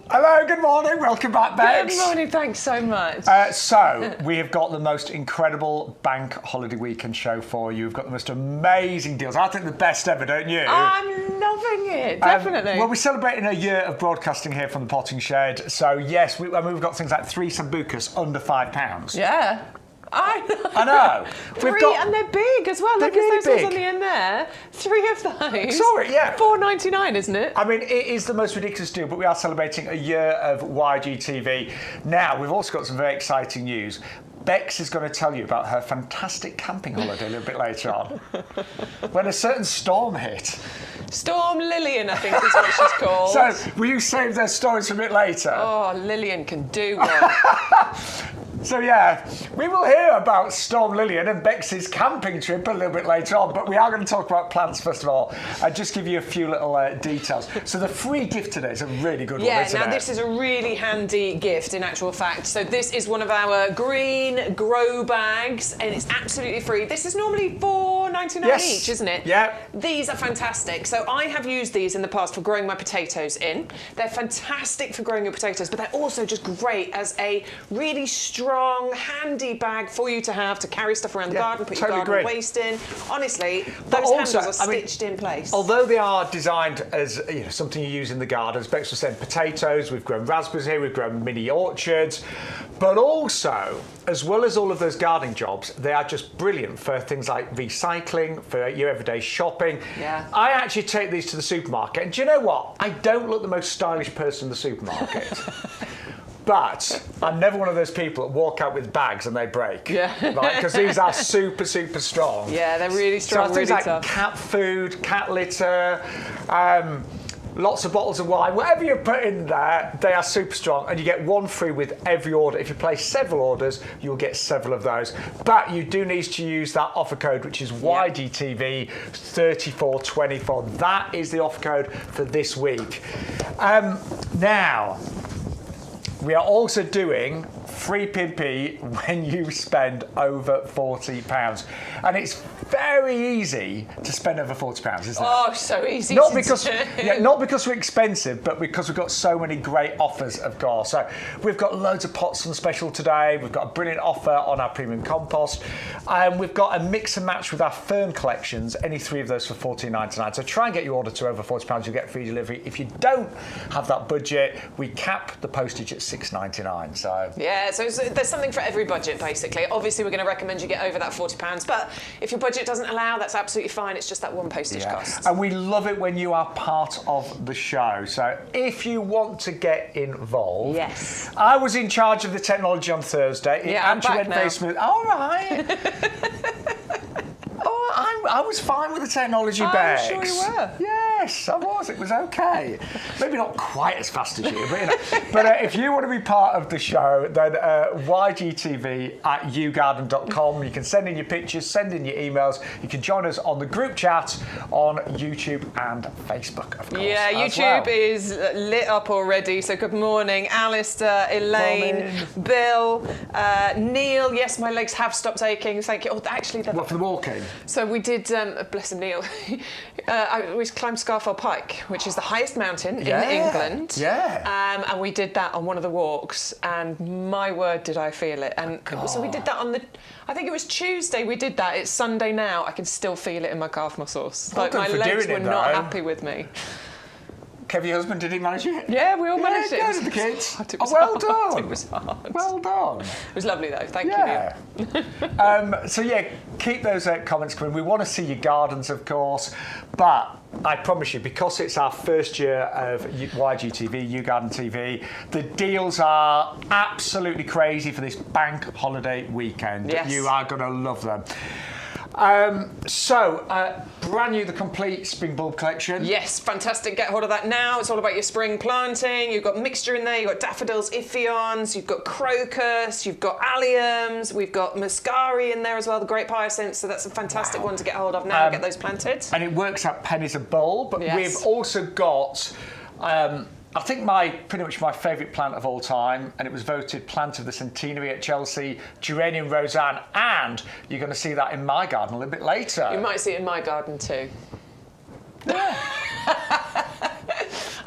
Hello, good morning, welcome back, Bex. Good morning, thanks so much. So, we have got the most incredible bank holiday weekend show for you. We've got the most amazing deals. I think the best ever, don't you? I'm loving it, definitely. Well, we're celebrating a year of broadcasting here from the Potting Shed. So, yes, we've got things like 3 Sambucus under £5. Yeah. I know. And they're big as well. Look at really those ones big. on the end there. 3 of those. Sorry, yeah. $4.99, isn't it? I mean, it is the most ridiculous deal, but we are celebrating a year of YGTV. Now, we've also got some very exciting news. Bex is going to tell you about her fantastic camping holiday a little bit later on. When a certain storm hit. Storm Lillian, I think is what she's called. So, will you save those stories for a bit later? Oh, Lillian can do one. So yeah, we will hear about Storm Lillian and Bex's camping trip a little bit later on, but we are going to talk about plants first of all and just give you a few little details. So the free gift today is a really good one, isn't it? Yeah, now this is a really handy gift in actual fact. So this is one of our green grow bags and it's absolutely free. This is normally $4.99 each, isn't it? Yeah. These are fantastic. So I have used these in the past for growing my potatoes in. They're fantastic for growing your potatoes, but they're also just great as a really strong, handy bag for you to have to carry stuff around the garden, put your garden waste in. Honestly, those handles are stitched in place. Although they are designed as something you use in the garden, as Bex was saying, potatoes, we've grown raspberries here, we've grown mini orchards, but also, as well as all of those gardening jobs, they are just brilliant for things like recycling, for your everyday shopping. Yeah. I actually take these to the supermarket, and do you know what? I don't look the most stylish person in the supermarket. But I'm never one of those people that walk out with bags and they break. Yeah. Right? Because these are super, super strong. Yeah, they're really strong, so really things tough. like cat food, cat litter, lots of bottles of wine, whatever you put in there, they are super strong, and you get one free with every order. If you place several orders, you'll get several of those. But you do need to use that offer code, which is YGTV 3424. That is the offer code for this week. Now, we are also doing free P&P when you spend over £40. And it's very easy to spend over £40, isn't it? Oh, so easy not to because, do. Yeah, not because we're expensive, but because we've got so many great offers, of course. So we've got loads of pots on special today. We've got a brilliant offer on our premium compost. We've got a mix and match with our Fern collections, any 3 of those for $14.99. So try and get your order to over £40, you'll get free delivery. If you don't have that budget, we cap the postage at $6.99. So yeah, so there's something for every budget, basically. Obviously, we're going to recommend you get over that £40, but if your budget doesn't allow, that's absolutely fine. It's just that one postage cost. And we love it when you are part of the show. So if you want to get involved, yes, I was in charge of the technology on Thursday. It actually went very smooth. All right. I was fine with the technology, Bex. I'm sure you were. Yes, I was. It was okay. Maybe not quite as fast as you, but if you want to be part of the show, then YGTV at YouGarden.com. You can send in your pictures, send in your emails. You can join us on the group chat on YouTube and Facebook, of course. Yeah, YouTube is lit up already. So good morning, Alistair, Elaine, Bill, Neil. Yes, my legs have stopped aching. Thank you. Oh, actually, what, for the walking? So we did, bless him, Neil. We climbed Scarfell Pike, which is the highest mountain in England. Yeah. And we did that on one of the walks, and my word, did I feel it. And so we did that on I think it was Tuesday we did that. It's Sunday now. I can still feel it in my calf muscles. Well, like my legs were not happy with me. Kev, your husband, did he manage it? Yeah, we all managed it. Yeah, the kids. Well done. It was hard. Well done. It was lovely though. Thank you, Neil. So yeah, keep those comments coming. We want to see your gardens, of course, but I promise you, because it's our first year of YGTV, YouGarden TV, the deals are absolutely crazy for this bank holiday weekend. Yes. You are going to love them. Brand new, the complete spring bulb collection. Yes, fantastic. Get hold of that now. It's all about your spring planting. You've got mixture in there. You've got daffodils, iphions. You've got crocus. You've got alliums. We've got muscari in there as well, the great hyacinths. So that's a fantastic one to get hold of now. Get those planted. And it works at pennies a bulb. Yes. We've also got I think pretty much my favourite plant of all time, and it was voted Plant of the Centenary at Chelsea, Geranium Rozanne, and you're going to see that in my garden a little bit later. You might see it in my garden too. Yeah.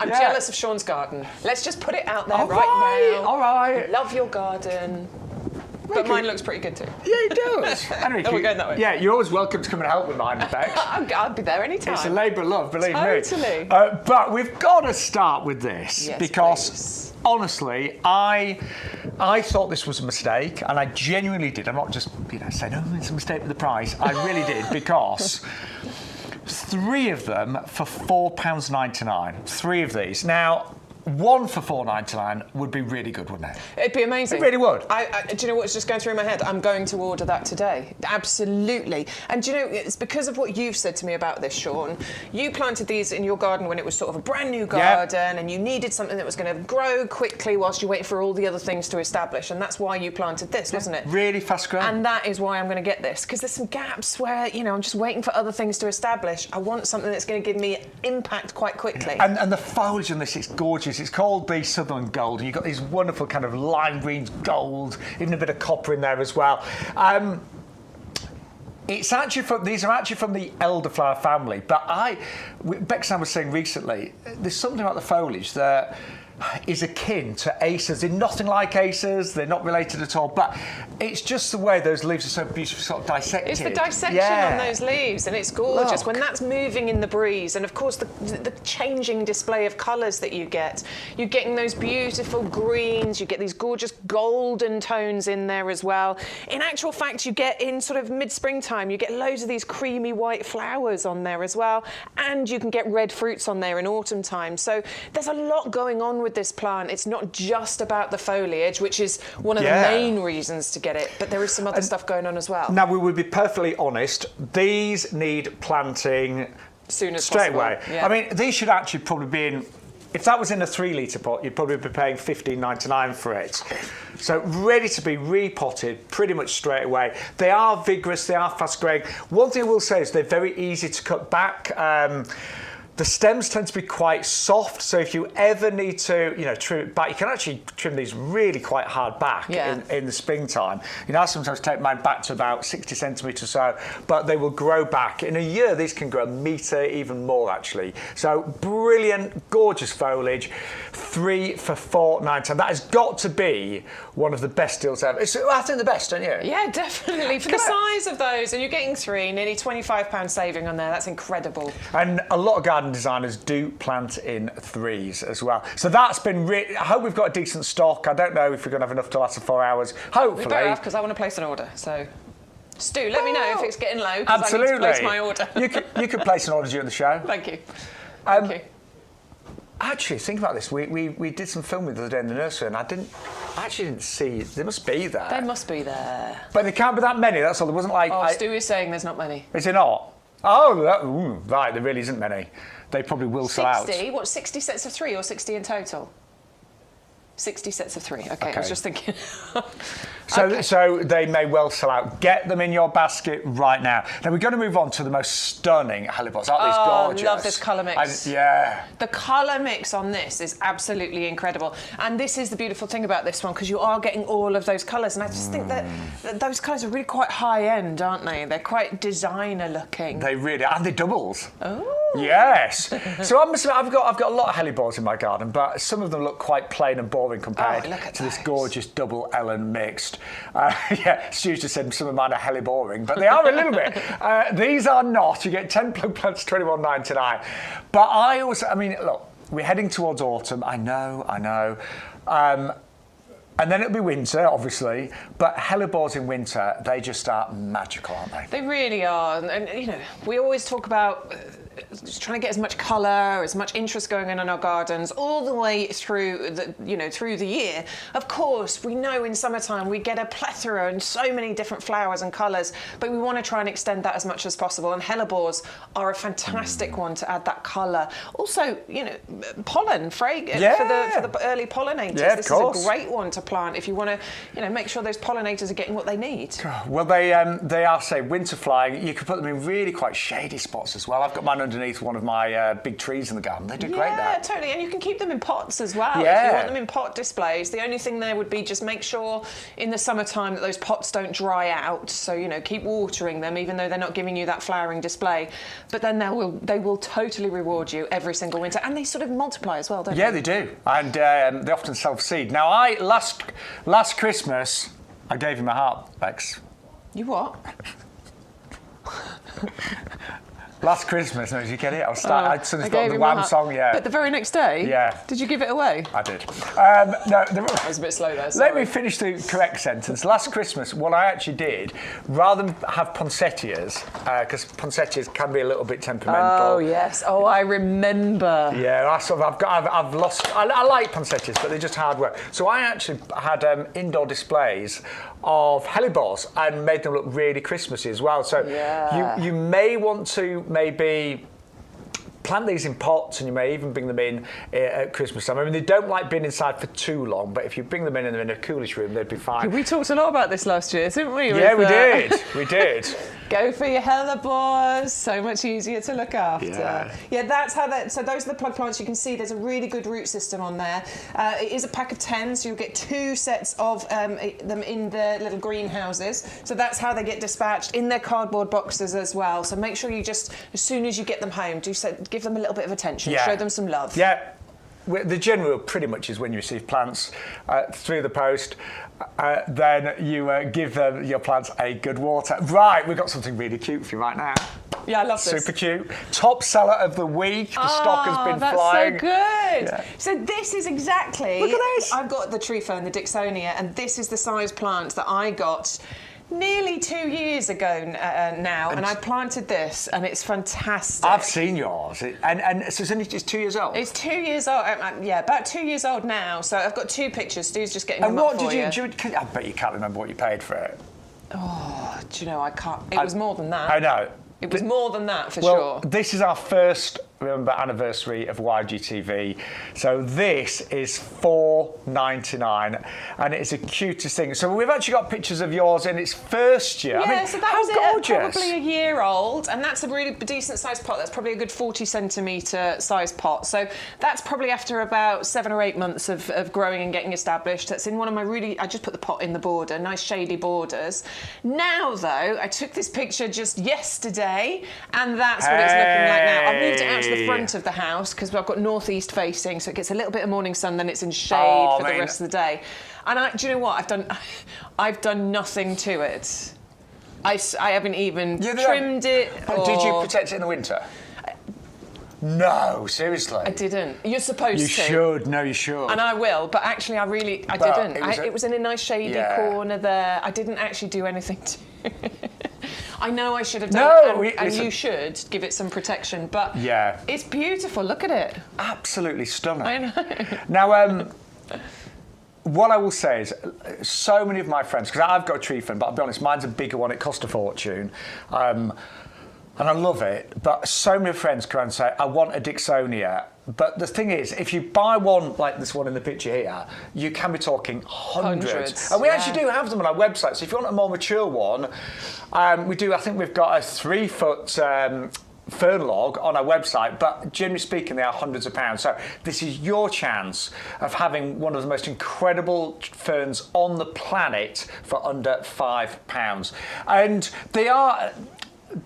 I'm jealous of Shaun's garden. Let's just put it out there now. All right. Love your garden. But mine looks pretty good too. Yeah, it does. Anyway, we're going that way. Yeah, you're always welcome to come and help with mine, Bex. I'll be there anytime. It's a labour of love, believe me. Totally. But we've got to start with this because please. honestly, I thought this was a mistake, and I genuinely did. I'm not just saying, oh, it's a mistake with the price. I really did, because 3 of them for £4.99. 3 of these. Now, 1 for $4.99 would be really good, wouldn't it? It'd be amazing. It really would. Do you know what's just going through my head? I'm going to order that today. Absolutely. And do you know, it's because of what you've said to me about this, Shaun. You planted these in your garden when it was sort of a brand new garden, and you needed something that was going to grow quickly whilst you wait for all the other things to establish. And that's why you planted this, wasn't it? Really fast growing. And that is why I'm going to get this, because there's some gaps where, I'm just waiting for other things to establish. I want something that's going to give me impact quite quickly. And the foliage on this, it's gorgeous. It's called the Sutherland Gold, and you've got these wonderful kind of lime greens, gold, even a bit of copper in there as well. It's actually these are actually from the elderflower family, but Bex and I was saying recently, there's something about the foliage that is akin to acers. They're nothing like acers, they're not related at all, but it's just the way those leaves are so beautifully sort of dissected. It's the dissection on those leaves, and it's gorgeous. When that's moving in the breeze, and of course the changing display of colours that you get. You're getting those beautiful greens, you get these gorgeous golden tones in there as well. In actual fact, you get in sort of mid-springtime, you get loads of these creamy white flowers on there as well, and you can get red fruits on there in autumn time. So there's a lot going on with this plant. It's not just about the foliage, which is one of the main reasons to get it, but there is some other stuff going on as well. Now, we would be perfectly honest, these need planting soon as straight possible. away. Yeah. I mean, these should actually probably be in, if that was in a 3-litre pot, you'd probably be paying $15.99 for it. So ready to be repotted pretty much straight away. They are vigorous, they are fast growing. One thing I will say is they're very easy to cut back. The stems tend to be quite soft, so if you ever need to, trim it back, you can actually trim these really quite hard back in the springtime. I sometimes take mine back to about 60 centimetres or so, but they will grow back. In a year, these can grow a metre, even more actually. So brilliant, gorgeous foliage. 3 for $4.99. That has got to be one of the best deals ever. I think the best, don't you? Yeah, definitely. For the size of those, and you're getting 3, nearly £25 saving on there. That's incredible. And a lot of garden designers do plant in 3s as well. So that's been really. I hope we've got a decent stock. I don't know if we're going to have enough to last for 4 hours. Hopefully. We better have, because I want to place an order. So, Stu, let me know if it's getting low. Absolutely. I need to place my order. you could place an order during the show. Thank you. Thank you. Actually, think about this. We did some filming the other day in the nursery, and I actually didn't see. They must be there. They must be there. But there can't be that many. That's all. There wasn't like. Stu is saying there's not many. Is it not? Oh, right. There really isn't many. They probably will sell out. 60? What, 60 sets of 3 or 60 in total? 60 sets of 3. Okay, I was just thinking. So they may well sell out. Get them in your basket right now. Now we're going to move on to the most stunning hellebores. Aren't these gorgeous? I love this colour mix. The colour mix on this is absolutely incredible. And this is the beautiful thing about this one, because you are getting all of those colours. And I just think that those colours are really quite high-end, aren't they? They're quite designer-looking. They really are. And they're doubles. Oh. Yes. So I must admit, I've got a lot of hellebores in my garden, but some of them look quite plain and boring compared to this gorgeous double Ellen mixed. Stu just said some of mine are helleboring, but they are a little bit. These are not. You get 10 plants, $21.99. But look, we're heading towards autumn. I know. And then it'll be winter, obviously, but hellebores in winter, they just are magical, aren't they? They really are. And we always talk about trying to get as much colour, as much interest going on in our gardens all the way through the year. Of course, we know in summertime we get a plethora and so many different flowers and colours, but we want to try and extend that as much as possible. And hellebores are a fantastic one to add that colour. Also, pollen, for the early pollinators. Yeah, this is a great one to plant if you want to, make sure those pollinators are getting what they need. Well, they are, say, winter flying. You can put them in really quite shady spots as well. I've got mine mine underneath one of my big trees in the garden. They do great there. Yeah, totally. And you can keep them in pots as well. Yeah. If you want them in pot displays, the only thing there would be just make sure in the summertime that those pots don't dry out. So, you know, keep watering them, even though they're not giving you that flowering display. But then they will totally reward you every single winter. And they sort of multiply as well, don't they? Yeah, they do. And they often self-seed. Now, last Christmas, I gave you my heart, Bex. You what? Last Christmas, no, did you get it? I suddenly got the my Wham heart. song, yeah. But the very next day? Yeah. Did you give it away? I did. No, I was a bit slow there, Let me finish the correct sentence. Last Christmas, what I actually did, rather than have poinsettias, because poinsettias can be a little bit temperamental. Oh, yes. Oh, I remember. Yeah, I've lost. I like poinsettias, but they're just hard work. So I actually had indoor displays of hellebores and made them look really Christmassy as well. So you may want to maybe plant these in pots, and you may even bring them in at Christmas time. I mean, they don't like being inside for too long, but if you bring them in and they're in a coolish room, they'd be fine. We talked a lot about this last year, didn't we? Yeah, we did. We did. Go for your hellebores, so much easier to look after. Yeah, that's how so those are the plug plants. You can see there's a really good root system on there. It is a pack of 10, so you'll get 2 sets of them in the little greenhouses. So that's how they get dispatched in their cardboard boxes as well. So make sure you just, as soon as you get them home, give them a little bit of attention, show them some love. Yeah. The general pretty much is when you receive plants through the post, then you give your plants a good water. Right, we've got something really cute for you right now. Yeah, I love this. Super cute. Top seller of the week. The stock has been flying. That's so good. Yeah. So this is exactly... Look at this. I've got the tree fern, the Dixonia, and this is the size plant that I got nearly 2 years ago now, and I planted this, and it's fantastic. I've seen yours, and so it's 2 years old. It's 2 years old. Yeah, about 2 years old now. So I've got 2 pictures. Stu's just getting and them what up for you. I bet you can't remember what you paid for it. Oh, do you know, I can't. It was more than that. I know. It was more than that, for Well, sure. this is our first, remember, anniversary of YGTV. So this is $4.99, and it's the cutest thing. So we've actually got pictures of yours in its first year. Yeah, I mean, so that how was gorgeous. probably a year old, and that's a really decent sized pot. That's probably a good 40 centimetre sized pot. So that's probably after about 7 or 8 months of growing and getting established. That's in one of my I just put the pot in the border, nice shady borders. Now, though, I took this picture just yesterday, and that's what it's looking like now. I've moved it out to the front of the house because I've got northeast facing, so it gets a little bit of morning sun, then it's in shade for the rest of the day. And do you know what? I've done nothing to it. I haven't even trimmed it. Did you protect it in the winter? No, seriously. I didn't. You're supposed to. You should. No, you should. And I will, but actually I didn't. It was in a nice shady corner there. I didn't actually do anything to it. I know I should have done it, and you should give it some protection, but it's beautiful. Look at it. Absolutely stunning. I know. Now, what I will say is, so many of my friends, because I've got a tree fern, but I'll be honest, mine's a bigger one. It cost a fortune. And I love it, but so many friends come and say, I want a Dixonia. But the thing is, if you buy one like this one in the picture here, you can be talking hundreds. And we actually do have them on our website. So if you want a more mature one, we do. I think we've got a 3-foot fern log on our website, but generally speaking, they are hundreds of pounds. So this is your chance of having one of the most incredible ferns on the planet for under £5. And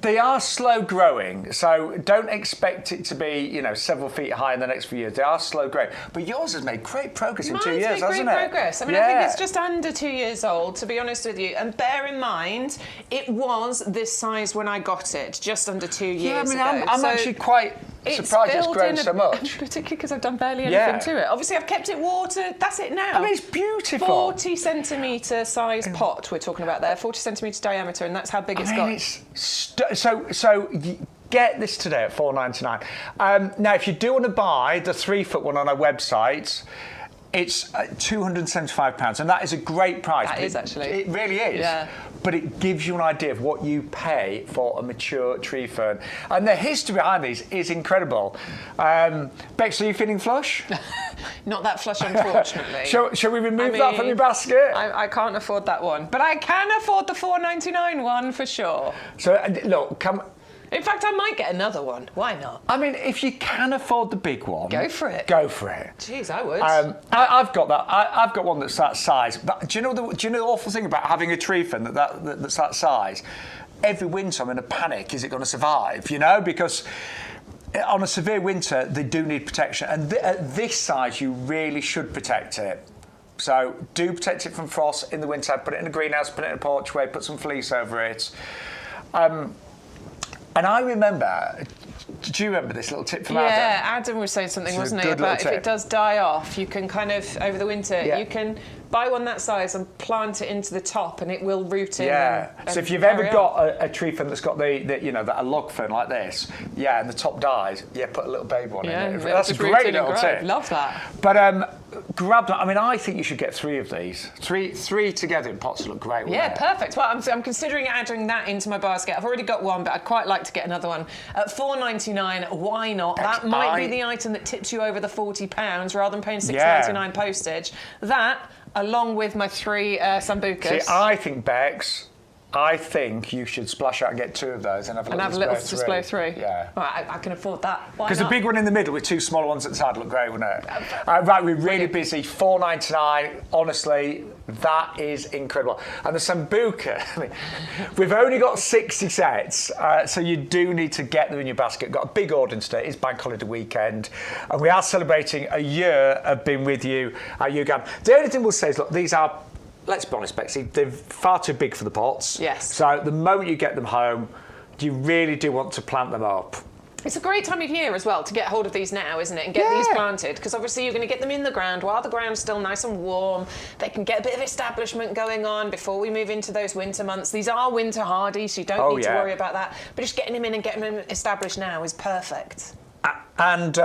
they are slow growing, so don't expect it to be, several feet high in the next few years. They are slow growing. But yours has made great progress in 2 years, hasn't it? Mine's made great progress. I mean, I think it's just under 2 years old, to be honest with you. And bear in mind, it was this size when I got it, just under 2 years ago. I'm actually quite surprised it's grown so much. Particularly because I've done barely anything to it. Obviously, I've kept it watered. That's it now. I mean, it's beautiful. 40 centimetre size pot we're talking about there, 40 centimetre diameter, and that's how big it's got. So get this today at $4.99. Now, if you do want to buy the 3-foot one on our website, it's £275, and that is a great price. That is, actually. It really is. Yeah. But it gives you an idea of what you pay for a mature tree fern. And the history behind these is incredible. Bex, are you feeling flush? Not that flush, unfortunately. Shall we remove that from your basket? I can't afford that one. But I can afford the $4.99 one for sure. So, look, In fact, I might get another one. Why not? I mean, if you can afford the big one, Go for it. Go for it. Jeez, I would. I've got that. I've got one that's that size. But do you know the awful thing about having a tree fern that's that size? Every winter I'm in a panic. Is it going to survive? You know, because on a severe winter they do need protection, and at this size you really should protect it. So do protect it from frost in the winter. Put it in a greenhouse. Put it in a porchway. Put some fleece over it. And I remember, do you remember this little tip from Adam? Yeah, Adam was saying something, wasn't he, about if it does die off, you can kind of, over the winter, you can buy one that size and plant it into the top and it will root in. Yeah, so if you've ever got a tree fern that's got a log fern like this, and the top dies, put a little baby one in it. That's a great little tip. Love that. But grab that. I mean, I think you should get 3 of these. Three together in pots look great. Yeah, perfect. Well, I'm considering adding that into my basket. I've already got one, but I'd quite like to get another one. At $4.99, why not? That might be the item that tips you over the £40 rather than paying $6.99 postage. That, along with my 3 Sambucus. See, I think, Bex, you should splash out and get 2 of those and have a little display 3. Yeah. Right, I can afford that. Because the big one in the middle with 2 smaller ones at the side look great, wouldn't it? Right, we're really busy. $4.99. Honestly, that is incredible. And the Sambucus, I mean, we've only got 60 sets, so you do need to get them in your basket. Got a big audience today. It's Bank Holiday weekend, and we are celebrating a year of being with you at YouGarden. The only thing we'll say is, look, these are, let's be honest, Betsy, they're far too big for the pots. Yes. So the moment you get them home, you really do want to plant them up. It's a great time of year as well to get hold of these now, isn't it? And get these planted, because obviously you're going to get them in the ground while the ground's still nice and warm. They can get a bit of establishment going on before we move into those winter months. These are winter hardy, so you don't need to worry about that. But just getting them in and getting them established now is perfect. And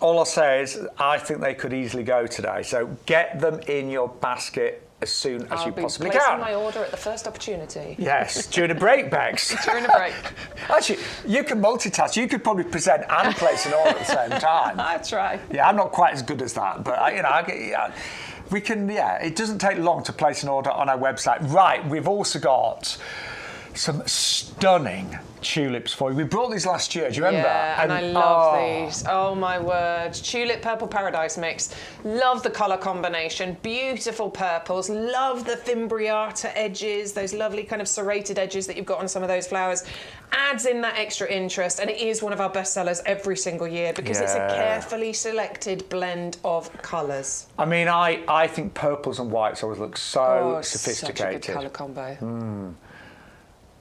all I'll say is I think they could easily go today. So get them in your basket as soon as you possibly can. I'll be placing my order at the first opportunity. Yes, during a break, Bex. During a break. Actually, you can multitask. You could probably present and place an order at the same time. I try. Yeah, I'm not quite as good as that, but we can. Yeah, it doesn't take long to place an order on our website. Right, we've also got some stunning tulips for you. We brought these last year, do you remember? Yeah, and I love these. Oh my word. Tulip Purple Paradise mix. Love the colour combination. Beautiful purples. Love the fimbriata edges, those lovely kind of serrated edges that you've got on some of those flowers. Adds in that extra interest, and it is one of our best sellers every single year because it's a carefully selected blend of colours. I mean, I think purples and whites always look so sophisticated. Such a good colour combo.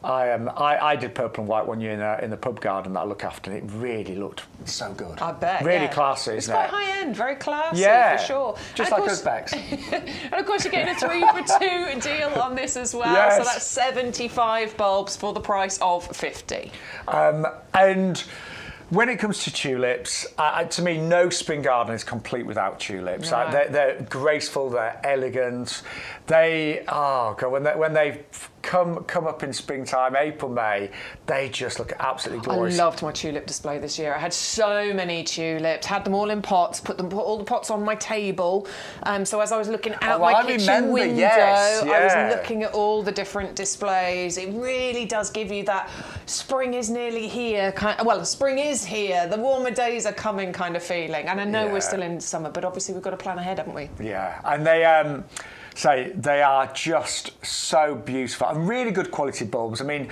I did purple and white one year in the pub garden that I look after, and it really looked so good. I bet. Really classy, isn't it? It's quite high end, very classy, for sure. Just like those bags. And of course, you're getting a 3 for 2 deal on this as well. Yes. So that's 75 bulbs for the price of 50. And when it comes to tulips, to me, no spring garden is complete without tulips. No. They're graceful, they're elegant. When they come up in springtime, April, May, they just look absolutely glorious. I loved my tulip display this year. I had so many tulips, had them all in pots, put all the pots on my table. So as I was looking out my kitchen window, I was looking at all the different displays. It really does give you that spring is nearly here, spring is here, the warmer days are coming kind of feeling. And I know we're still in summer, but obviously we've got to plan ahead, haven't we? Yeah, and they are just so beautiful and really good quality bulbs. I mean,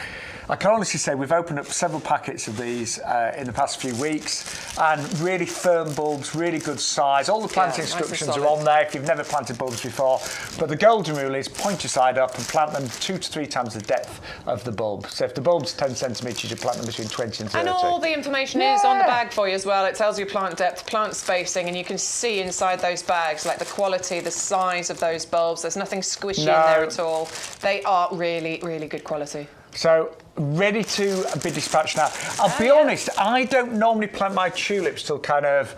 I can honestly say we've opened up several packets of these in the past few weeks, and really firm bulbs, really good size. All the planting instructions are on there if you've never planted bulbs before. But the golden rule is point your side up and plant them 2 to 3 times the depth of the bulb. So if the bulb's 10 centimetres, you plant them between 20 and 30. And all the information is on the bag for you as well. It tells you plant depth, plant spacing, and you can see inside those bags, like the quality, the size of those bulbs. There's nothing squishy in there at all. They are really, really good quality. So, ready to be dispatched now. I'll be honest, I don't normally plant my tulips till kind of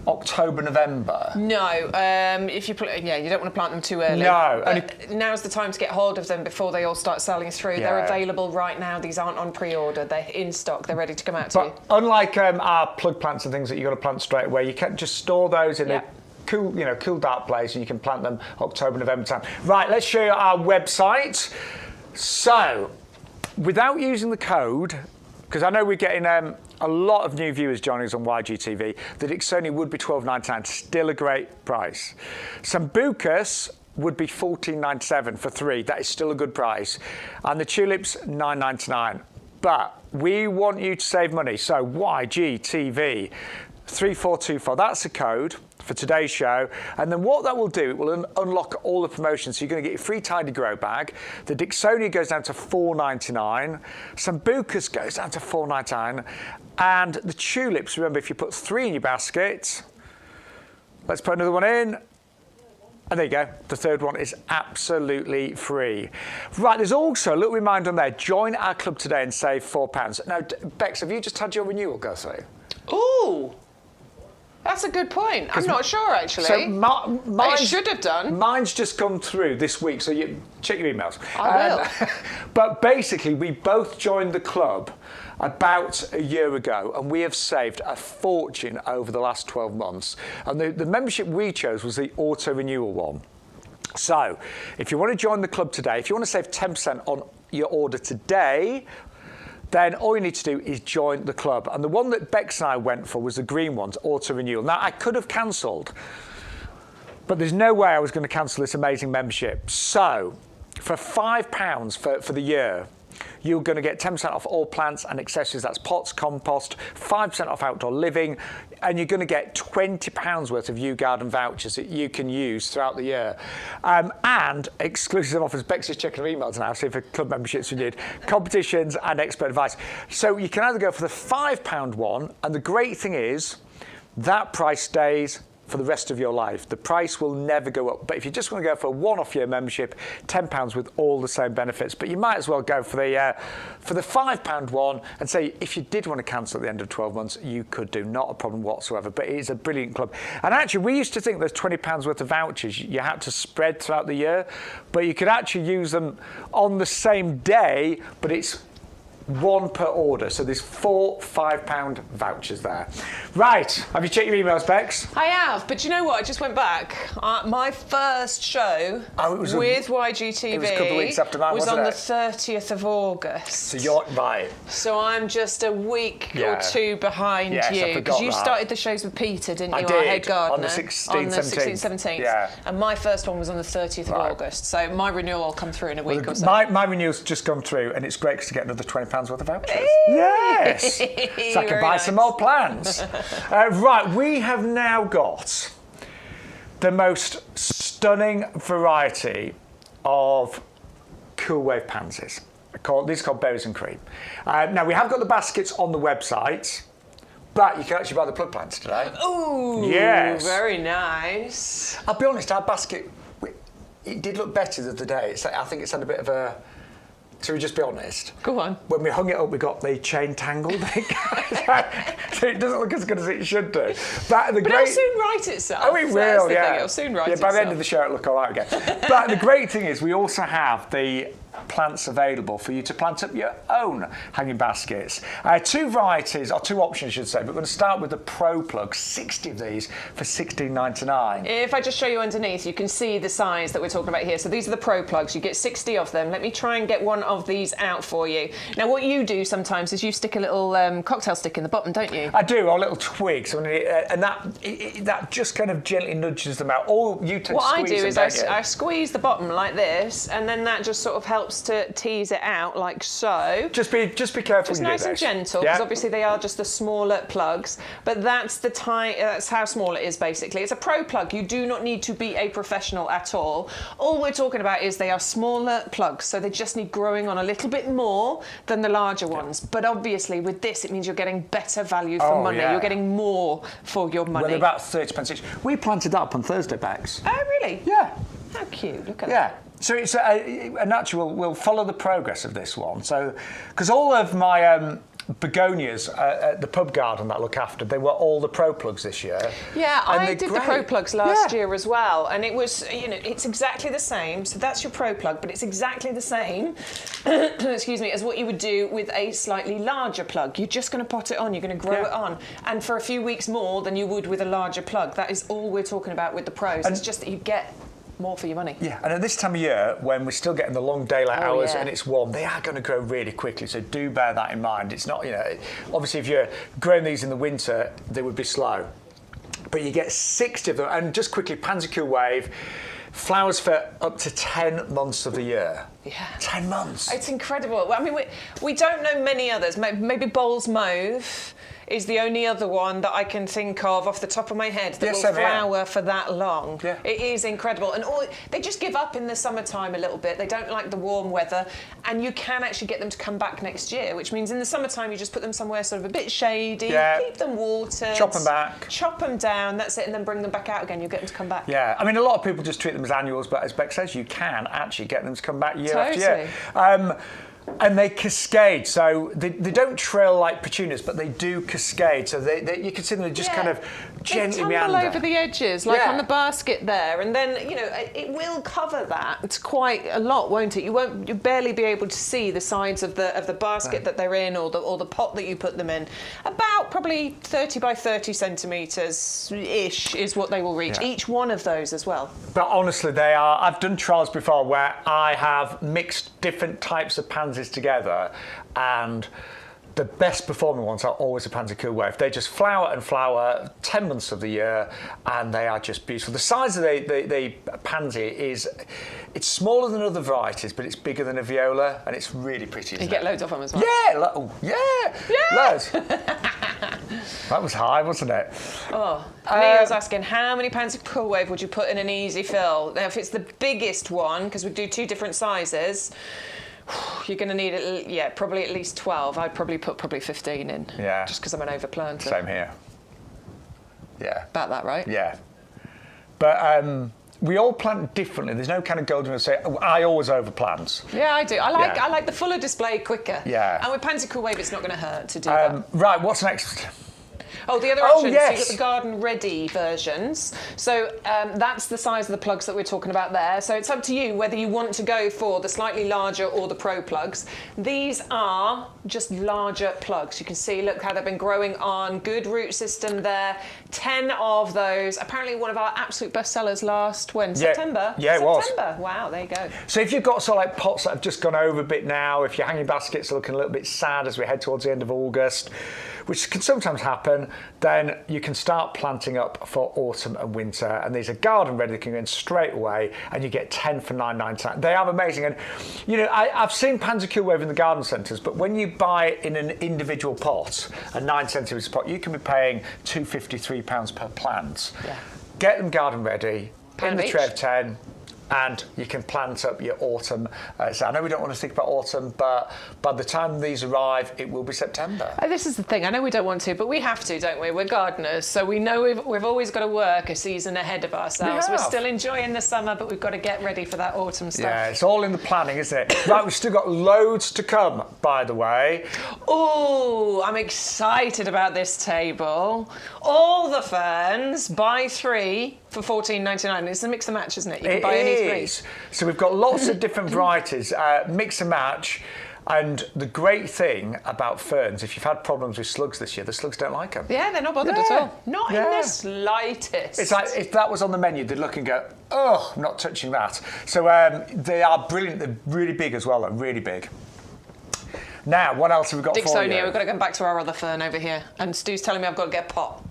October, November. No, if you you don't want to plant them too early. No. Now's the time to get hold of them before they all start selling through. Yeah. They're available right now. These aren't on pre-order. They're in stock. They're ready to come out to you. Unlike our plug plants and things that you've got to plant straight away, you can just store those in a cool, dark place, and you can plant them October, November time. Right, let's show you our website. So, without using the code because I know we're getting a lot of new viewers joining us on YGTV, the Dicksonia would be $12.99, still a great price. Sambucus would be $14.97 for 3. That is still a good price. And the tulips, $9.99. But we want you to save money. So YGTV 3424. That's the code for today's show. And then what that will do, it will unlock all the promotions. So you're going to get your free tidy grow bag. The Dicksonia goes down to $4.99. Sambucus goes down to $4.99. And the tulips, remember, if you put 3 in your basket, let's put another one in. And there you go, the third one is absolutely free. Right, there's also a little reminder on there, join our club today and save £4. Now, Bex, have you just had your renewal go through? Ooh, that's a good point. I'm not sure, actually. So mine should have done. Mine's just come through this week, so you check your emails. I will. But basically, we both joined the club about a year ago, and we have saved a fortune over the last 12 months. And the membership we chose was the auto renewal one. So if you want to join the club today, if you want to save 10% on your order today, then all you need to do is join the club. And the one that Bex and I went for was the green ones, auto renewal. Now, I could have cancelled, but there's no way I was going to cancel this amazing membership. So for £5 for the year, you're going to get 10% off all plants and accessories. That's pots, compost, 5% off outdoor living, and you're going to get £20 worth of YouGarden vouchers that you can use throughout the year. And exclusive offers. Bex is checking her emails now, see if her club memberships renewed. Competitions and expert advice. So you can either go for the £5 one, and the great thing is that price stays for the rest of your life. The price will never go up. But if you just want to go for a one-off year membership, £10 with all the same benefits. But you might as well go for the £5 one and say, if you did want to cancel at the end of 12 months, you could do, not a problem whatsoever. But it is a brilliant club. And actually, we used to think there's £20 worth of vouchers you had to spread throughout the year, but you could actually use them on the same day, but it's one per order. So there's 4 £5 vouchers there. Right, have you checked your emails, Bex? I have, but you know what? I just went back. My first show with YGTV it was a couple of weeks after mine, was on it? the 30th of August. So you're right. So I'm just a week or two behind you. Because you started the shows with Peter, didn't you? I did, our head gardener. on the 16th, 17th. Yeah. And my first one was on the 30th of August. So my renewal will come through in a week or so. My renewal's just gone through, and it's great because you get another £20 worth of vouchers. Yes! So I can buy some more plants. Right, we have now got the most stunning variety of cool wave pansies. These are called berries and cream. Now, we have got the baskets on the website, but you can actually buy the plug plants today. Ooh, yes. Very nice. I'll be honest, our basket, it did look better the other day. I think it's had a bit of a... So we just be honest. Go on. When we hung it up, we got the chain tangled. So it doesn't look as good as it should do. But it'll soon right itself. Oh, it will, yeah. It'll soon right itself. By the end of the show, it'll look all right again. But the great thing is we also have the plants available for you to plant up your own hanging baskets. 2 varieties, or 2 options, I should say. But we're going to start with the Pro Plug. 60 of these for $16.99. If I just show you underneath, you can see the size that we're talking about here. So these are the Pro Plugs. You get 60 of them. Let me try and get one of these out for you. Now, what you do sometimes is you stick a little cocktail stick in the bottom, don't you? I do, or a little twig. So and that just kind of gently nudges them out. Or you take what I do is I squeeze the bottom like this, and then that just sort of helps to tease it out like so. Just be careful. Just nice and gentle, because obviously they are just the smaller plugs. But that's that's how small it is basically. It's a Pro Plug. You do not need to be a professional at all. All we're talking about is they are smaller plugs, so they just need growing on a little bit more than the larger ones. But obviously with this, it means you're getting better value for money. You're getting more for your money. Well, they're about 30p each. We planted that up on Thursday, Bex. Oh, really? Yeah. How cute. Look at that. Yeah. So it's a natural. We'll follow the progress of this one. So, because all of my begonias at the pub garden that I look after, they were all the Pro Plugs this year. Yeah, I did the Pro Plugs last year as well, and it was, it's exactly the same. So that's your Pro Plug, but it's exactly the same, excuse me, as what you would do with a slightly larger plug. You're just going to pot it on, you're going to grow it on, and for a few weeks more than you would with a larger plug. That is all we're talking about with the Pros. It's just that you get more for your money. Yeah, and at this time of year, when we're still getting the long daylight hours yeah. and it's warm, they are going to grow really quickly. So do bear that in mind. It's not, obviously if you're growing these in the winter, they would be slow. But you get 60 of them, and just quickly, pansy cool wave, flowers for up to 10 months of the year. Yeah. 10 months. It's incredible. I mean, we don't know many others. Maybe Bowles Mauve is the only other one that I can think of off the top of my head that will flower for that long. Yeah. It is incredible. And they just give up in the summertime a little bit. They don't like the warm weather. And you can actually get them to come back next year, which means in the summertime you just put them somewhere sort of a bit shady, keep them watered. Chop them back. Chop them down, that's it, and then bring them back out again. You'll get them to come back. Yeah, I mean, a lot of people just treat them as annuals, but as Beck says, you can actually get them to come back year after year. And they cascade, so they don't trail like petunias, but they do cascade. So you can see them just kind of gently meander. Over the edges, like on the basket there, and then it will cover that quite a lot, won't it? You'll barely be able to see the sides of the basket that they're in, or the pot that you put them in. About probably 30 by 30 centimetres ish is what they will reach. Yeah. Each one of those as well. But honestly, they are. I've done trials before where I have mixed different types of pansies together, and the best performing ones are always a pansy cool wave. They just flower and flower 10 months of the year, and they are just beautiful. The size of the pansy it's smaller than other varieties, but it's bigger than a viola, and it's really pretty. You get loads of them as well. Yeah, loads. That was high, wasn't it? Oh, Neil's asking, how many pansy cool wave would you put in an easy fill? Now, if it's the biggest one, because we do 2 different sizes, you're going to need probably at least 12. I'd probably put 15 in. Yeah. Just because I'm an overplanter. Same here. Yeah. About that, right? Yeah. But we all plant differently. There's no kind of golden rule to say, I always overplant. Yeah, I do. I like the fuller display quicker. Yeah. And with pansy cool wave, it's not going to hurt to do that. Right, what's next? Oh, the other options. Yes. So you've got the garden ready versions. So that's the size of the plugs that we're talking about there. So it's up to you whether you want to go for the slightly larger or the pro plugs. These are just larger plugs. You can see, look how they've been growing on. Good root system there. 10 of those. Apparently one of our absolute best sellers last, September? Yeah, it was. September. Wow, there you go. So if you've got sort of like pots that have just gone over a bit now, if your hanging baskets are looking a little bit sad as we head towards the end of August, which can sometimes happen, then you can start planting up for autumn and winter. And these are garden ready, they can go in straight away, and you get 10 for £9.99. They are amazing. And I've seen pansy cool wave in the garden centres, but when you buy it in an individual pot, a 9 centimetre pot, you can be paying £2.50, £3 per plant. Yeah. Get them garden ready, in the tray of 10, and you can plant up your autumn. So I know we don't want to think about autumn, but by the time these arrive, it will be September. This is the thing. I know we don't want to, but we have to, don't we? We're gardeners, so we know we've always got to work a season ahead of ourselves. We're still enjoying the summer, but we've got to get ready for that autumn stuff. Yeah, it's all in the planning, isn't it? Right, we've still got loads to come, by the way. Oh, I'm excited about this table. All the ferns, buy 3 for $14.99. It's a mix and match, isn't it? You can buy any 3. So we've got lots of different varieties, mix and match. And the great thing about ferns, if you've had problems with slugs this year, the slugs don't like them. Yeah, they're not bothered at all. Not in the slightest. It's like if that was on the menu, they'd look and go, oh, I'm not touching that. So they are brilliant. They're really big as well, though, really big. Now, what else have we got for you? Dixonia, we've got to go back to our other fern over here. And Stu's telling me I've got to get a pot.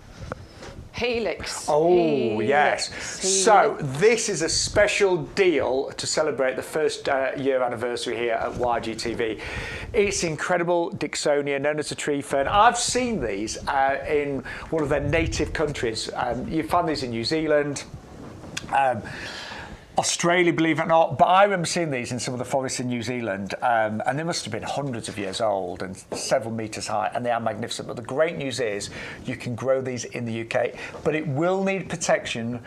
Helix. Oh, yes. So this is a special deal to celebrate the first year anniversary here at YGTV. It's incredible Dixonia, known as a tree fern. I've seen these in one of their native countries. You find these in New Zealand, Australia, believe it or not, but I remember seeing these in some of the forests in New Zealand, and they must have been hundreds of years old and several metres high, and they are magnificent. But the great news is you can grow these in the UK, but it will need protection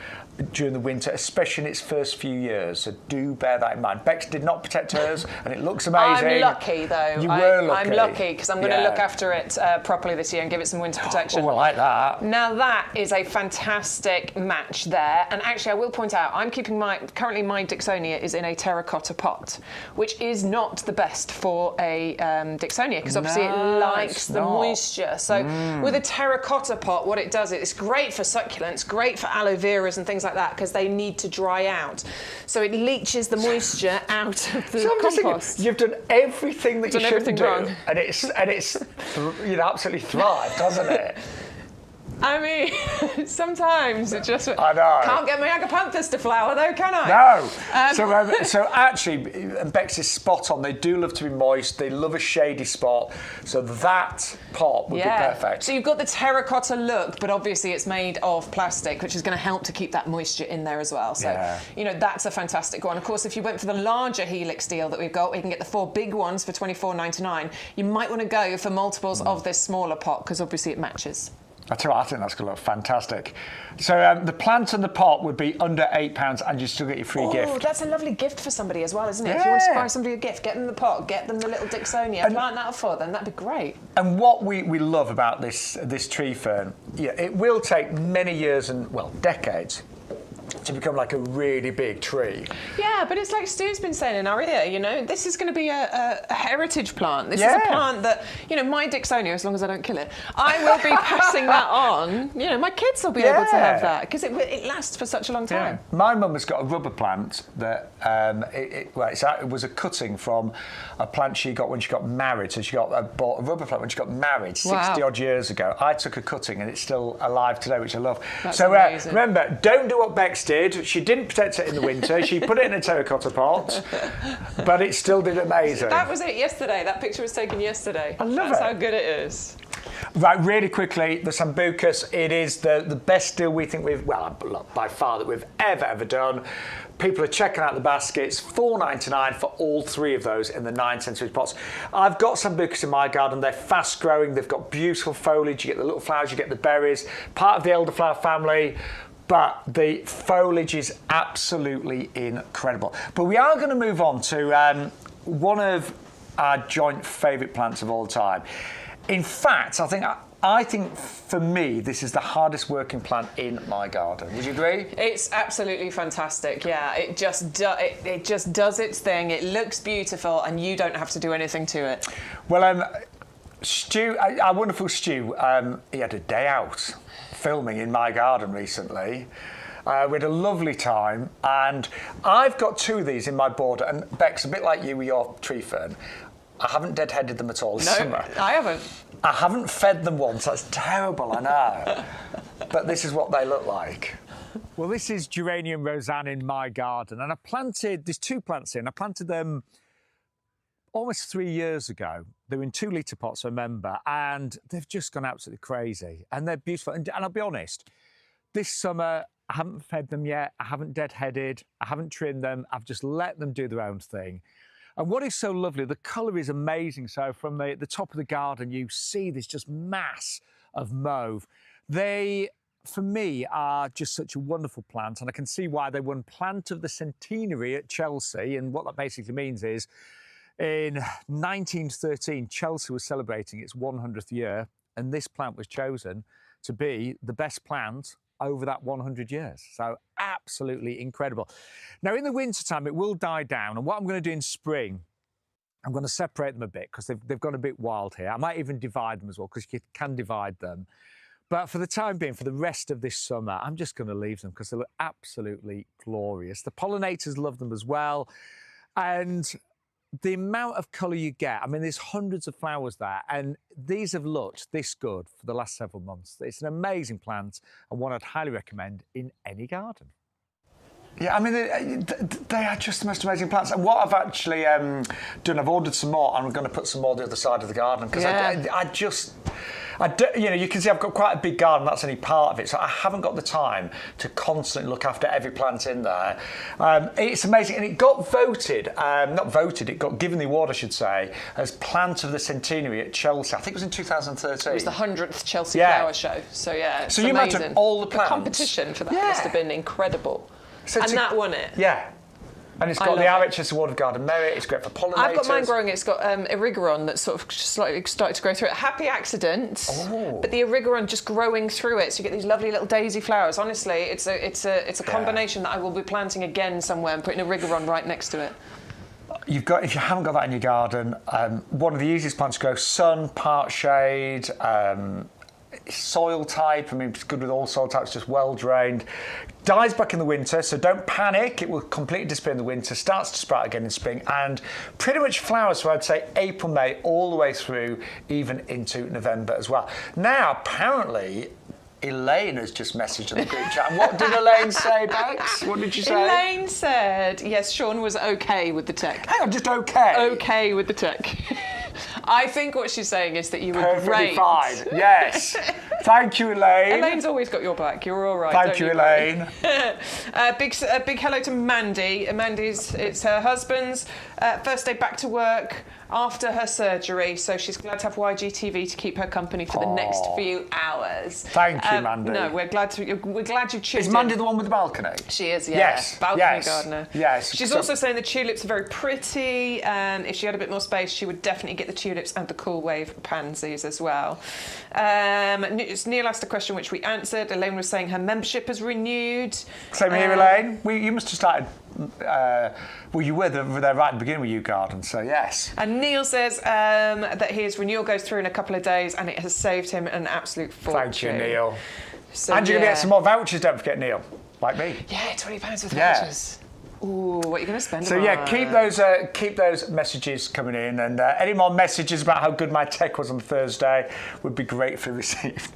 during the winter, especially in its first few years. So do bear that in mind. Bex did not protect hers, and it looks amazing. I'm lucky, though. You were lucky. I'm lucky because I'm going to look after it properly this year and give it some winter protection. Oh, I like that. Now that is a fantastic match there, and actually I will point out I'm keeping my currently my Dixonia is in a terracotta pot, which is not the best for a Dixonia because obviously it likes the moisture. So with a terracotta pot, what it does, it's great for succulents, great for aloe veras and things like that because they need to dry out. So it leaches the moisture out of the compost. You've done everything that you should do, wrong. and it's absolutely thrived, doesn't it? I mean, sometimes it just I know. Can't get my agapanthus to flower though, can I? No. So actually, Bex is spot on. They do love to be moist. They love a shady spot. So that pot would be perfect. So you've got the terracotta look, but obviously it's made of plastic, which is going to help to keep that moisture in there as well. So, that's a fantastic one. Of course, if you went for the larger Helix deal that we've got, we can get the 4 big ones for $24.99. You might want to go for multiples of this smaller pot because obviously it matches. I tell you what, I think that's going to look fantastic. So the plant and the pot would be under £8 and you still get your free gift. Oh, that's a lovely gift for somebody as well, isn't it? If you want to buy somebody a gift, get them the pot, get them the little Dixonia, plant that for them, that'd be great. And what we love about this tree fern, it will take many years and, decades to become like a really big tree. Yeah, but it's like Stu's been saying in our ear, this is going to be a heritage plant. This is a plant that, my Dixonia, as long as I don't kill it, I will be passing that on. My kids will be able to have that because it lasts for such a long time. Yeah. My mum has got a rubber plant that it was a cutting from a plant she got when she got married. So she bought a rubber plant when she got married 60 odd years ago. I took a cutting and it's still alive today, which I love. That's amazing. Remember, don't do what Bex did. She didn't protect it in the winter. She put it in a terracotta pot, but it still did amazing. That was it yesterday. That picture was taken yesterday. I love That's how good it is. Right, really quickly, the Sambucus, it is the best deal we think by far that we've ever done. People are checking out the baskets, $4.99 for all 3 of those in the 9 centimetre pots. I've got Sambucus in my garden. They're fast growing. They've got beautiful foliage. You get the little flowers, you get the berries, part of the elderflower family. But the foliage is absolutely incredible. But we are going to move on to one of our joint favourite plants of all time. In fact, I think for me, this is the hardest working plant in my garden. Would you agree? It's absolutely fantastic. Yeah, it just does its thing. It looks beautiful, and you don't have to do anything to it. Well, Stu, our wonderful Stu, he had a day out filming in my garden recently. We had a lovely time, and I've got 2 of these in my border. And Bex, a bit like you with your tree fern, I haven't deadheaded them at all this summer. I haven't. I haven't fed them once. That's terrible, I know. But this is what they look like. Well, this is Geranium Rozanne in my garden, and there's 2 plants in. I planted them almost 3 years ago. They were in 2 litre pots, I remember, and they've just gone absolutely crazy. And they're beautiful. And I'll be honest, this summer, I haven't fed them yet. I haven't deadheaded. I haven't trimmed them. I've just let them do their own thing. And what is so lovely, the colour is amazing. So from the top of the garden, you see this just mass of mauve. They, for me, are just such a wonderful plant. And I can see why they won Plant of the Centenary at Chelsea. And what that basically means is, in 1913, Chelsea was celebrating its 100th year, and this plant was chosen to be the best plant over that 100 years. So absolutely incredible. Now, in the wintertime, it will die down, and what I'm going to do in spring, I'm going to separate them a bit because they've gone a bit wild here. I might even divide them as well because you can divide them. But for the time being, for the rest of this summer, I'm just going to leave them because they look absolutely glorious. The pollinators love them as well. And the amount of colour you get, I mean, there's hundreds of flowers there, and these have looked this good for the last several months. It's an amazing plant and one I'd highly recommend in any garden. Yeah, I mean, they are just the most amazing plants. And what I've actually done, I've ordered some more, and I'm going to put some more on the other side of the garden because you can see I've got quite a big garden. That's only part of it, so I haven't got the time to constantly look after every plant in there. It's amazing, and it got voted, it got given the award, I should say, as Plant of the Centenary at Chelsea. I think it was in 2013. It was the 100th Chelsea Flower Show. So it's you amazing. imagine all the plants. The competition for that must have been incredible. And that won it. Yeah. And it's got the RHS Award of Garden Merit. It's great for pollinators. I've got mine growing. It's got erigeron that's sort of slightly started to grow through it. Happy accident, but the erigeron just growing through it, so you get these lovely little daisy flowers. Honestly, it's a combination that I will be planting again somewhere and putting erigeron right next to it. You've got, if you haven't got that in your garden, one of the easiest plants to grow: sun, part shade. Soil type, I mean, it's good with all soil types, just well drained. Dies back in the winter, so don't panic. It will completely disappear in the winter, starts to sprout again in spring, and pretty much flowers for, I'd say, April, May, all the way through, even into November as well. Now, apparently, Elaine has just messaged in the group chat. What did Elaine say, Bex? What did you say? Elaine said, yes, Shaun was okay with the tech. Hang on, just okay? Okay with the tech. I think what she's saying is that you were perfectly great. fine. Yes. Thank you, Elaine. Elaine's always got your back. You're all right. Thank you, Elaine. Big hello to Mandy. It's her husband's first day back to work after her surgery, so she's glad to have YGTV to keep her company for the next few hours. Thank you, Mandy. No, we're glad you tuned in. Is Mandy the one with the balcony? She is, yeah. Yes. Balcony gardener. Yes. She's also saying the tulips are very pretty, and if she had a bit more space, she would definitely get the tulips and the cool wave pansies as well. Neil asked a question which we answered. Elaine was saying her membership has renewed. Same here, Elaine. You must have started. Well, you were there right at the beginning with YouGarden, so yes. And Neil says that his renewal goes through in a couple of days, and it has saved him an absolute fortune. Thank you, Neil. So, and you're going to get some more vouchers, don't forget, Neil, like me. Yeah, £20 with vouchers. Ooh, what are you going to spend So on? keep those messages coming in, and any more messages about how good my tech was on Thursday would be gratefully received.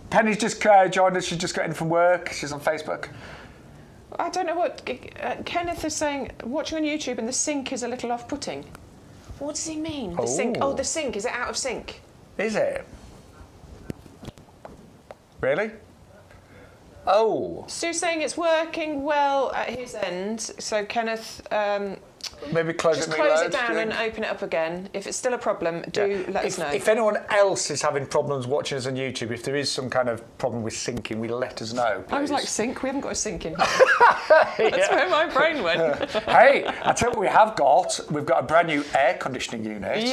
Penny's just joined us. She's just got in from work. She's on Facebook. I don't know what Kenneth is saying. Watching on YouTube, and the sink is a little off-putting. What does he mean? The sink. Oh, the sink. Is it out of sync? Is it? Really? Oh. Sue's saying it's working well at his end. So Kenneth, maybe close it down and open it up again. If it's still a problem, let us know. If anyone else is having problems watching us on YouTube, if there is some kind of problem with syncing, will you let us know, please? I was like, sync? We haven't got a sync in here. That's where my brain went. Hey, I tell you what we have got. We've got a brand new air conditioning unit.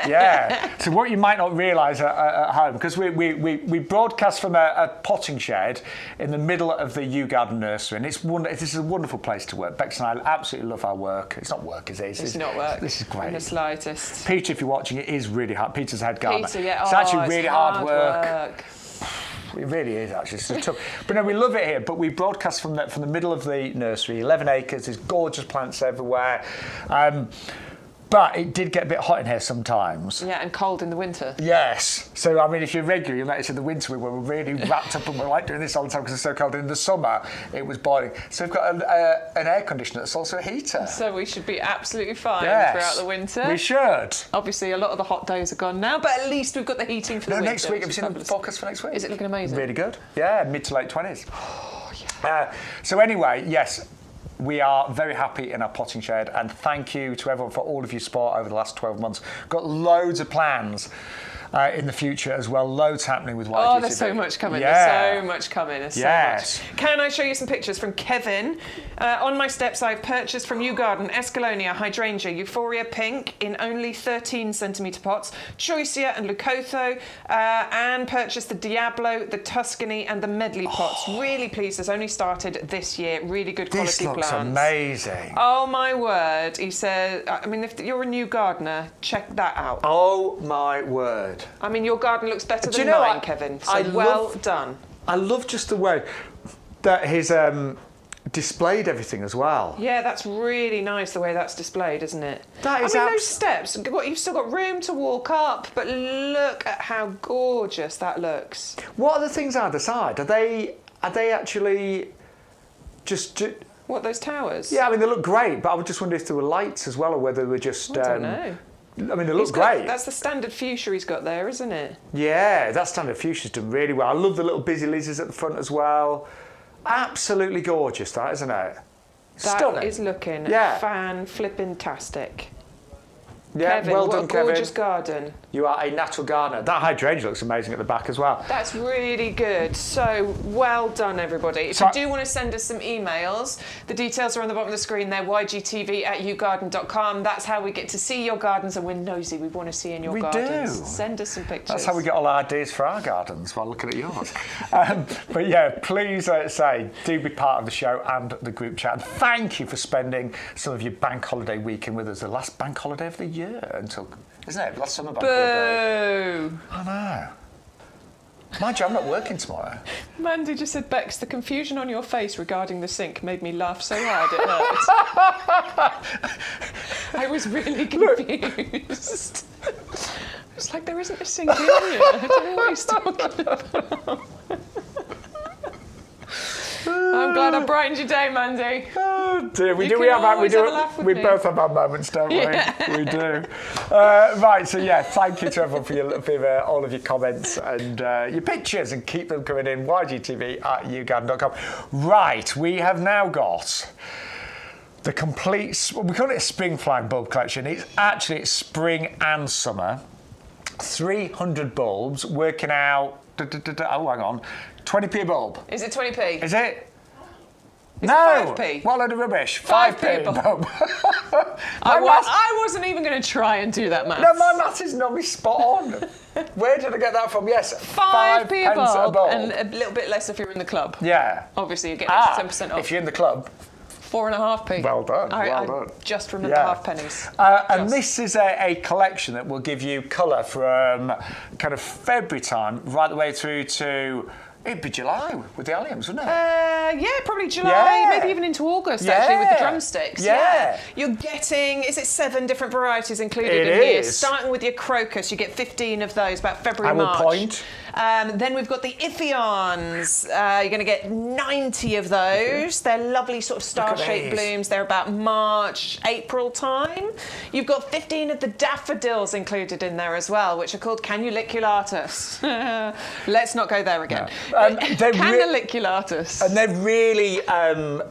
Yeah. So what you might not realise at home, because we broadcast from a potting shed in the middle of the YouGarden nursery, and this is a wonderful place to work. Bex and I absolutely love our work. It's not work, is it? It's not work. This is great. In the slightest. Peter, if you're watching, it is really hard. Peter's head gardener. Peter, yeah. It's actually really hard work. It really is, actually. It's tough. But no, we love it here. But we broadcast from the middle of the nursery, 11 acres. There's gorgeous plants everywhere. But it did get a bit hot in here sometimes. Yeah, and cold in the winter. Yes. So, I mean, if you're regular, you'll notice in the winter we were really wrapped up and we're like doing this all the time because it's so cold. In the summer, it was boiling. So we've got an air conditioner that's also a heater. So we should be absolutely fine throughout the winter. We should. Obviously, a lot of the hot days are gone now, but at least we've got the heating for the winter. Next week, have you seen the forecast for next week? Is it looking amazing? Really good. Yeah, mid to late 20s. Oh, yeah. So anyway, yes. We are very happy in our potting shed, and thank you to everyone for all of your support over the last 12 months. Got loads of plans in the future as well. Loads happening with YGTV. Oh, there's so much coming. Yeah. There's so much coming. There's so Yes. much. Can I show you some pictures from Kevin? On my steps, I've purchased from YouGarden Escalonia Hydrangea Euphoria Pink in only 13 centimetre pots, Choicea and Leucotho, and purchased the Diablo, the Tuscany, and the Medley pots. Really pleased. Has only started this year. Really good quality plants. This looks amazing. Oh my word. He said, I mean, if you're a new gardener, check that out. Oh my word. I mean, your garden looks better than know, mine, Kevin. So well done. I love just the way that he's displayed everything as well. Yeah, that's really nice the way that's displayed, isn't it? That is those steps, you've still got room to walk up, but look at how gorgeous that looks. What other things either side? Are they actually just... What, those towers? Yeah, I mean, they look great, but I would just wonder if there were lights as well, or whether they were just... I don't know. I mean, they look great. That's the standard fuchsia he's got there, isn't it? Yeah, that standard fuchsia's done really well. I love the little busy lizards at the front as well. Absolutely gorgeous, that, isn't it? That Stunning. is looking fan-flippin-tastic. Yeah, Kevin, well what done, a Kevin. gorgeous garden. You are a natural gardener. That hydrangea looks amazing at the back as well. That's really good. So well done, everybody. If you do want to send us some emails, the details are on the bottom of the screen there, ygtv@yougarden.com. That's how we get to see your gardens, and we're nosy. We want to see in your gardens. Do. Send us some pictures. That's how we get all our ideas for our gardens while looking at yours. But yeah, please do be part of the show and the group chat. Thank you for spending some of your bank holiday weekend with us. The last bank holiday of the year until, isn't it? Last summer bank holiday. I know. Mind you, I'm not working tomorrow. Mandy just said, Bex, the confusion on your face regarding the sink made me laugh so hard it hurt. I was really confused. It's like, there isn't a sink in here. I don't know what he's talking about. I'm glad I brightened your day, Mandy. Oh dear, we You do. can always have a laugh with We me. both have our moments, don't we? Yeah. We do. Right, so yeah, thank you to everyone for all of your comments and your pictures, and keep them coming in. ygtv@yougarden.com. Right, we have now got the complete. We call it a spring flag bulb collection. It's spring and summer. 300 bulbs, working out. Oh, hang on. 20p a bulb. Is it 20p? Is it? Is No! it 5p? What a load of rubbish. 5p a bulb. I wasn't even going to try and do that maths. No, my maths is normally spot on. Where did I get that from? Yes, 5p a pence bulb, and a little bit less if you're in the club. Yeah. Obviously, you get 10% off. If you're in the club. 4.5p. Well done, I done. just remember half pennies. And this is a collection that will give you colour from kind of February time right the way through to, it'd be July with the alliums, wouldn't it? Yeah, probably July, maybe even into August, actually, with the drumsticks. Yeah. You're getting, is it 7 different varieties included It in here? is. Starting with your crocus, you get 15 of those, about February, I will March. point. Then we've got the Iphions. You're going to get 90 of those. They're lovely sort of star-shaped blooms. They're about March, April time. You've got 15 of the daffodils included in there as well, which are called canuliculatus. Let's not go there again. Canuliculatus. And they're really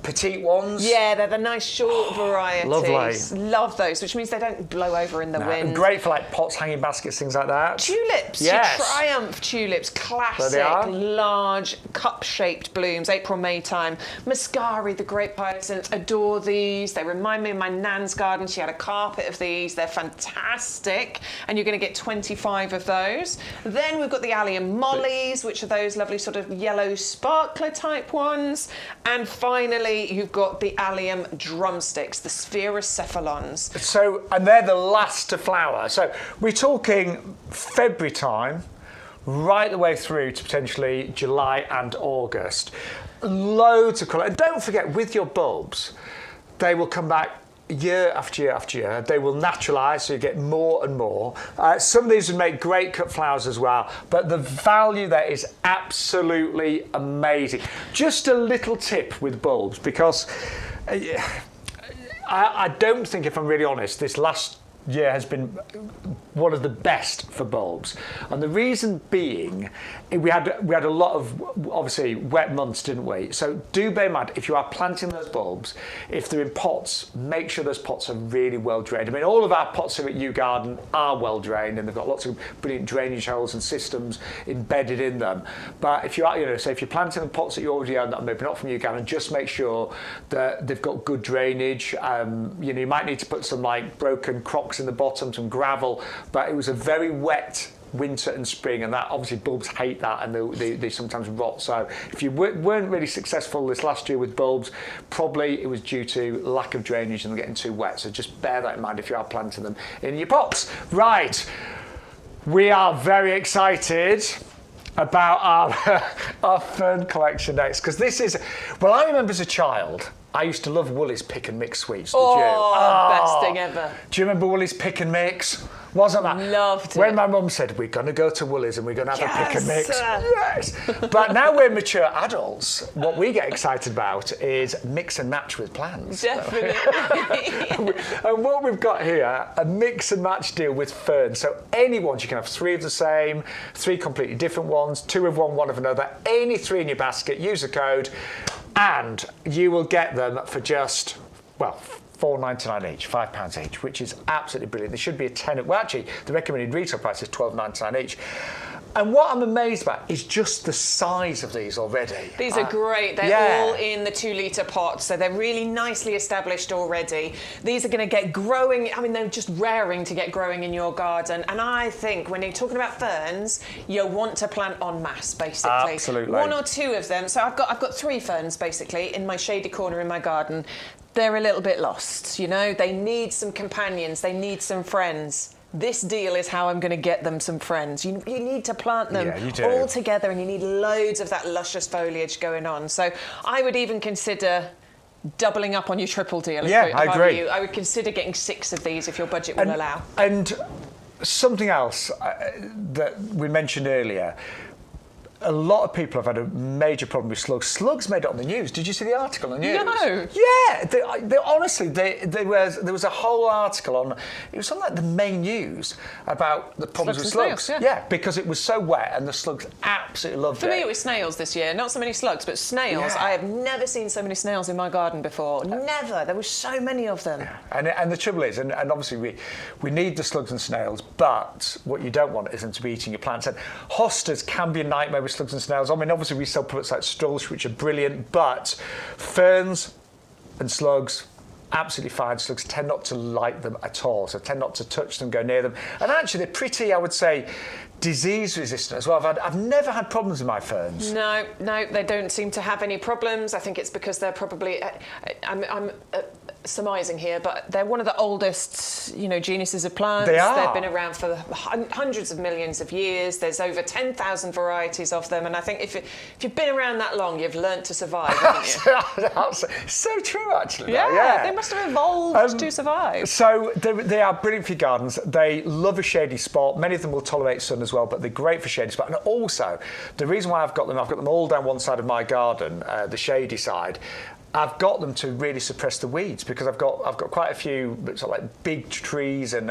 petite ones. Yeah, they're the nice short varieties. Lovely. Love those, which means they don't blow over in the wind. And great for like pots, hanging baskets, things like that. Tulips, Yes. your Triumph tulips, classic, large, cup-shaped blooms, April, May time. Mascari, the great hyacinth, adore these. They remind me of my nan's garden. She had a carpet of these. They're fantastic. And you're going to get 25 of those. Then we've got the allium mollies, which are those lovely sort of yellow sparkler type ones. And finally, you've got the allium drumsticks, the spherocephalons. So, and they're the last to flower. So we're talking February time, right the way through to potentially July and August. Loads of colour. And don't forget, with your bulbs, they will come back year after year after year. They will naturalise, so you get more and more. Some of these would make great cut flowers as well, but the value there is absolutely amazing. Just a little tip with bulbs, because I don't think, if I'm really honest, this last year has been one of the best for bulbs, and the reason being we had a lot of obviously wet months, didn't we? So do bear in mind, if you are planting those bulbs, if they're in pots, make sure those pots are really well drained. I mean, all of our pots here at YouGarden are well drained, and they've got lots of brilliant drainage holes and systems embedded in them. But if you are, so if you're planting the pots that you already own that are maybe not from YouGarden, just make sure that they've got good drainage. You might need to put some like broken crocks in the bottom, some gravel, but it was a very wet winter and spring, and that obviously bulbs hate that, and they sometimes rot. So if you weren't really successful this last year with bulbs, probably it was due to lack of drainage and getting too wet. So just bear that in mind if you are planting them in your pots. Right, we are very excited about our fern collection next, because this is, well, I remember as a child, I used to love Woolies pick and mix sweets. Did you? Best thing ever. Do you remember Woolies pick and mix? Wasn't that? Loved it. When my mum said, we're going to go to Woolies and we're going to have a pick and mix. Yes. But now we're mature adults, what we get excited about is mix and match with plants. Definitely. And what we've got here, a mix and match deal with Fern. So any ones, you can have 3 of the same, 3 completely different ones, 2 of one of another, any 3 in your basket, use the code, and you will get them for just, well, £4.99 each, £5 each, which is absolutely brilliant. There should be a tenner. Well, actually, the recommended retail price is £12.99 each. And what I'm amazed about is just the size of these already. These are great. They're all in the 2-litre pots, so they're really nicely established already. These are going to get growing. I mean, they're just raring to get growing in your garden. And I think when you're talking about ferns, you want to plant en masse, basically. Absolutely. 1 or 2 of them. So I've got 3 ferns, basically, in my shady corner in my garden. They're a little bit lost, you know. They need some companions. They need some friends. This deal is how I'm going to get them some friends. You need to plant them all together, and you need loads of that luscious foliage going on. So I would even consider doubling up on your triple deal. I agree. I would consider getting 6 of these if your budget will allow. And something else that we mentioned earlier, a lot of people have had a major problem with slugs. Slugs made it on the news. Did you see the article on the news? No. Yeah, honestly, there was a whole article on. It was on like the main news about the problems with slugs. Yeah, because it was so wet and the slugs absolutely loved it. For me, it was snails this year. Not so many slugs, but snails. Yeah. I have never seen so many snails in my garden before. Never. There were so many of them. Yeah. And the trouble is, and obviously we need the slugs and snails, but what you don't want is them to be eating your plants. And hostas can be a nightmare with slugs and snails. I mean, obviously we sell products like Strulch, which are brilliant, but ferns and slugs, absolutely fine. Slugs tend not to like them at all, so tend not to touch them, go near them. And actually, they're pretty, I would say, disease resistant as well. I've never had problems with my ferns. No, they don't seem to have any problems. I think it's because they're probably, I'm surmising here, but they're one of the oldest, genuses of plants. They are. They've been around for hundreds of millions of years. There's over 10,000 varieties of them, and I think if you've been around that long, you've learnt to survive, haven't you? That's so true, actually. Yeah, they must have evolved to survive. So they are brilliant for your gardens. They love a shady spot. Many of them will tolerate sun as well, but they're great for shady spot. And also, the reason why I've got them all down one side of my garden, the shady side. I've got them to really suppress the weeds because I've got quite a few sort of like big trees and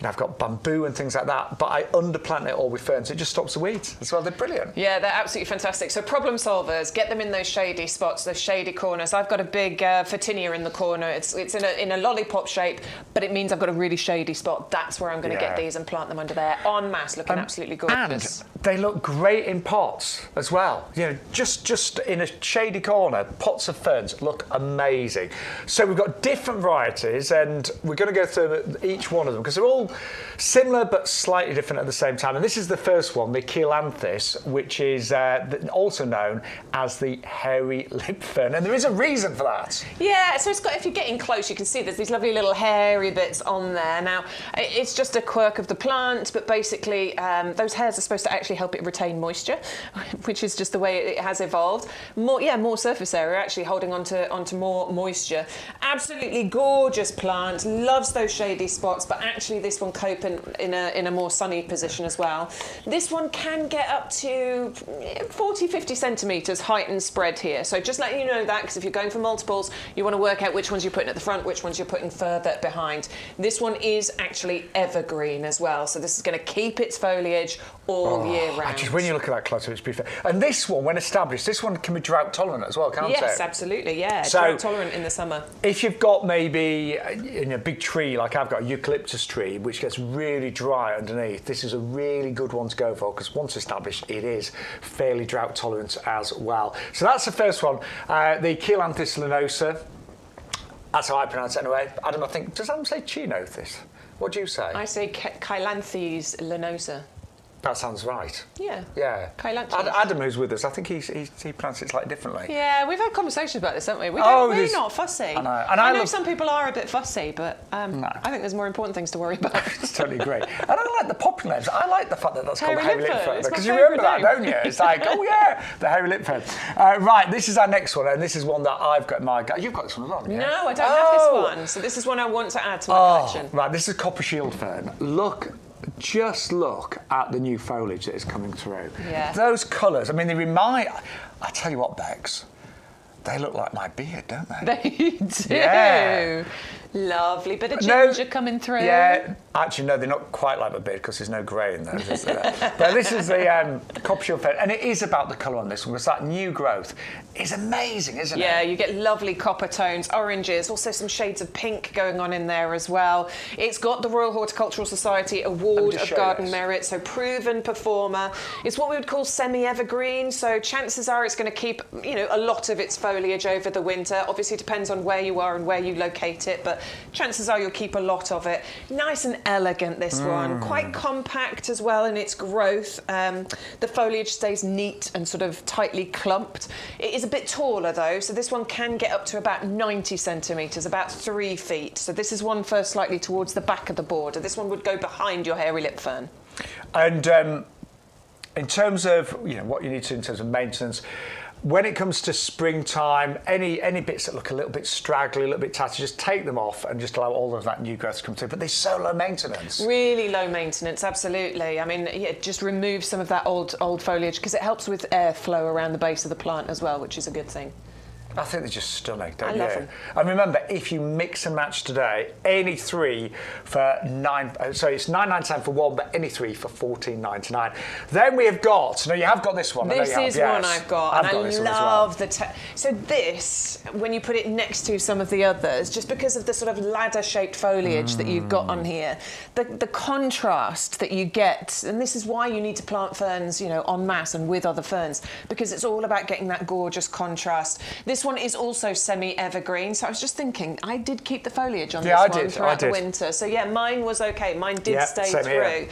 I've got bamboo and things like that. But I underplant it all with ferns. It just stops the weeds as well. They're brilliant. Yeah, they're absolutely fantastic. So problem solvers, get them in those shady spots, those shady corners. I've got a big Photinia in the corner. It's in a lollipop shape, but it means I've got a really shady spot. That's where I'm going to get these and plant them under there en masse, looking absolutely gorgeous. And they look great in pots as well. Just in a shady corner, pots of ferns look amazing. So we've got different varieties, and we're going to go through each one of them because they're all similar but slightly different at the same time. And this is the first one, the Chelanthus, which is also known as the hairy lip fern, and there is a reason for that. Yeah, so it's got, if you're getting close, you can see there's these lovely little hairy bits on there. Now, it's just a quirk of the plant, but basically those hairs are supposed to actually help it retain moisture, which is just the way it has evolved. More surface area, actually holding onto more moisture. Absolutely gorgeous plant, loves those shady spots, but actually this one coping in a more sunny position as well. This one can get up to 40-50 centimetres height and spread here. So just letting you know that, because if you're going for multiples, you want to work out which ones you're putting at the front, which ones you're putting further behind. This one is actually evergreen as well, so this is going to keep its foliage all year round. Just when you look at that cluster, it's beautiful. And this one, when established, this one can be drought tolerant as well, can't it? Yes, absolutely, yeah. So, drought tolerant in the summer. If you've got maybe a big tree, like I've got a eucalyptus tree, which gets really dry underneath, this is a really good one to go for because once established, it is fairly drought tolerant as well. So that's the first one, the Chelanthus lanosa. That's how I pronounce it anyway. Adam, I think, does Adam say Chelanthus? What do you say? I say Chelanthus lanosa. That sounds right. Yeah. Yeah. Adam, who's with us, I think he pronounces it slightly differently. Yeah, we've had conversations about this, haven't we? We're not fussy. I know. And I know some people are a bit fussy, but no. I think there's more important things to worry about. It's totally great. And I like the popular names. I like the fact that that's called hairy lip fern. Because you remember that, don't you? It's like, oh yeah, the hairy lip fern. Right, this is our next one, and this is one that I've got in my garden. You've got this one as well, haven't you? No, I don't have this one. So this is one I want to add to my collection. Right, this is copper shield fern. Just look at the new foliage that is coming through. Yeah. Those colours, I mean, they remind... I tell you what, Bex, They look like my beard, don't they? They do. Yeah. Lovely bit of ginger coming through. Yeah, actually, no, they're not quite like my beard because there's no grey in those, is there? But this is the Copper Shield Fern, and it is about the colour on this one because that new growth is amazing, isn't it? Yeah, you get lovely copper tones, oranges, also some shades of pink going on in there as well. It's got the Royal Horticultural Society Award of Garden Merit, so proven performer. It's what we would call semi-evergreen, so chances are it's going to keep, you know, a lot of its foliage over the winter. Obviously, it depends on where you are and where you locate it, but chances are you'll keep a lot of it. Nice and elegant, this one. Quite compact as well in its growth. The foliage stays neat and sort of tightly clumped. It is a bit taller though, so this one can get up to about 90 centimetres, about 3 feet. So this is one for slightly towards the back of the border. This one would go behind your hairy lip fern. And in terms of, you know, what you need to in terms of maintenance, when it comes to springtime, any bits that look a little bit straggly, a little bit tatty, just take them off and just allow all of that new growth to come through. But they're so low maintenance. Really low maintenance, absolutely. I mean, yeah, just remove some of that old foliage because it helps with airflow around the base of the plant as well, which is a good thing. I think they're just stunning, don't you? I love them. And remember, if you mix and match today, any three for it's £9.99 for one, but any three for £14.99. Then we have got, no, you have got this one. This is one I've got, and I love the. So this, when you put it next to some of the others, just because of the sort of ladder-shaped foliage that you've got on here, the contrast that you get, and this is why you need to plant ferns, you know, en masse and with other ferns, because it's all about getting that gorgeous contrast. This one is also semi-evergreen, so I was just thinking, I did keep the foliage on this one throughout the winter. So yeah, mine was okay. Mine did stay through.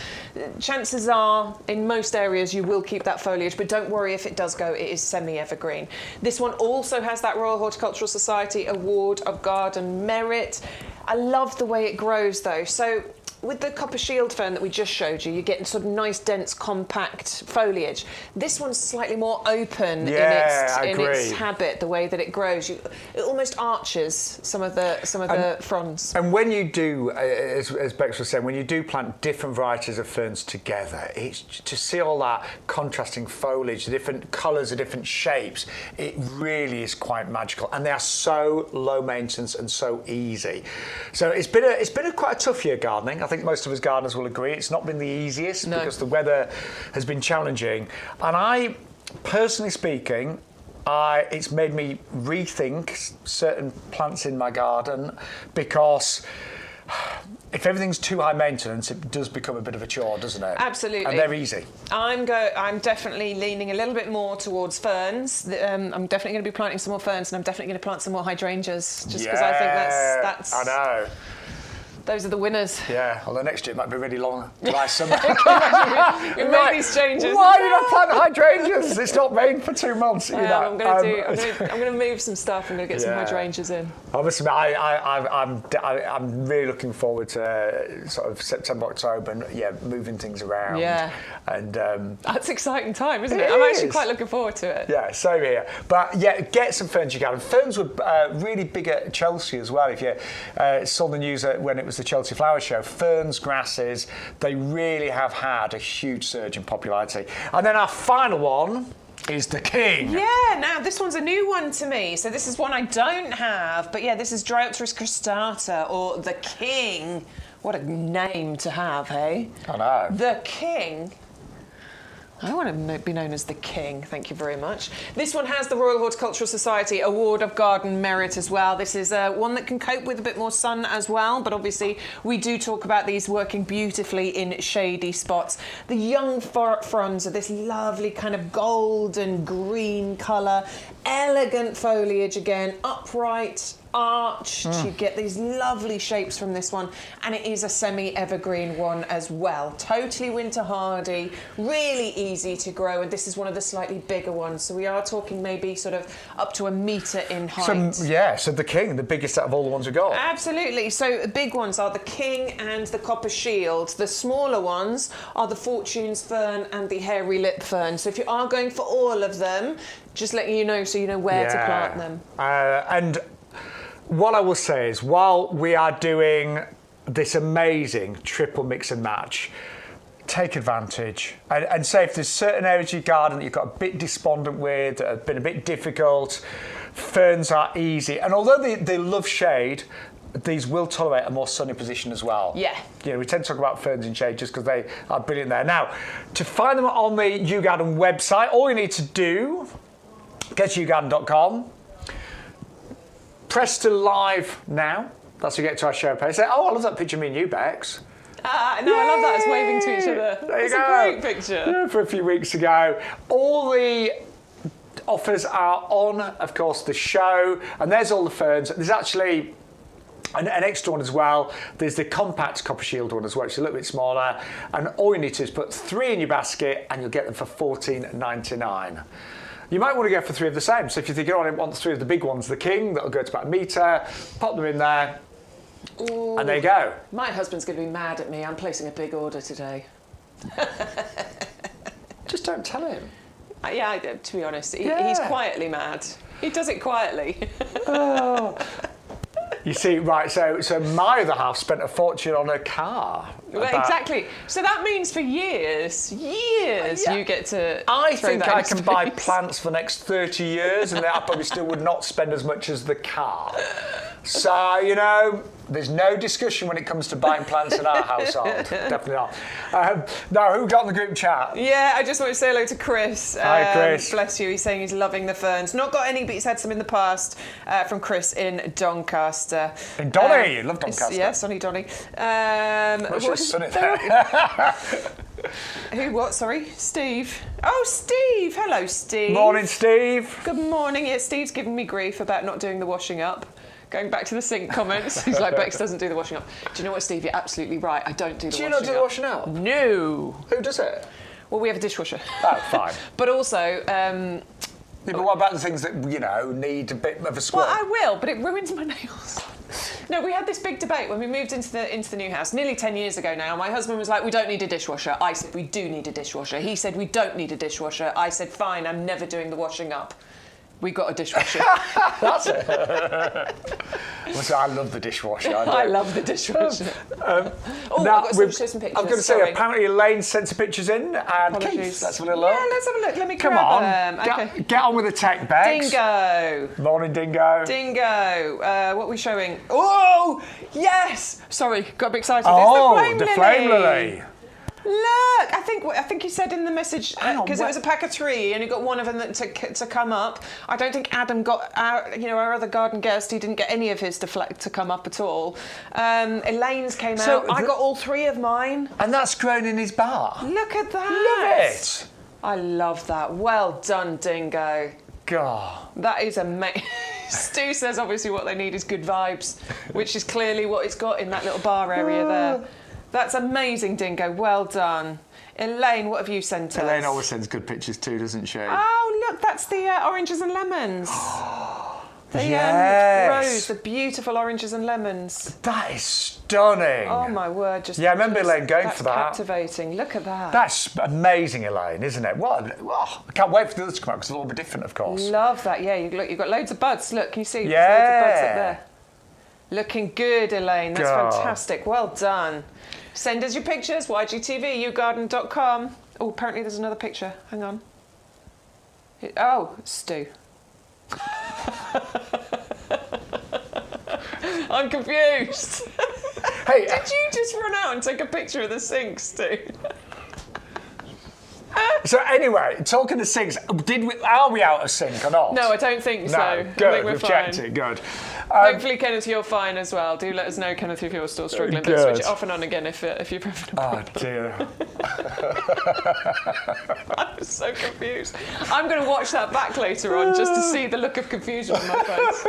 Chances are, in most areas, you will keep that foliage, but don't worry if it does go, it is semi-evergreen. This one also has that Royal Horticultural Society Award of Garden Merit. I love the way it grows though. So with the Copper Shield Fern that we just showed you, you're getting sort of nice, dense, compact foliage. This one's slightly more open in its habit, the way that it grows. It almost arches some of the fronds. And when you do, as Bex was saying, when you do plant different varieties of ferns together, it's to see all that contrasting foliage, the different colours, the different shapes. It really is quite magical, and they are so low maintenance and so easy. So it's been quite a tough year gardening. I think most of us gardeners will agree it's not been the easiest because the weather has been challenging. And I, personally speaking, it's made me rethink certain plants in my garden because if everything's too high maintenance, it does become a bit of a chore, doesn't it? Absolutely. And they're easy. I'm definitely leaning a little bit more towards ferns. I'm definitely going to be planting some more ferns, and I'm definitely going to plant some more hydrangeas, just because I think that's. I know. Those are the winners. Yeah, although next year it might be really long, dry summer. We make these changes. Why did I plant hydrangeas? It's not rained for 2 months. I'm going to move some stuff. I'm going to get some hydrangeas in. Obviously, I'm really looking forward to sort of September, October, and moving things around. Yeah. And that's an exciting time, isn't it? I'm actually quite looking forward to it. Yeah, same here. But yeah, get some ferns you can. And ferns were really big at Chelsea as well. If you saw the news when it was the Chelsea Flower Show, ferns, grasses, they really have had a huge surge in popularity. And then our final one is the king. Yeah, now this one's a new one to me. So this is one I don't have, but yeah, this is Dryopteris cristata, or the king. What a name to have, hey? I know. The king. I want to be known as the king, thank you very much. This one has the Royal Horticultural Society Award of Garden Merit as well. This is one that can cope with a bit more sun as well, but obviously we do talk about these working beautifully in shady spots. The young fronds are this lovely kind of golden green colour, elegant foliage again, upright, arched. You get these lovely shapes from this one, and it is a semi-evergreen one as well. Totally winter hardy, really easy to grow, and this is one of the slightly bigger ones. So we are talking maybe sort of up to 1 metre in height. So the king, the biggest out of all the ones we've got. Absolutely. So the big ones are the king and the Copper Shield. The smaller ones are the Fortune's Fern and the Hairy Lip Fern. So if you are going for all of them, just letting you know so you know where to plant them. And what I will say is, while we are doing this amazing triple mix and match, take advantage. And say if there's certain areas of your garden that you've got a bit despondent with, that have been a bit difficult, ferns are easy. And although they love shade, these will tolerate a more sunny position as well. Yeah. You know, we tend to talk about ferns in shade just because they are brilliant there. Now, to find them on the YouGarden website, all you need to do, get to YouGarden.com, press to live now. That's how you get to our show page. Say, oh, I love that picture of me and you, Bex. No, I love that. It's waving to each other. There you It's go. a great picture. Yeah, for a few weeks ago. All the offers are on, of course, the show. And there's all the ferns. There's actually an extra one as well. There's the compact copper shield one as well, which is a little bit smaller. And all you need to do is put 3 in your basket and you'll get them for $14.99. You might want to go for 3 of the same. So if you think, oh, I want 3 of the big ones, the king, that'll go to about a metre, pop them in there, Ooh, and there you go. My husband's going to be mad at me. I'm placing a big order today. Just don't tell him. Yeah, to be honest, Yeah. he's quietly mad. He does it quietly. Oh. You see, right, so my other half spent a fortune on a car. Well, exactly. So that means for years, Yeah. you get to I throw think that I in can buy space. plants for the next 30 years and I probably still would not spend as much as the car. So, you know, there's no discussion when it comes to buying plants in our household. Definitely not. Now, who got in the group chat? Yeah, I just want to say hello to Chris. Hi, Chris. Bless you. He's saying he's loving the ferns. Not got any, but he's had some in the past from Chris in Doncaster. In Donny, you love Doncaster. Yeah, sunny Donny. What's your sunny there? Who, what, sorry? Steve. Oh, Steve. Hello, Steve. Morning, Steve. Good morning. Yeah, Steve's giving me grief about not doing the washing up. Going back to the sink comments. He's like, Bex doesn't do the washing up. Do you know what, Steve? You're absolutely right. I don't do the washing up. Do you not do the washing up? No. Who does it? Well, we have a dishwasher. Oh, fine. But also... Yeah, but what about the things that, you know, need a bit of a squirt? Well, I will, but it ruins my nails. No, we had this big debate when we moved into the new house, nearly 10 years ago now. My husband was like, we don't need a dishwasher. I said, we do need a dishwasher. He said, we don't need a dishwasher. I said, fine, I'm never doing the washing up. We got a dishwasher. That's it. Well, I love the dishwasher. I love the dishwasher. Now, I've got to show some pictures. I'm going to say, apparently Elaine sent some pictures in, and Apologies. Keith, let's have a little look. Yeah, let's have a look. Let me Come grab on, them. Okay. get on with the tech, Bex. Dingo. Morning, Dingo. Dingo. What are we showing? Oh, yes. Sorry, got a bit excited. Oh, it's the flame lily. Look, I think you said in the message because it what? was a pack of 3 and you got one of them to come up. I don't think Adam got our other garden guest. He didn't get any of his to come up at all. Elaine's came out. I got all 3 of mine. And that's grown in his bar. Look at that. Love it. I love that. Well done, Dingo. God. That is amazing. Stu says obviously what they need is good vibes, which is clearly what it's got in that little bar area there. That's amazing, Dingo. Well done. Elaine, what have you sent us? Elaine always sends good pictures too, doesn't she? Oh, look, that's the oranges and lemons. The Yes. rose, the beautiful oranges and lemons. That is stunning. Oh, my word. Yeah, I remember Elaine going for that. Captivating. Look at that. That's amazing, Elaine, isn't it? I can't wait for the others to come out because they'll all be different, of course. Love that. Yeah, you've got loads of buds. Look, can you see? Yeah. There's loads of buds up there. Looking good, Elaine. That's God. fantastic. Well done. Send us your pictures, YGTV, YouGarden.com. Oh, apparently there's another picture. Hang on. Oh, Stu. I'm confused. Hey, Did you just run out and take a picture of the sink, Stu? so anyway, talking to sinks, are we out of sync or not? No, I don't think so. No, I good. think we're We've fine. checked it. Good. Hopefully, Kenneth, you're fine as well. Do let us know, Kenneth, if you're still struggling. But switch Good. it off and on again if you're having a problem. Oh dear. I'm so confused. I'm going to watch that back later on just to see the look of confusion on my face.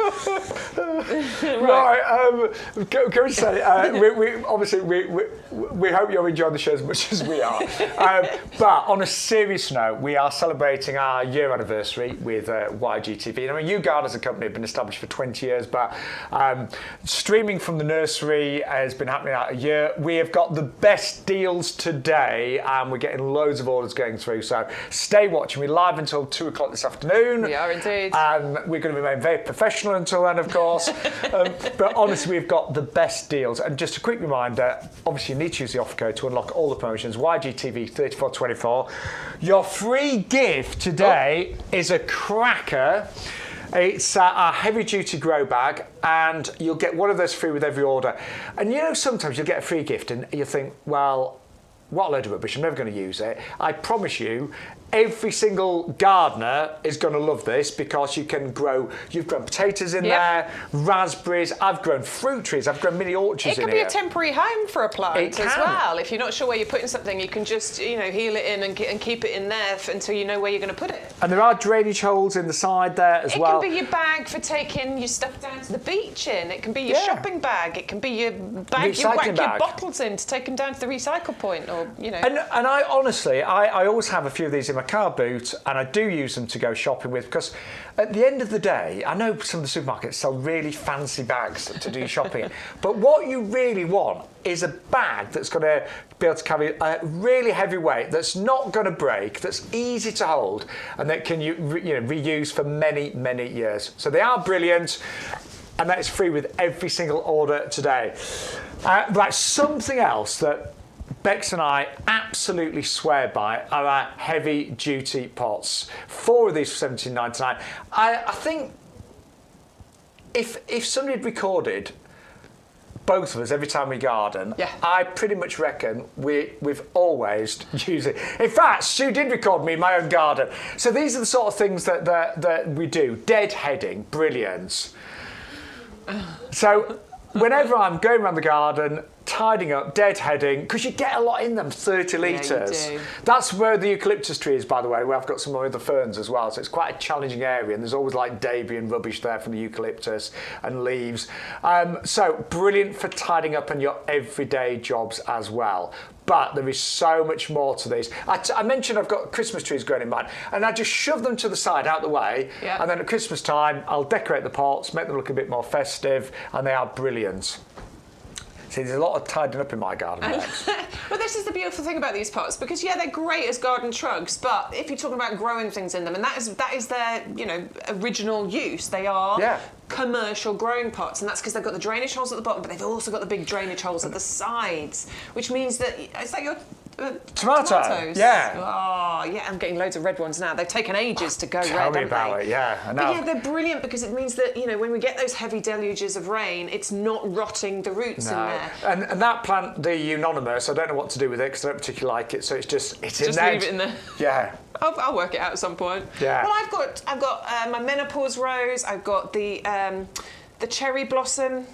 Right. Can we say we obviously we hope you're enjoying the show as much as we are. But on a serious note, we are celebrating our year anniversary with YGTV. I mean, YouGarden as a company have been established for 20 years, but streaming from the nursery has been happening out a year. We have got the best deals today, and we're getting loads of orders going through. So stay watching. We're live until 2 o'clock this afternoon. We are indeed. And we're going to remain very professional until then, of course. But honestly, we've got the best deals. And just a quick reminder, obviously you need to use the offer code to unlock all the promotions. YGTV3424. Your free gift today is a cracker. It's a heavy-duty grow bag, and you'll get one of those free with every order. And you know, sometimes you'll get a free gift and you think, well, what a load of rubbish, I'm never going to use it. I promise you, every single gardener is going to love this because you've grown potatoes in there, raspberries, I've grown fruit trees, I've grown mini orchards in here. It can be a temporary home for a plant as well. If you're not sure where you're putting something, you can just, heel it in and keep it in there until you know where you're going to put it. And there are drainage holes in the side there as well. It can be your bag for taking your stuff down to the beach in. It can be your shopping bag. It can be your bag you whack your bottles in to take them down to the recycle point, or, And I honestly, I always have a few of these in my car boot, and I do use them to go shopping with, because at the end of the day, I know some of the supermarkets sell really fancy bags to do shopping in, but what you really want is a bag that's going to be able to carry a really heavy weight, that's not going to break, that's easy to hold, and that can reuse for many, many years. So they are brilliant, and that is free with every single order today. Right, something else that Bex and I absolutely swear by are our heavy-duty pots. 4 of these for $17.99. I think if somebody had recorded both of us every time we garden, I pretty much reckon we've always used it. In fact, Stu did record me in my own garden. So these are the sort of things that we do. Deadheading, brilliant. So whenever I'm going around the garden, tidying up, deadheading, because you get a lot in them, 30 litres. You do. That's where the eucalyptus tree is, by the way, where I've got some other ferns as well, so it's quite a challenging area, and there's always like debris and rubbish there from the eucalyptus and leaves. So brilliant for tidying up in your everyday jobs as well. But there is so much more to these. I mentioned I've got Christmas trees growing in mine, and I just shove them to the side, out the way, and then at Christmas time, I'll decorate the pots, make them look a bit more festive, and they are brilliant. See, there's a lot of tidying up in my garden. Well, this is the beautiful thing about these pots, because they're great as garden trugs, but if you're talking about growing things in them, and that is their original use, they are commercial growing pots, and that's because they've got the drainage holes at the bottom, but they've also got the big drainage holes at the sides, which means that is that your tomatoes? Yeah. Oh, yeah. I'm getting loads of red ones now. They've taken ages to go red. Tell me about it. Yeah, I know. But they're brilliant because it means that when we get those heavy deluges of rain, it's not rotting the roots in there. And that plant, the Unanimous, I don't know what to do with it because I don't particularly like it. So it's just in there. Just leave it in there. Yeah. I'll work it out at some point. Yeah. Well, I've got my menopause rose. I've got the cherry blossom.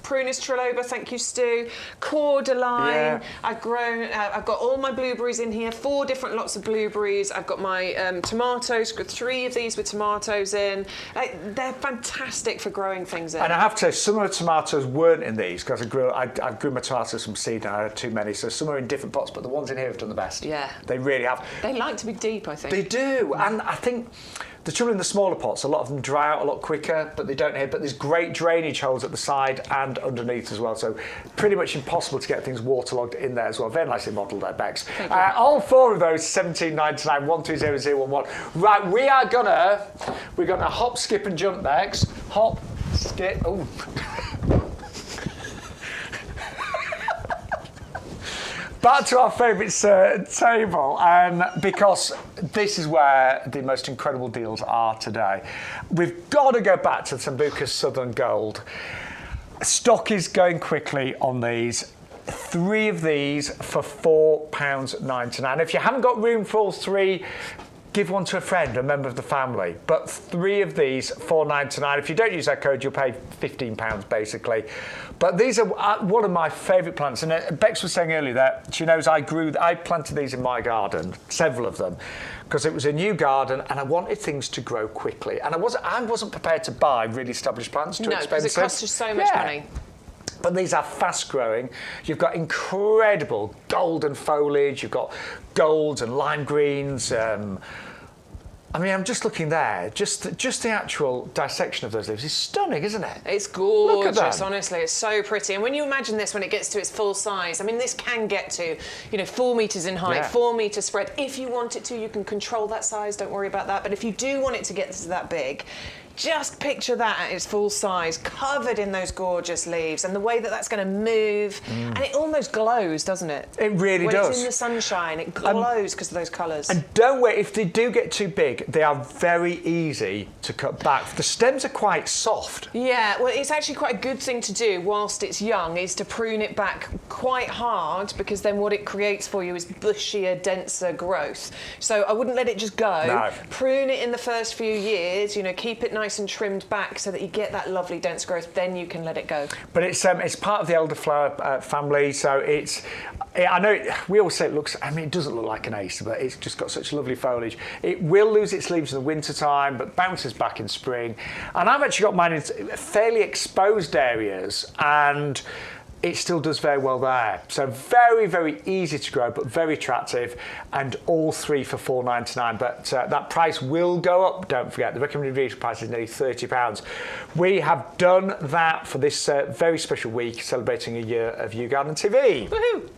Prunus triloba, thank you, Stu. Cordyline. I've got all my blueberries in here, 4 different lots of blueberries. I've got my tomatoes, 3 of these with tomatoes in. They're fantastic for growing things in. And I have to say, some of the tomatoes weren't in these because I grew my tomatoes from seed and I had too many, so some are in different pots, but the ones in here have done the best. Yeah. They really have. They like to be deep, I think. They do, and I think the trouble in the smaller pots, a lot of them dry out a lot quicker, but they don't hit. But there's great drainage holes at the side and underneath as well, so pretty much impossible to get things waterlogged in there as well. Very nicely modelled there, Bex. All 4 of those, $17.99, 130011. Right, we're gonna hop, skip, and jump, Bex. Hop, skip. Oh. Back to our favourite table, because this is where the most incredible deals are today. We've got to go back to the Sambucus Sutherland Gold. Stock is going quickly on these. 3 of these for £4.99. If you haven't got room for all 3, give one to a friend, a member of the family. But 3 of these, £4.99. If you don't use that code, you'll pay £15 basically. But these are one of my favourite plants. And Bex was saying earlier that she knows I planted these in my garden, several of them, because it was a new garden and I wanted things to grow quickly. And I wasn't prepared to buy really established plants, too expensive. No, because it costs you so much money. But these are fast growing. You've got incredible golden foliage. You've got golds and lime greens. I mean, I'm just looking there. Just the actual dissection of those leaves is stunning, isn't it? It's gorgeous, honestly. It's so pretty. And when you imagine this when it gets to its full size, I mean, this can get to, 4 metres in height, 4 metres spread. If you want it to, you can control that size. Don't worry about that. But if you do want it to get to that big, just picture that at its full size, covered in those gorgeous leaves, and the way that that's going to move, and it almost glows, doesn't it? It really when does. It's in the sunshine, it glows because of those colours. And don't wait, if they do get too big, they are very easy to cut back. The stems are quite soft. Yeah, well, it's actually quite a good thing to do whilst it's young, is to prune it back quite hard, because then what it creates for you is bushier, denser growth. So I wouldn't let it just go. No. Prune it in the first few years, you know, keep it nice and trimmed back so that you get that lovely dense growth, then you can let it go. But it's part of the elderflower family, so I know we always say it looks, I mean, it doesn't look like an acer, but it's just got such lovely foliage. It will lose its leaves in the winter time, but bounces back in spring. And I've actually got mine in fairly exposed areas, and it still does very well there. So very, very easy to grow, but very attractive, and all three for £4.99. But that price will go up. Don't forget, the recommended retail price is nearly £30. We have done that for this very special week, celebrating a year of YouGarden TV. Woohoo!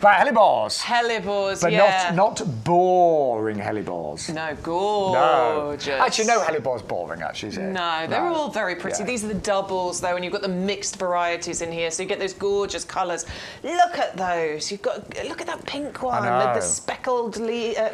Right, hellebores. Hellebores, but yeah. not boring hellebores. No, gorgeous. No. Actually, no hellebor's boring, actually, is it? No, they're all very pretty. Yeah. These are the doubles, though, and you've got the mixed varieties in here, so you get those gorgeous colours. Look at those. Look at that pink one, the speckled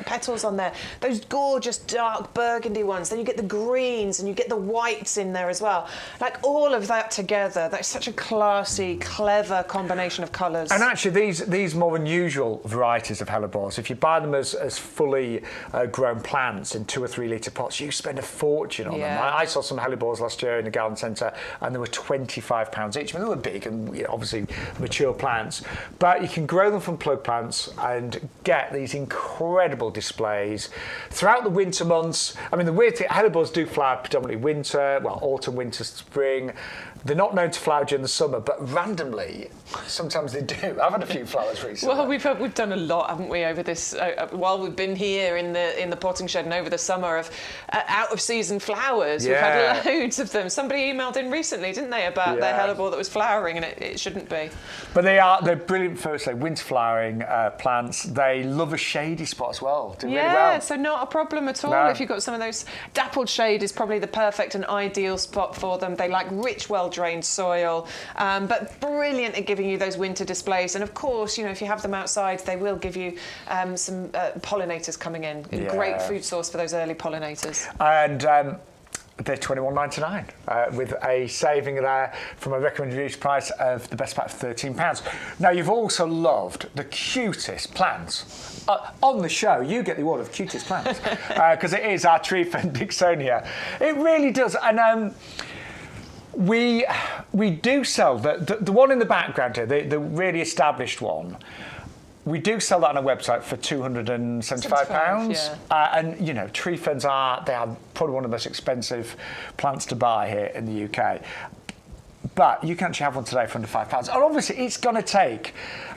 petals on there. Those gorgeous dark burgundy ones. Then you get the greens, and you get the whites in there as well. Like, all of that together, that's such a classy, clever combination of colours. And actually, these more unusual varieties of hellebores, if you buy them as fully grown plants in 2 or 3 litre pots, you spend a fortune on them. I saw some hellebores last year in the garden centre, and they were £25 each. I mean, they were big and, you know, obviously mature plants, but you can grow them from plug plants and get these incredible displays throughout the winter months. I mean, the weird thing, hellebores do flower predominantly winter, well, autumn, winter, spring. They're not known to flower during the summer, but randomly, sometimes they do. I've had a few flowers recently. Well, we've done a lot, haven't we, over this while we've been here in the potting shed and over the summer of out of season flowers. Yeah. We've had loads of them. Somebody emailed in recently, didn't they, about their hellebore that was flowering, and it shouldn't be. But they're brilliant for, say, winter flowering plants. They love a shady spot as well. Do really well. So not a problem at all. No. If you've got some of those, dappled shade is probably the perfect and ideal spot for them. They like rich, well-drained soil, but brilliant at giving you those winter displays. And of course, you know, if you have them outside, they will give you some pollinators coming in. Great food source for those early pollinators. And they're £21.99 with a saving there from a recommended retail price of the best part of £13. Now, you've also loved the cutest plants. On the show, you get the award of cutest plants because it is our tree Fern Dixonia. It really does. And we do sell the one in the background here, the really established one. We do sell that on our website for £275. Yeah. And, you know, tree ferns are probably one of the most expensive plants to buy here in the UK. But you can actually have one today for under £5. And obviously, it's going to take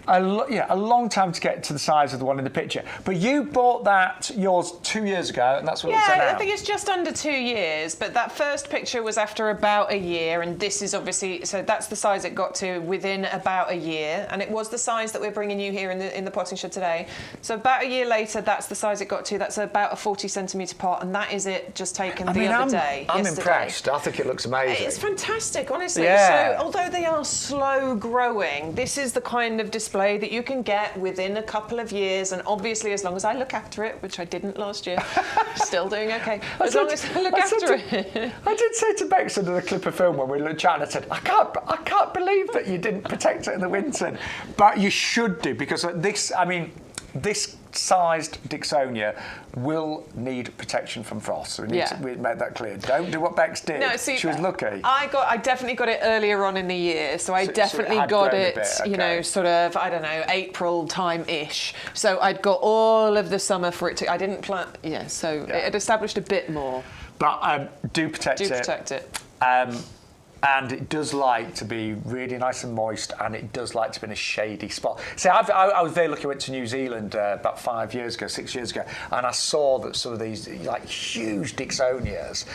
a long time to get to the size of the one in the picture. But you bought yours 2 years ago, and that's what it's now. Yeah, I think it's just under 2 years. But that first picture was after about a year, and this is obviously, so that's the size it got to within about a year, and it was the size that we're bringing you here in the potting shed today. So about a year later, that's the size it got to. That's about a 40-centimetre pot, and that is it just taken the other day. I'm yesterday. Impressed. I think it looks amazing. It's fantastic, honestly. Yeah. So although they are slow growing, this is the kind of display that you can get within a couple of years, and obviously as long as I look after it, which I didn't last year, still doing okay. As long as I look after it. I did say to Bex under the clip of film when we were chatting, I said, I can't believe that you didn't protect it in the winter. But you should do, because this sized Dixonia will need protection from frost. So we need to make that clear. Don't do what Bex did. No, see, she was lucky. I definitely got it earlier on in the year, so I definitely got it, you know, sort of, I don't know, April time-ish. So I'd got all of the summer for it to, I didn't plant, so it had established a bit more. But do protect it. Do protect it. And it does like to be really nice and moist, and it does like to be in a shady spot. See, I was very lucky. I went to New Zealand about 6 years ago, and I saw that some of these like huge Dixonias,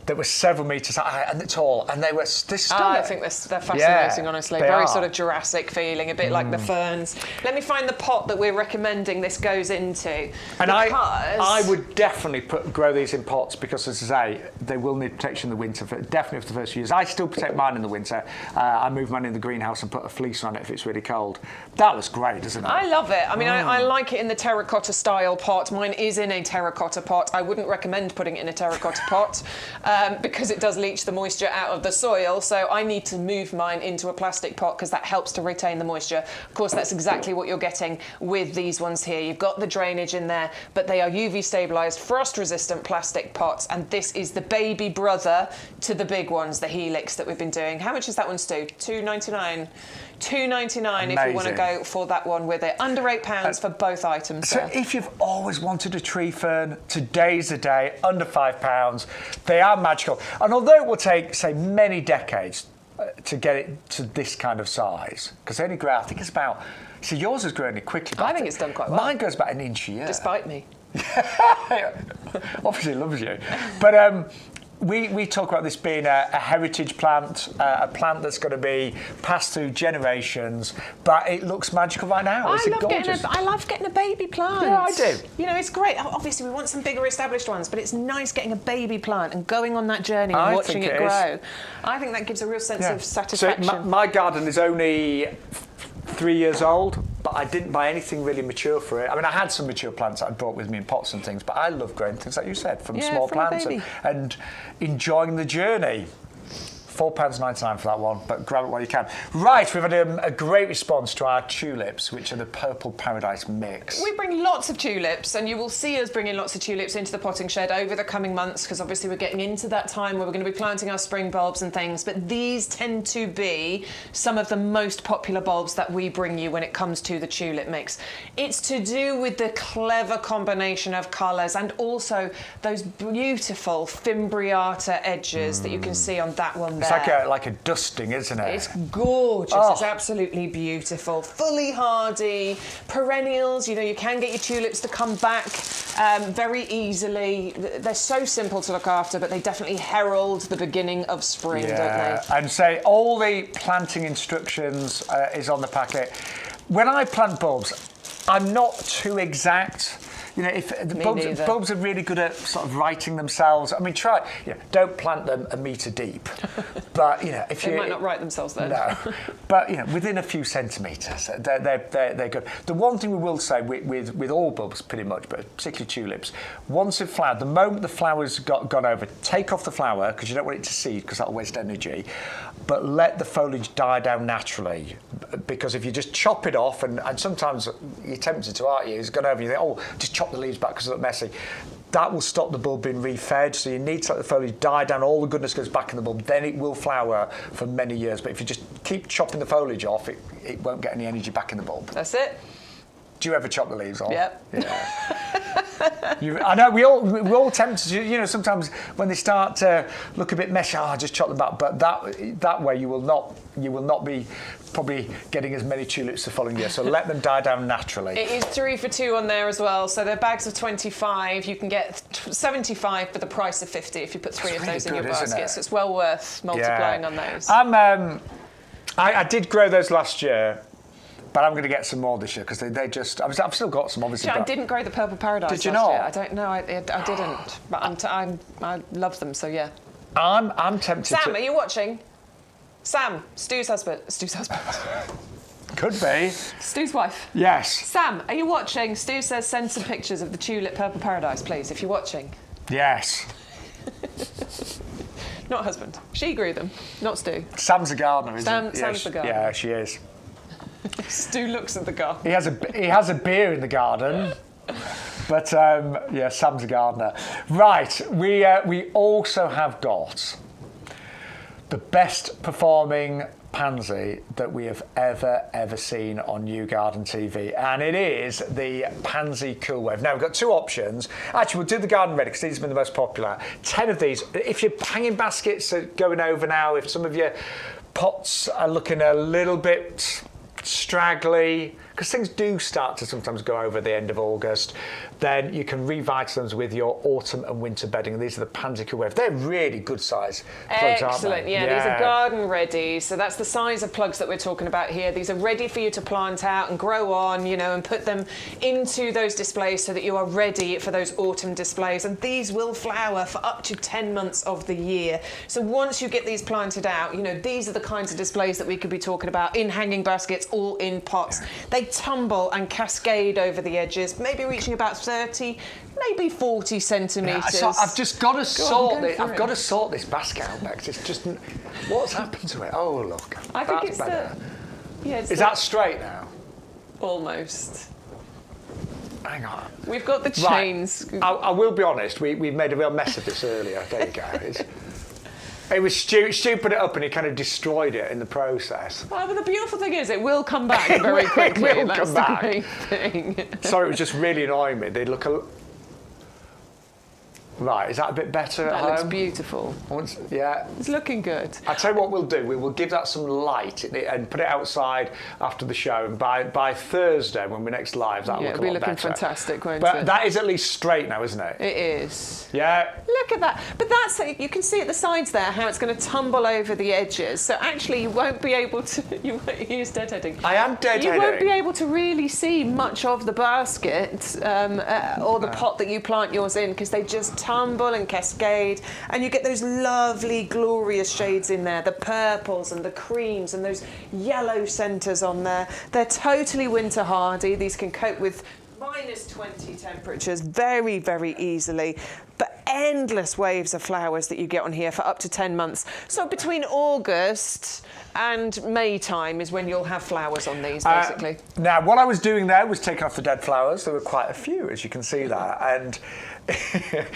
that were several metres high and tall, and they're stunning. I think they're fascinating, honestly. Very are. sort of Jurassic feeling, a bit like the ferns. Let me find the pot that we're recommending this goes into. And I would definitely grow these in pots because, as I say, they will need protection in the winter, definitely for the first few years. I still protect mine in the winter. I move mine in the greenhouse and put a fleece on it if it's really cold. That looks great, doesn't it? I love it. I mean, I like it in the terracotta style pot. Mine is in a terracotta pot. I wouldn't recommend putting it in a terracotta pot because it does leach the moisture out of the soil. So I need to move mine into a plastic pot because that helps to retain the moisture. Of course, that's exactly what you're getting with these ones here. You've got the drainage in there, but they are UV stabilised, frost-resistant plastic pots, and this is the baby brother to the big ones, the Helix that we've been doing. How much is that one, Stu? $2.99. $2.99 if you want to go for that one with it. Under £8 for both items. So if you've always wanted a tree fern, today's the day, under £5. They are magical. And although it will take, say, many decades to get it to this kind of size, because they only grow, I think it's about, so yours is growing quickly. I think it's done quite well. Mine goes about an inch a year. Despite me. Obviously loves you. But we talk about this being a heritage plant, a plant that's going to be passed through generations, but it looks magical right now. I love getting a baby plant. Yeah, I do. You know, it's great. Obviously, we want some bigger established ones, but it's nice getting a baby plant and going on that journey and watching it grow. I think that gives a real sense of satisfaction. So my garden is only 3 years old, but I didn't buy anything really mature for it. I mean, I had some mature plants that I brought with me in pots and things, but I love growing things, like you said, from small plants and enjoying the journey. £4.99 for that one, but grab it while you can. Right, we've had a great response to our tulips, which are the Purple Paradise mix. We bring lots of tulips, and you will see us bringing lots of tulips into the potting shed over the coming months, because obviously we're getting into that time where we're going to be planting our spring bulbs and things, but these tend to be some of the most popular bulbs that we bring you when it comes to the tulip mix. It's to do with the clever combination of colours and also those beautiful fimbriata edges that you can see on that one there. It's like a dusting, isn't it? It's gorgeous. Oh. It's absolutely beautiful. Fully hardy. Perennials, you know, you can get your tulips to come back very easily. They're so simple to look after, but they definitely herald the beginning of spring, don't they? And say all the planting instructions is on the packet. When I plant bulbs, I'm not too exact. You know, if the bulbs are really good at sort of writing themselves. I mean, don't plant them a metre deep. But, you know, if they might not write themselves then. No. But, you know, within a few centimetres, they're good. The one thing we will say with all bulbs pretty much, but particularly tulips, once they've flowered, the moment the flower's gone over, take off the flower, because you don't want it to seed, because that'll waste energy, but let the foliage die down naturally. Because if you just chop it off, and sometimes you're tempted to, aren't you? It's gone over, and you think, oh, just chop the leaves back because they look messy. That will stop the bulb being refed, so you need to let the foliage die down, all the goodness goes back in the bulb, then it will flower for many years. But if you just keep chopping the foliage off, it won't get any energy back in the bulb. That's it. Do you ever chop the leaves off? Yep. Yeah. I know we're all tempted to, you know, sometimes when they start to look a bit messy, just chop them back. But that way you will not be probably getting as many tulips the following year. So let them die down naturally. It is 3 for 2 on there as well. So they're bags of 25. You can get 75 for the price of 50 if you put 3 of those in your basket. So it's well worth multiplying on those. I did grow those last year. But I'm going to get some more this year because they just. I've still got some, obviously. I didn't grow the Purple Paradise. Did you last not? Year. I don't know. I didn't. But I love them. So yeah. I'm tempted. Sam, are you watching? Sam, Stu's husband. Stu's husband. Could be. Stu's wife. Yes. Sam, are you watching? Stu says send some pictures of the tulip Purple Paradise, please, if you're watching. Yes. Not husband. She grew them, not Stu. Sam's a gardener, isn't he? Sam's the gardener. Yeah, she is. Stu looks at the garden. He has a beer in the garden, but Sam's a gardener. Right, we also have got the best performing pansy that we have ever seen on YouGarden TV, and it is the Pansy Cool Wave. Now we've got 2 options. Actually, we'll do the garden ready because these have been the most popular. 10 of these. If your hanging baskets are going over now, if some of your pots are looking a little bit straggly because things do start to sometimes go over the end of August, then you can revital them with your autumn and winter bedding. And these are the pansy wave. They're really good size plugs, aren't Excellent, they? yeah, these are garden ready. So that's the size of plugs that we're talking about here. These are ready for you to plant out and grow on, you know, and put them into those displays so that you are ready for those autumn displays. And these will flower for up to 10 months of the year. So once you get these planted out, you know, these are the kinds of displays that we could be talking about in hanging baskets or in pots. They tumble and cascade over the edges, maybe reaching about 30, maybe 40 centimetres. So I've just got to sort this. I've got to sort this basket out, Bex. It's just what's happened to it? Oh look, I think that's it's better. It's Is that straight now? almost. Hang on. We've got the chains. Right. I will be honest. We made a real mess of this earlier. There you go. It was Stu put it up and he kind of destroyed it in the process. Well, but the beautiful thing is it will come back very quickly. It will That's come the back. great thing. Sorry, it was just really annoying me. They look right. Is that a bit better at That home? looks beautiful. Yeah. It's looking good. I'll tell you what we'll do. We will give that some light and put it outside after the show. And by Thursday, when we're next live, that'll look a lot it'll be looking better. fantastic, won't But it? that is at least straight now, isn't it? It is. Yeah. Look at that. But that's, you can see at the sides there how it's going to tumble over the edges. So actually you won't be able to, he's deadheading. I am deadheading. You won't be able to really see much of the basket or the pot that you plant yours in because they just tumble and cascade and you get those lovely glorious shades in there, the purples and the creams and those yellow centres on there. They're totally winter hardy. These can cope with -20 temperatures very, very easily, but endless waves of flowers that you get on here for up to 10 months. So between August and May time is when you'll have flowers on these, basically. Now, what I was doing there was taking off the dead flowers. There were quite a few, as you can see there, and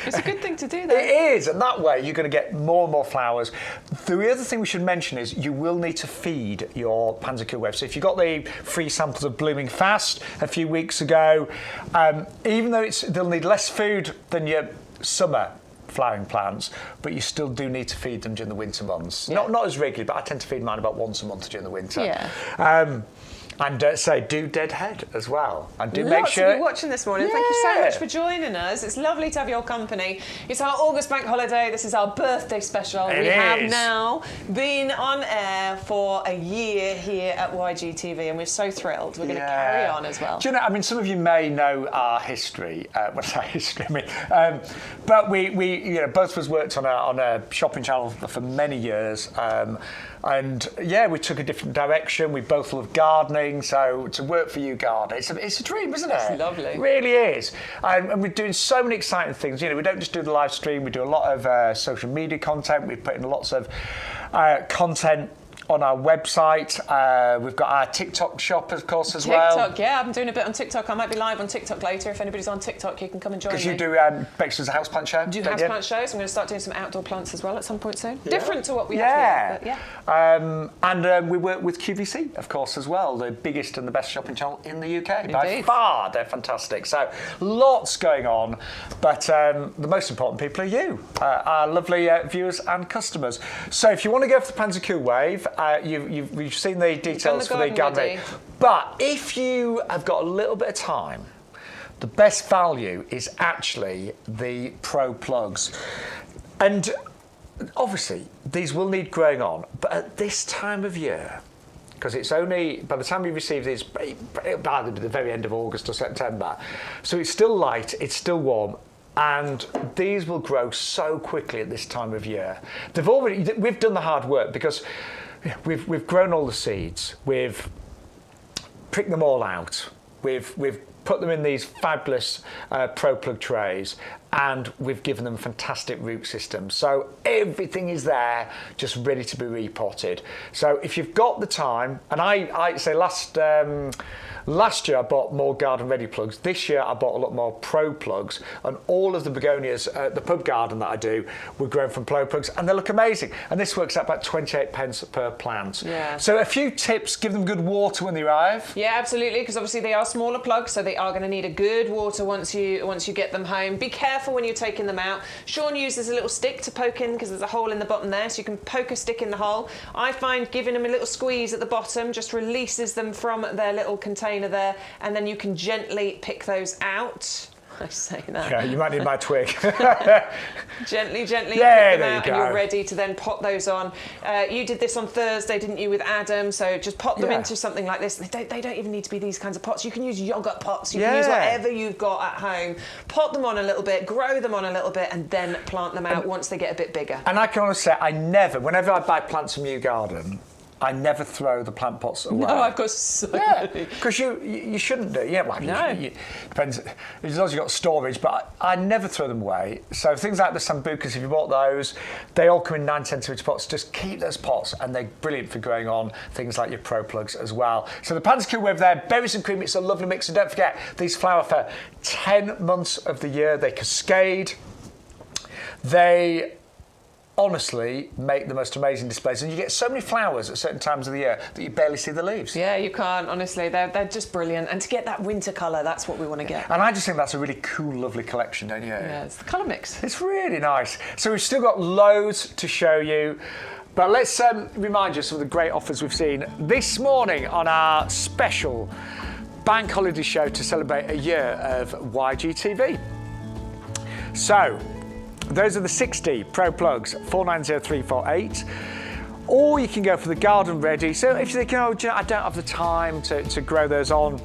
It's a good thing to do, though. it is, and that way you're going to get more and more flowers. The other thing we should mention is you will need to feed your pansy web. So if you got the free samples of Blooming Fast a few weeks ago, even though they'll need less food than your summer flowering plants, but you still do need to feed them during the winter months. Yeah. Not as regularly, but I tend to feed mine about once a month during the winter. Yeah. And say do deadhead as well, and do make Lots sure. of you watching this morning. Thank you so much for joining us. It's lovely to have your company. It's our August bank holiday. This is our birthday special. It we have is. now been on air for a year here at YGTV, and we're so thrilled. We're going to carry on as well. Do you know? I mean, some of you may know our history. What's our history? I mean, but we both of us worked on a shopping channel for many years. And yeah, we took a different direction. We both love gardening, so to work for YouGarden, it's a dream, isn't it? It's lovely. It really is. And we're doing so many exciting things. You know, we don't just do the live stream. We do a lot of social media content. We put in lots of content on our website. We've got our TikTok shop, of course, as well. TikTok, yeah, I'm doing a bit on TikTok. I might be live on TikTok later. If anybody's on TikTok, you can come and join me. Because you do Bexley's Houseplant Show. Do houseplant shows. I'm going to start doing some outdoor plants as well at some point soon. Yeah. Different to what we have here, but yeah. And we work with QVC, of course, as well, the biggest and the best shopping channel in the UK. By Indeed. far, they're fantastic. So lots going on, but the most important people are you, our lovely viewers and customers. So if you want to go for the Pansy Cool Wave, you've seen the details for the garden garden. ready. But if you have got a little bit of time, the best value is actually the Pro Plugs. And obviously, these will need growing on, but at this time of year, because it's only, by the time you receive these, it'll either be the very end of August or September, so it's still light, it's still warm, and these will grow so quickly at this time of year. We've done the hard work because we've grown all the seeds, we've pricked them all out, we've put them in these fabulous Pro Plug trays, and we've given them fantastic root systems. So everything is there, just ready to be repotted. So if you've got the time, and I say last year I bought more garden ready plugs. This year I bought a lot more Pro Plugs, and all of the begonias, the pub garden that I do, were grown from Pro Plugs, and they look amazing. And this works out about 28 pence per plant. Yeah. So a few tips: give them good water when they arrive. Yeah, absolutely, because obviously they are smaller plugs, so they are going to need a good water once you get them home. Be careful when you're taking them out. Shaun uses a little stick to poke in because there's a hole in the bottom there, so you can poke a stick in the hole. I find giving them a little squeeze at the bottom just releases them from their little container container there, and then you can gently pick those out. I say that. Yeah, you might need my twig. Gently pick them there out, you and go. you're ready to then pot those on. You did this on Thursday, didn't you, with Adam? So just pot them into something like this. They don't even need to be these kinds of pots. You can use yoghurt pots. You can use whatever you've got at home. Pot them on a little bit, grow them on a little bit, and then plant them out once they get a bit bigger. And I can honestly say, whenever I buy plants from YouGarden, I never throw the plant pots away. No, I've got so many. Because you shouldn't do. Yeah, well, No. depends as long as you've got storage. But I never throw them away. So things like the Sambucus, if you bought those, they all come in 9cm pots. Just keep those pots, and they're brilliant for growing on things like your Pro Plugs as well. So the pansy cool over there, berries and cream. It's a lovely mix. And don't forget, these flower for 10 months of the year. They cascade. They honestly make the most amazing displays, and you get so many flowers at certain times of the year that you barely see the leaves. Yeah, you can't, honestly. They're just brilliant. And to get that winter colour, that's what we want to get. And I just think that's a really cool, lovely collection, don't you? Yeah, it's the colour mix. It's really nice. So we've still got loads to show you, but let's remind you of some of the great offers we've seen this morning on our special bank holiday show to celebrate a year of YGTV. So those are the 60 Pro Plugs, 490348. Or you can go for the garden ready. So if you're thinking, oh, I don't have the time to grow those on,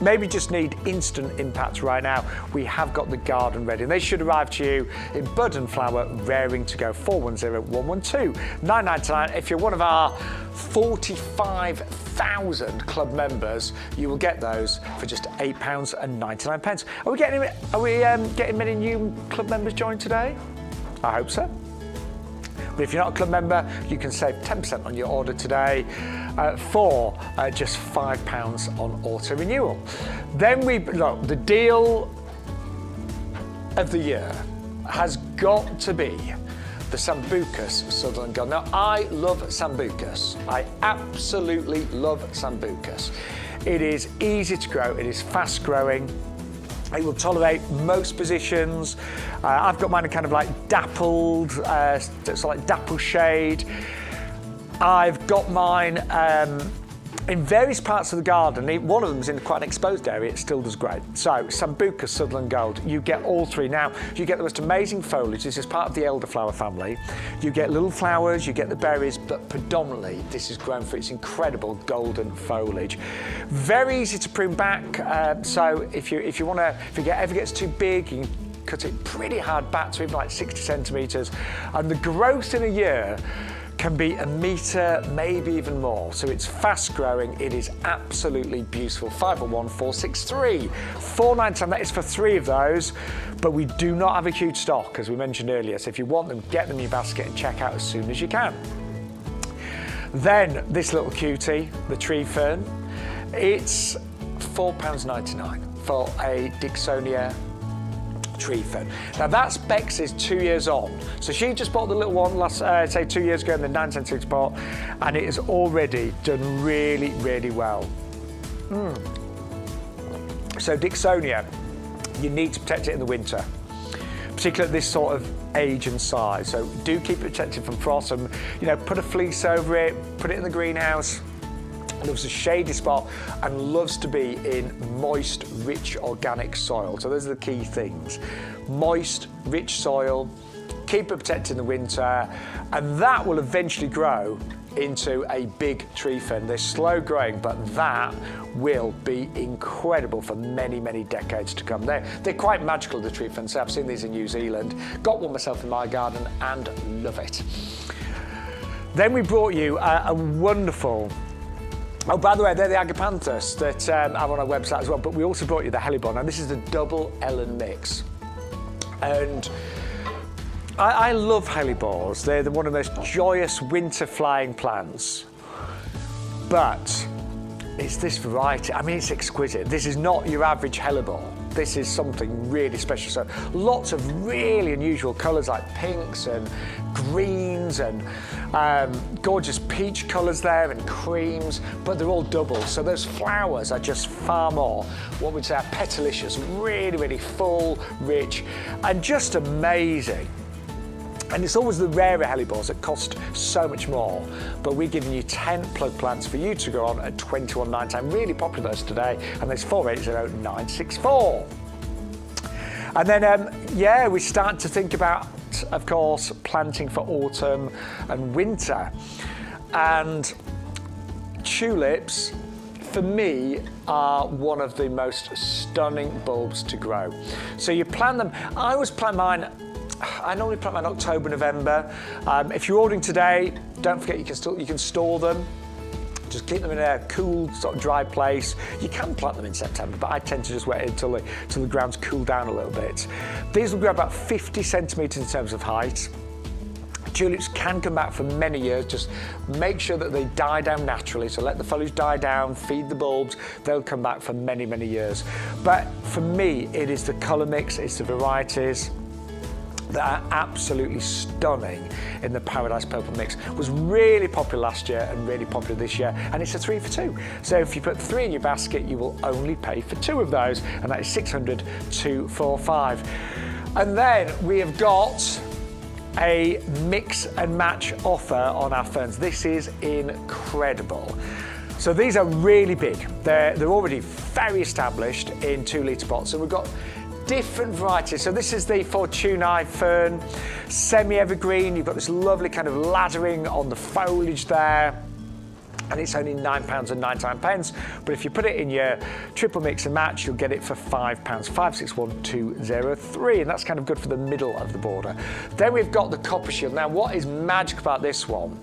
maybe just need instant impact right now, we have got the garden ready. And they should arrive to you in bud and flower, raring to go. 410112 999. If you're one of our 45,000 club members, you will get those for just £8.99. Are we getting many new club members joined today? I hope so. But if you're not a club member, you can save 10% on your order today for just £5 on auto renewal. Then look, the deal of the year has got to be the Sambucus Sutherland Gold. Now, I love Sambucus. I absolutely love Sambucus. It is easy to grow. It is fast growing. It will tolerate most positions. I've got mine in kind of like dappled, so like dapple shade. I've got mine in various parts of the garden. One of them's in quite an exposed area. It still does great. So Sambucus Sutherland Gold, you get all three. Now, you get the most amazing foliage. This is part of the elderflower family. You get little flowers, you get the berries, but predominantly this is grown for its incredible golden foliage. Very easy to prune back. So if it ever gets too big, you can cut it pretty hard back to even like 60 centimetres. And the growth in a year can be a metre, maybe even more. So it's fast growing, it is absolutely beautiful. 501463 499. That is for three of those, but we do not have a huge stock, as we mentioned earlier. So if you want them, get them in your basket and check out as soon as you can. Then this little cutie, the tree fern, it's £4.99 for a Dixonia tree fern. Now that's Bex's 2 years on. So she just bought the little one last, say 2 years ago in the 9cm pot, and it has already done really, really well. So Dixonia, you need to protect it in the winter, particularly at this sort of age and size. So do keep it protected from frost, and put a fleece over it, put it in the greenhouse. Loves a shady spot and loves to be in moist, rich, organic soil. So those are the key things. Moist, rich soil, keep it protected in the winter, and that will eventually grow into a big tree fern. They're slow growing, but that will be incredible for many, many decades to come. They're quite magical, the tree ferns. So I've seen these in New Zealand, got one myself in my garden and love it. Then we brought you a wonderful, oh, by the way, they're the agapanthus that are on our website as well, but we also brought you the hellebore. Now, this is the double Ellen mix. And I love hellebores. They're one of the most joyous winter flying plants. But it's this variety. I mean, it's exquisite. This is not your average hellebore. This is something really special. So lots of really unusual colours like pinks and greens and gorgeous peach colours there and creams, but they're all double. So those flowers are just far more, what we'd say, are petalicious, really, really full, rich, and just amazing. And it's always the rarer hellebores that cost so much more. But we're giving you 10 plug plants for you to go on at $21.99. Really popular those today, and there's 480964. And then, yeah, we start to think about, of course, planting for autumn and winter. And tulips, for me, are one of the most stunning bulbs to grow. So you plant them. I always plant mine. I normally plant mine October, November. If you're ordering today, don't forget you can store them. Just keep them in a cool, sort of dry place. You can plant them in September, but I tend to just wait until the ground's cooled down a little bit. These will grow about 50 centimetres in terms of height. Tulips can come back for many years. Just make sure that they die down naturally. So let the foliage die down, feed the bulbs. They'll come back for many, many years. But for me, it is the colour mix, it's the varieties that are absolutely stunning in the Paradise Purple mix. It was really popular last year and really popular this year, and it's a 3 for 2. So if you put 3 in your basket, you will only pay for 2 of those, and that is 600,245. And then we have got a mix and match offer on our ferns. This is incredible. So these are really big. They're already very established in 2-litre pots. So we've got different varieties. So this is the Fortunae fern, semi-evergreen. You've got this lovely kind of laddering on the foliage there. And it's only £9.99. But if you put it in your triple mix and match, you'll get it for £5, 561203. And that's kind of good for the middle of the border. Then we've got the Copper Shield. Now, what is magic about this one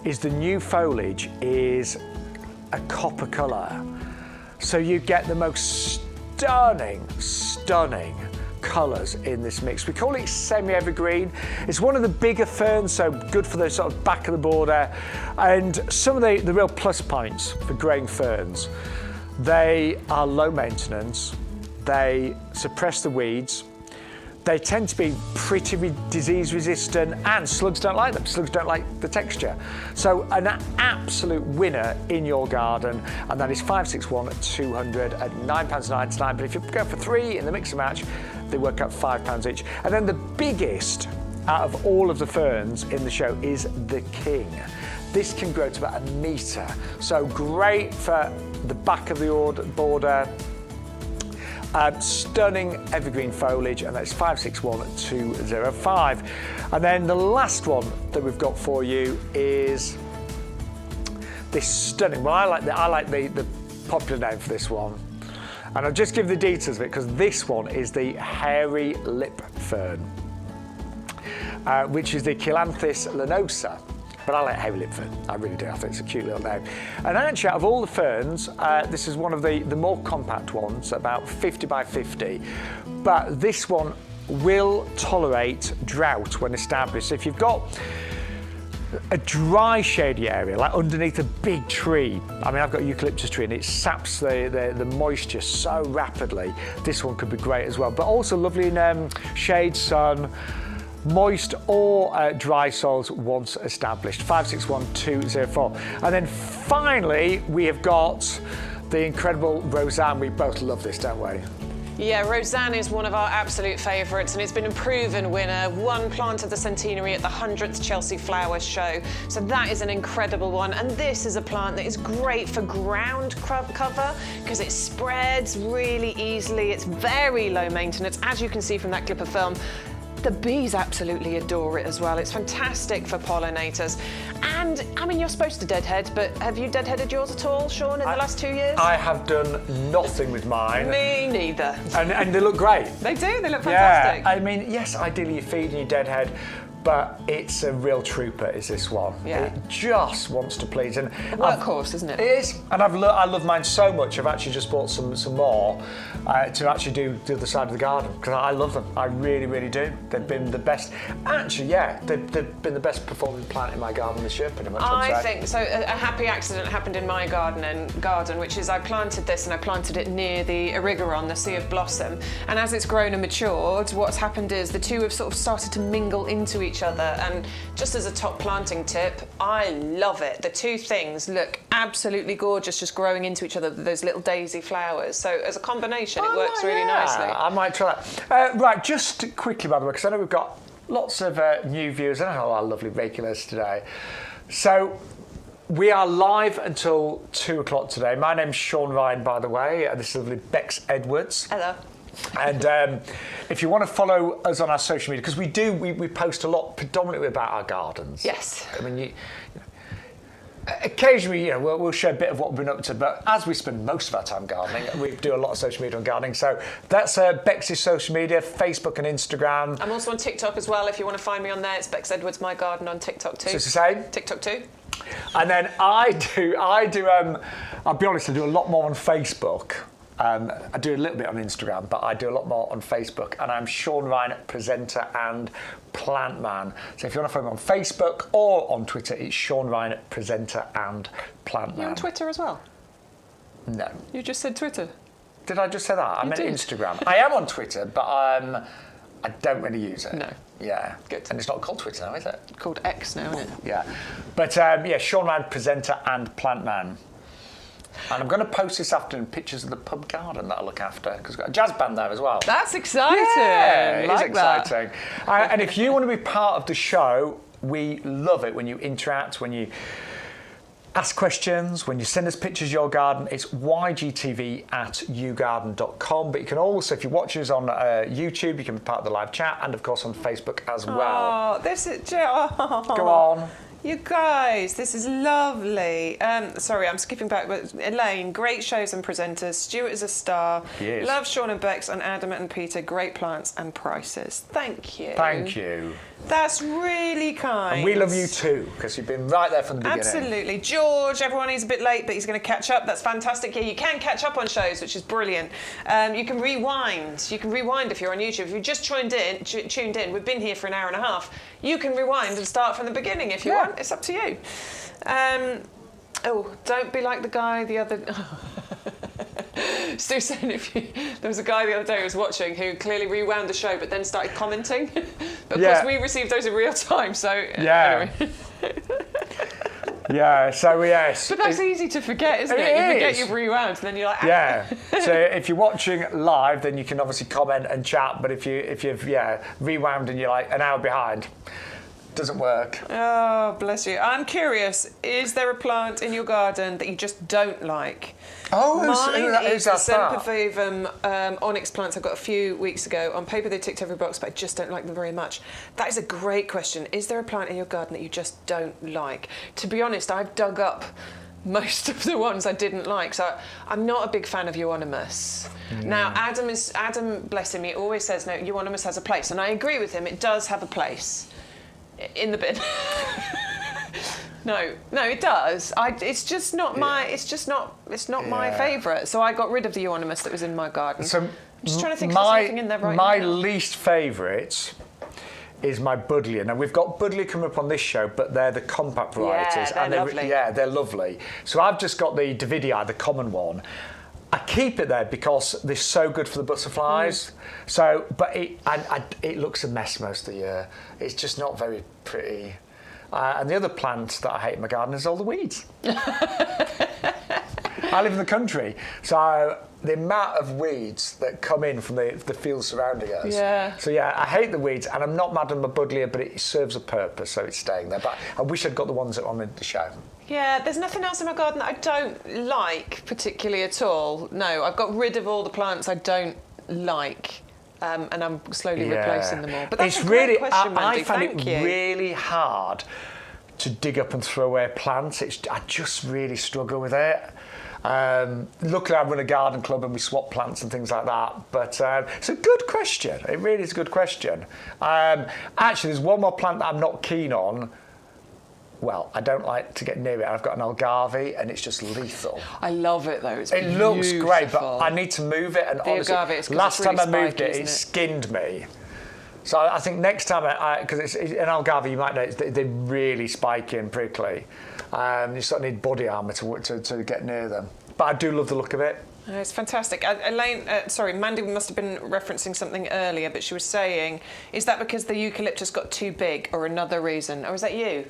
is the new foliage is a copper colour. So you get the most stunning colours in this mix. We call it semi-evergreen. It's one of the bigger ferns, so good for the sort of back of the border. And some of the real plus points for growing ferns, they are low maintenance, they suppress the weeds, they tend to be pretty disease resistant, and slugs don't like them. Slugs don't like the texture. So an absolute winner in your garden, and that is 561,200 at £9.99. But if you go for 3 in the mix and match, they work out £5 each. And then the biggest out of all of the ferns in the show is the King. This can grow to about 1 metre. So great for the back of the border. Stunning evergreen foliage, and that's 561,205. And then the last one that we've got for you is this stunning. Well, I like the popular name for this one, and I'll just give the details of it because this one is the hairy lip fern, which is the Chelanthus lanosa. But I like hairy lip fern, I really do. I think it's a cute little name. And actually, out of all the ferns, this is one of the more compact ones, about 50 by 50. But this one will tolerate drought when established. So if you've got a dry shady area, like underneath a big tree, I mean, I've got a eucalyptus tree and it saps the moisture so rapidly. This one could be great as well. But also lovely in shade, sun, moist or dry soils once established. 561,204. And then finally, we have got the incredible Rozanne. We both love this, don't we? Yeah, Rozanne is one of our absolute favourites, and it's been a proven winner. One plant of the centenary at the 100th Chelsea Flowers Show. So that is an incredible one. And this is a plant that is great for ground cover because it spreads really easily. It's very low maintenance, as you can see from that clip of film. The bees absolutely adore it as well. It's fantastic for pollinators. And, I mean, you're supposed to deadhead, but have you deadheaded yours at all, Shaun, in the last 2 years? I have done nothing with mine. Me neither. And they look great. They do, they look fantastic. Yeah, I mean, yes, ideally you feed and you deadhead, but it's a real trooper, is this one. Yeah. It just wants to please. And a workhorse, isn't it? It is, and I love mine so much. I've actually just bought some more to actually do the other side of the garden because I love them. I really, really do. They've been the best. Actually, yeah, they've been the best performing plant in my garden this year, pretty much. I think so. A happy accident happened in my garden, which is I planted this and I planted it near the erigeron, the sea of blossom. And as it's grown and matured, what's happened is the two have sort of started to mingle into each other. And just as a top planting tip, I love it. The two things look absolutely gorgeous, just growing into each other, those little daisy flowers. So as a combination, it works really nicely. I might try that. Right, just quickly, by the way, because I know we've got lots of new viewers and all our lovely regulars today. So we are live until 2 o'clock today. My name's Shaun Ryan, by the way. This is lovely Bex Edwards. Hello. And if you want to follow us on our social media, because we post a lot predominantly about our gardens. Yes. I mean, occasionally, we'll share a bit of what we've been up to, but as we spend most of our time gardening, we do a lot of social media on gardening. So that's Bex's social media, Facebook and Instagram. I'm also on TikTok as well. If you want to find me on there, it's Bex Edwards My Garden on TikTok too. So it's the same? TikTok too. And then I'll be honest, I do a lot more on Facebook. I do a little bit on Instagram, but I do a lot more on Facebook. And I'm Shaun Ryan, presenter and plant man. So if you want to follow me on Facebook or on Twitter, it's Shaun Ryan, presenter and plant man. You're on Twitter as well? No. You just said Twitter. Did I just say that? I meant did. Instagram. I am on Twitter, but I don't really use it. No. Yeah. Good. And it's not called Twitter now, is it? Called X now, isn't it? Yeah. But Shaun Ryan, presenter and plant man. And I'm going to post this afternoon pictures of the pub garden that I look after, because we've got a jazz band there as well. That's exciting. Yeah, it is that. exciting. And if you want to be part of the show, we love it when you interact, when you ask questions, when you send us pictures of your garden. It's ygtv@yougarden.com. But you can also, if you watch us on YouTube, you can be part of the live chat, and of course on Facebook as well. Oh, this is... Oh. Go on. You guys, this is lovely. Sorry, I'm skipping back, but Elaine, great shows and presenters. Stuart is a star. He is. Love Shaun and Bex and Adam and Peter. Great plants and prices. Thank you. Thank you. That's really kind. And we love you too, because you've been right there from the beginning. Absolutely. George, everyone, he's a bit late, but he's going to catch up. That's fantastic. Yeah, you can catch up on shows, which is brilliant. You can rewind. You can rewind if you're on YouTube. If you just tuned in, we've been here for an hour and a half. You can rewind and start from the beginning if you want. It's up to you. Don't be like the guy the other... Stu saying there was a guy the other day who was watching who clearly rewound the show but then started commenting. But of course we received those in real time, so anyway. Yeah, so yes. But that's easy to forget, isn't it? You forget you've rewound and then you're like... Yeah. So if you're watching live, then you can obviously comment and chat, but if you've rewound and you're like an hour behind, doesn't work. Oh, bless you. I'm curious, is there a plant in your garden that you just don't like? Oh, mine is the that? Sempervivum onyx plants I got a few weeks ago. On paper, they ticked every box, but I just don't like them very much. That is a great question. Is there a plant in your garden that you just don't like? To be honest, I've dug up most of the ones I didn't like, so I'm not a big fan of euonymus. Now, Adam, bless him, he always says, no, euonymus has a place, and I agree with him. It does have a place in the bin. No, it does. It's just not my. It's not my favourite. So I got rid of the euonymus that was in my garden. So I'm just trying to think of something in there right now. My least favourite is my buddleia. Now we've got buddleia coming up on this show, but they're the compact varieties, they're lovely. They're lovely. So I've just got the Davidii, the common one. I keep it there because they're so good for the butterflies. So, but it looks a mess most of the year. It's just not very pretty. And the other plant that I hate in my garden is all the weeds. I live in the country, so the amount of weeds that come in from the fields surrounding us. Yeah. So I hate the weeds, and I'm not mad at my buddleia, but it serves a purpose, so it's staying there. But I wish I'd got the ones that are on the show. Yeah, there's nothing else in my garden that I don't like particularly at all. No, I've got rid of all the plants I don't like. And I'm slowly replacing them all. But that's a great question, Mandy. I find it really hard to dig up and throw away plants. I just really struggle with it. Luckily, I run a garden club and we swap plants and things like that. But it's a good question. It really is a good question. Actually, there's one more plant that I'm not keen on. Well, I don't like to get near it. I've got an algarve and it's just lethal. I love it though. It looks great, but I need to move it. And honestly, last time I moved it, it skinned me. So I think next time, because it's an algarve, you might know they're really spiky and prickly. You sort of need body armour to get near them. But I do love the look of it. It's fantastic. Elaine, Mandy must have been referencing something earlier, but she was saying, is that because the eucalyptus got too big or another reason? Or is that you?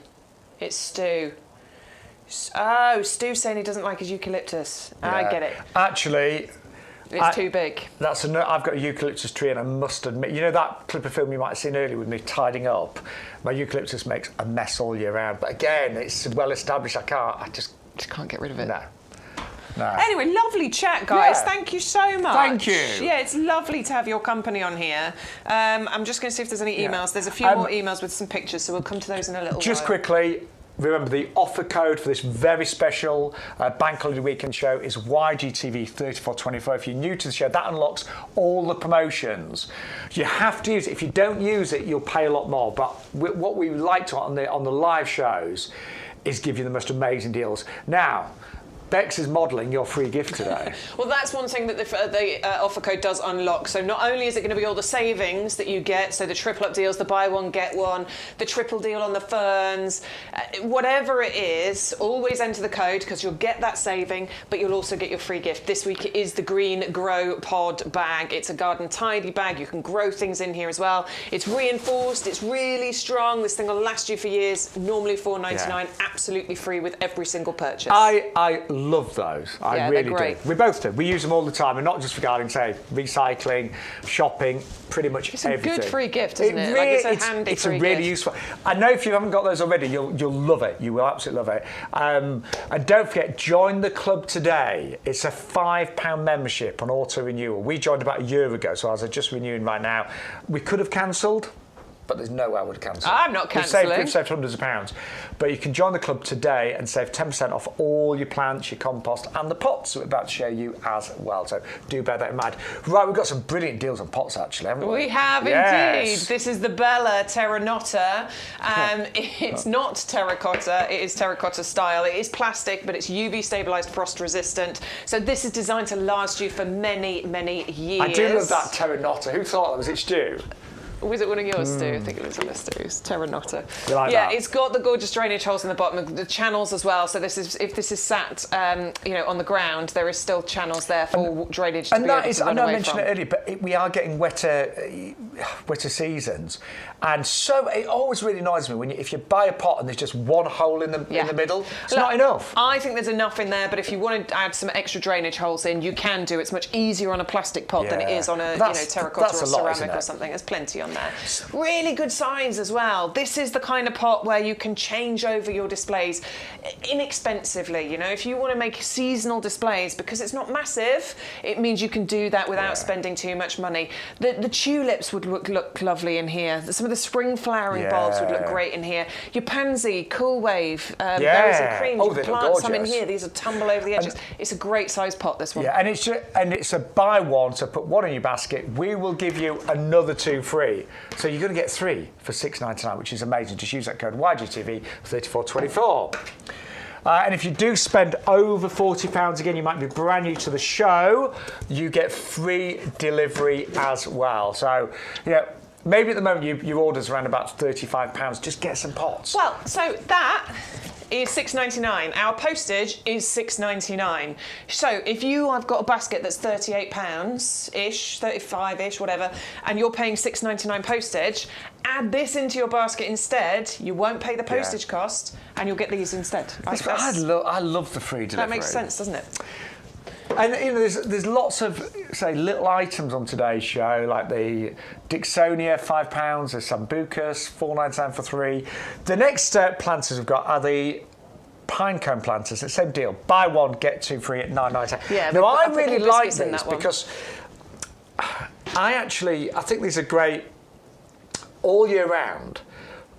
It's Stu. Oh, Stu's saying he doesn't like his eucalyptus. Yeah. I get it. Actually, It's too big. I've got a eucalyptus tree, and I must admit, you know that clip of film you might have seen earlier with me tidying up? My eucalyptus makes a mess all year round. But again, it's well established. I just can't get rid of it. No. Anyway, lovely chat, guys. Yeah. Thank you so much. Thank you. Yeah, it's lovely to have your company on here. I'm just going to see if there's any emails. Yeah. There's a few more emails with some pictures, so we'll come to those in a little while. Just quickly, remember the offer code for this very special Bank Holiday Weekend show is YGTV3424. If you're new to the show, that unlocks all the promotions. You have to use it. If you don't use it, you'll pay a lot more. But what we like to on the live shows is give you the most amazing deals. Now, Bex is modelling your free gift today. Well, that's one thing that the offer code does unlock. So not only is it going to be all the savings that you get, so the triple up deals, the buy one, get one, the triple deal on the ferns, whatever it is, always enter the code because you'll get that saving, but you'll also get your free gift. This week it is the Green Grow Pod bag. It's a garden tidy bag. You can grow things in here as well. It's reinforced. It's really strong. This thing will last you for years. Normally $4.99, absolutely free with every single purchase. I love those. I really they're great. do. We both do. We use them all the time, and not just for gardening, say recycling, shopping, pretty much it's everything. It's a good free gift, isn't it? Really, it's a handy it's free a really gift. useful. I know if you haven't got those already, you'll love it. You will absolutely love it. And don't forget, join the club today. It's a £5 membership on auto renewal. We joined about a year ago, so as I'm just renewing right now, we could have cancelled, but there's no way I would cancel. I'm not cancelling. We've saved hundreds of pounds. But you can join the club today and save 10% off all your plants, your compost, and the pots that we're about to show you as well. So do bear that in mind. Right, we've got some brilliant deals on pots, actually, haven't we? We have indeed. This is the Bella Terranotta. It's not terracotta, it is terracotta style. It is plastic, but it's UV stabilised, frost resistant. So this is designed to last you for many, many years. I do love that Terranotta. Who thought that was it, Stu? Was it one of yours, Stu? I think it was on this, Stu's. Terranotta. You like yeah, that? It's got the gorgeous drainage holes in the bottom, the channels as well. So this is, if this is sat, on the ground, there is still channels there for drainage to be able to run away from. I mentioned it earlier, but we are getting wetter seasons, and so it always really annoys me when if you buy a pot and there's just one hole in the middle. It's not enough. I think there's enough in there, but if you want to add some extra drainage holes in, you can do. It's much easier on a plastic pot than it is on a terracotta or ceramic or something. There's plenty on there. Really good size as well. This is the kind of pot where you can change over your displays inexpensively. You know, if you want to make seasonal displays, because it's not massive, it means you can do that without spending too much money. The tulips would look lovely in here. Some of the spring flowering bulbs would look great in here. Your pansy, cool wave, berries and cream. You can plant some in here. These will tumble over the edges. It's a great size pot, this one. Yeah, and it's a buy one, so put one in your basket. We will give you another 2 free. So you're going to get 3 for $6.99, which is amazing. Just use that code YGTV3424. And if you do spend over £40, again, you might be brand new to the show, you get free delivery as well. So, maybe at the moment your order's around about £35. Just get some pots. Well, so that is $6.99. Our postage is $6.99. So if you have got a basket that's £38-ish, 35-ish, whatever, and you're paying $6.99 postage, add this into your basket instead. You won't pay the postage cost, and you'll get these instead. I love the free delivery. That makes sense, doesn't it? And there's lots of little items on today's show, like the Dixonia, £5, the Sambucus, $4.99 for 3. The next planters we've got are the pinecone planters. It's the same deal. Buy one, get 2 free at $9.99. Yeah, now I really like these because I think these are great all year round.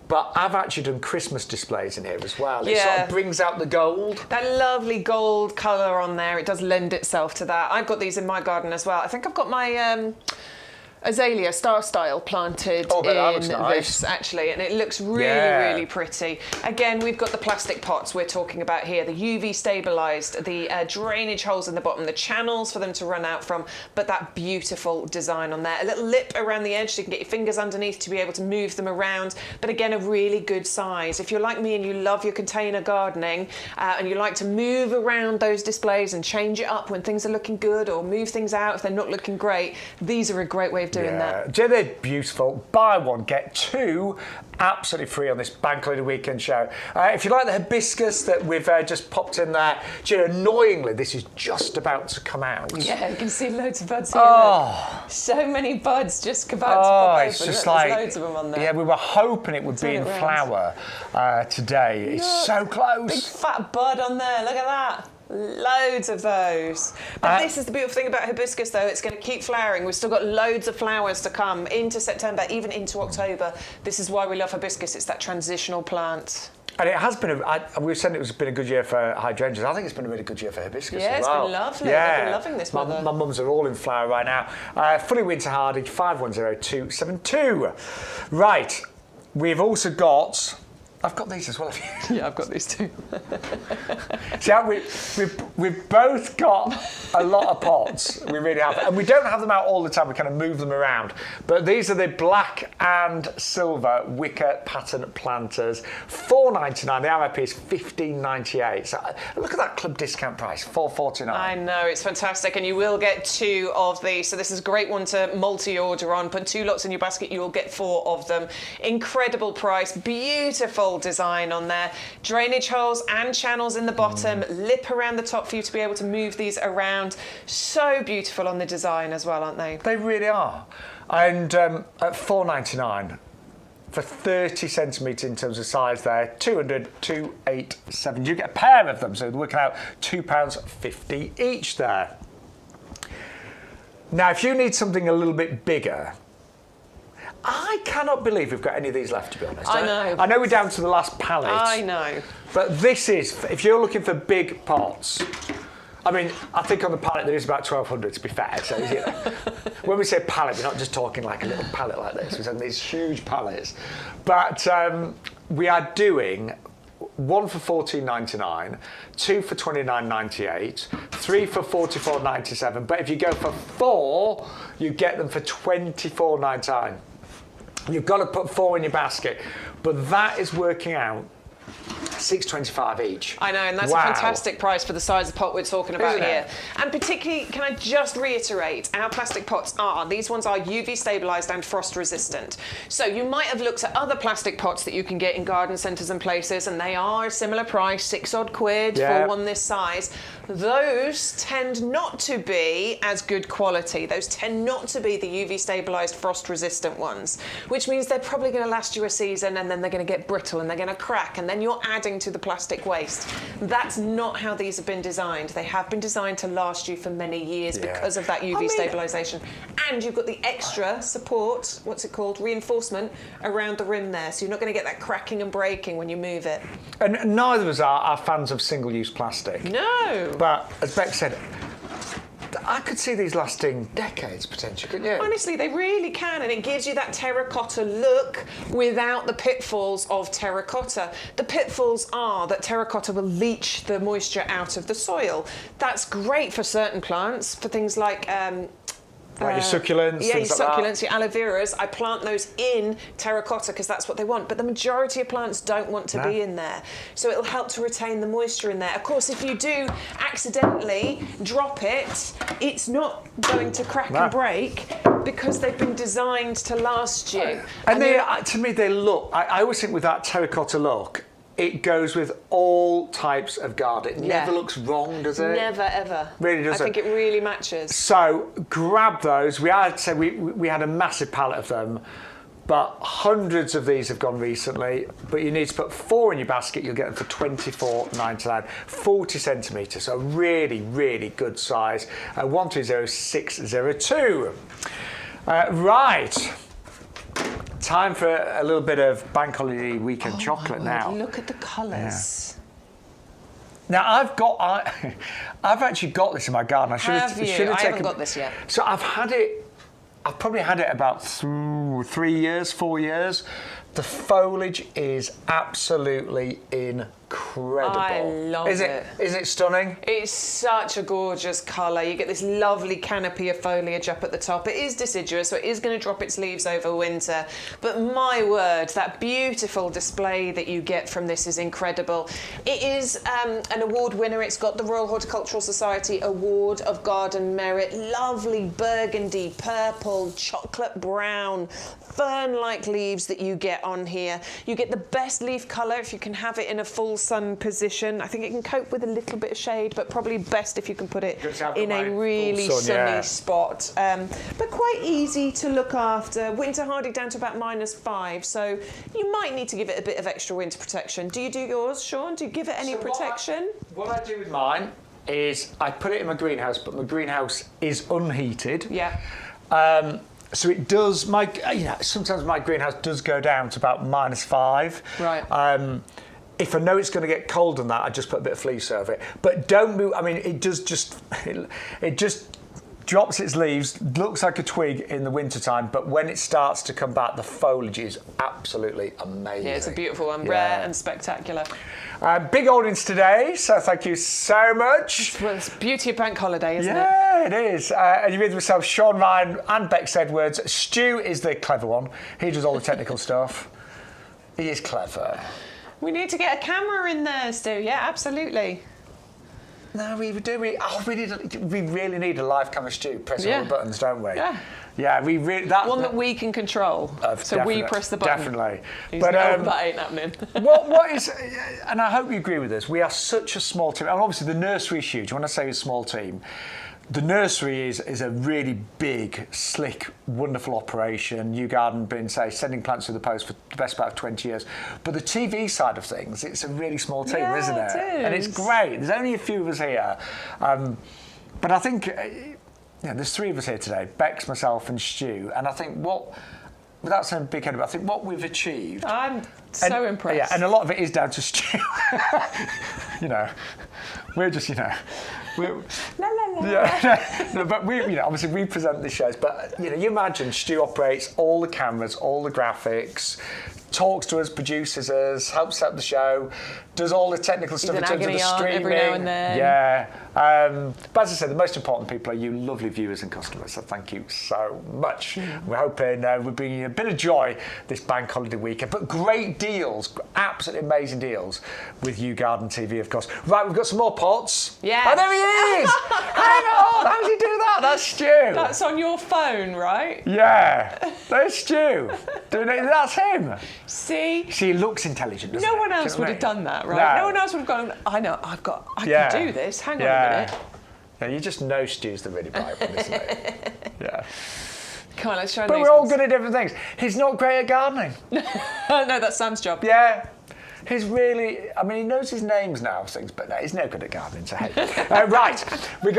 But I've actually done Christmas displays in here as well. It sort of brings out the gold. That lovely gold colour on there, it does lend itself to that. I've got these in my garden as well. I think I've got my azalea star style planted in this actually, and it looks really pretty. Again, we've got the plastic pots we're talking about here, the UV stabilized, the drainage holes in the bottom, the channels for them to run out from, but that beautiful design on there, a little lip around the edge so you can get your fingers underneath to be able to move them around, but again, a really good size. If you're like me and you love your container gardening and you like to move around those displays and change it up when things are looking good, or move things out if they're not looking great, these are a great way of of doing that. Yeah, they're beautiful. Buy one, get two absolutely free on this Bank Holiday Weekend show. If you like the hibiscus that we've just popped in there, do you know, annoyingly, this is just about to come out. Yeah, you can see loads of buds here. Oh. So many buds just about to pop open. It's just like, there's loads of them on there. Yeah, we were hoping it would be in flower today. Look, it's so close. Big fat bud on there, look at that. Loads of those. But this is the beautiful thing about hibiscus, though. It's going to keep flowering. We've still got loads of flowers to come into September, even into October. This is why we love hibiscus. It's that transitional plant. And it has been, we said it's been a good year for hydrangeas. I think it's been a really good year for hibiscus as well. Yeah, it's been lovely. I've been loving this weather. My mums are all in flower right now. Fully winter hardy, 510272. Right, we've also got... I've got these as well. Yeah, I've got these too. See, we've both got a lot of pots. We really have. And we don't have them out all the time. We kind of move them around. But these are the black and silver wicker pattern planters. $4.99. The RIP is $15.98. So look at that club discount price, $4.49. I know, it's fantastic. And you will get two of these. So this is a great one to multi-order on. Put 2 lots in your basket, you will get 4 of them. Incredible price. Beautiful design on there, drainage holes and channels in the bottom, lip around the top for you to be able to move these around. So beautiful on the design as well, aren't they? They really are. And at $4.99 for 30 centimetres in terms of size there, 287. You get a pair of them, so they're working out £2.50 each there. Now, if you need something a little bit bigger, I cannot believe we've got any of these left, to be honest. I know. I know we're down to the last pallet. I know. But this is, if you're looking for big pots, I mean, I think on the pallet there is about 1,200, to be fair. So, you know, when we say pallet, we're not just talking like a little pallet like this. We're talking these huge pallets. But we are doing 1 for $14.99, 2 for $29.98, 3 for $44.97. But if you go for 4, you get them for $24.99. You've got to put 4 in your basket, but that is working out $6.25 each. I know, and that's a fantastic price for the size of pot we're talking about here. And particularly, can I just reiterate, our plastic pots these ones are UV stabilised and frost resistant. So you might have looked at other plastic pots that you can get in garden centres and places, and they are a similar price, £6 odd for one this size. Those tend not to be as good quality. Those tend not to be the UV stabilised frost resistant ones, which means they're probably going to last you a season, and then they're going to get brittle and they're going to crack, and then you're adding to the plastic waste. That's not how these have been designed. They have been designed to last you for many years because of that UV stabilisation. And you've got the extra support, what's it called, reinforcement around the rim there, so you're not going to get that cracking and breaking when you move it. And neither of us are fans of single-use plastic. No. But as Beck said, I could see these lasting decades potentially, couldn't you? Honestly, they really can, and it gives you that terracotta look without the pitfalls of terracotta. The pitfalls are that terracotta will leach the moisture out of the soil. That's great for certain plants, for things like like your succulents, yeah, your things like succulents, that. your aloe veras. I plant those in terracotta because that's what they want. But the majority of plants don't want to be in there. So it'll help to retain the moisture in there. Of course, if you do accidentally drop it, it's not going to crack and break because they've been designed to last you. And they, to me, they look, I always think with that terracotta look, it goes with all types of garden. It never looks wrong, does it? Never, ever. Really doesn't. I think it really matches. So grab those. We had a massive pallet of them, but hundreds of these have gone recently. But you need to put 4 in your basket. You'll get them for $24.99, 40 centimetres. So really, really good size. 130602. Right. Time for a little bit of Bank Holiday Weekend chocolate now. Look at the colours. Yeah. Now I've actually got this in my garden. I should have taken. I haven't got this yet. So I've probably had it about 3 years, 4 years. The foliage is absolutely incredible. I love it. Isn't it stunning? It's such a gorgeous colour. You get this lovely canopy of foliage up at the top. It is deciduous, so it is going to drop its leaves over winter. But my word, that beautiful display that you get from this is incredible. It is an award winner. It's got the Royal Horticultural Society Award of Garden Merit. Lovely burgundy, purple, chocolate brown, fern-like leaves that you get on here. You get the best leaf colour if you can have it in a full sun position. I think it can cope with a little bit of shade, but probably best if you can put it in a really sunny spot. But quite easy to look after. Winter hardy down to about -5, so you might need to give it a bit of extra winter protection. Do you do yours, Shaun? Do you give it any protection? What I do with mine is I put it in my greenhouse, but my greenhouse is unheated. Yeah. So it does. Sometimes my greenhouse does go down to about -5. Right. If I know it's going to get colder than that, I just put a bit of fleece over it. But don't move. I mean, it does just. It just drops its leaves, looks like a twig in the wintertime, but when it starts to come back, the foliage is absolutely amazing. Yeah, it's a beautiful one, rare and spectacular. Big audience today, so thank you so much. Well, it's beauty of bank holiday, isn't it? Yeah, it is. And you're with myself, Shaun Ryan and Bex Edwards. Stu is the clever one. He does all the technical stuff. He is clever. We need to get a camera in there, Stu. Yeah, absolutely. No, we do. We really need a live camera, Stu. Pressing all the buttons, don't we? Yeah. Yeah, we really that we can control. So we press the button. Definitely. But that ain't happening. what is? And I hope you agree with this. We are such a small team, and obviously the nursery is huge. When I say a small team, the nursery is a really big, slick, wonderful operation. YouGarden been sending plants through the post for the best part of 20 years. But the TV side of things, it's a really small team, isn't it? It is. And it's great. There's only a few of us here, but I think. There's 3 of us here today, Bex, myself and Stu, and I think without saying big-headed, but I think what we've achieved... I'm so impressed. Yeah, and a lot of it is down to Stu. We're just, we're... La, la, la. Yeah, no, but we, obviously we present the shows, but, you imagine Stu operates all the cameras, all the graphics, talks to us, produces us, helps set up the show, does all the technical stuff in terms of the streaming. Every now and then. Yeah. But as I said, the most important people are you lovely viewers and customers, so thank you so much. We're hoping we're bringing you a bit of joy this bank holiday weekend, but great deals, absolutely amazing deals with YouGarden TV, of course. Right, we've got some more pots. Yeah. Oh, there he is! Hang on, how does he do that? That's Stu. That's on your phone, right? Yeah, there's Stu. That's him. See? He looks intelligent, doesn't he? No one else would have done that, right? No one else would have gone, I know, I can do this. Hang on a minute. Yeah, you just know Stu's the really bright one, isn't he? Yeah. Come on, let's try But we're all good at different things. He's not great at gardening. No, that's Sam's job. Yeah. He's really, he knows his names now, things, but no, he's no good at gardening, so hey. Right, we've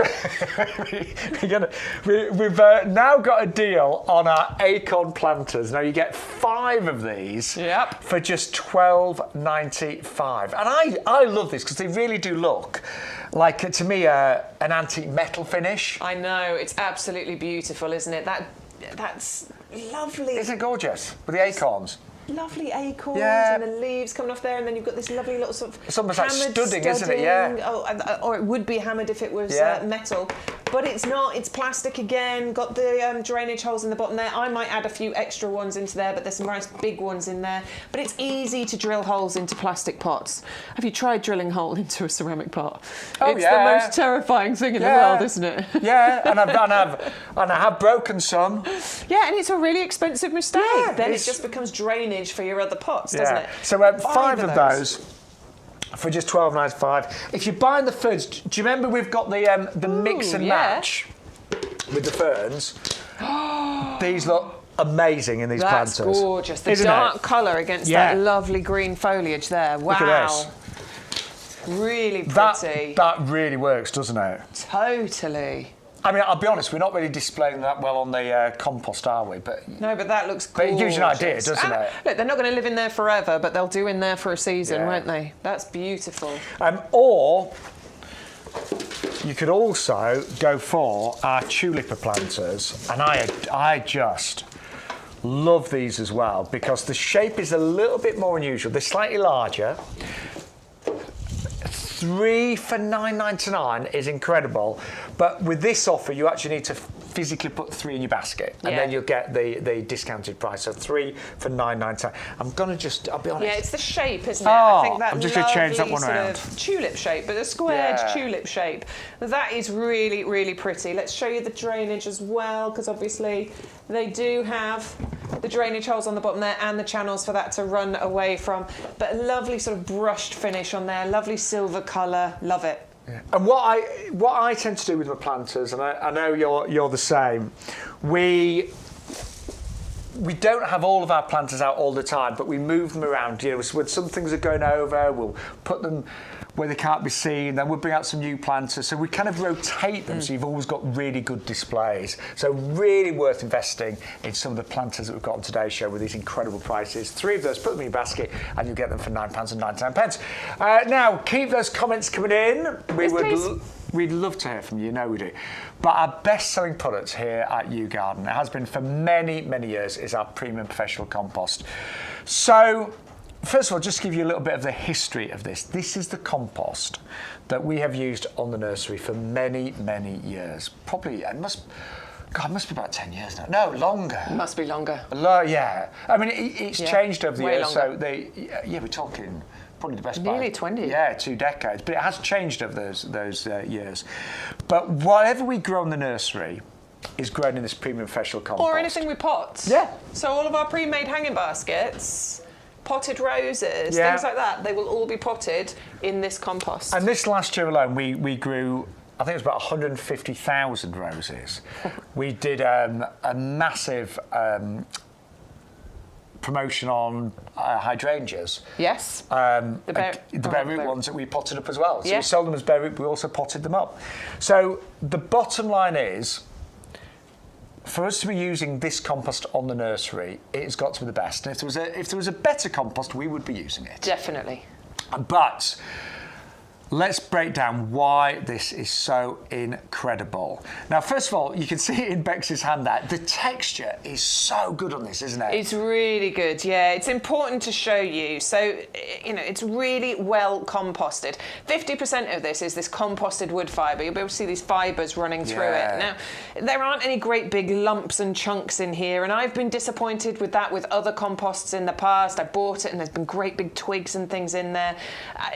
now got a deal on our acorn planters. Now you get 5 of these for just $12.95. And I love these because they really do look like, to me, an antique metal finish. I know, it's absolutely beautiful, isn't it? That's lovely. Isn't it gorgeous, with the acorns? Lovely acorns and the leaves coming off there, and then you've got this lovely little sort of... It's almost like studding, isn't it? Yeah. Oh, or it would be hammered if it was metal. But it's not, it's plastic again, got the drainage holes in the bottom there. I might add a few extra ones into there, but there's some nice big ones in there. But it's easy to drill holes into plastic pots. Have you tried drilling a hole into a ceramic pot? It's the most terrifying thing in the world, isn't it? Yeah, and I have broken some. Yeah, and it's a really expensive mistake. Yeah, then it just becomes drainage for your other pots, doesn't it? So 5 of those. For just $12.95. If you're buying the ferns, do you remember we've got the mix and match with the ferns? These look amazing in these planters. That's gorgeous. The dark colour against that lovely green foliage there. Wow. Look at this. Really pretty. That really works, doesn't it? Totally. I'll be honest, we're not really displaying that well on the compost, are we? No, but that looks gorgeous. But it gives you an idea, doesn't it? Look, they're not going to live in there forever, but they'll do in there for a season, won't they? That's beautiful. Or you could also go for our tulip planters, and I just love these as well because the shape is a little bit more unusual. They're slightly larger. 3 for $9.99 is incredible, but with this offer you actually need to physically put 3 in your basket and then you'll get the discounted price. So 3 for $9.99. I'll be honest. Yeah, it's the shape, isn't it? I think that I'm just going to change that one sort around. of tulip shape, but a squared tulip shape. That is really, really pretty. Let's show you the drainage as well, because obviously they do have the drainage holes on the bottom there and the channels for that to run away from. But a lovely sort of brushed finish on there, lovely silver colour. Love it. Yeah. And what I tend to do with my planters, and I know you're the same, we don't have all of our planters out all the time, but we move them around. You know, so when some things are going over, we'll put them where they can't be seen, then we'll bring out some new planters. So we kind of rotate them, so you've always got really good displays. So really worth investing in some of the planters that we've got on today's show with these incredible prices. 3 of those, put them in your basket, and you'll get them for £9.99. Now, keep those comments coming in. We'd love to hear from you, we do. But our best-selling product here at YouGarden, it has been for many, many years, is our premium professional compost. So, first of all, just to give you a little bit of the history of this. This is the compost that we have used on the nursery for many, many years. Probably, it must be about 10 years now. No, longer. Must be longer. Yeah. I mean, it's changed over the years. Longer. So, we're talking probably the best part. Nearly 20. Yeah, 2 decades. But it has changed over those years. But whatever we grow in the nursery is grown in this premium professional compost. Or anything we pot. Yeah. So all of our pre-made hanging baskets, potted roses, things like that, they will all be potted in this compost. And this last year alone, we grew, I think it was about 150,000 roses. We did a massive promotion on hydrangeas. Yes. The bare root ones that we potted up as well. So we sold them as bare root, but we also potted them up. So the bottom line is, for us to be using this compost on the nursery, it's got to be the best. And if there was a better compost, we would be using it. Definitely. But let's break down why this is so incredible. Now, first of all, you can see it in Bex's hand there. The texture is so good on this, isn't it? It's really good, yeah. It's important to show you. So, it's really well composted. 50% of this is this composted wood fibre. You'll be able to see these fibres running through it. Now, there aren't any great big lumps and chunks in here, and I've been disappointed with that with other composts in the past. I bought it, and there's been great big twigs and things in there.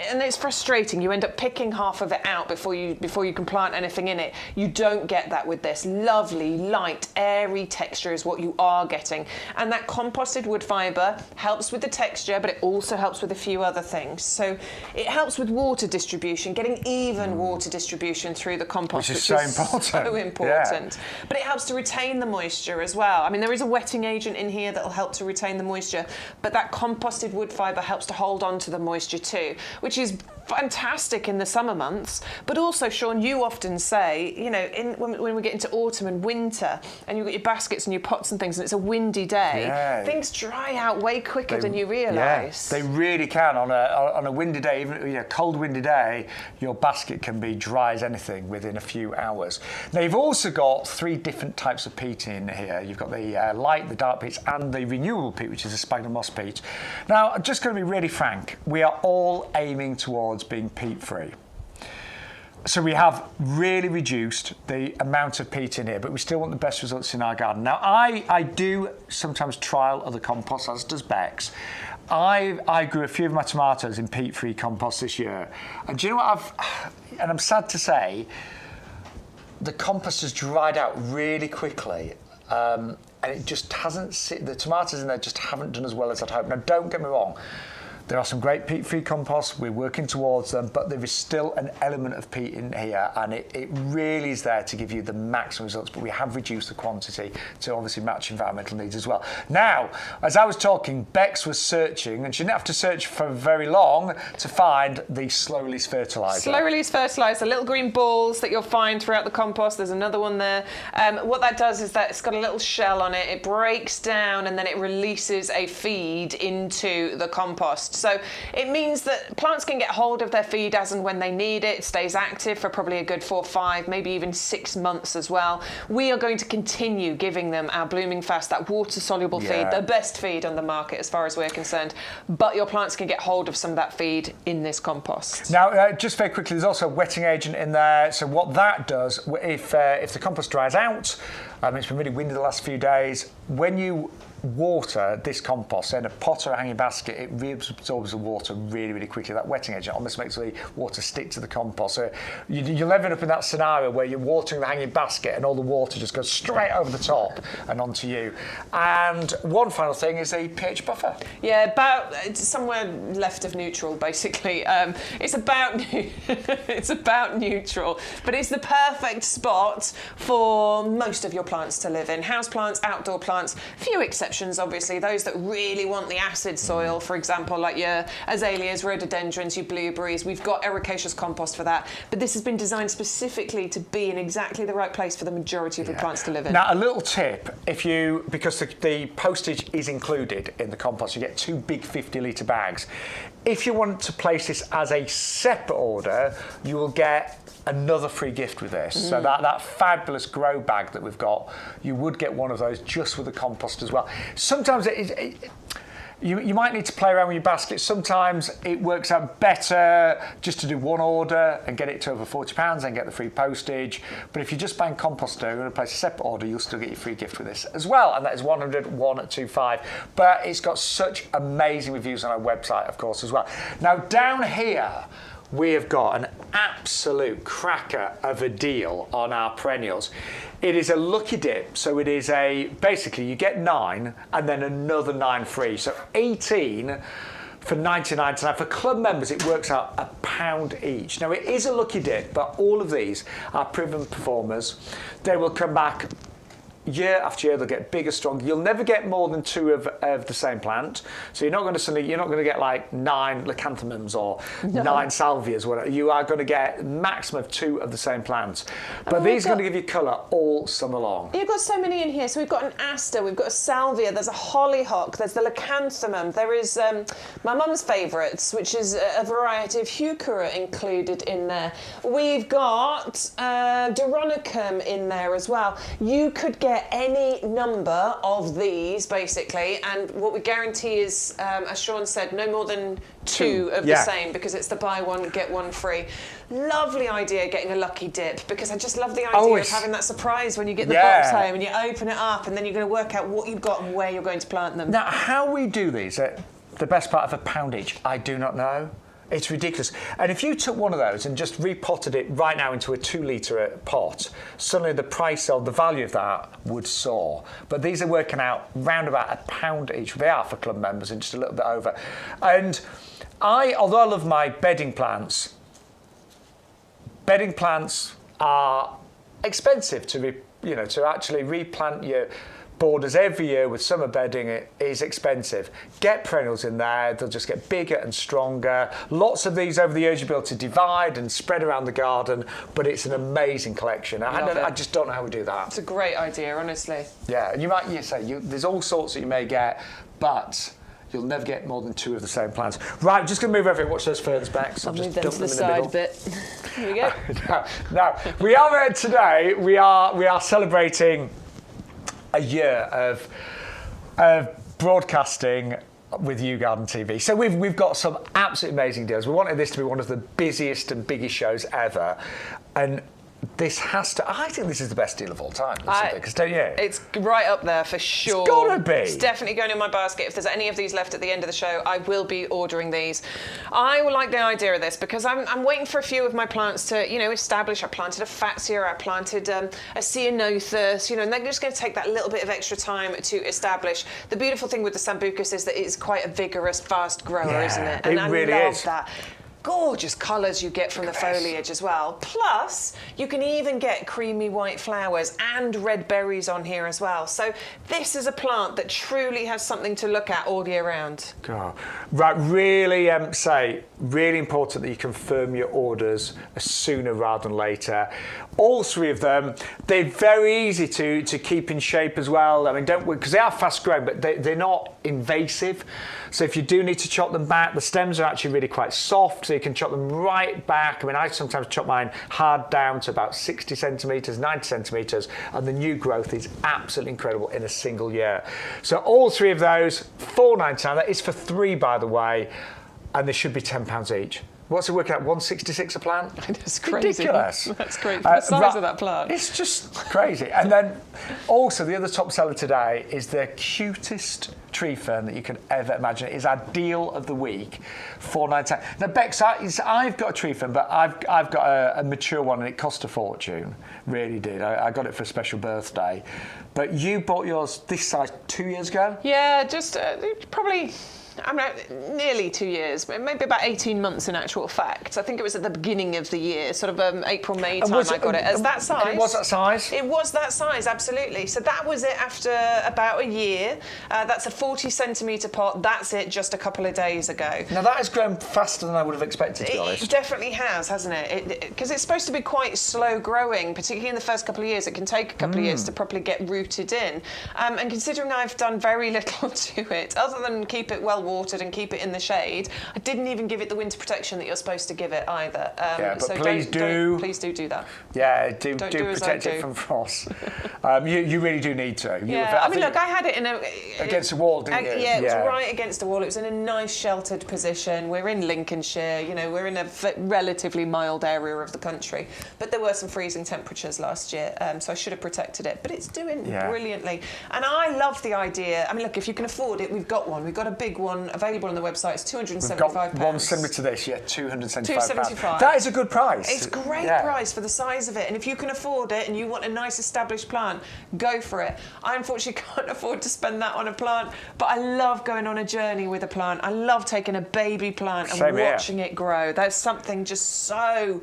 And it's frustrating. You end up picking half of it out before you can plant anything in it. You don't get that with this. Lovely, light, airy texture is what you are getting. And that composted wood fibre helps with the texture, but it also helps with a few other things. So it helps with water distribution, getting even water distribution through the compost, which is so important. So important. But it helps to retain the moisture as well. I mean, there is a wetting agent in here that will help to retain the moisture, but that composted wood fibre helps to hold on to the moisture too, which is fantastic in the summer months. But also, Shaun, you often say, when we get into autumn and winter and you've got your baskets and your pots and things and it's a windy day, things dry out way quicker than you realise. They really can. On a windy day, even a cold windy day, your basket can be dry as anything within a few hours. Now, you've also got 3 different types of peat in here. You've got the light, the dark peats, and the renewable peat, which is a sphagnum moss peat. Now, I'm just going to be really frank. We are all aiming towards being peat-free. So we have really reduced the amount of peat in here, but we still want the best results in our garden. Now, I do sometimes trial other composts, as does Bex. I grew a few of my tomatoes in peat-free compost this year. And do you know what and I'm sad to say, the compost has dried out really quickly. And it just hasn't, the tomatoes in there just haven't done as well as I'd hoped. Now, don't get me wrong. There are some great peat-free composts, we're working towards them, but there is still an element of peat in here, and it really is there to give you the maximum results, but we have reduced the quantity to obviously match environmental needs as well. Now, as I was talking, Bex was searching, and she didn't have to search for very long to find the slow-release fertiliser. Slow-release fertiliser, little green balls that you'll find throughout the compost. There's another one there. What that does is that it's got a little shell on it. It breaks down, and then it releases a feed into the compost. So it means that plants can get hold of their feed as and when they need it. It stays active for probably a good 4, 5, maybe even 6 months as well. We are going to continue giving them our Blooming Fast, that water-soluble feed, the best feed on the market as far as we're concerned. But your plants can get hold of some of that feed in this compost. Now, just very quickly, there's also a wetting agent in there. So what that does, if the compost dries out, it's been really windy the last few days, when you water this compost in a pot or a hanging basket, it reabsorbs the water really, really quickly. That wetting agent almost makes the water stick to the compost. So you'll never end up in that scenario where you're watering the hanging basket and all the water just goes straight over the top and onto you. And one final thing is a pH buffer. Yeah, it's somewhere left of neutral, basically. It's about it's about neutral, but it's the perfect spot for most of your plants to live in. House plants, outdoor plants, few exceptions. Obviously, those that really want the acid soil, for example, like your azaleas, rhododendrons, your blueberries. We've got ericaceous compost for that, but this has been designed specifically to be in exactly the right place for the majority of your plants to live in. Now, a little tip, because the postage is included in the compost, you get 2 big 50-litre bags. If you want to place this as a separate order, you will get another free gift with this. So that fabulous grow bag that we've got, you would get one of those just with the compost as well. Sometimes you might need to play around with your basket. Sometimes it works out better just to do one order and get it to over £40 and get the free postage. But if you're just buying compost dough, you're going to place a separate order, you'll still get your free gift with this as well. And that is 101.25. But it's got such amazing reviews on our website, of course, as well. Now, down here, we have got an absolute cracker of a deal on our perennials. It is a lucky dip, so it is basically you get 9 and then another 9 free. So 18 for 99.99. For club members, it works out £1 each. Now, it is a lucky dip, but all of these are proven performers. They will come back year after year. They'll get bigger, stronger. You'll never get more than 2 of the same plant. So you're not going to get like 9 leucanthemums or 9 salvias. Whatever. You are going to get a maximum of 2 of the same plants. But these are going to give you colour all summer long. You've got so many in here. So we've got an aster, we've got a salvia, there's a hollyhock, there's the leucanthemum, there is my mum's favourites, which is a variety of heuchera included in there. We've got Doronicum in there as well. You could get any number of these, basically, and what we guarantee is, as Shaun said, no more than 2 of the same, because it's the buy one, get one free. Lovely idea getting a lucky dip, because I just love the idea of having that surprise when you get the box home and you open it up and then you're going to work out what you've got and where you're going to plant them. Now, how we do these, the best part of £1 each, I do not know. It's ridiculous. And if you took one of those and just repotted it right now into a 2-litre pot, suddenly the price of the value of that would soar. But these are working out round about £1 each. They are for club members and just a little bit over. And although I love my bedding plants are expensive to actually replant your borders every year with summer bedding. It is expensive. Get perennials in there, they'll just get bigger and stronger. Lots of these over the years you'll be able to divide and spread around the garden, but it's an amazing collection. I just don't know how we do that. It's a great idea, honestly. Yeah, and there's all sorts that you may get, but you'll never get more than 2 of the same plants. Right, just going to move over and watch those ferns back. So I'll move them to the side a bit. Here we go. Now, we are today, we are celebrating a year of broadcasting with YouGarden TV. So we've got some absolutely amazing deals. We wanted this to be one of the busiest and biggest shows ever, and I think this is the best deal of all time, because don't you? It's right up there for sure. It's gotta be. It's definitely going in my basket. If there's any of these left at the end of the show, I will be ordering these. I will like the idea of this because I'm waiting for a few of my plants to, establish. I planted a Fatsia, I planted a Ceanothus, and they're just going to take that little bit of extra time to establish. The beautiful thing with the Sambucus is that it's quite a vigorous, fast grower, isn't it? And it really I love is. that. Gorgeous colours you get from the foliage as well. Plus, you can even get creamy white flowers and red berries on here as well. So this is a plant that truly has something to look at all year round. God. Right, really really important that you confirm your orders sooner rather than later. All 3 of them, they're very easy to keep in shape as well. I mean, because they are fast growing, but they're not invasive. So if you do need to chop them back, the stems are actually really quite soft, so you can chop them right back. I mean, I sometimes chop mine hard down to about 60 centimetres, 90 centimetres, and the new growth is absolutely incredible in a single year. So all three of those, £4.99. That is for three, by the way, and they should be £10 each. What's it working out? 166 a plant? That's crazy. Ridiculous. That's great for the size of that plant. It's just crazy. And then also the other top seller today is the cutest tree fern that you can ever imagine. It is our deal of the week, £4.99. Now, Bex, I've got a tree fern, but I've got a mature one, and it cost a fortune. Really did. I got it for a special birthday. But you bought yours this size 2 years ago? Yeah, just probably. I'm nearly 2 years, maybe about 18 months in actual fact. I think it was at the beginning of the year, sort of April, May time I got it. As that size. And it was that size? It was that size, absolutely. So that was it after about a year. That's a 40 centimetre pot. That's it just a couple of days ago. Now that has grown faster than I would have expected, to be honest. It definitely has, hasn't it? Because it's supposed to be quite slow growing, particularly in the first couple of years. It can take a couple of years to properly get rooted in. And considering I've done very little to it, other than keep it well watered and keep it in the shade, I didn't even give it the winter protection that you're supposed to give it either. Yeah, but so please please do that. Yeah, do as protect I it do. from frost. You really do need to. Yeah, I mean, look, I had it in against the wall, didn't you? Yeah, it was right against the wall. It was in a nice sheltered position. We're in Lincolnshire, you know, we're in a relatively mild area of the country, but there were some freezing temperatures last year, so I should have protected it. But it's doing brilliantly, and I love the idea. I mean, look, if you can afford it, we've got one. We've got a big one available on the website. It's £275. We've got one similar to this, yeah, £275. £275. That is a good price. It's a great price for the size of it, and if you can afford it and you want a nice established plant, go for it. I unfortunately can't afford to spend that on a plant, but I love going on a journey with a plant. I love taking a baby plant and watching it grow. There's something just so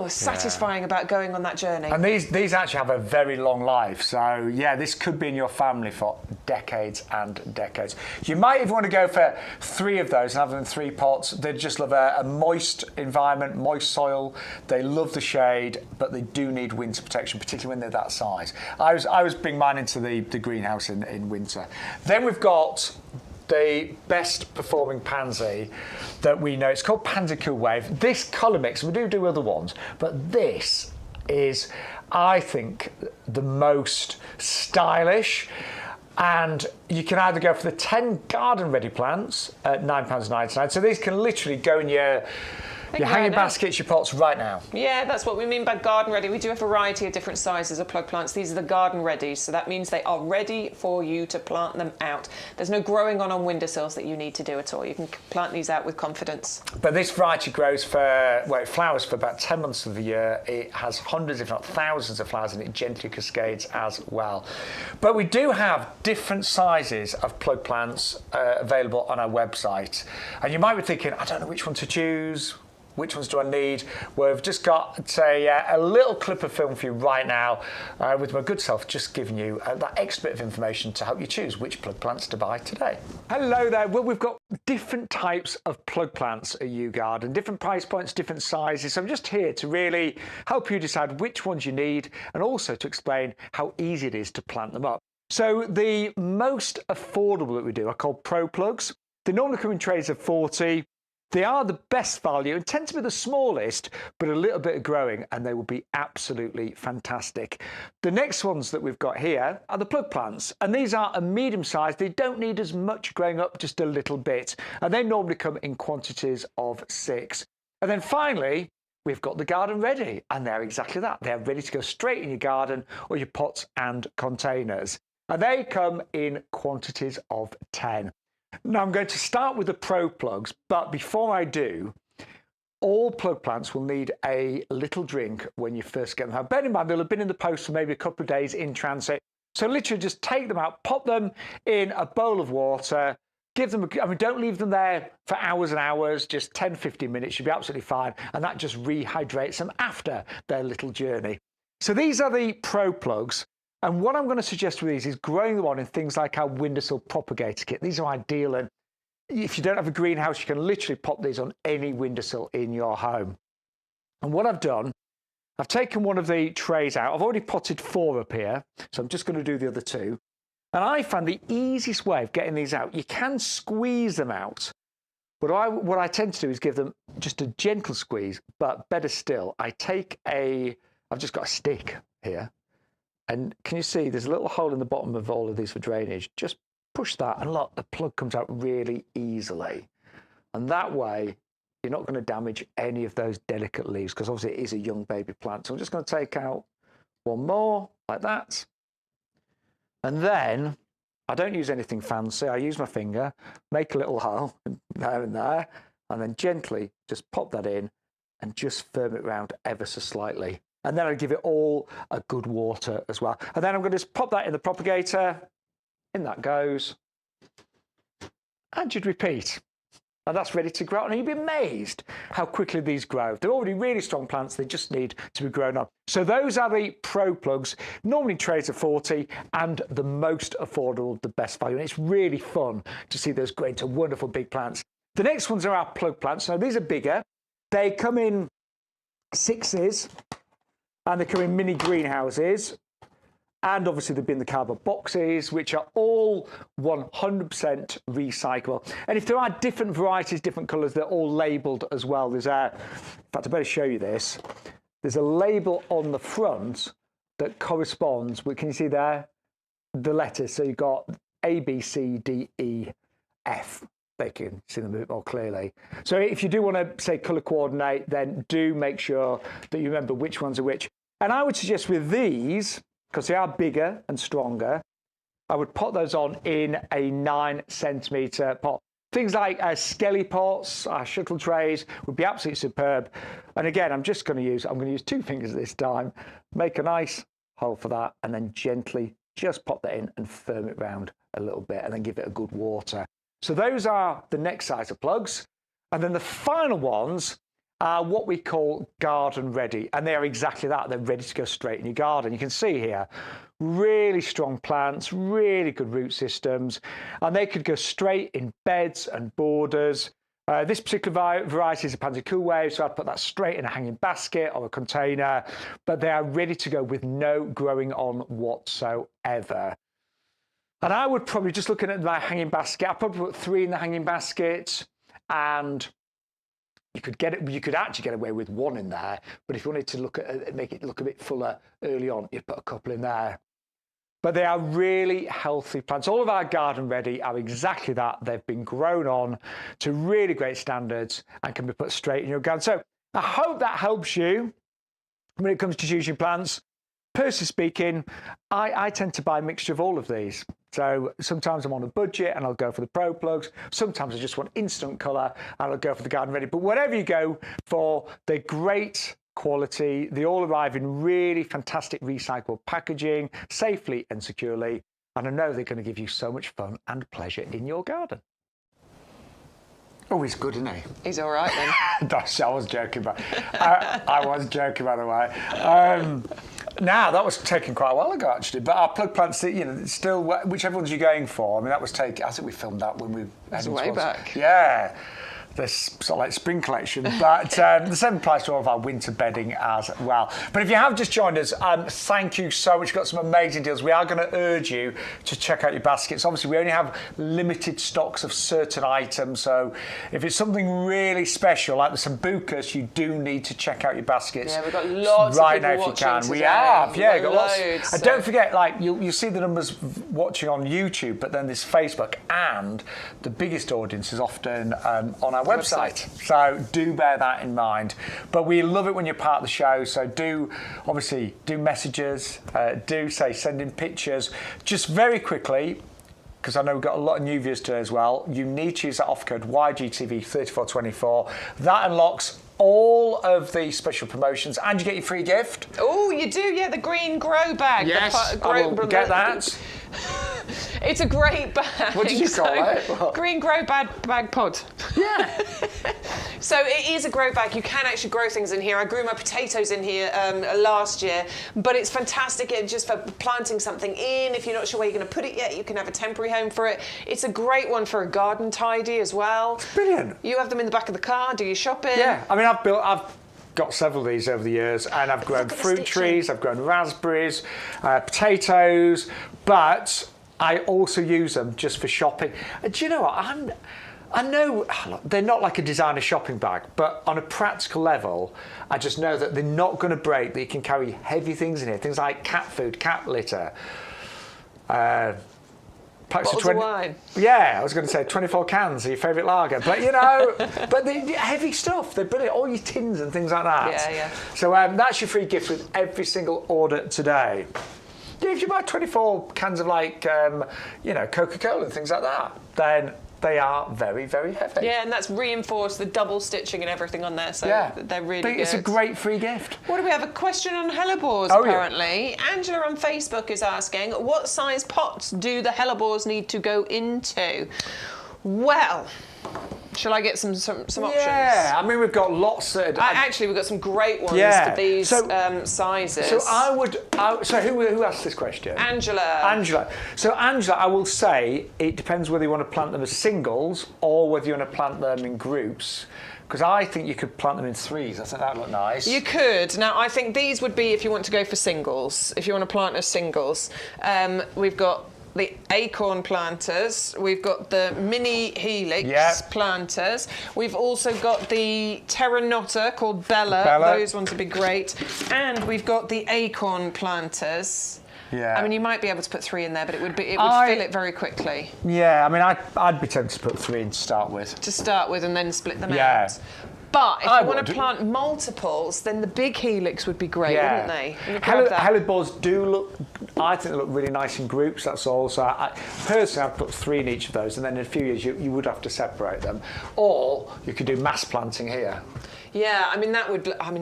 satisfying about going on that journey. And these actually have a very long life, so yeah, this could be in your family for decades and decades. You might even want to go for three of those and have them in 3 pots. They just love a moist environment, moist soil. They love the shade, but they do need winter protection, particularly when they're that size. I was bringing mine into the greenhouse in winter. Then we've got the best performing pansy that we know. It's called Pansy Cool Wave. This colour mix, we do other ones, but this is, I think, the most stylish. And you can either go for the 10 garden ready plants at £9.99. So these can literally go in your hanging baskets, your pots right now. Yeah, that's what we mean by garden ready. We do a variety of different sizes of plug plants. These are the garden ready, so that means they are ready for you to plant them out. There's no growing on windowsills that you need to do at all. You can plant these out with confidence. But this variety grows it flowers for about 10 months of the year. It has hundreds, if not thousands of flowers, and it gently cascades as well. But we do have different sizes of plug plants available on our website. And you might be thinking, I don't know which one to choose. Which ones do I need? Well, we've just got a little clip of film for you right now with my good self just giving you that extra bit of information to help you choose which plug plants to buy today. Hello there. Well, we've got different types of plug plants at YouGarden, different price points, different sizes. So I'm just here to really help you decide which ones you need and also to explain how easy it is to plant them up. So the most affordable that we do are called Pro Plugs. They normally come in trays of 40. They are the best value and tend to be the smallest, but a little bit of growing, and they will be absolutely fantastic. The next ones that we've got here are the plug plants, and these are a medium size. They don't need as much growing up, just a little bit, and they normally come in quantities of 6. And then finally, we've got the garden ready, and they're exactly that. They're ready to go straight in your garden or your pots and containers, and they come in quantities of 10. Now I'm going to start with the Pro Plugs, but before I do, all plug plants will need a little drink when you first get them home. Bear in mind, they'll have been in the post for maybe a couple of days in transit. So literally just take them out, pop them in a bowl of water, give them, don't leave them there for hours and hours, just 10, 15 minutes should be absolutely fine. And that just rehydrates them after their little journey. So these are the Pro Plugs. And what I'm going to suggest with these is growing them on in things like our windowsill propagator kit. These are ideal, and if you don't have a greenhouse, you can literally pop these on any windowsill in your home. And what I've done, I've taken one of the trays out. I've already potted 4 up here, so I'm just going to do the other 2. And I found the easiest way of getting these out, you can squeeze them out. But what I tend to do is give them just a gentle squeeze, but better still, I've just got a stick here. And can you see there's a little hole in the bottom of all of these for drainage? Just push that and look, the plug comes out really easily. And that way, you're not going to damage any of those delicate leaves because obviously it is a young baby plant. So I'm just going to take out one more like that. And then I don't use anything fancy. I use my finger, make a little hole there and there, and then gently just pop that in and just firm it round ever so slightly. And then I give it all a good water as well. And then I'm going to just pop that in the propagator. In that goes. And you'd repeat. And that's ready to grow. And you'd be amazed how quickly these grow. They're already really strong plants. They just need to be grown up. So those are the Pro Plugs, normally trays of 40 and the most affordable, the best value. And it's really fun to see those grow into wonderful big plants. The next ones are our plug plants. Now these are bigger. They come in 6s and they come in mini greenhouses. And obviously they've been the cardboard boxes, which are all 100% recyclable. And if there are different varieties, different colours, they're all labelled as well. In fact, I better show you this. There's a label on the front that corresponds with, can you see there? The letters. So you've got A, B, C, D, E, F. They can see them a bit more clearly. So if you do want to, say, colour coordinate, then do make sure that you remember which ones are which. And I would suggest with these, because they are bigger and stronger, I would pot those on in a 9cm pot. Things like skelly pots, shuttle trays would be absolutely superb. And again, I'm going to use 2 fingers this time, make a nice hole for that, and then gently just pop that in and firm it round a little bit, and then give it a good water. So those are the next size of plugs. And then the final ones are what we call garden ready, and they are exactly that. They're ready to go straight in your garden. You can see here, really strong plants, really good root systems, and they could go straight in beds and borders. This particular variety is a pansy cool wave, so I'd put that straight in a hanging basket or a container, but they are ready to go with no growing on whatsoever. And I would probably, just looking at my hanging basket, I'd probably put 3 in the hanging basket, and you could actually get away with 1 in there, but if you wanted to make it look a bit fuller early on, you'd put a couple in there. But they are really healthy plants. All of our garden ready are exactly that. They've been grown on to really great standards and can be put straight in your garden. So I hope that helps you when it comes to choosing plants. Personally speaking, I tend to buy a mixture of all of these. So sometimes I'm on a budget and I'll go for the Pro Plugs. Sometimes I just want instant colour and I'll go for the garden ready. But whatever you go for, they're great quality. They all arrive in really fantastic recyclable packaging, safely and securely. And I know they're going to give you so much fun and pleasure in your garden. Oh, he's good, isn't he? He's all right then. I was joking, but I was joking, by the way. Now, that was taken quite a while ago, actually. But our plug plants, still, whichever ones you're going for, I mean, that was taken, I think we filmed that when we... That's way back. Yeah. This sort of like spring collection, but the same applies to all of our winter bedding as well. But if you have just joined us, thank you so much. We've got some amazing deals. We are going to urge you to check out your baskets. Obviously, we only have limited stocks of certain items, so if it's something really special like the Sambucus, you do need to check out your baskets. Yeah, we've got lots right of people now if you can. today. We have, yeah, we've got loads, lots. And don't forget, like you see the numbers watching on YouTube, but then there's Facebook, and the biggest audience is often on our website. So do bear that in mind. But we love it when you're part of the show. So do messages, send in pictures. Just very quickly, because I know we've got a lot of new viewers today as well, you need to use that offer code YGTV3424. That unlocks all of the special promotions, and you get your free gift. Oh, you do, yeah, the green grow bag. Yes, I will get that. It's a great bag. What did you call it? Green grow bag pod. Yeah. So it is a grow bag. You can actually grow things in here. I grew my potatoes in here last year, but it's fantastic just for planting something in. If you're not sure where you're going to put it yet, you can have a temporary home for it. It's a great one for a garden tidy as well. It's brilliant. You have them in the back of the car, do your shopping. Yeah, I mean, I've got several of these over the years, and I've grown fruit trees, I've grown raspberries, potatoes, but I also use them just for shopping. Do you know what? I know they're not like a designer shopping bag, but on a practical level, I just know that they're not going to break, that you can carry heavy things in here, things like cat food, cat litter. Bottles of wine. Yeah, I was going to say 24 cans of your favourite lager. But, you know, but the heavy stuff, they're brilliant. All your tins and things like that. Yeah. So that's your free gift with every single order today. Yeah, if you buy 24 cans of, like, Coca-Cola and things like that, then they are very, very heavy. Yeah, and that's reinforced the double stitching and everything on there, so they're really good. It's a great free gift. What do we have? A question on hellebores, apparently. Yeah. Angela on Facebook is asking, what size pots do the hellebores need to go into? Well, shall I get some options? Yeah, I mean, we've got lots. Actually, we've got some great ones for these sizes. So who asked this question? Angela. So Angela, I will say it depends whether you want to plant them as singles or whether you want to plant them in groups. Because I think you could plant them in threes. I think that would look nice. You could. Now, I think these would be if you want to go for singles. If you want to plant as singles, we've got the acorn planters, we've got the mini helix planters, we've also got the terranotta called Bella, those ones would be great, and we've got the acorn planters. Yeah. I mean, you might be able to put 3 in there, but it would fill it very quickly. Yeah, I mean, I'd be tempted to put 3 in to start with. And then split them out. But if you want to plant multiples, then the big helix would be great, wouldn't they? Hellebores I think they look really nice in groups, that's all. So personally, I'd put 3 in each of those, and then in a few years, you would have to separate them. Or you could do mass planting here. Yeah, I mean,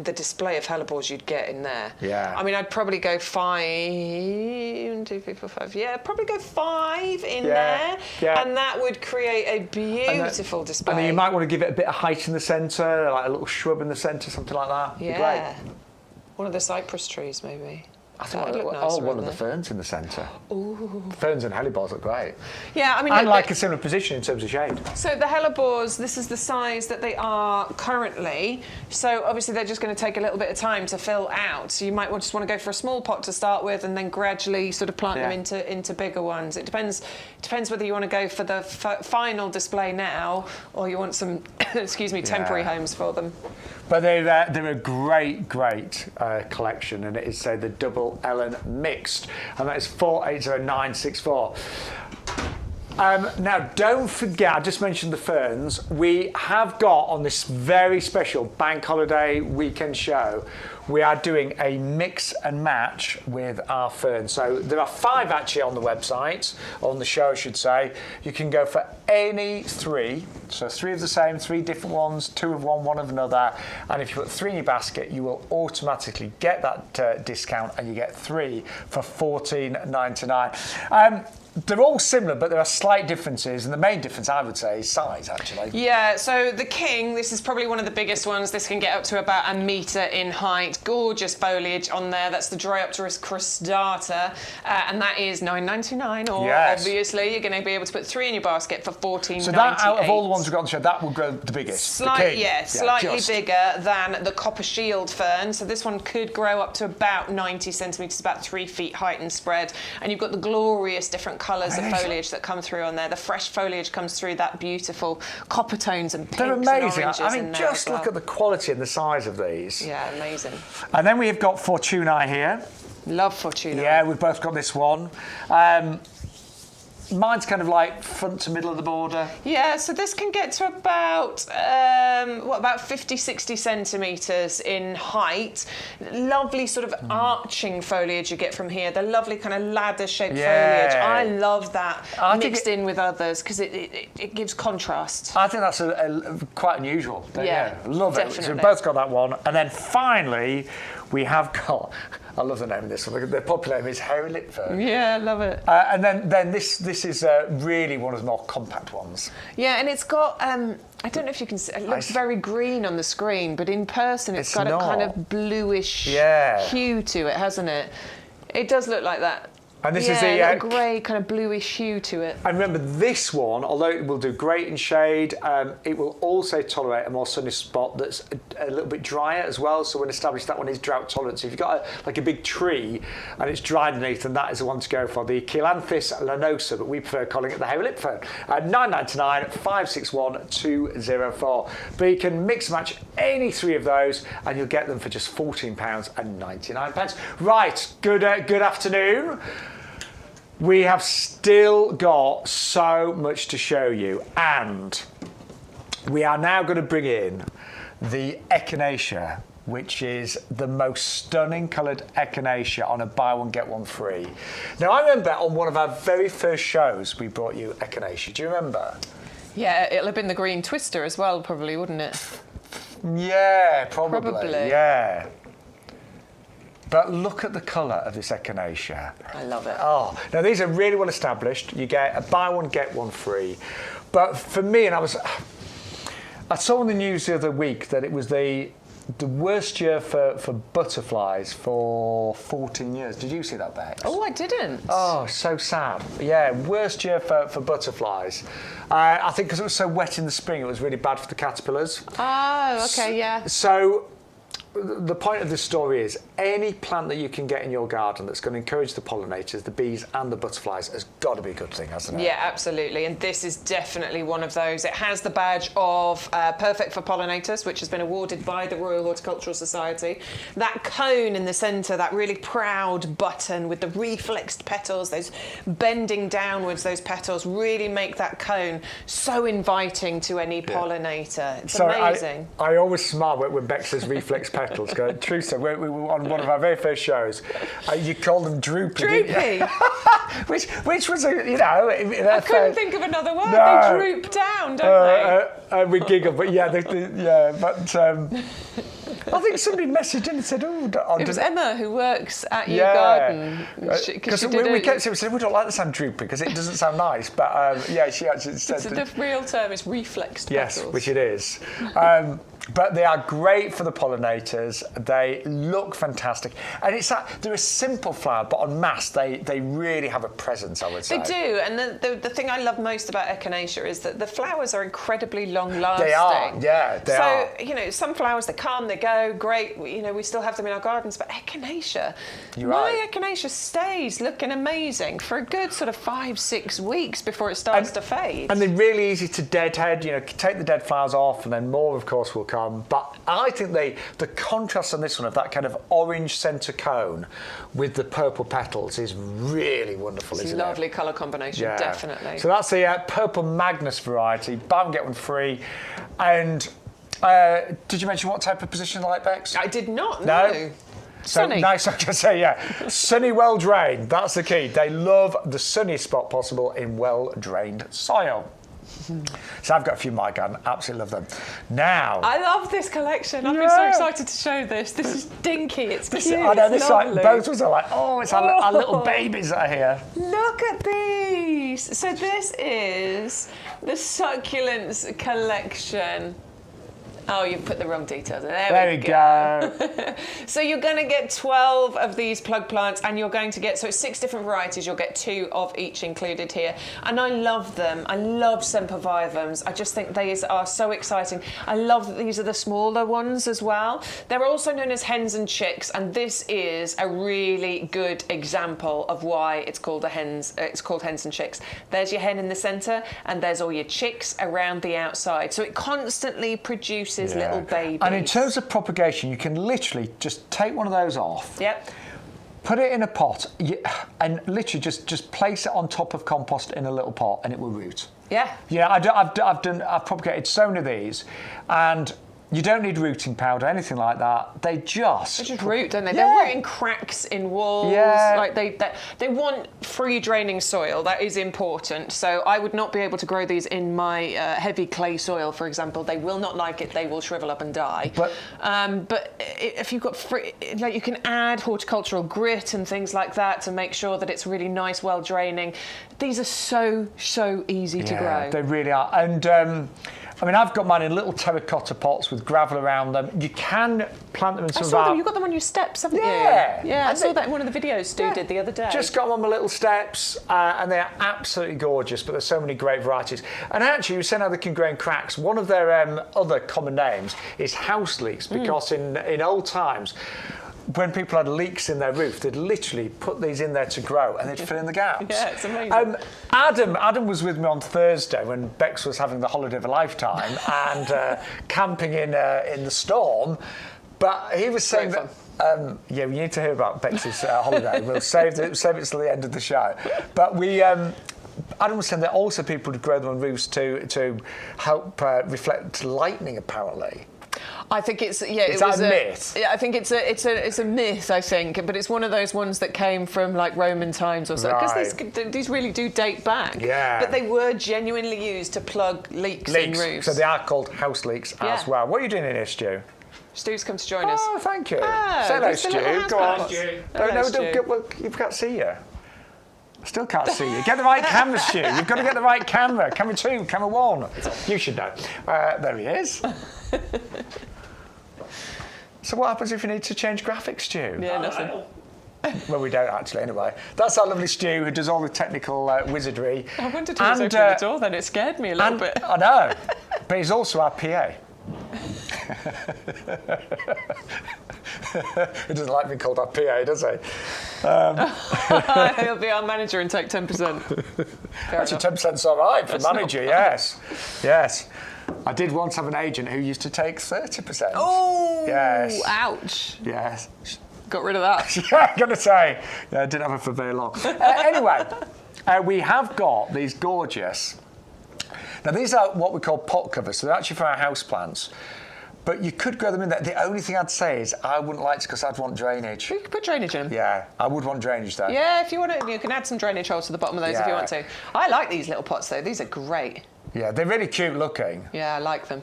the display of hellebores you'd get in there. Yeah. I mean, I'd probably go 5, 1, 2, 3, 4, 5. Yeah, probably go 5 in there. Yeah. And that would create a beautiful display. And then you might want to give it a bit of height in the centre, like a little shrub in the centre, something like that. Yeah. Be great. One of the cypress trees, maybe. I think one of the ferns in the centre. Ooh. Ferns and hellebores look great. Yeah, I mean... And like a similar position in terms of shade. So the hellebores, this is the size that they are currently. So obviously they're just going to take a little bit of time to fill out. So you might just want to go for a small pot to start with and then gradually sort of plant them into bigger ones. It depends whether you want to go for the final display now or you want some, temporary homes for them. But they're a great collection, and it is the double Ellen mixed, and that is 480964. Now, don't forget, I just mentioned the ferns. We have got on this very special bank holiday weekend show, we are doing a mix and match with our ferns. So there are 5 actually on the website, on the show I should say. You can go for any 3, so 3 of the same, 3 different ones, 2 of one, 1 of another, and if you put 3 in your basket, you will automatically get that discount, and you get 3 for $14.99. They're all similar, but there are slight differences, and the main difference, I would say, is size, actually. Yeah, so the king, this is probably one of the biggest ones. This can get up to about 1 metre in height. Gorgeous foliage on there. That's the Dryopteris cristata, and that is $9.99, or obviously you're going to be able to put 3 in your basket for $14.98. So that, out of all the ones we've got on the show, that will grow the biggest. Slightly bigger than the copper shield fern. So this one could grow up to about 90 centimetres, about 3 feet height and spread. And you've got the glorious different colours of foliage that come through on there. The fresh foliage comes through, that beautiful copper tones and pinks. They're amazing. And I mean, just look at the quality and the size of these. Yeah, amazing. And then we've got Fortunae here. Love Fortunae. Yeah, we've both got this one. Mine's kind of like front to middle of the border. Yeah, so this can get to about 50, 60 centimetres in height. Lovely sort of arching foliage you get from here. The lovely kind of ladder-shaped foliage. I love that mixed in with others because it gives contrast. I think that's quite unusual. Yeah, love definitely. it. So we've both got that one. And then finally, we have got... I love the name of this one. The popular name is hairy lip fern. Yeah, I love it. And then this is really one of the more compact ones. Yeah, and it's got I don't know if you can see. It looks very green on the screen, but in person it's got a kind of bluish hue to it, hasn't it? It does look like that. And this yeah, is the a grey kind of bluish hue to it. And remember, this one, although it will do great in shade, it will also tolerate a more sunny spot that's a little bit drier as well. So we'll establish that one is drought tolerant. So if you've got like a big tree and it's dry underneath, then that is the one to go for. The Chelanthus lanosa, but we prefer calling it the hare-lip fern. $9.99, 561 204. But you can mix and match any three of those, and you'll get them for just £14.99. Right, good afternoon. We have still got so much to show you, and we are now going to bring in the echinacea, which is the most stunning coloured echinacea on a buy one get one free. Now, I remember on one of our very first shows we brought you echinacea. Do you remember? Yeah, it'll have been the green twister as well, probably, wouldn't it? Yeah, probably. Yeah. But look at the colour of this echinacea. I love it. Oh, now these are really well established. You get a buy one, get one free. But for me, and I saw on the news the other week that it was the worst year for butterflies for 14 years. Did you see that, Bex? Oh, I didn't. Oh, so sad. Yeah, worst year for butterflies. I think because it was so wet in the spring, it was really bad for the caterpillars. Oh, okay, yeah. So the point of this story is any plant that you can get in your garden that's going to encourage the pollinators, the bees and the butterflies, has got to be a good thing, hasn't it? Yeah, absolutely. And this is definitely one of those. It has the badge of perfect for pollinators, which has been awarded by the Royal Horticultural Society. That cone in the centre, that really proud button with the reflexed petals, those bending downwards, those petals really make that cone so inviting to any pollinator. It's amazing. I always smile when Bex says reflex petals. True, so we were on one of our very first shows. You called them droopy. Droopy. which was I couldn't think of another word. No. They droop down, don't they? We giggle, but I think somebody messaged in and said, it was Emma who works at YouGarden. Because we kept saying, we don't like the sound droopy because it doesn't sound nice. But she actually said... The real term is reflexed petals. Yes, which it is. But they are great for the pollinators. They look fantastic. And they're a simple flower, but en masse, they really have a presence, I would say. They do. And the thing I love most about echinacea is that the flowers are incredibly long-lasting. They are, yeah, they are. So, some flowers, they come, they go, great. We still have them in our gardens. But echinacea, echinacea stays looking amazing for a good sort of 5-6 weeks before it starts to fade. And they're really easy to deadhead. Take the dead flowers off, and then more, of course, will come. But I think the contrast on this one of that kind of orange centre cone with the purple petals is really wonderful, isn't it? It's a lovely colour combination, definitely. So that's the Purple Magnus variety. Buy one, get one free. And did you mention what type of position you like, Bex? I did not, no. So sunny. Nice, I can say, sunny, well drained. That's the key. They love the sunniest spot possible in well drained soil. So I've got a few in my garden. Absolutely love them. Now, I love this collection. I've been so excited to show this. This is dinky. It's cute. I know, it's lovely. Both of us are like, it's our little babies that are here. Look at these. So this is the succulents collection. Oh, you've put the wrong details in. There we go. So you're going to get 12 of these plug plants, and you're going to get, so it's 6 different varieties. You'll get 2 of each included here. And I love them. I love sempervivums. I just think these are so exciting. I love that these are the smaller ones as well. They're also known as hens and chicks, and this is a really good example of why it's called hens and chicks. There's your hen in the centre, and there's all your chicks around the outside. So it constantly produces little babies. And in terms of propagation, you can literally just take one of those off. Yep. Put it in a pot and literally just place it on top of compost in a little pot, and it will root. Yeah. Yeah, I've propagated so many of these, and you don't need rooting powder, anything like that. They just root, don't they? Yeah. They're rooting cracks in walls. Yeah. Like they want free draining soil. That is important. So I would not be able to grow these in my heavy clay soil, for example. They will not like it. They will shrivel up and die. But if you've got free, you can add horticultural grit and things like that to make sure that it's really nice, well draining. These are so easy to grow. They really are. And I mean, I've got mine in little terracotta pots with gravel around them. You can plant them in some I of saw our... them. You got them on your steps, haven't you? Yeah. I saw that in one of the videos Stu did the other day. Just got them on my little steps, and they're absolutely gorgeous, but there's so many great varieties. And actually, you were saying how they can grow in cracks. One of their other common names is house leeks, because in old times, when people had leaks in their roof, they'd literally put these in there to grow, and they'd fill in the gaps. Yeah, it's amazing. Adam was with me on Thursday when Bex was having the holiday of a lifetime and camping in the storm. But he was saying that. Yeah, we need to hear about Bex's holiday. We'll save it till the end of the show. But we. Adam was saying that also people would grow them on roofs to help reflect lightning, apparently. I think it's Is that a myth? Yeah, I think it's a myth. I think, but it's one of those ones that came from like Roman times or so. Because these really do date back. Yeah. But they were genuinely used to plug leaks in roofs. So they are called house leaks as well. What are you doing in here, Stu? Stu's come to join us. Oh, thank you. Oh, Say hello, just a little Stu. Go on. house Stu. Hello, Stu. You can't see you. I still can't see you. Get the right camera, Stu. You've got to get the right camera. Camera 2, camera 1. You should know. There he is. So what happens if you need to change graphics, Stu? Yeah, nothing. Well, we don't actually, anyway. That's our lovely Stu who does all the technical wizardry. I wondered who was opening the door then. It scared me a little bit. I know. But he's also our PA. He doesn't like being called our PA, does he? He'll be our manager and take 10%. Actually, 10%'s all right for manager, yes. Yes. I did once have an agent who used to take 30%. Oh, yes. Ouch. Yes. Got rid of that. Yeah, I'm going to say. Yeah, I didn't have it for very long. Anyway, we have got these gorgeous... Now, these are what we call pot covers, so they're actually for our house plants. But you could grow them in there. The only thing I'd say is I wouldn't like to, because I'd want drainage. You could put drainage in them. Yeah, I would want drainage though. Yeah, if you want to, you can add some drainage holes to the bottom of those if you want to. I like these little pots though. These are great. Yeah, they're really cute looking. Yeah, I like them.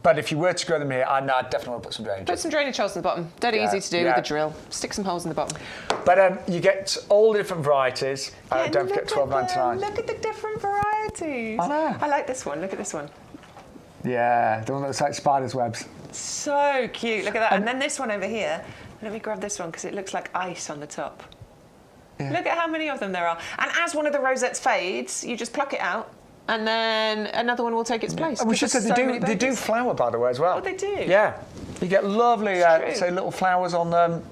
But if you were to grow them here, I'd definitely want to put some drainage. Put some drainage holes in the bottom. Dead easy to do with a drill. Stick some holes in the bottom. But you get all the different varieties. Don't forget $12.99. Look at the different varieties. I know. I like this one. Look at this one. Yeah, the one that looks like spider's webs. So cute. Look at that. And then this one over here. Let me grab this one because it looks like ice on the top. Yeah. Look at how many of them there are. And as one of the rosettes fades, you just pluck it out. And then another one will take its place. And we should say they do flower, by the way, as well. Oh, they do? Yeah. You get lovely, say, little flowers on them.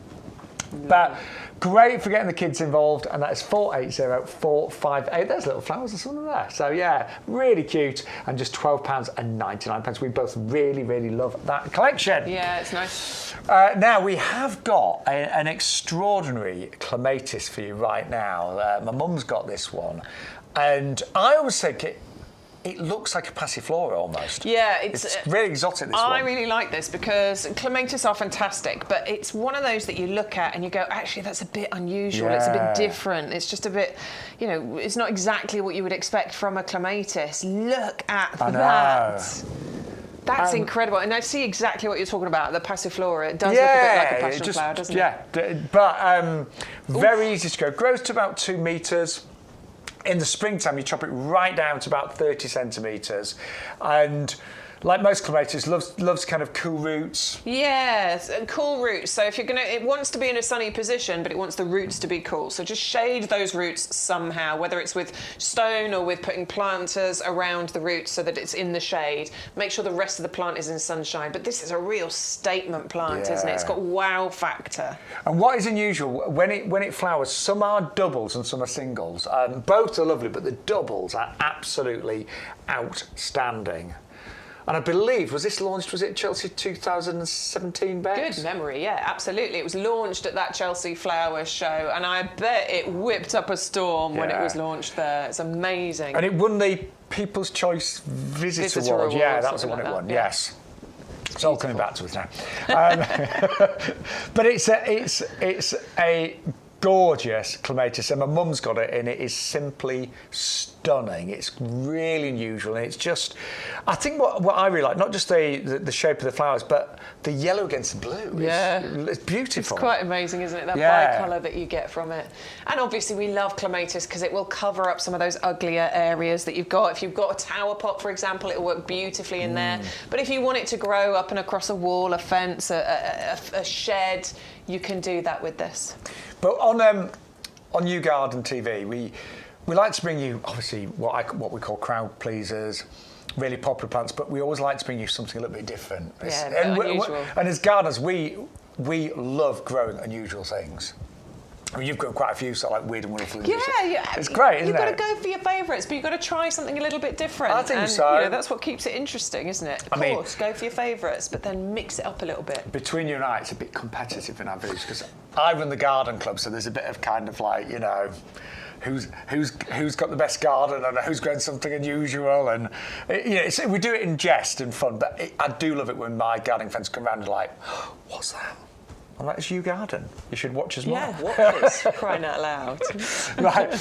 But great for getting the kids involved, and that is 480-458. There's little flowers or something there. So, yeah, really cute, and just £12.99. We both really, really love that collection. Yeah, it's nice. Now, we have got an extraordinary clematis for you right now. My mum's got this one. And I always think it looks like a passiflora almost. Yeah, it's really exotic, this one. I really like this because clematis are fantastic, but it's one of those that you look at and you go, actually, that's a bit unusual. Yeah. It's a bit different. It's just a bit, it's not exactly what you would expect from a clematis. Look at that. That's incredible. And I see exactly what you're talking about, the passiflora. It does look a bit like a passion flower, doesn't it? Yeah, but very easy to grow. Grows to about 2 metres. In the springtime, you chop it right down to about 30 centimetres. And like most clematis, loves kind of cool roots. Yes, cool roots. So if you're it wants to be in a sunny position, but it wants the roots to be cool. So just shade those roots somehow, whether it's with stone or with putting planters around the roots so that it's in the shade. Make sure the rest of the plant is in sunshine. But this is a real statement plant, isn't it? It's got wow factor. And what is unusual, when it flowers, some are doubles and some are singles. Both are lovely, but the doubles are absolutely outstanding. And I believe, was it Chelsea 2017, Bex? Good memory, yeah, absolutely. It was launched at that Chelsea Flower Show, and I bet it whipped up a storm when it was launched there. It's amazing. And it won the People's Choice Visitor Award. Yeah, that was the one it won, yes. It's all coming back to us now. But it's a gorgeous clematis, and my mum's got it, and it is simply stunning. It's really unusual, and it's just, I think what I really like, not just the shape of the flowers, but the yellow against the blue. It's beautiful. It's quite amazing, isn't it? That bicolour that you get from it. And obviously we love clematis because it will cover up some of those uglier areas that you've got. If you've got a tower pot, for example, it will work beautifully in there. But if you want it to grow up and across a wall, a fence, a shed, you can do that with this. But on YouGarden TV, we like to bring you, obviously, what we call crowd pleasers, really popular plants, but we always like to bring you something a little bit different. Yeah, unusual. And as gardeners, we love growing unusual things. I mean, you've got quite a few sort of like weird and wonderful. Yeah. It's great, isn't it? You've got to go for your favourites, but you've got to try something a little bit different. I think and, so. You know, that's what keeps it interesting, isn't it? Of course, go for your favourites, but then mix it up a little bit. Between you and I, it's a bit competitive in our village because I run the garden club, so there's a bit of kind of like, you know, who's got the best garden and who's grown something unusual, and you know, we do it in jest and fun. But I do love it when my gardening friends come around and are like, "What's that?" I'm like, it's YouGarden. You should watch us more. Yeah, watch this, crying out loud. Right,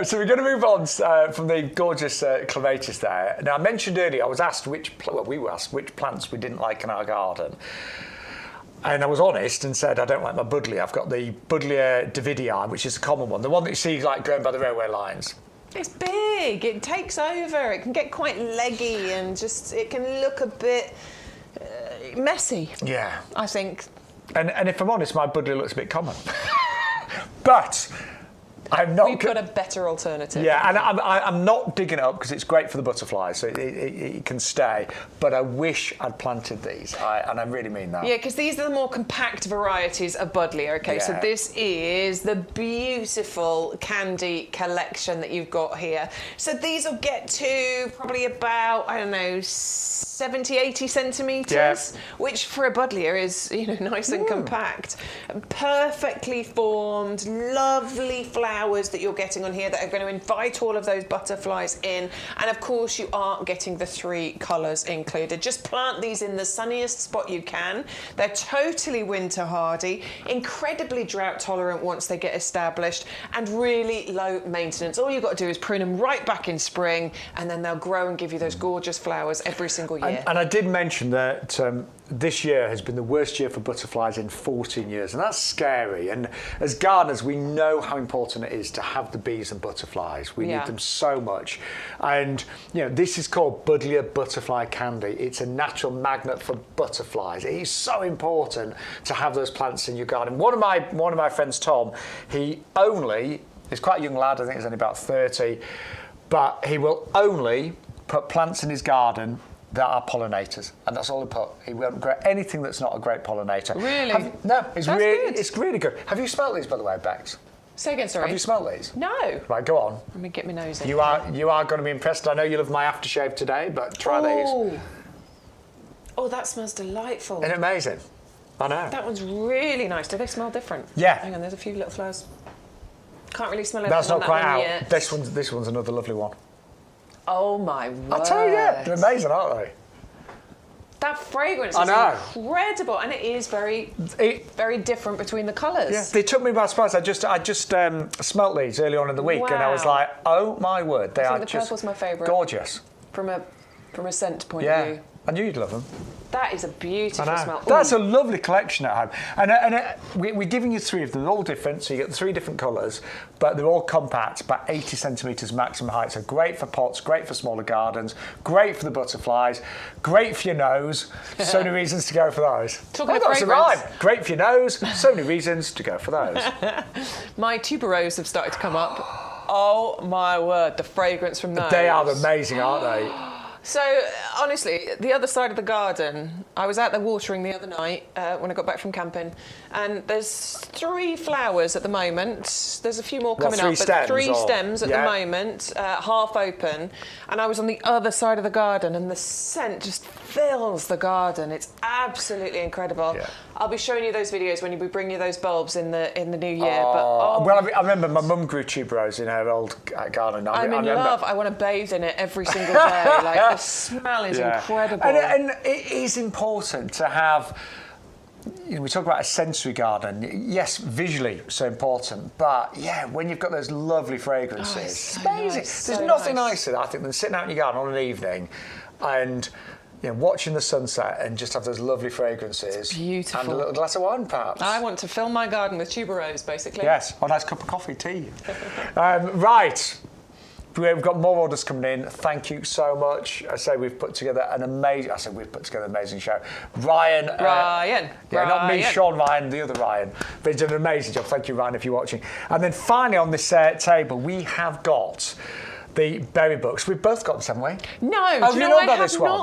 so we're going to move on from the gorgeous clematis there. Now, I mentioned earlier, I was asked we were asked which plants we didn't like in our garden. And I was honest and said, I don't like my buddleia. I've got the buddleia davidii, which is a common one, the one that you see like growing by the railway lines. It's big, it takes over, it can get quite leggy and just, it can look a bit messy. Yeah. I think. And if I'm honest, my buddleia looks a bit common. But I'm not. We've got a better alternative. Yeah, and I'm not digging it up because it's great for the butterflies, so it can stay. But I wish I'd planted these, and I really mean that. Yeah, because these are the more compact varieties of buddleia. Okay, so this is the beautiful candy collection that you've got here. So these will get to probably about, I don't know, 70, 80 centimetres, which for a buddleia is, you know, nice and compact. Perfectly formed, lovely flowers that you're getting on here that are going to invite all of those butterflies in. And of course, you aren't getting the 3 colours included. Just plant these in the sunniest spot you can. They're totally winter hardy, incredibly drought tolerant once they get established, and really low maintenance. All you've got to do is prune them right back in spring, and then they'll grow and give you those gorgeous flowers every single year. And I did mention that this year has been the worst year for butterflies in 14 years, and that's scary. And as gardeners, we know how important it is to have the bees and butterflies. We need them so much. And you know, this is called buddleia butterfly candy. It's a natural magnet for butterflies. It is so important to have those plants in your garden. One of my friends, Tom, he's quite a young lad. I think he's only about 30, but he will only put plants in his garden that are pollinators, and that's all he put. He won't grow anything that's not a great pollinator. Really? It's really good. Have you smelt these, by the way, Bex? Say again, sorry. Have you smelt these? No. Right, go on. Let me get my nose in. You are going to be impressed. I know you love my aftershave today, but try these. Oh, that smells delightful. Isn't it amazing? I know. That one's really nice. Do they smell different? Yeah. Hang on, there's a few little flowers. Can't really smell anything. That's not on quite that one out. yet. This one's another lovely one. Oh my word. I tell you, they're amazing, aren't they? That fragrance is incredible, and it is very different between the colours. Yeah. They took me by surprise. I just smelt these early on in the week, and I was like, oh my word, they are the just purple's my favourite. Gorgeous. From a scent point of view. I knew you'd love them. That is a beautiful smell. That's a lovely collection at home. And we're giving you 3 of them. They're all different, so you get 3 different colours, but they're all compact, about 80 centimetres maximum height. So great for pots, great for smaller gardens, great for the butterflies, great for your nose. So many reasons to go for those. Talking of fragrance. Great for your nose, so many reasons to go for those. My tuberose have started to come up. Oh my word, the fragrance from those. They are amazing, aren't they? So, honestly, the other side of the garden, I was out there watering the other night when I got back from camping, and there's 3 flowers at the moment. There's a few more coming up, but 3 stems at the moment, half open. And I was on the other side of the garden, and the scent just fills the garden. It's absolutely incredible. Yeah. I'll be showing you those videos when we bring you those bulbs in the new year. Well, I remember my mum grew tuberose in her old garden. I'm in love. I want to bathe in it every single day. Like, the smell is incredible. And it is important to have, we talk about a sensory garden. Yes, visually so important, but yeah, when you've got those lovely fragrances, it's amazing. Nice, There's nothing nicer, I think, than sitting out in your garden on an evening and watching the sunset and just have those lovely fragrances. It's beautiful. And a little glass of wine, perhaps. I want to fill my garden with tuberose, basically. Yes, or a nice cup of coffee, tea. Right. We've got more orders coming in. Thank you so much. I say we've put together an amazing show. Ryan. Not me, Shaun Ryan, the other Ryan. But he's done an amazing job. Thank you, Ryan, if you're watching. And then finally on this table, we have got the berry bucks. We've both got this, haven't we? No, I have not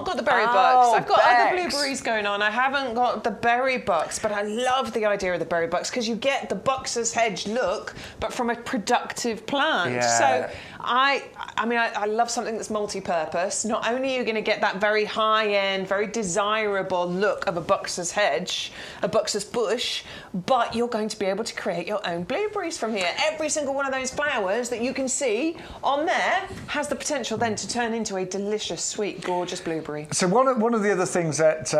got the berry bucks. I've got other blueberries going on. I haven't got the berry bucks, but I love the idea of the berry bucks because you get the Buxus hedge look, but from a productive plant. Yeah. So I love something that's multi-purpose. Not only are you going to get that very high-end, very desirable look of a Buxus hedge, a Buxus bush, but you're going to be able to create your own blueberries from here. Every single one of those flowers that you can see on there has the potential then to turn into a delicious, sweet, gorgeous blueberry. So one of the other things at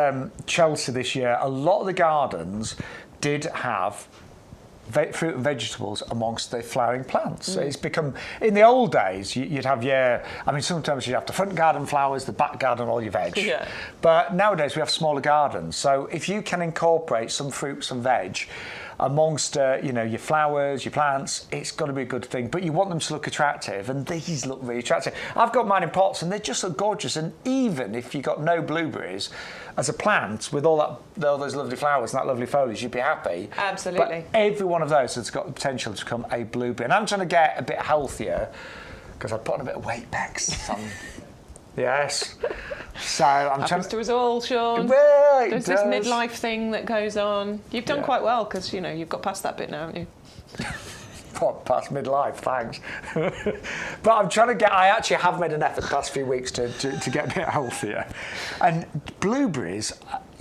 Chelsea this year, a lot of the gardens did have fruit and vegetables amongst the flowering plants. So it's become, in the old days, you'd have sometimes you'd have the front garden flowers, the back garden, all your veg. Yeah. But nowadays we have smaller gardens. So if you can incorporate some fruits and veg amongst your flowers, your plants, it's got to be a good thing. But you want them to look attractive, and these look really attractive. I've got mine in pots, and they just look gorgeous. And even if you got no blueberries, as a plant with all those lovely flowers and that lovely foliage, you'd be happy. Absolutely. But every one of those has got the potential to become a blueberry. And I'm trying to get a bit healthier because I put on a bit of weight, Bex. Yes. So I'm Happens to us all, Shaun. Well, There's this midlife thing that goes on. You've done quite well because you've got past that bit now, haven't you? What, past midlife, thanks. But I'm trying to get, I actually have made an effort the past few weeks to get a bit healthier. And blueberries,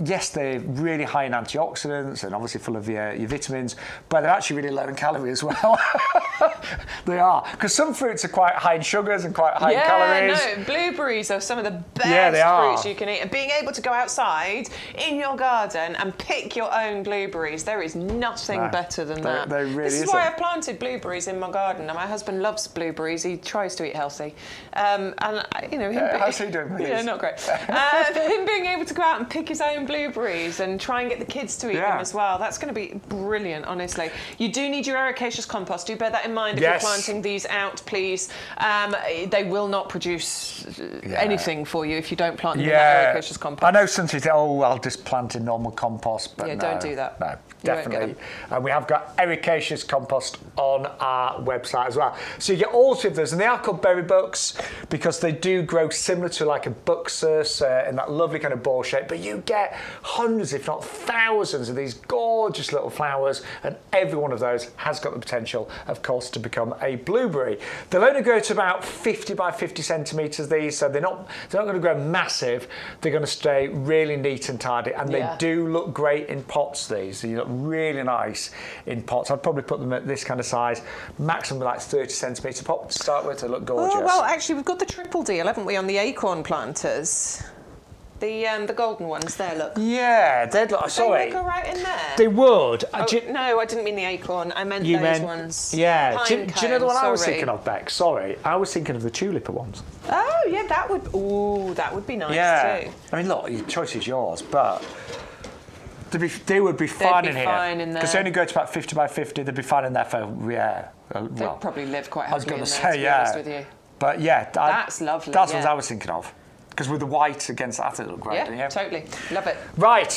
yes, they're really high in antioxidants and obviously full of your vitamins, but they're actually really low in calories as well. They are. Because some fruits are quite high in sugars and quite high in calories. No, blueberries are some of the best fruits you can eat. And being able to go outside in your garden and pick your own blueberries, there is nothing better than that. They really this is why I've planted blueberries in my garden. Now, my husband loves blueberries. He tries to eat healthy. How's he doing with these? Yeah, not great. Him being able to go out and pick his own blueberries and try and get the kids to eat them as well, that's going to be brilliant, honestly. You do need your ericaceous compost. Do bear that in mind if you're planting these out, please. They will not produce anything for you if you don't plant them in that ericaceous compost. I know some people say, I'll just plant in normal compost, but no, don't do that. No, definitely. And we have got ericaceous compost on our website as well. So you get all three of those, and they are called berry bucks because they do grow similar to like a buxus in that lovely kind of ball shape, but you get hundreds, if not thousands, of these gorgeous little flowers, and every one of those has got the potential, of course, to become a blueberry. They'll only grow to about 50 by 50 centimetres, these, so they're not going to grow massive. They're going to stay really neat and tidy, and they do look great in pots, these. They look really nice in pots. I'd probably put them at this kind of size, maximum like 30 centimetre pot to start with. They look gorgeous. Oh, well, actually, we've got the triple deal, haven't we, on the acorn planters? The golden ones there, look. Yeah, they'd look. Sorry. They look all right in there. They would. No, I didn't mean the acorn. I meant those ones. Yeah. Do you know the one I was thinking of, Beck? Sorry, I was thinking of the tulipa ones. Oh yeah, that would be nice too. I mean, look, your choice is yours, but they would be fine in here. Fine in there. Because they only go to about 50 by 50. They'd be fine in there for They'd probably live quite happily I was in going to say, there, to be honest with you. But yeah, that's lovely. That's what I was thinking of. Because with the white against that, it looked great. Yeah, totally. Love it. Right.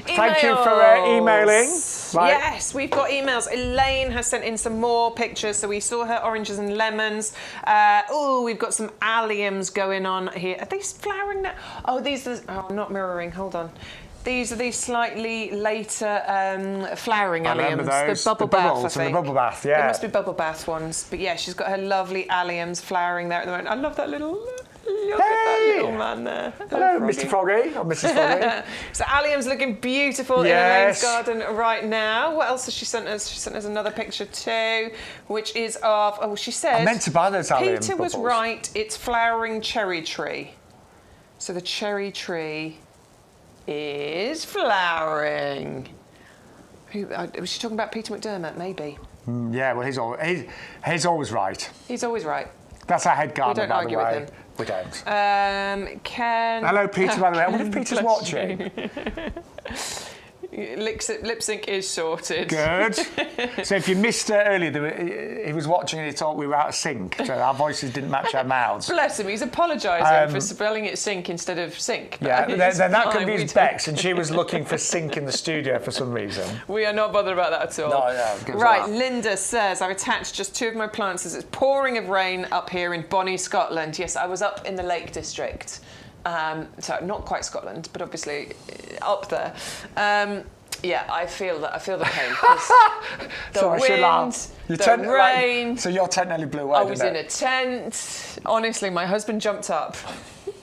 Thank you for emailing. Right. Yes, we've got emails. Elaine has sent in some more pictures. So we saw her oranges and lemons. We've got some alliums going on here. Are these flowering now? Oh, I'm not mirroring. Hold on. These are these slightly later flowering alliums. Those. The bubble bath, I think. The bubble bath, yeah. They must be bubble bath ones. But yeah, she's got her lovely alliums flowering there at the moment. I love that little... Look at that little man there. Hello, Mr. Froggy or Mrs. Froggy. So allium's looking beautiful in Elaine's garden right now. What else has she sent us? She sent us another picture too, which is of, she said... I meant to buy those allium Peter was right, it's flowering cherry tree. So the cherry tree is flowering. Was she talking about Peter McDermott? Maybe. Yeah, well, he's always right. He's always right. That's our head gardener, We don't argue with him. We don't. Ken. Hello, Peter, by the way. I wonder if Peter's watching. Lip sync is sorted. Good. So if you missed it earlier, he was watching and he thought we were out of sync, so our voices didn't match our mouths. Bless him, he's apologising for spelling it sync instead of sink. Yeah, then that confused Bex, and she was looking for sync in the studio for some reason. We are not bothered about that at all. No, right, Linda says, I've attached just 2 of my plants as it's pouring of rain up here in Bonnie, Scotland. Yes, I was up in the Lake District. So not quite Scotland, but obviously up there. Yeah, I feel the pain. The wind, the rain. So your tent nearly blew away. I was in a tent. Honestly, my husband jumped up.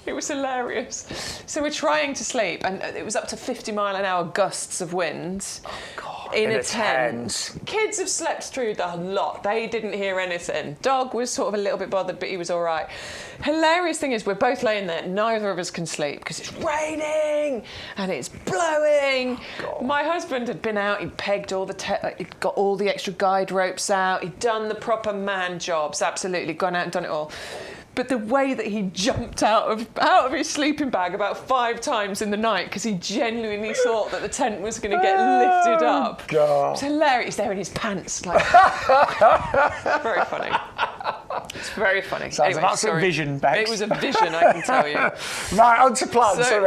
It was hilarious. So we're trying to sleep, and it was up to 50-mile-an-hour gusts of wind. Oh, God. In a tent. Kids have slept through the lot. They didn't hear anything. Dog was sort of a little bit bothered, but he was all right. Hilarious thing is, we're both laying there. Neither of us can sleep because it's raining and it's blowing. Oh, my husband had been out. He'd pegged all he'd got all the extra guide ropes out. He'd done the proper man jobs. Absolutely, gone out and done it all. But the way that he jumped out of his sleeping bag about 5 times in the night because he genuinely thought that the tent was going to get lifted up. God. It's hilarious. He's there in his pants. Like, very funny. It's very funny. Sounds like a vision, Bex. It was a vision, I can tell you. Right, on to plants. So,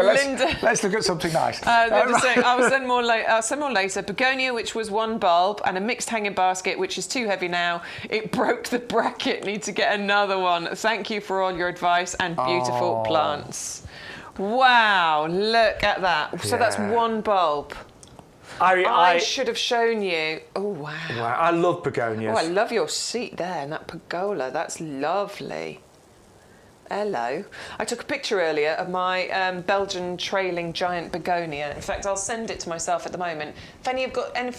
let's look at something nice. Saying, I'll send more later. Begonia, which was 1 bulb, and a mixed hanging basket, which is too heavy now. It broke the bracket. Need to get another one. Thank you for all your advice and beautiful plants. Wow, look at that. So that's 1 bulb. I should have shown you. Oh, wow. I love begonias. Oh, I love your seat there and that pergola. That's lovely. Hello. I took a picture earlier of my Belgian trailing giant begonia. In fact, I'll send it to myself at the moment. If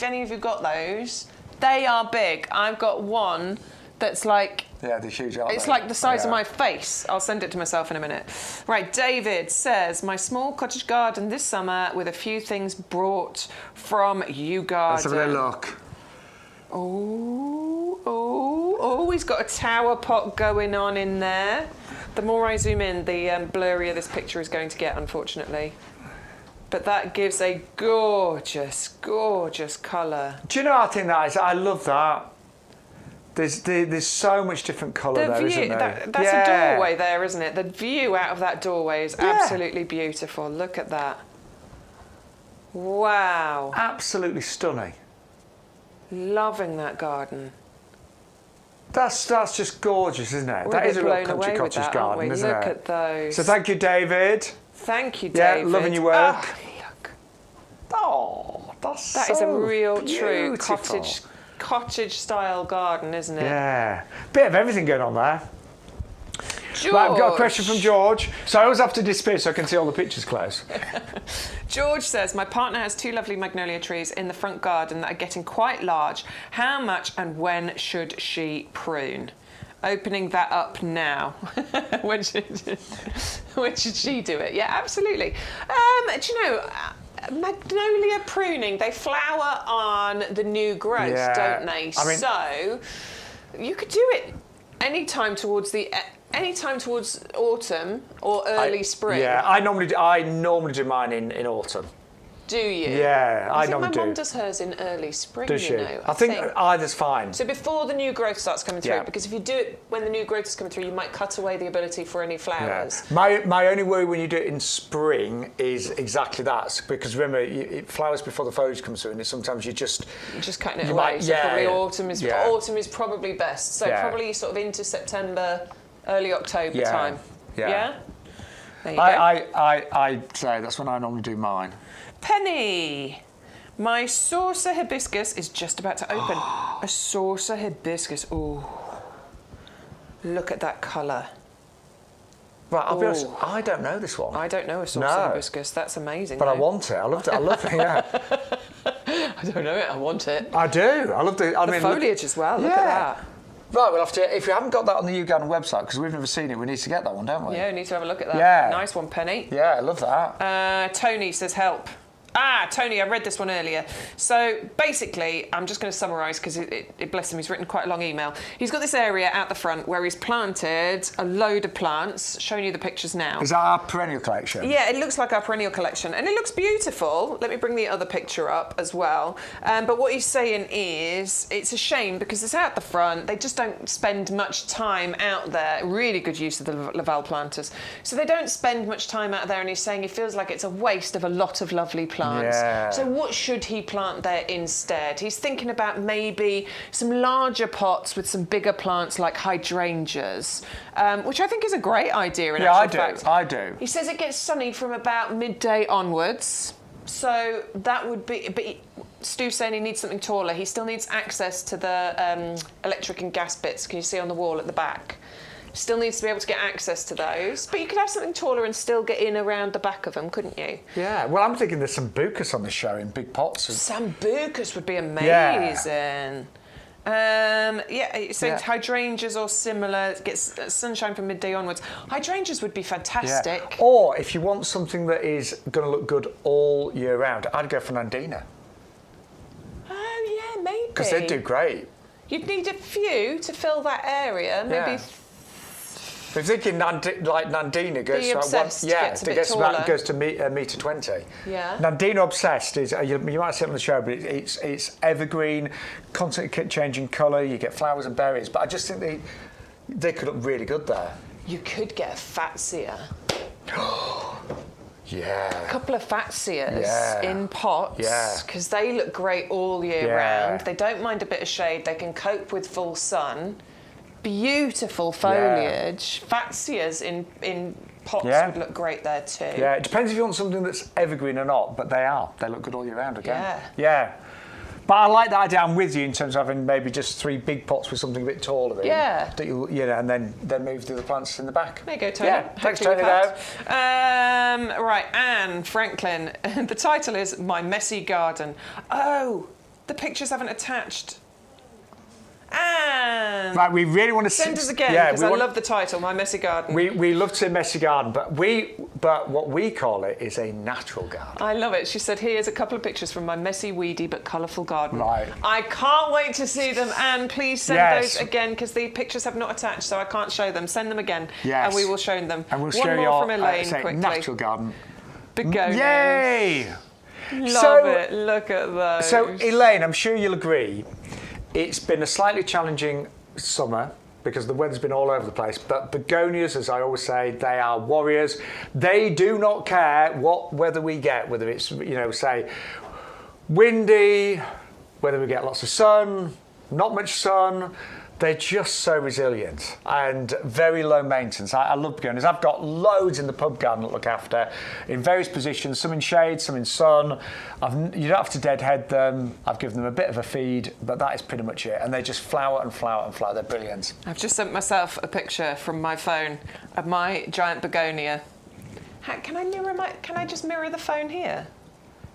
any of you got those, they are big. I've got one that's like... Yeah, they're huge, aren't they? It's like the size of my face. I'll send it to myself in a minute. Right, David says, my small cottage garden this summer with a few things brought from YouGarden. Let's have a look. Oh, he's got a tower pot going on in there. The more I zoom in, the blurrier this picture is going to get, unfortunately. But that gives a gorgeous, gorgeous colour. Do you know, I think that is, I love that. There's so much different colour there, isn't there? That's a doorway there, isn't it? The view out of that doorway is absolutely beautiful. Look at that. Wow. Absolutely stunning. Loving that garden. That's just gorgeous, isn't it? That is a real country cottage garden, isn't it? Look at those. So thank you, David. Thank you, David. Yeah, loving your work. Oh, look. Oh, that is a real beautiful. true cottage style garden, isn't it? Yeah. Bit of everything going on there. George. Right, I've got a question from George. So I always have to disappear so I can see all the pictures close. George says, my partner has 2 lovely magnolia trees in the front garden that are getting quite large. How much and when should she prune? Opening that up now. when should she do it? Yeah, absolutely. Do you know... magnolia pruning, they flower on the new growth, don't they? I mean, so you could do it any time towards autumn or early spring. Yeah, I normally do mine in autumn. Do you? Yeah, I normally do. My mum does hers in early spring, Does she? you know. I think either's fine. So before the new growth starts coming through, because if you do it when the new growth is coming through, you might cut away the ability for any flowers. Yeah. My only worry when you do it in spring is exactly that, because remember, it flowers before the foliage comes through, and sometimes you're just cutting it away. So probably autumn is probably best. So probably sort of into September, early October time. Yeah. There you go. I'd say that's when I normally do mine. Penny, my saucer hibiscus is just about to open. A saucer hibiscus. Ooh, look at that colour. Right, I'll be honest, I don't know this one. I don't know a saucer hibiscus. That's amazing. But I want it. I love it. Yeah. I don't know it. I want it. I do. I love the. The foliage as well. Look at that. Right, we'll have to, if you haven't got that on the YouGarden website, because we've never seen it, we need to get that one, don't we? Yeah, we need to have a look at that. Yeah. Nice one, Penny. Yeah, I love that. Tony says help. Tony, I read this one earlier. So basically, I'm just going to summarise because bless him, he's written quite a long email. He's got this area out the front where he's planted a load of plants, showing you the pictures now. Is that our perennial collection? Yeah, it looks like our perennial collection and it looks beautiful. Let me bring the other picture up as well. But what he's saying is it's a shame because it's out the front. They just don't spend much time out there. Really good use of the Laval planters. So they don't spend much time out there and he's saying he feels like it's a waste of a lot of lovely plants. Yeah. So what should he plant there instead? He's thinking about maybe some larger pots with some bigger plants like hydrangeas, which I think is a great idea in actual fact. I do. He says it gets sunny from about midday onwards. So that would be... But Stu's saying he needs something taller. He still needs access to the electric and gas bits. Can you see on the wall at the back? Still needs to be able to get access to those. But you could have something taller and still get in around the back of them, couldn't you? Yeah, well, I'm thinking there's some Sambucus on the show in big pots. Sambucus would be amazing. It says hydrangeas or similar, gets sunshine from midday onwards. Hydrangeas would be fantastic. Yeah. Or if you want something that is going to look good all year round, I'd go for Nandina. Oh, yeah, maybe. Because they do great. You'd need a few to fill that area, maybe... Yeah. If you're thinking Nandina goes the obsessed gets a bit taller. Goes to metre 20. Yeah. Nandina obsessed is you might see it on the show, but it's evergreen, constantly changing colour. You get flowers and berries, but I just think they could look really good there. You could get a fatsia. Yeah. A couple of fatsias in pots because they look great all year round. They don't mind a bit of shade. They can cope with full sun. Beautiful foliage. Fatsias in pots would look great there too. Yeah, it depends if you want something that's evergreen or not, but they look good all year round again. Yeah. But I like that idea. I'm with you in terms of having maybe just 3 big pots with something a bit taller in. Yeah. That and then move the other plants in the back. There you go, Tony. Yeah, thanks, Tony. Right, Anne Franklin. The title is My Messy Garden. Oh, the pictures haven't attached. And right, we really want to send us again because I love the title, My Messy Garden. We love to say messy garden, but what we call it is a natural garden. I love it. She said, here's a couple of pictures from my messy, weedy but colourful garden. Right. I can't wait to see them, and please send those again because the pictures have not attached, so I can't show them. Send them again, and we will show them. And we'll show you more from Elaine quickly. Natural garden. Begonias. Yay! Love it. Look at those. So Elaine, I'm sure you'll agree, it's been a slightly challenging summer because the weather's been all over the place, but begonias, as I always say, they are warriors. They do not care what weather we get, whether it's, say, windy, whether we get lots of sun, not much sun. They're just so resilient and very low maintenance. I love begonias. I've got loads in the pub garden to look after in various positions, some in shade, some in sun. You don't have to deadhead them. I've given them a bit of a feed, but that is pretty much it. And they just flower and flower and flower. They're brilliant. I've just sent myself a picture from my phone of my giant begonia. Can I just mirror the phone here?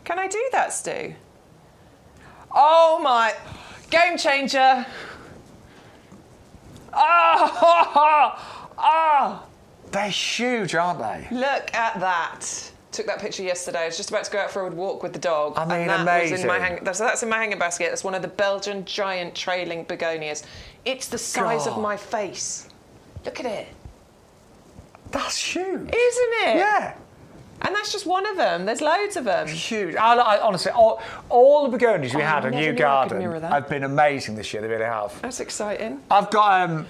Can I do that, Stu? Oh my, game changer. They're huge, aren't they? Look at that. Took that picture yesterday. I was just about to go out for a walk with the dog. I mean, and that amazing. That's in my hanging basket. That's one of the Belgian giant trailing begonias. It's the size of my face. Look at it. That's huge. Isn't it? Yeah. And that's just one of them. There's loads of them. Huge. I honestly, all the begonias we had on YouGarden that. have been amazing this year. They really have. That's exciting. I've got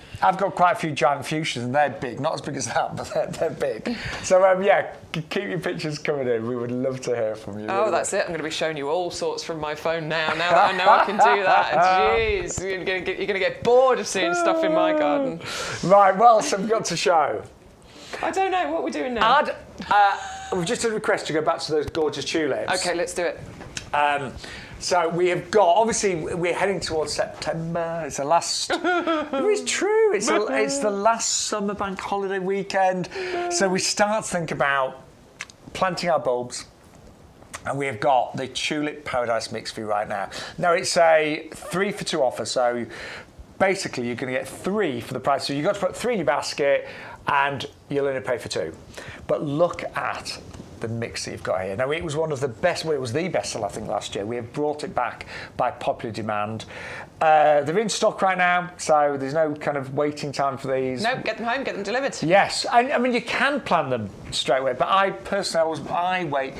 quite a few giant fuchsias, and they're big. Not as big as that, but they're big. So keep your pictures coming in. We would love to hear from you. Oh, that's it. I'm going to be showing you all sorts from my phone now. Now that I know I can do that. Jeez, you're going to get bored of seeing stuff in my garden. Right. Well, so we've got to show. I don't know what we're doing now. We've just had a request to go back to those gorgeous tulips. Okay, let's do it. So we have got, obviously, we're heading towards September. It's the last. It's true. It's the last summer bank holiday weekend. So we start to think about planting our bulbs. And we have got the Tulip Paradise Mix for you right now. Now, it's a 3 for 2 offer. So basically you're going to get 3 for the price. So you've got to put 3 in your basket and you'll only pay for 2. But look at the mix that you've got here. Now, it was one of the best, well, it was the best seller, I think, last year. We have brought it back by popular demand. They're in stock right now, so there's no kind of waiting time for these. No, get them home, get them delivered. Yes, and I mean, you can plant them straight away, but I personally, I wait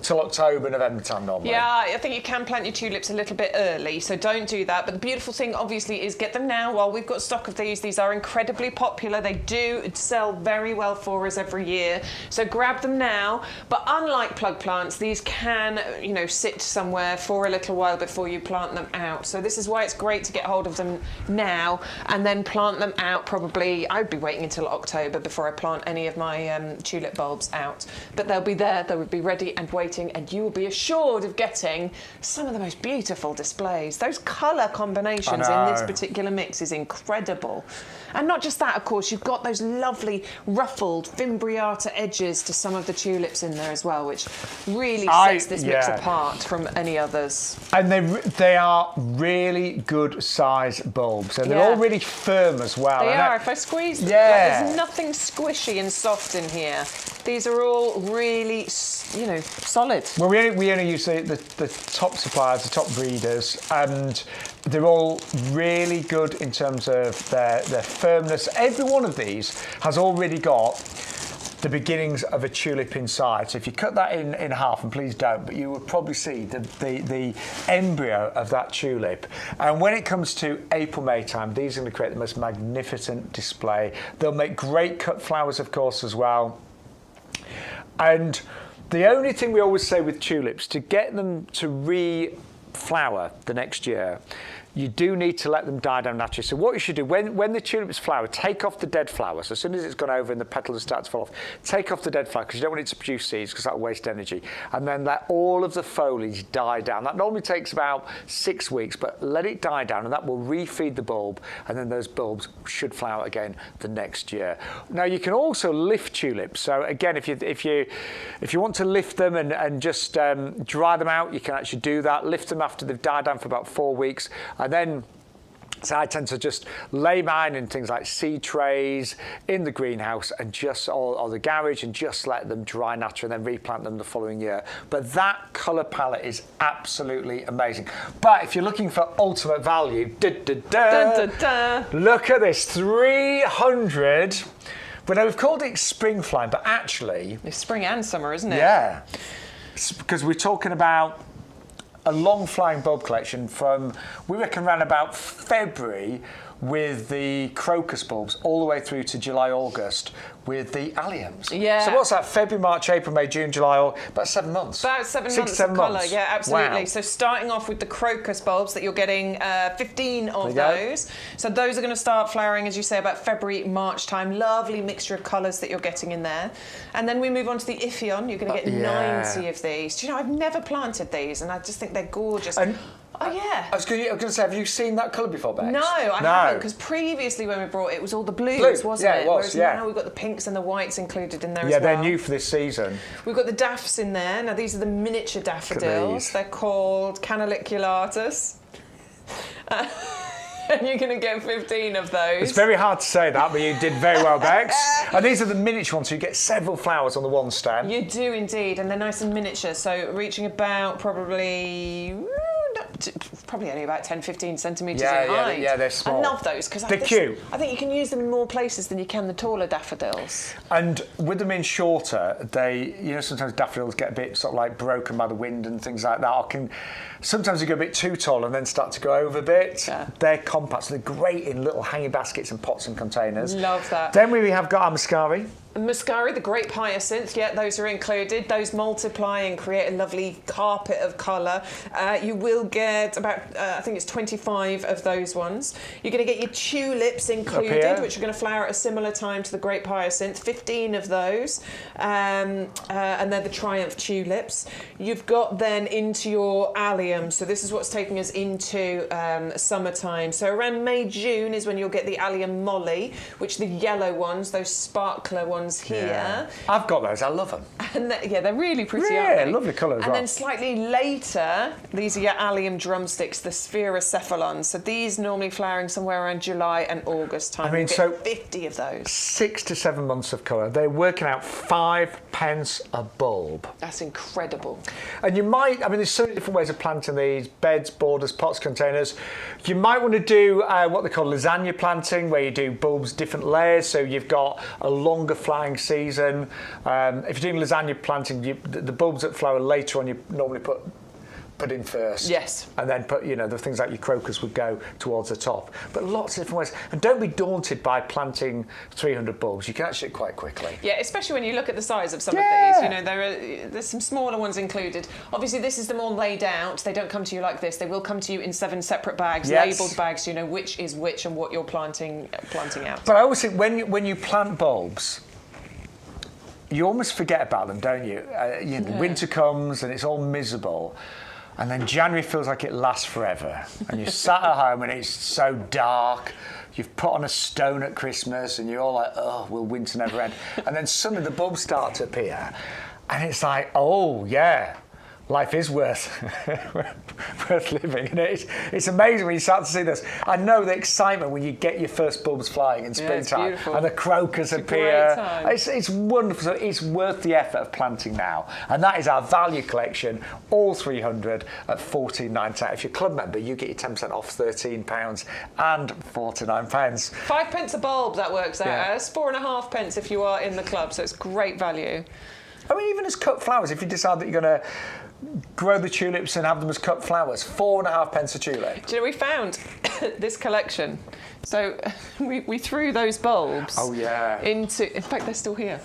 till October, November time normally. Yeah, I think you can plant your tulips a little bit early, so don't do that. But the beautiful thing, obviously, is get them now while we've got stock of these. These are incredibly popular. They do sell very well for us every year. So grab them now. But unlike plug plants, these can, you know, sit somewhere for a little while before you plant them out. So this is why it's great to get hold of them now and then plant them out probably. I'd be waiting until October before I plant any of my tulip bulbs out. But they'll be there, they will be ready and waiting, and you will be assured of getting some of the most beautiful displays. Those colour combinations in this particular mix is incredible. And not just that, of course, you've got those lovely ruffled fimbriata edges to some of the tulips in there as well, which really sets this mix apart from any others. And they are really good size bulbs, and they're all really firm as well. They are. If I squeeze them, like, there's nothing squishy and soft in here. These are all really, you know, solid. Well, we only use the top suppliers, the top breeders, and they're all really good in terms of their firmness. Every one of these has already got the beginnings of a tulip inside. So if you cut that in half, and please don't, but you will probably see the embryo of that tulip. And when it comes to April, May time, these are going to create the most magnificent display. They'll make great cut flowers, of course, as well. And the only thing we always say with tulips, to get them to re-flower the next year, you do need to let them die down naturally. So what you should do, when the tulips flower, take off the dead flowers. As soon as it's gone over and the petals start to fall off, take off the dead flower, because you don't want it to produce seeds, because that will waste energy. And then let all of the foliage die down. That normally takes about 6 weeks, but let it die down, and that will refeed the bulb, and then those bulbs should flower again the next year. Now, you can also lift tulips. So again, if you want to lift them and just dry them out, you can actually do that. Lift them after they've died down for about 4 weeks. And then, so I tend to just lay mine in things like seed trays in the greenhouse and just, or the garage, and just let them dry naturally and then replant them the following year. But that colour palette is absolutely amazing. But if you're looking for ultimate value, look at this, 300. But now we've called it spring flying, but actually... It's spring and summer, isn't it? Yeah, because we're talking about a long flying bulb collection from, we reckon, around about February with the crocus bulbs all the way through to July, August with the alliums. Yeah. So what's that? February, March, April, May, June, July, about 7 months. About 7 6 months to 7 of colour, months. yeah, absolutely. Wow. So starting off with the crocus bulbs that you're getting 15 of those. So those are going to start flowering, as you say, about February, March time. Lovely mixture of colours that you're getting in there. And then we move on to the Iphion. You're going to get 90 of these. Do you know, I've never planted these, and I just think they're gorgeous. Oh, yeah. I was going to say, have you seen that colour before, Bex? No, I haven't, because previously when we brought it was all the blues, wasn't it? It was, Whereas now we've got the pinks and the whites included in there as well. Yeah, they're new for this season. We've got the daffs in there. Now, these are the miniature daffodils. They're called Canaliculatus. And you're going to get 15 of those. It's very hard to say that, but you did very well, Bex. And these are the miniature ones, so you get several flowers on the one stem. You do indeed, and they're nice and miniature, so reaching about probably only about 10-15 centimetres in height. Yeah, they're small. I love those because they're cute. I think you can use them in more places than you can the taller daffodils. And with them in shorter, they, you know, sometimes daffodils get a bit sort of like broken by the wind and things like that. Sometimes they go a bit too tall and then start to go over a bit. Yeah. They're compact, so they're great in little hanging baskets and pots and containers. Love that. Then we have got our Muscari. Muscari, the grape hyacinth, yeah, those are included. Those multiply and create a lovely carpet of colour. You will get about, I think it's 25 of those ones. You're going to get your tulips included, which are going to flower at a similar time to the grape hyacinth. 15 of those, and they're the Triumph tulips. You've got then into your allium. So this is what's taking us into summertime. So around May, June is when you'll get the allium molly, which are the yellow ones, those sparkler ones ones here. Yeah. I've got those. I love them. And yeah, they're really pretty, Yeah, aren't they? lovely colour as And well. then slightly later, these are your allium drumsticks, the Spherocephalons. So these normally flowering somewhere around July and August time. I mean, We'll get so 50 of those. 6 to 7 months of colour. They're working out 5p a bulb. That's incredible. And you might, I mean, there's so many different ways of planting these: beds, borders, pots, containers. You might want to do what they call lasagna planting, where you do bulbs different layers, so you've got a longer flowering season. If you're doing lasagna planting, the bulbs that flower later on, you normally put in first. Yes. And then put, the things like your crocus would go towards the top. But lots of different ways. And don't be daunted by planting 300 bulbs. You can actually quite quickly. Yeah, especially when you look at the size of some Yeah. of these. There's some smaller ones included. Obviously, this is them all laid out. They don't come to you like this. They will come to you in 7 separate bags, Yes. labelled bags, so you know which is which and what you're planting out. But I always think when you plant bulbs, you almost forget about them, don't you? Winter comes and it's all miserable. And then January feels like it lasts forever. And you're sat at home and it's so dark. You've put on a stone at Christmas and you're all like, oh, will winter never end? And then suddenly the bulbs start to appear. And it's like, oh, yeah, life is worth living. And it's amazing when you start to see this. I know the excitement when you get your first bulbs flying in springtime. Beautiful. And the crocus It's a appear. great time. It's wonderful. So it's worth the effort of planting now. And that is our value collection, all 300 at £14.98. If you're a club member, you get your 10% off £13 and £49. 5 pence a bulb, that works out Yeah. as. 4.5 pence if you are in the club, so it's great value. I mean, even as cut flowers, if you decide that you're going to grow the tulips and have them as cut flowers, 4.5p a tulip. Do you know, we found this collection. So we threw those bulbs into, in fact, they're still here,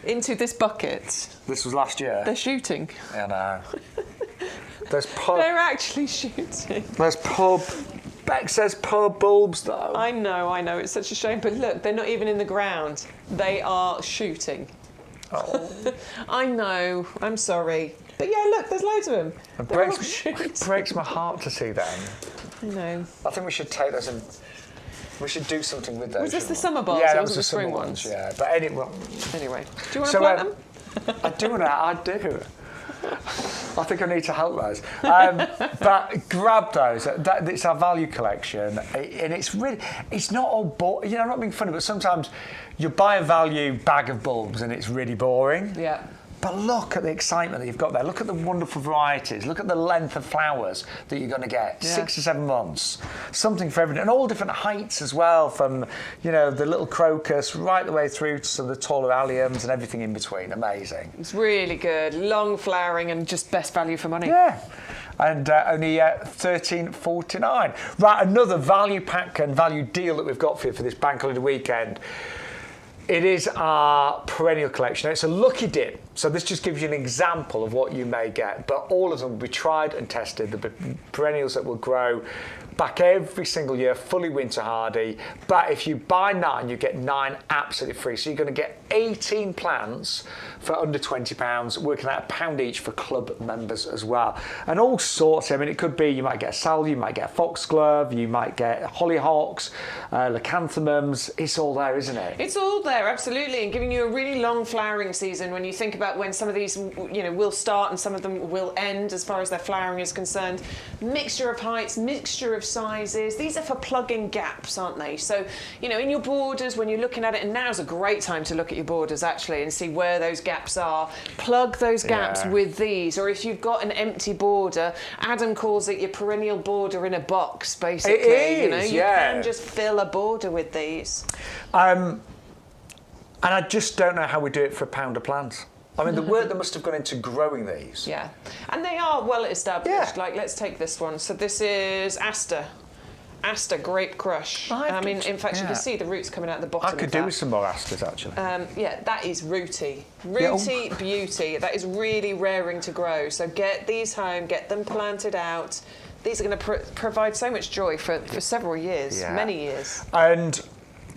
into this bucket. This was last year. They're shooting. I know. There's They're actually shooting. There's Beck says per bulbs, though. I know, it's such a shame. But look, they're not even in the ground. They are shooting. Oh. I know, I'm sorry. But yeah, look, there's loads of them. It breaks my heart to see them. I know. I think we should take those and we should do something with those. Was this the shouldn't summer we? bulbs? Yeah, Or that was was it the spring summer ones? Yeah, but anyway. Anyway, do you want to plant them? I do. I think I need to help those. But grab those. It's our value collection, and it's not all I'm not being funny, but sometimes you buy a value bag of bulbs and it's really boring. Yeah. But look at the excitement that you've got there. Look at the wonderful varieties. Look at the length of flowers that you're going to get. Yeah. 6 to 7 months. Something for everyone. And all different heights as well, from, the little crocus right the way through to the taller alliums and everything in between. Amazing. It's really good. Long flowering and just best value for money. Yeah. And only $13.49. Right, another value pack and value deal that we've got for you for this bank holiday weekend. It is our perennial collection. It's a lucky dip, so this just gives you an example of what you may get. But all of them will be tried and tested. The perennials that will grow back every single year, fully winter hardy. But if you buy 9, you get 9 absolutely free. So you're going to get 18 plants for under £20, working out £1 each for club members as well. And all sorts. I mean, it could be you might get a salvia, you might get a foxglove, you might get hollyhocks, leucanthemums. It's all there, isn't it? It's all there, absolutely, and giving you a really long flowering season when you think about when some of these, will start and some of them will end as far as their flowering is concerned. Mixture of heights, mixture of sizes. These are for plugging gaps, aren't they? So, in your borders, when you're looking at it, and now's a great time to look at your borders actually and see where those gaps are. Plug those gaps with these, or if you've got an empty border, Adam calls it your perennial border in a box, basically. It is, you can just fill a border with these. And I just don't know how we do it for £1 a plant. I mean, the work that must have gone into growing these. Yeah, and they are well established. Yeah. Like, let's take this one. So this is Aster Grape Crush. I mean, in fact, you can see the roots coming out the bottom. I could do with some more asters, actually. Yeah, that is rooty beauty. That is really raring to grow. So get these home, get them planted out. These are going to provide so much joy for several years, many years. And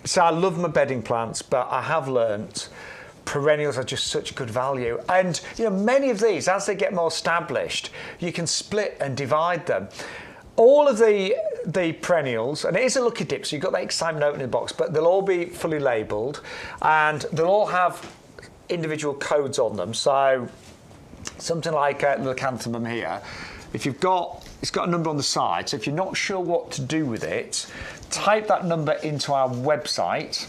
so I love my bedding plants, but I have learnt perennials are just such good value. And, many of these, as they get more established, you can split and divide them. All of the the perennials, and it is a lucky dip, so you've got that excitement opening the box, but they'll all be fully labelled, and they'll all have individual codes on them. So something like the leucanthemum here, if you've got, it's got a number on the side, so if you're not sure what to do with it, type that number into our website,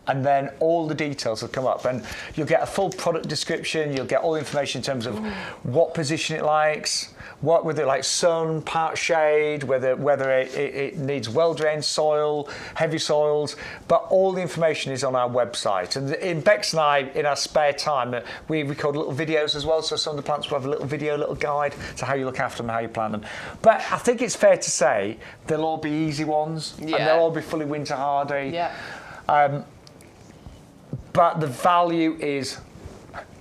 and then all the details will come up, and you'll get a full product description, you'll get all the information in terms of what position it likes, whether it likes sun, part shade, whether it needs well-drained soil, heavy soils, but all the information is on our website. And in Bex and I, in our spare time, we record little videos as well, so some of the plants will have a little video, a little guide to how you look after them, how you plant them. But I think it's fair to say they'll all be easy ones, and they'll all be fully winter hardy. Yeah. But the value is,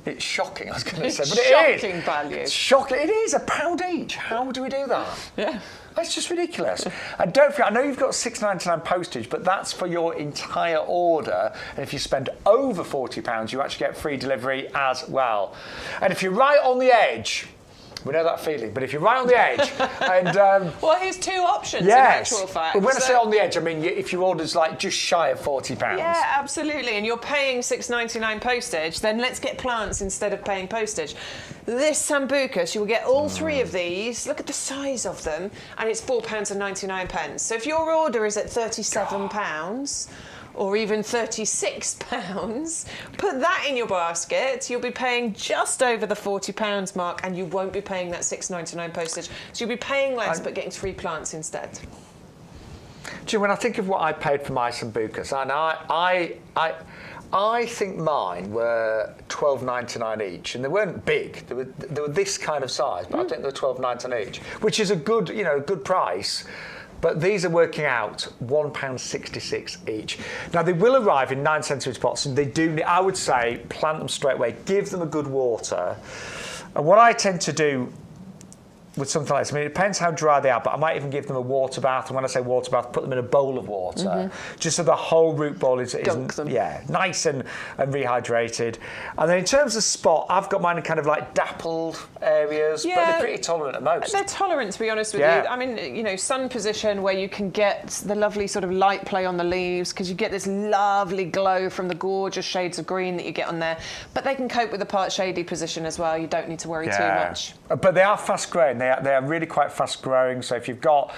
it's shocking, I was going to say. But it is. Shocking value. It's shocking. It is £1 each. How do we do that? Yeah. That's just ridiculous. And don't forget, I know you've got £6.99 postage, but that's for your entire order. And if you spend over £40, you actually get free delivery as well. And if you're right on the edge, we know that feeling, but if you're right on the edge, and well, here's two options. In actual fact. But when I say on the edge, I mean if your order's like just shy of £40. Yeah, absolutely. And you're paying £6.99 postage, then let's get plants instead of paying postage. This Sambucus, you will get all three of these. Look at the size of them, and it's £4.99. So if your order is at £37. Or even £36, put that in your basket. You'll be paying just over the £40 mark, and you won't be paying that £6.99 postage. So you'll be paying less, but getting 3 plants instead. Do you know, when I think of what I paid for my Sambucus, and I think mine were £12.99 each, and they weren't big. They were this kind of size, but I think they were £12.99 each, which is a good, good price. But these are working out £1.66 each. Now, they will arrive in 9cm pots, and they do, I would say, plant them straight away, give them a good water. And what I tend to do with something like this, I mean, it depends how dry they are, but I might even give them a water bath. And when I say water bath, put them in a bowl of water, just so the whole root ball is nice and rehydrated. And then in terms of spot, I've got mine in kind of like dappled areas, but they're pretty tolerant at most. They're tolerant, to be honest with you. I mean, sun position where you can get the lovely sort of light play on the leaves, because you get this lovely glow from the gorgeous shades of green that you get on there. But they can cope with the part shady position as well. You don't need to worry too much. But they are fast growing. They are really quite fast growing. So if you've got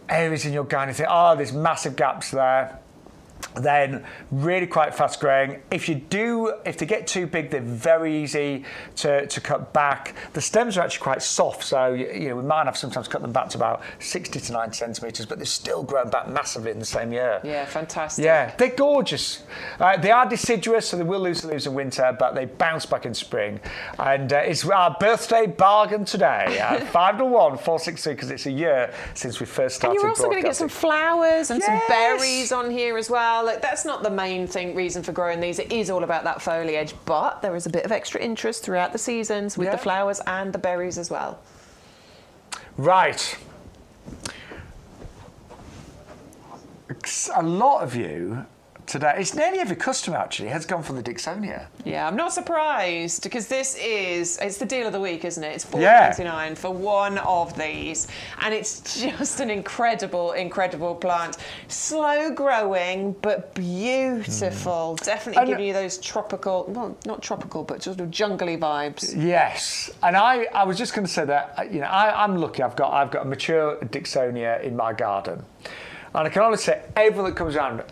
areas in your garden, you think, there's massive gaps there, then really quite fast growing. If they get too big, they're very easy to cut back. The stems are actually quite soft, so we might have sometimes cut them back to about 60 to 90 centimetres, but they're still growing back massively in the same year. Yeah, fantastic. Yeah, they're gorgeous. They are deciduous, so they will lose the leaves in winter, but they bounce back in spring. And it's our birthday bargain today, 501-463, because it's a year since we first started. And you're also going to get some flowers and some berries on here as well. Look, that's not the main reason for growing these. It is all about that foliage, but there is a bit of extra interest throughout the seasons with the flowers and the berries as well. Right. A lot of you today, it's nearly every customer actually has gone for the Dixonia. Yeah, I'm not surprised, because it's the deal of the week, isn't it? It's $4.99 for one of these, and it's just an incredible plant. Slow growing, but beautiful. Definitely giving you those tropical, well, not tropical, but sort of jungly vibes. Yes, and I was just going to say that I'm lucky. I've got a mature Dixonia in my garden, and I can honestly say everyone that comes around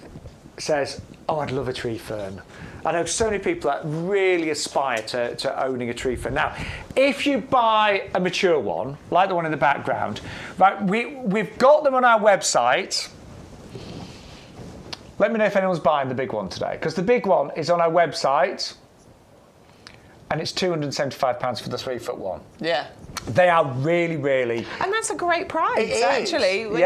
says, I'd love a tree fern. I know so many people that really aspire to owning a tree fern. Now, if you buy a mature one, like the one in the background, right, we've got them on our website. Let me know if anyone's buying the big one today, because the big one is on our website, and it's £275 for the 3-foot one. Yeah. They are really... And that's a great price, actually. When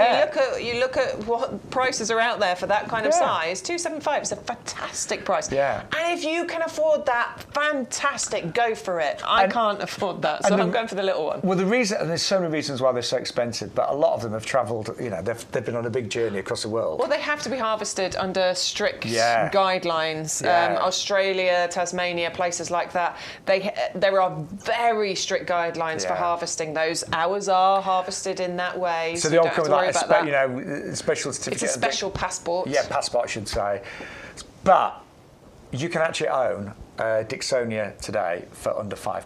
you look at what prices are out there for that kind of size, $275 is a fantastic price. Yeah. And if you can afford that, fantastic, go for it. I can't afford that, so I'm going for the little one. Well, and there's so many reasons why they're so expensive, but a lot of them have travelled, they've been on a big journey across the world. Well, they have to be harvested under strict guidelines. Australia, Tasmania, places like that. there are very strict guidelines for harvesting those. Ours are harvested in that way, So you they all don't have come to with worry like about that. you know, special certificate. It's a special passport. Yeah, passport, I should say. But you can actually own Dicksonia today for under £5.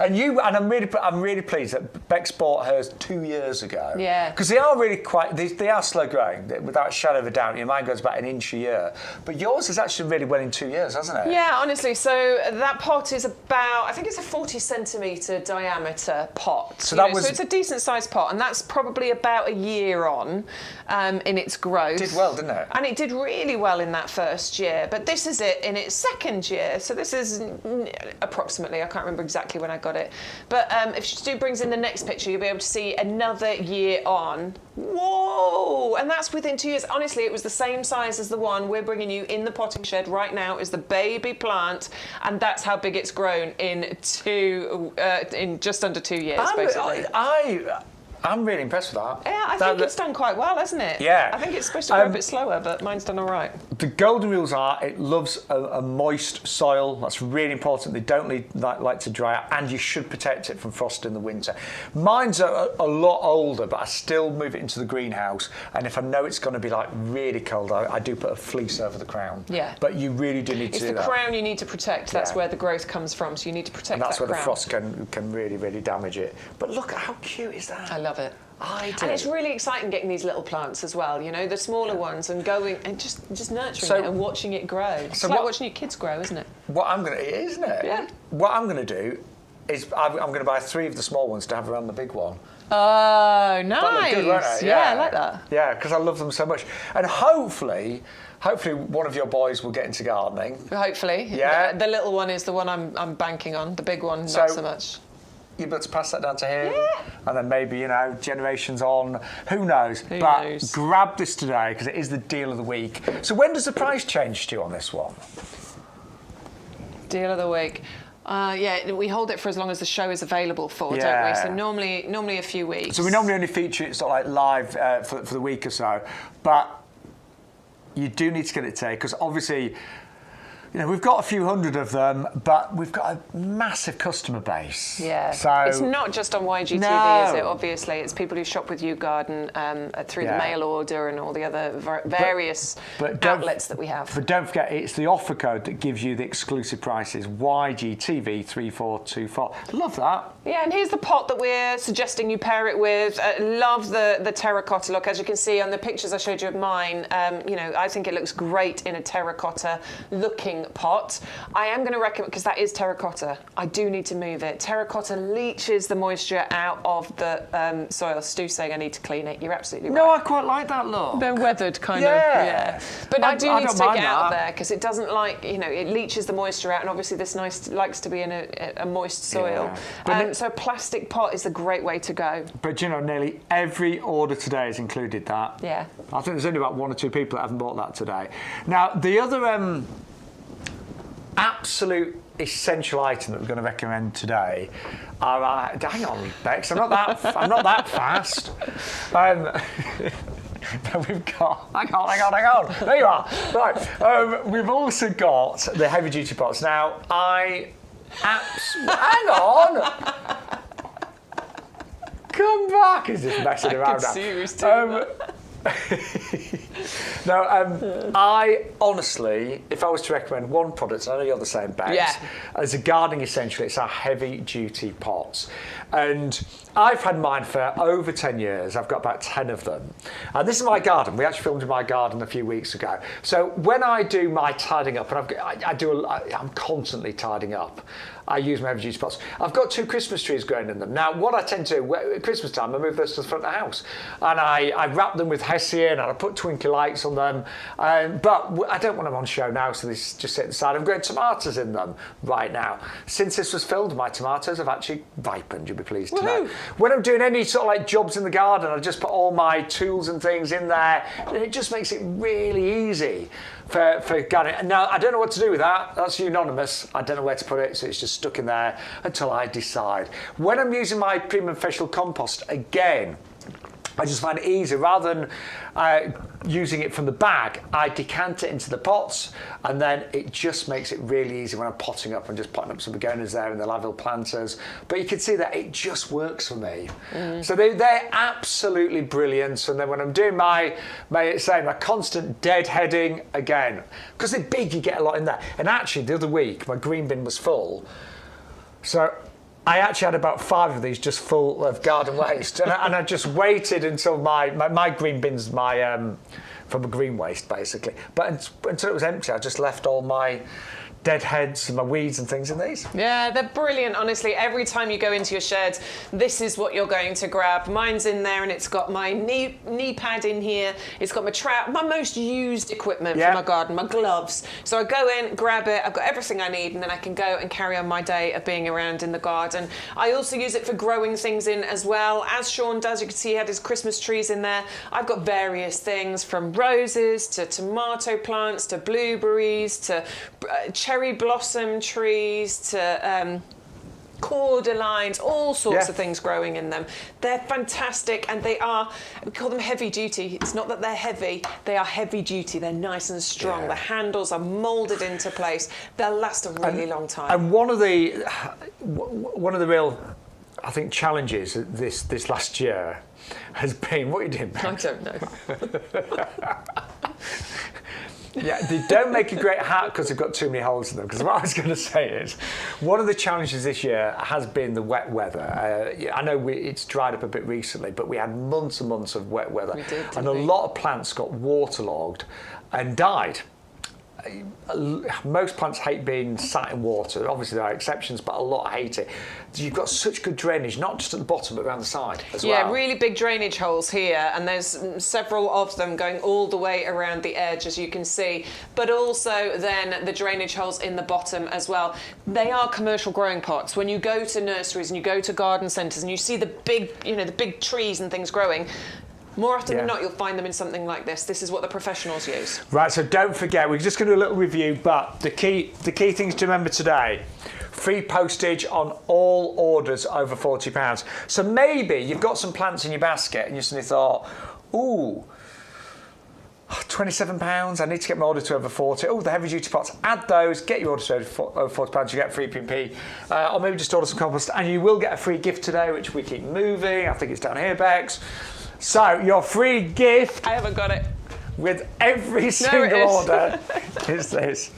And I'm really pleased that Bex bought hers 2 years ago. Yeah. Because they are really they are slow growing, without a shadow of a doubt. Your mine goes about an inch a year. But yours has actually really well in 2 years, hasn't it? Yeah, honestly. So that pot is about, I think it's a 40 centimetre diameter pot. So so it's a decent sized pot, and that's probably about a year on in its growth. It did well, didn't it? And it did really well in that first year. But this is it in its second year. So this is approximately, I can't remember exactly when I got it. But if Stu brings in the next picture, you'll be able to see another year on. Whoa! And that's within 2 years. Honestly, it was the same size as the one we're bringing you in the potting shed right now, is the baby plant. And that's how big it's grown in just under 2 years, basically. I'm really impressed with that. Yeah, I think it's done quite well, hasn't it? Yeah. I think it's supposed to grow a bit slower, but mine's done all right. The golden rules are it loves a moist soil. That's really important. They don't like to dry out, and you should protect it from frost in the winter. Mine's a lot older, but I still move it into the greenhouse. And if I know it's going to be like really cold, I do put a fleece over the crown. Yeah. But you really do need to do that. It's the crown you need to protect. That's where the growth comes from. So you need to protect that crown. And that's where the frost can really, really damage it. But look at how cute is that? I love it. I do. And it's really exciting getting these little plants as well, you know, the smaller ones, and going and just nurturing it and watching it grow. It's like watching your kids grow, isn't it? Isn't it? Yeah. What I'm going to do is I'm going to buy 3 of the small ones to have around the big one. Oh, nice. That look good, won't it? Yeah, I like that. Yeah, because I love them so much. And hopefully one of your boys will get into gardening. Hopefully. Yeah. The little one is the one I'm banking on. The big one, not so much. You'll be able to pass that down to him, yeah. And then maybe, generations on, who knows? But grab this today, because it is the deal of the week. So when does the price change, Stu, on this one? Deal of the week. We hold it for as long as the show is available for, don't we? So normally a few weeks. So we normally only feature it sort of like live for the week or so, but you do need to get it today, because obviously, we've got a few hundred of them, but we've got a massive customer base. Yeah. So it's not just on YGTV, is it? Obviously, it's people who shop with YouGarden through the mail order and all the other various outlets that we have. But don't forget, it's the offer code that gives you the exclusive prices. YGTV3424. Love that. Yeah, and here's the pot that we're suggesting you pair it with. Love the terracotta look. As you can see on the pictures I showed you of mine, I think it looks great in a terracotta looking pot. I am going to recommend, because that is terracotta, I do need to move it. Terracotta leaches the moisture out of the soil. Stu's saying I need to clean it. You're absolutely right. No, I quite like that look. They're weathered kind of. Yeah. But I do need to take it out of there, because it doesn't it leaches the moisture out, and obviously this likes to be in a moist soil. Yeah. So a plastic pot is a great way to go. But nearly every order today has included that. Yeah. I think there's only about 1 or 2 people that haven't bought that today. Now, the other absolute essential item that we're going to recommend today are hang on, Bex, I'm not that fast. We've got hang on, there you are. Right, we've also got the heavy duty pots. Now hang on, come back. Is this messing around now? No, I honestly, if I was to recommend one product, I know you're the same, Bex, as a gardening essential, it's our heavy duty pots. And I've had mine for over 10 years. I've got about 10 of them. And this is my garden. We actually filmed in my garden a few weeks ago. So when I do my tidying up, and I'm constantly tidying up, I use my heavy duty pots. I've got 2 Christmas trees growing in them. Now, what I tend to do at Christmas time, I move those to the front of the house. And I wrap them with hessian, and I put twinkly lights on them. But I don't want them on show now, so they just sit at the side. I'm growing tomatoes in them right now. Since this was filmed, my tomatoes have actually ripened, you'll be pleased to know. When I'm doing any sort of like jobs in the garden, I just put all my tools and things in there, and it just makes it really easy for gardening. Now, I don't know what to do with that. That's unanimous. I don't know where to put it, so it's just stuck in there until I decide. When I'm using my premium vegetable compost, again, I just find it easier. Rather than using it from the bag, I decant it into the pots, and then it just makes it really easy when I'm potting up and just potting up some begonias there and the laville planters. But you can see that it just works for me. So they're absolutely brilliant. And then when I'm doing my constant deadheading, again, because they're big, you get a lot in there. And actually, the other week, my green bin was full. So I actually had about 5 of these just full of garden waste, and I just waited until my green bin's from a green waste basically. But until it was empty, I just left all my dead heads and my weeds and things in these. Yeah, they're brilliant, honestly. Every time you go into your shed, this is what you're going to grab. Mine's in there, and it's got my knee pad in here. It's got my trap, my most used equipment for my garden, my gloves. So I go in, grab it, I've got everything I need, and then I can go and carry on my day of being around in the garden. I also use it for growing things in as well. As Shaun does, you can see he had his Christmas trees in there. I've got various things from roses to tomato plants to blueberries to cherry blossom trees to cordylines, all sorts of things growing in them. They're fantastic, and we call them heavy duty. It's not that they're heavy, they are heavy duty. They're nice and strong. Yeah. The handles are moulded into place. They'll last a really long time. And one of the real, I think, challenges this last year has been, what are you doing, Ben? I don't know. Yeah, they don't make a great hat because they've got too many holes in them. Because what I was going to say is, one of the challenges this year has been the wet weather. I know it's dried up a bit recently, but we had months and months of wet weather. We did, and a lot of plants got waterlogged and died. Most plants hate being sat in water. Obviously, there are exceptions, but a lot hate it. You've got such good drainage, not just at the bottom, but around the side as well. Yeah, really big drainage holes here, and there's several of them going all the way around the edge, as you can see. But also then the drainage holes in the bottom as well. They are commercial growing pots. When you go to nurseries and you go to garden centres and you see the big trees and things growing, more often than not, you'll find them in something like this. This is what the professionals use. Right, so don't forget, we're just going to do a little review, but the key things to remember today: free postage on all orders over £40. So maybe you've got some plants in your basket and you suddenly thought, ooh, £27, I need to get my order to over 40. Oh, the heavy duty pots, add those, get your order to over £40, you get free P&P. Or maybe just order some compost, and you will get a free gift today, which we keep moving. I think it's down here, Bex. So your free gift, I haven't got it, with every single order is this.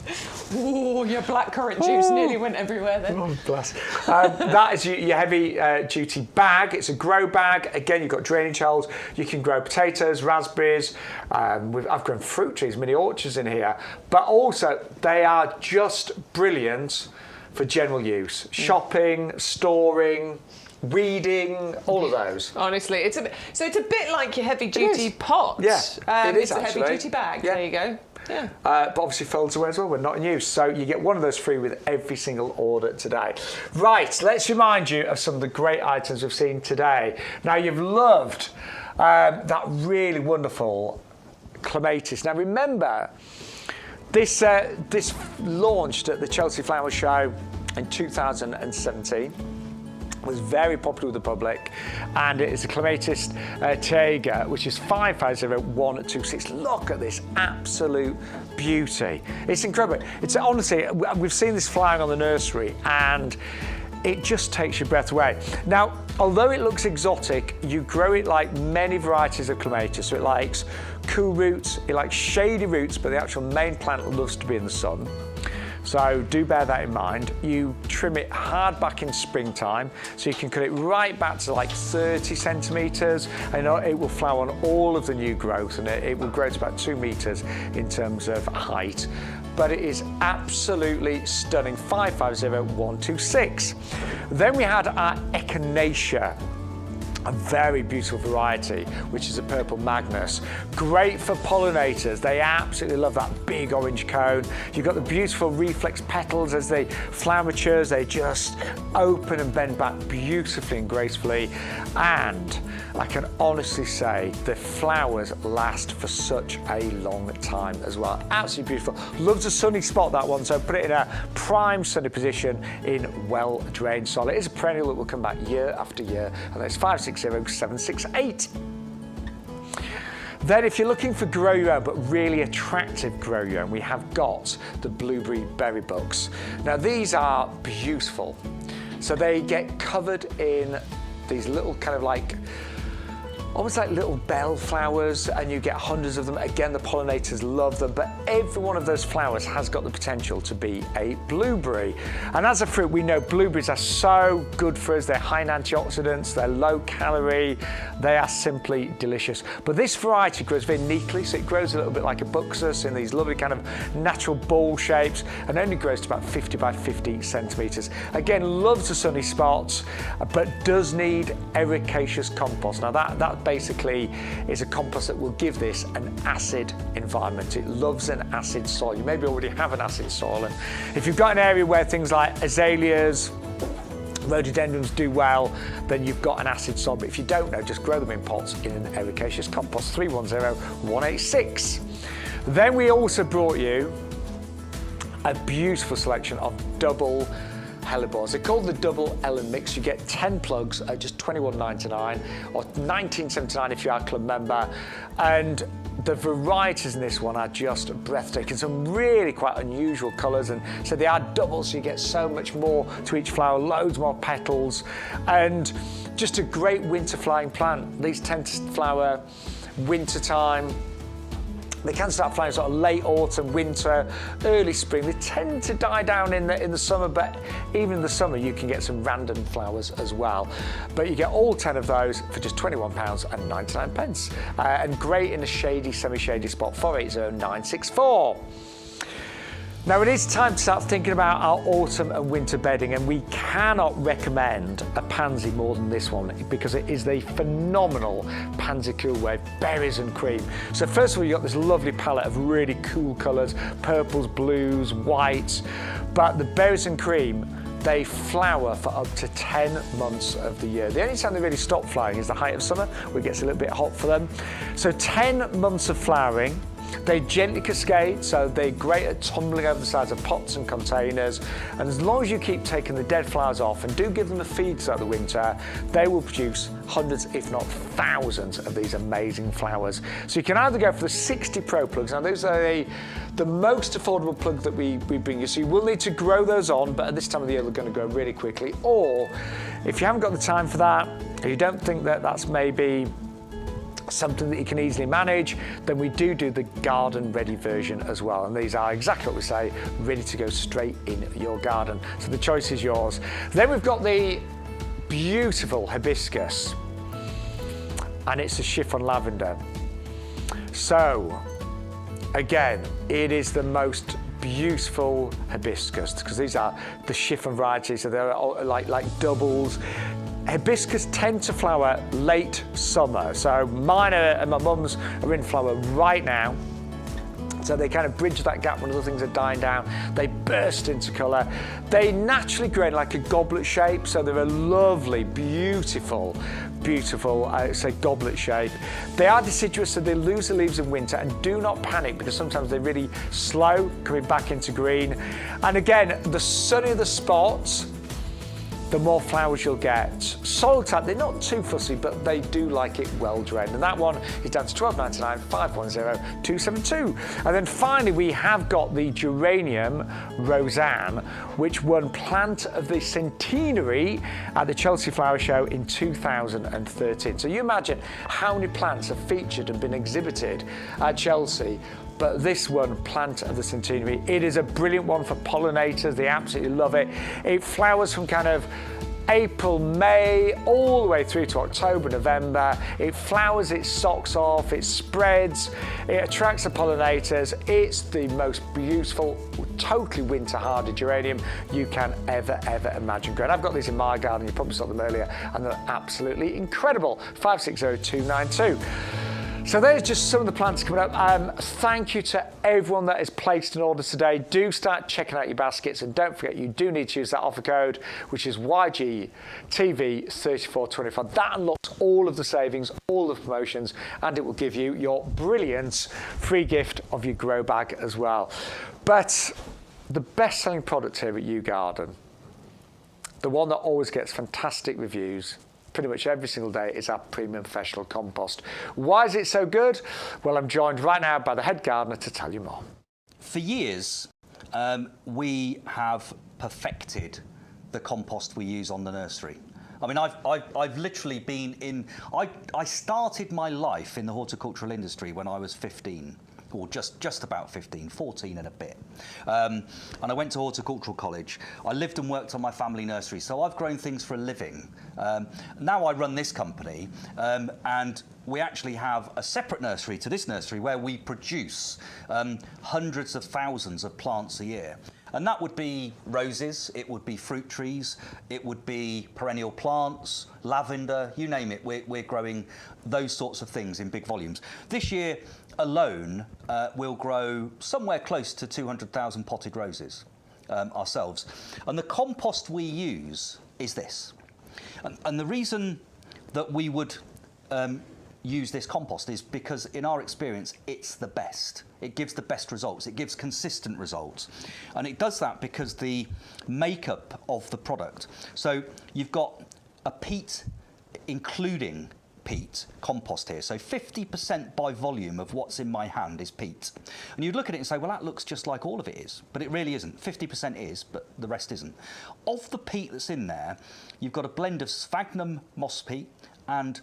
Ooh, your blackcurrant juice nearly went everywhere then. Oh, bless. That is your heavy duty bag. It's a grow bag. Again, you've got drainage holes. You can grow potatoes, raspberries. I've grown fruit trees, mini orchards in here. But also, they are just brilliant for general use. Shopping, storing, weeding, all of those. Honestly, it's a bit like your heavy duty pot. Yeah, it is it's actually. A heavy duty bag. Yeah. There you go. Yeah. But obviously folds away as well, we're not in use. So you get one of those free with every single order today. Right, let's remind you of some of the great items we've seen today. Now, you've loved that really wonderful clematis. Now remember, this launched at the Chelsea Flower Show in 2017. Was very popular with the public, and it is a clematis Tega, which is 550126. Look at this absolute beauty. It's incredible. It's honestly, we've seen this flying on the nursery, and it just takes your breath away. Now, although it looks exotic, you grow it like many varieties of clematis. So it likes cool roots, it likes shady roots, but the actual main plant loves to be in the sun. So do bear that in mind. You trim it hard back in springtime, so you can cut it right back to like 30 centimetres, and it will flower on all of the new growth, and it will grow to about 2 metres in terms of height. But it is absolutely stunning, 550126. Then we had our Echinacea, a very beautiful variety, which is a purple Magnus. Great for pollinators. They absolutely love that big orange cone. You've got the beautiful reflex petals as the flower matures. They just open and bend back beautifully and gracefully. And I can honestly say the flowers last for such a long time as well. Absolutely beautiful. Loves a sunny spot, that one, so put it in a prime sunny position in well-drained soil. It is a perennial that will come back year after year, and that's 560768. Then if you're looking for grow your own, but really attractive grow your own, we have got the blueberry berry bugs. Now these are beautiful. So they get covered in these little kind of like, almost like little bell flowers, and you get hundreds of them. Again, the pollinators love them, but every one of those flowers has got the potential to be a blueberry. And as a fruit, we know blueberries are so good for us. They're high in antioxidants, they're low calorie, they are simply delicious. But this variety grows very neatly, so it grows a little bit like a buxus in these lovely kind of natural ball shapes, and only grows to about 50 by 50 centimetres. Again, loves the sunny spots, but does need ericaceous compost. Now that basically is a compost that will give this an acid environment. It loves an acid soil. You maybe already have an acid soil, and if you've got an area where things like azaleas, rhododendrons do well, then you've got an acid soil. But if you don't know, just grow them in pots in an ericaceous compost. 310186. Then we also brought you a beautiful selection of double hellebores. They're called the double Ellen mix. You get 10 plugs at just $21.99 or $19.79 if you are a club member. And the varieties in this one are just breathtaking. Some really quite unusual colours, and so they are double, so you get so much more to each flower, loads more petals, and just a great winter flowering plant. These tend to flower winter time. They can start flowering sort of late autumn, winter, early spring. They tend to die down in the summer, but even in the summer you can get some random flowers as well. But you get all 10 of those for just £21.99. And great in a shady, semi-shady spot, 480964. Now it is time to start thinking about our autumn and winter bedding, and we cannot recommend a pansy more than this one because it is the phenomenal pansy cool wave, berries and cream. So first of all, you've got this lovely palette of really cool colours, purples, blues, whites, but the berries and cream, they flower for up to 10 months of the year. The only time they really stop flowering is the height of summer, where it gets a little bit hot for them. So 10 months of flowering. They gently cascade, so they're great at tumbling over the sides of pots and containers. And as long as you keep taking the dead flowers off and do give them a feed throughout the winter, they will produce hundreds, if not thousands, of these amazing flowers. So you can either go for the 60 Pro plugs. Now those are the most affordable plug that we bring you. So you will need to grow those on, but at this time of the year, they're going to grow really quickly. Or if you haven't got the time for that, or you don't think that that's maybe something that you can easily manage, then we do the garden ready version as well, and these are exactly what we say, ready to go straight in your garden. So the choice is yours. Then we've got the beautiful hibiscus, and it's a chiffon lavender. So again, it is the most beautiful hibiscus because these are the chiffon varieties, so they're like doubles. Hibiscus tend to flower late summer, so mine and my mum's are in flower right now. So they kind of bridge that gap when other things are dying down. They burst into colour. They naturally grow in like a goblet shape, so they're a lovely, beautiful, say goblet shape. They are deciduous, so they lose the leaves in winter, and do not panic because sometimes they're really slow coming back into green. And again, the sunnier the spots, the more flowers you'll get. Soil type, they're not too fussy, but they do like it well drained. And that one is down to $12.99, 510272. And then finally, we have got the Geranium Rozanne, which won Plant of the Centenary at the Chelsea Flower Show in 2013. So you imagine how many plants have featured and been exhibited at Chelsea. But this one, Plant of the Centenary, it is a brilliant one for pollinators. They absolutely love it. It flowers from kind of April, May, all the way through to October, November. It flowers its socks off, it spreads, it attracts the pollinators. It's the most beautiful, totally winter hardy geranium you can ever imagine growing. I've got these in my garden, you probably saw them earlier, and they're absolutely incredible. 560292. So there's just some of the plants coming up. Thank you to everyone that has placed an order today. Do start checking out your baskets, and don't forget you do need to use that offer code, which is YGTV3425. That unlocks all of the savings, all of the promotions, and it will give you your brilliant free gift of your grow bag as well. But the best-selling product here at YouGarden, the one that always gets fantastic reviews, pretty much every single day is our premium professional compost. Why is it so good? Well, I'm joined right now by the head gardener to tell you more. For years, we have perfected the compost we use on the nursery. I mean, I've literally been in. I started my life in the horticultural industry when I was 15. Or just about 15, 14 and a bit. And I went to horticultural college. I lived and worked on my family nursery, so I've grown things for a living. Now I run this company, and we actually have a separate nursery to this nursery where we produce hundreds of thousands of plants a year. And that would be roses, it would be fruit trees, it would be perennial plants, lavender, you name it. We're growing those sorts of things in big volumes. This year alone, we'll grow somewhere close to 200,000 potted roses ourselves. And the compost we use is this. And the reason that we would use this compost is because, in our experience, it's the best. It gives the best results. It gives consistent results. And it does that because the makeup of the product. So you've got a peat, including peat, compost here. So 50% by volume of what's in my hand is peat. And you'd look at it and say, well, that looks just like all of it is. But it really isn't. 50% is, but the rest isn't. Of the peat that's in there, you've got a blend of sphagnum moss peat and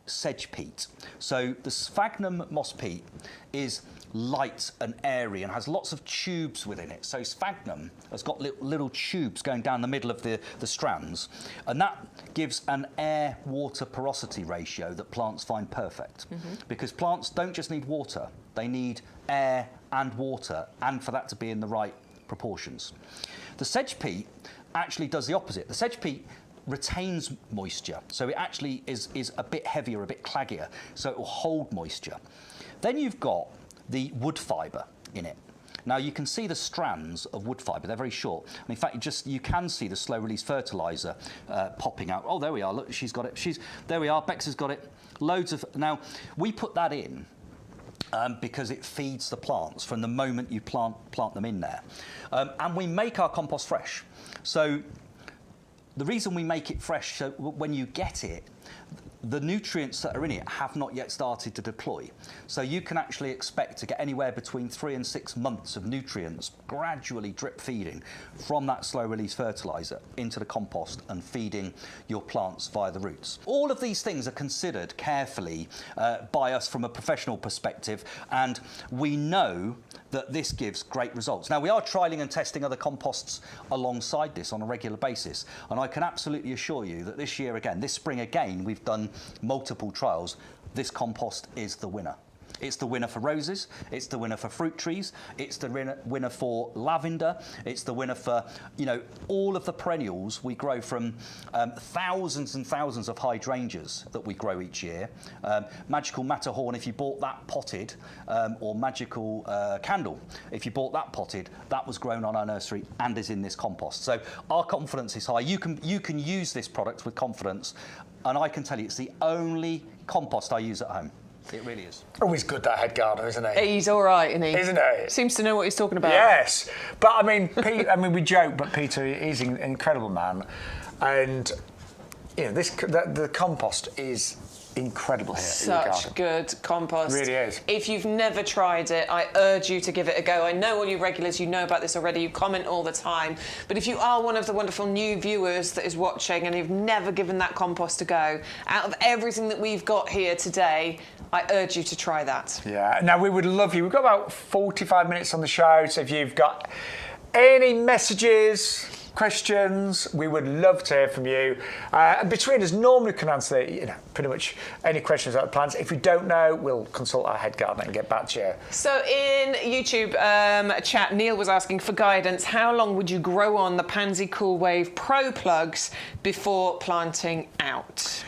sedge peat. So the sphagnum moss peat is light and airy and has lots of tubes within it. So sphagnum has got little tubes going down the middle of the strands, and that gives an air-water porosity ratio that plants find perfect. Because plants don't just need water, they need air and water, and for that to be in the right proportions. The sedge peat actually does the opposite. The sedge peat retains moisture, so it actually is a bit heavier, a bit claggier, so it will hold moisture. Then you've got the wood fibre in it. Now you can see the strands of wood fibre, they're very short. And in fact, you can see the slow release fertiliser popping out. Oh, there we are, look, she's got it. There we are, Bex has got it. Loads of, now we put that in because it feeds the plants from the moment you plant them in there. And we make our compost fresh. So the reason we make it fresh, so when you get it, the nutrients that are in it have not yet started to deploy. So you can actually expect to get anywhere between 3 and 6 months of nutrients gradually drip feeding from that slow release fertiliser into the compost and feeding your plants via the roots. All of these things are considered carefully by us from a professional perspective, and we know that this gives great results. Now, we are trialling and testing other composts alongside this on a regular basis, and I can absolutely assure you that this year again, this spring again, we've done multiple trials. This compost is the winner. It's the winner for roses, it's the winner for fruit trees, it's the winner for lavender, it's the winner for, you know, all of the perennials we grow, from thousands and thousands of hydrangeas that we grow each year. Magical Matterhorn, if you bought that potted, or Magical Candle, if you bought that potted, that was grown on our nursery and is in this compost. So our confidence is high. You can use this product with confidence, and I can tell you it's the only compost I use at home. It really is. Always good, that head gardener, isn't he? He's all right, isn't he? Isn't he? Seems to know what he's talking about. Yes. But I mean, Pete, I mean, we joke, but Peter is an incredible man. And, you know, the compost is incredible here at YouGarden. Such good compost. It really is. If you've never tried it, I urge you to give it a go. I know all you regulars, you know about this already, you comment all the time. But if you are one of the wonderful new viewers that is watching and you've never given that compost a go, out of everything that we've got here today, I urge you to try that. Yeah. Now, we would love you. We've got about 45 minutes on the show, so if you've got any messages, questions, we would love to hear from you. And between us, normally can answer, you know, pretty much any questions about the plants. If we don't know, we'll consult our head gardener and get back to you. So in YouTube chat, Neil was asking for guidance. How long would you grow on the Pansy Cool Wave Pro plugs before planting out?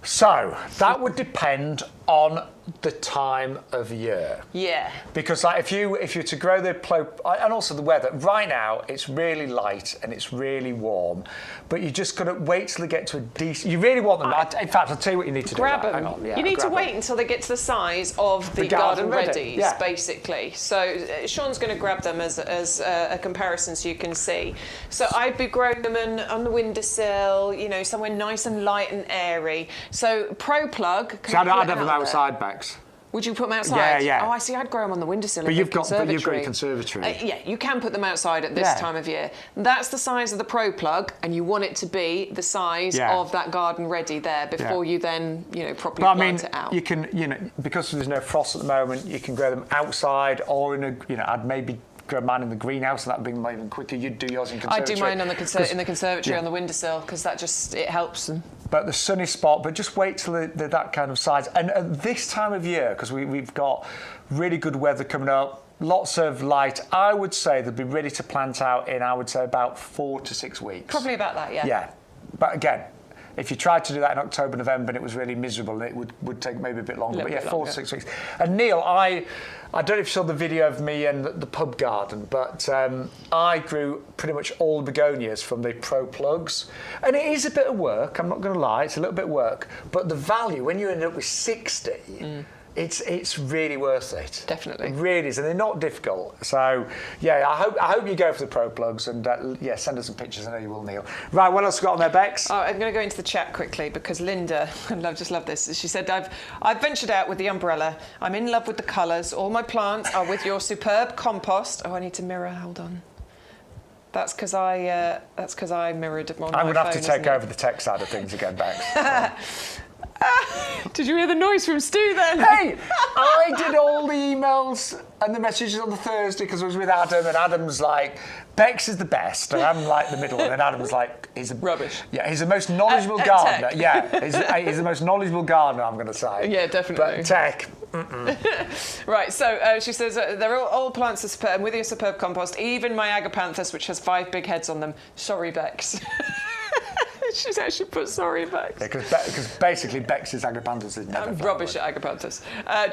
So that would depend on the time of year. Yeah. Because like if you're to grow and also the weather, right now it's really light and it's really warm, but you just got to wait till they get to a decent. You really want them. In fact, I'll tell you what you need to do. Grab them. Hang on. Yeah, you need to wait them. until they get to the size of the garden readies, basically. So Shaun's going to grab them as a comparison so you can see. So I'd be growing them on the windowsill, you know, somewhere nice and light and airy. So Pro Plug. I'd have them outside, Bex. Would you put them outside? Yeah. Oh, I see. I'd grow them on the windowsill. But you've got your conservatory. Yeah, you can put them outside at this time of year. That's the size of the Pro Plug, and you want it to be the size of that garden ready there before you then, you know, properly plant it out. You can, you know, because there's no frost at the moment, you can grow them outside or in a, you know, I'd maybe grow mine in the greenhouse, and that'd be even quicker. You'd do yours in conservatory. I'd do mine in the conservatory on the windowsill because that it helps them. But the sunny spot, but just wait till they're that kind of size. And at this time of year, because we've got really good weather coming up, lots of light, I would say they'll be ready to plant out in, I would say, about 4 to 6 weeks. Probably about that, yeah. Yeah. But again, if you tried to do that in October, November, and it was really miserable, it would take maybe a bit longer. But 4 to 6 weeks. And Neil, I don't know if you saw the video of me and the pub garden, but I grew pretty much all the begonias from the Pro Plugs. And it is a bit of work, I'm not going to lie, it's a little bit of work. But the value, when you end up with 60, it's really worth it. Definitely. It really is, and they're not difficult. So, yeah, I hope you go for the Pro Plugs, and send us some pictures. I know you will, Neil. Right, what else have we got on there, Bex? Oh, I'm going to go into the chat quickly because Linda, I just love this. She said, I've ventured out with the umbrella. I'm in love with the colours. All my plants are with your superb compost. Oh, I need to mirror. Hold on. That's because I mirrored on my phone. I'm going to have to take over the tech side of things again, Bex. Did you hear the noise from Stu then? Hey, I did all the emails and the messages on the Thursday because I was with Adam, and Adam's like, Bex is the best, and I'm like the middle one, and Adam's like, rubbish. Yeah, he's the most knowledgeable gardener. He's the most knowledgeable gardener, I'm going to say. Yeah, definitely. But tech. Right, so she says they're all plants are superb, and with your superb compost, even my agapanthus, which has 5 big heads on them. Sorry, Bex. She's actually put sorry, Bex. Yeah, because basically Bex's agapanthus is never rubbish at agapanthus.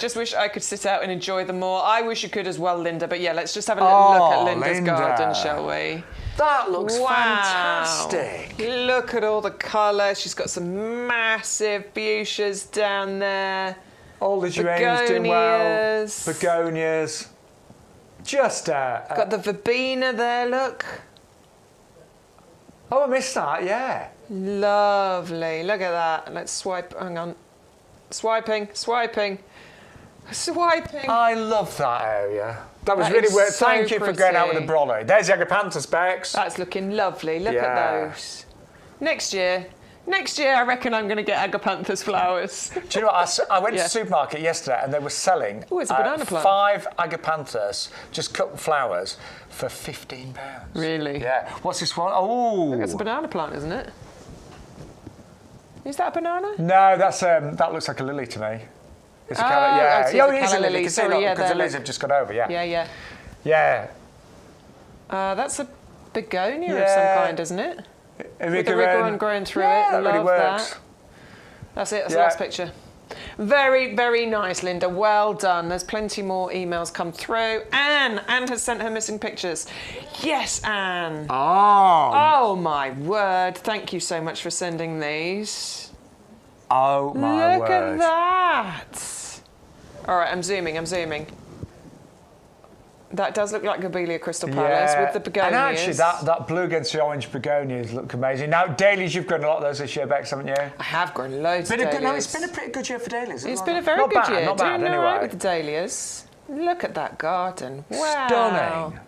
Just wish I could sit out and enjoy them more. I wish you could as well, Linda. But yeah, let's just have a little look at Linda's garden, shall we? That looks fantastic. Look at all the colour. She's got some massive fuchsias down there. All the geraniums doing well. Begonias. Just got the verbena there, look. Oh, I missed that, yeah. Lovely. Look at that. Let's swipe. Hang on. Swiping. I love that area. That was really weird. So Thank you for going out with the brolly. There's the agapanthus, Bex. That's looking lovely. Look at those. Next year, I reckon I'm going to get agapanthus flowers. Do you know what? I went to the supermarket yesterday and they were selling it's a banana plant. 5 agapanthus, just cut flowers, for £15. Really? Yeah. What's this one? Oh. That's a banana plant, isn't it? Is that a banana? No, that looks like a lily to me. It's a colour, yeah. It is a lily. Sorry, because the lilies have just got over, Yeah. That's a begonia of some kind, isn't it? With the rigoran growing through it. That really works. That. That's it. That's the last picture. Very, very nice, Linda. Well done. There's plenty more emails come through. Anne has sent her missing pictures. Yes, Anne. Oh, my word. Thank you so much for sending these. Oh, my word. Look at that. All right, I'm zooming. That does look like Lobelia Crystal Palace with the begonias. And actually, that blue against the orange begonias look amazing. Now, dahlias, you've grown a lot of those this year, Bex, haven't you? I have grown loads of dahlias. No, it's been a pretty good year for dahlias. It's been a very good year. Not bad, doing anyway. all right with the dahlias. Look at that garden. Wow. Stunning.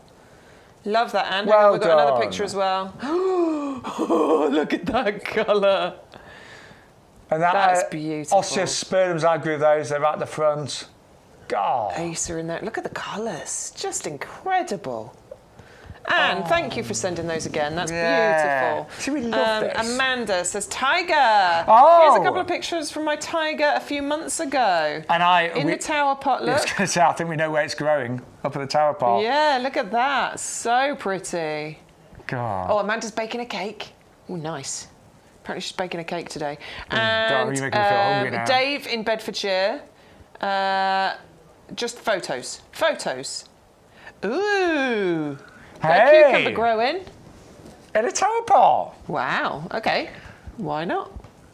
Love that, Anne. Well We've got another picture as well. Oh, look at that colour. And that's beautiful. Osteospermums, I grew those. They're right at the front. God. Acer in there. Look at the colours. Just incredible. And thank you for sending those again. That's beautiful. See, we love this. Amanda says, tiger. Oh. Here's a couple of pictures from my tiger a few months ago. And in the tower pot, look. I was going to say, I think we know where it's growing, up in the tower pot. Yeah, look at that. So pretty. God. Oh, Amanda's baking a cake. Oh, nice. Apparently she's baking a cake today. And God, you're making me feel hungry now. Dave in Bedfordshire Just photos. Photos. Ooh. Got Hey. a cucumber growing. In a tower pot. Wow. Okay. Why not?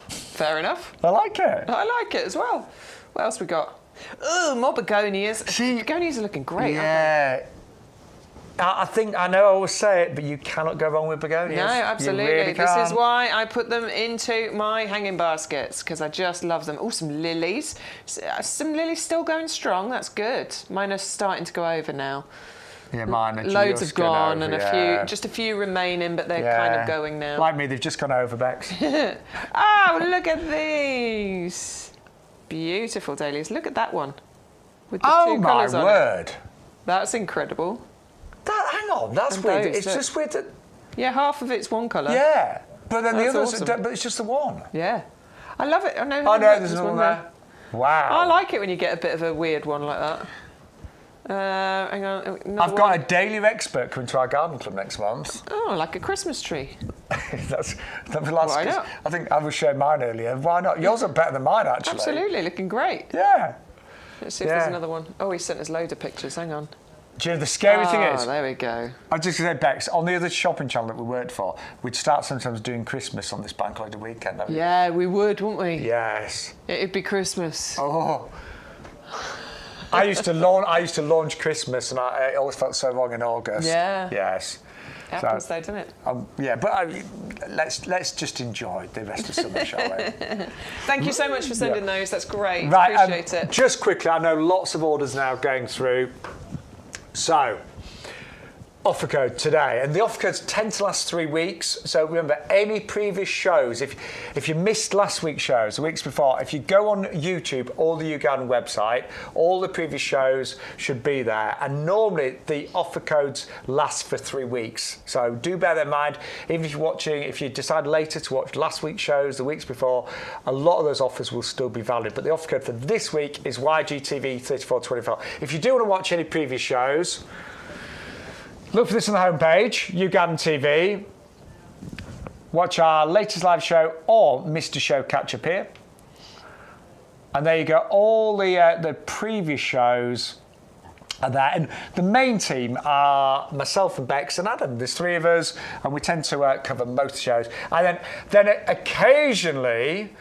Fair enough. I like it. I like it as well. What else we got? Ooh, more begonias. Begonias are looking great, aren't Yeah. I think, I know I always say it, but you cannot go wrong with begonias. they? No, absolutely. You really This is can't. why I put them into my hanging baskets, because I just love them. Oh, some lilies. Some lilies still going strong. That's good. Mine are starting to go over now. Yeah, mine are Loads just have gone, over, and just a few remaining, but they're kind of going now. Like me, they've just gone over, Bex. Oh, look at these. Beautiful dahlias. Look at that one. With the Oh two my colours on it. word. That's incredible. Hang on, that's And weird. those, It's look. just weird that, Yeah, half of it's one colour. yeah. But then the That's others, awesome. but it's just the one. Yeah. I love it. Oh, no, Oh no, there's another one there. Wow. I like it when you get a bit of a weird one like that. Hang on. I've got a daily expert coming to our garden club next month. Oh, like a Christmas tree. That's the last. Why not? I think I was showing mine earlier. Why not? Yours are better than mine, actually. Absolutely, looking great. Yeah. Let's see if there's another one. Oh, he sent us loads of pictures. Hang on. Do you know the scary thing is? Oh, there we go. I was just going to say, Bex, on the other shopping channel that we worked for, we'd start sometimes doing Christmas on this bank holiday weekend. Don't we? Yeah, we would, wouldn't we? Yes. It'd be Christmas. Oh. I used to launch Christmas, and it always felt so wrong in August. Yeah. Yes. It happens though, doesn't it? Yeah, but let's just enjoy the rest of summer, shall we? Thank you so much for sending those. That's great. Right, Appreciate it. just quickly, I know lots of orders now going through. So, offer code today, and the offer codes tend to last 3 weeks. So remember, any previous shows, if you missed last week's shows, the weeks before, if you go on YouTube or the YouGarden website, all the previous shows should be there. And normally the offer codes last for 3 weeks. So do bear that in mind. Even if you decide later to watch last week's shows, the weeks before, a lot of those offers will still be valid. But the offer code for this week is YGTV3424. If you do want to watch any previous shows, look for this on the homepage, YouGarden TV. Watch our latest live show or Mr. Show catch up here. And there you go, all the previous shows are there. And the main team are myself and Bex and Adam. There's 3 of us, and we tend to cover most shows. And then occasionally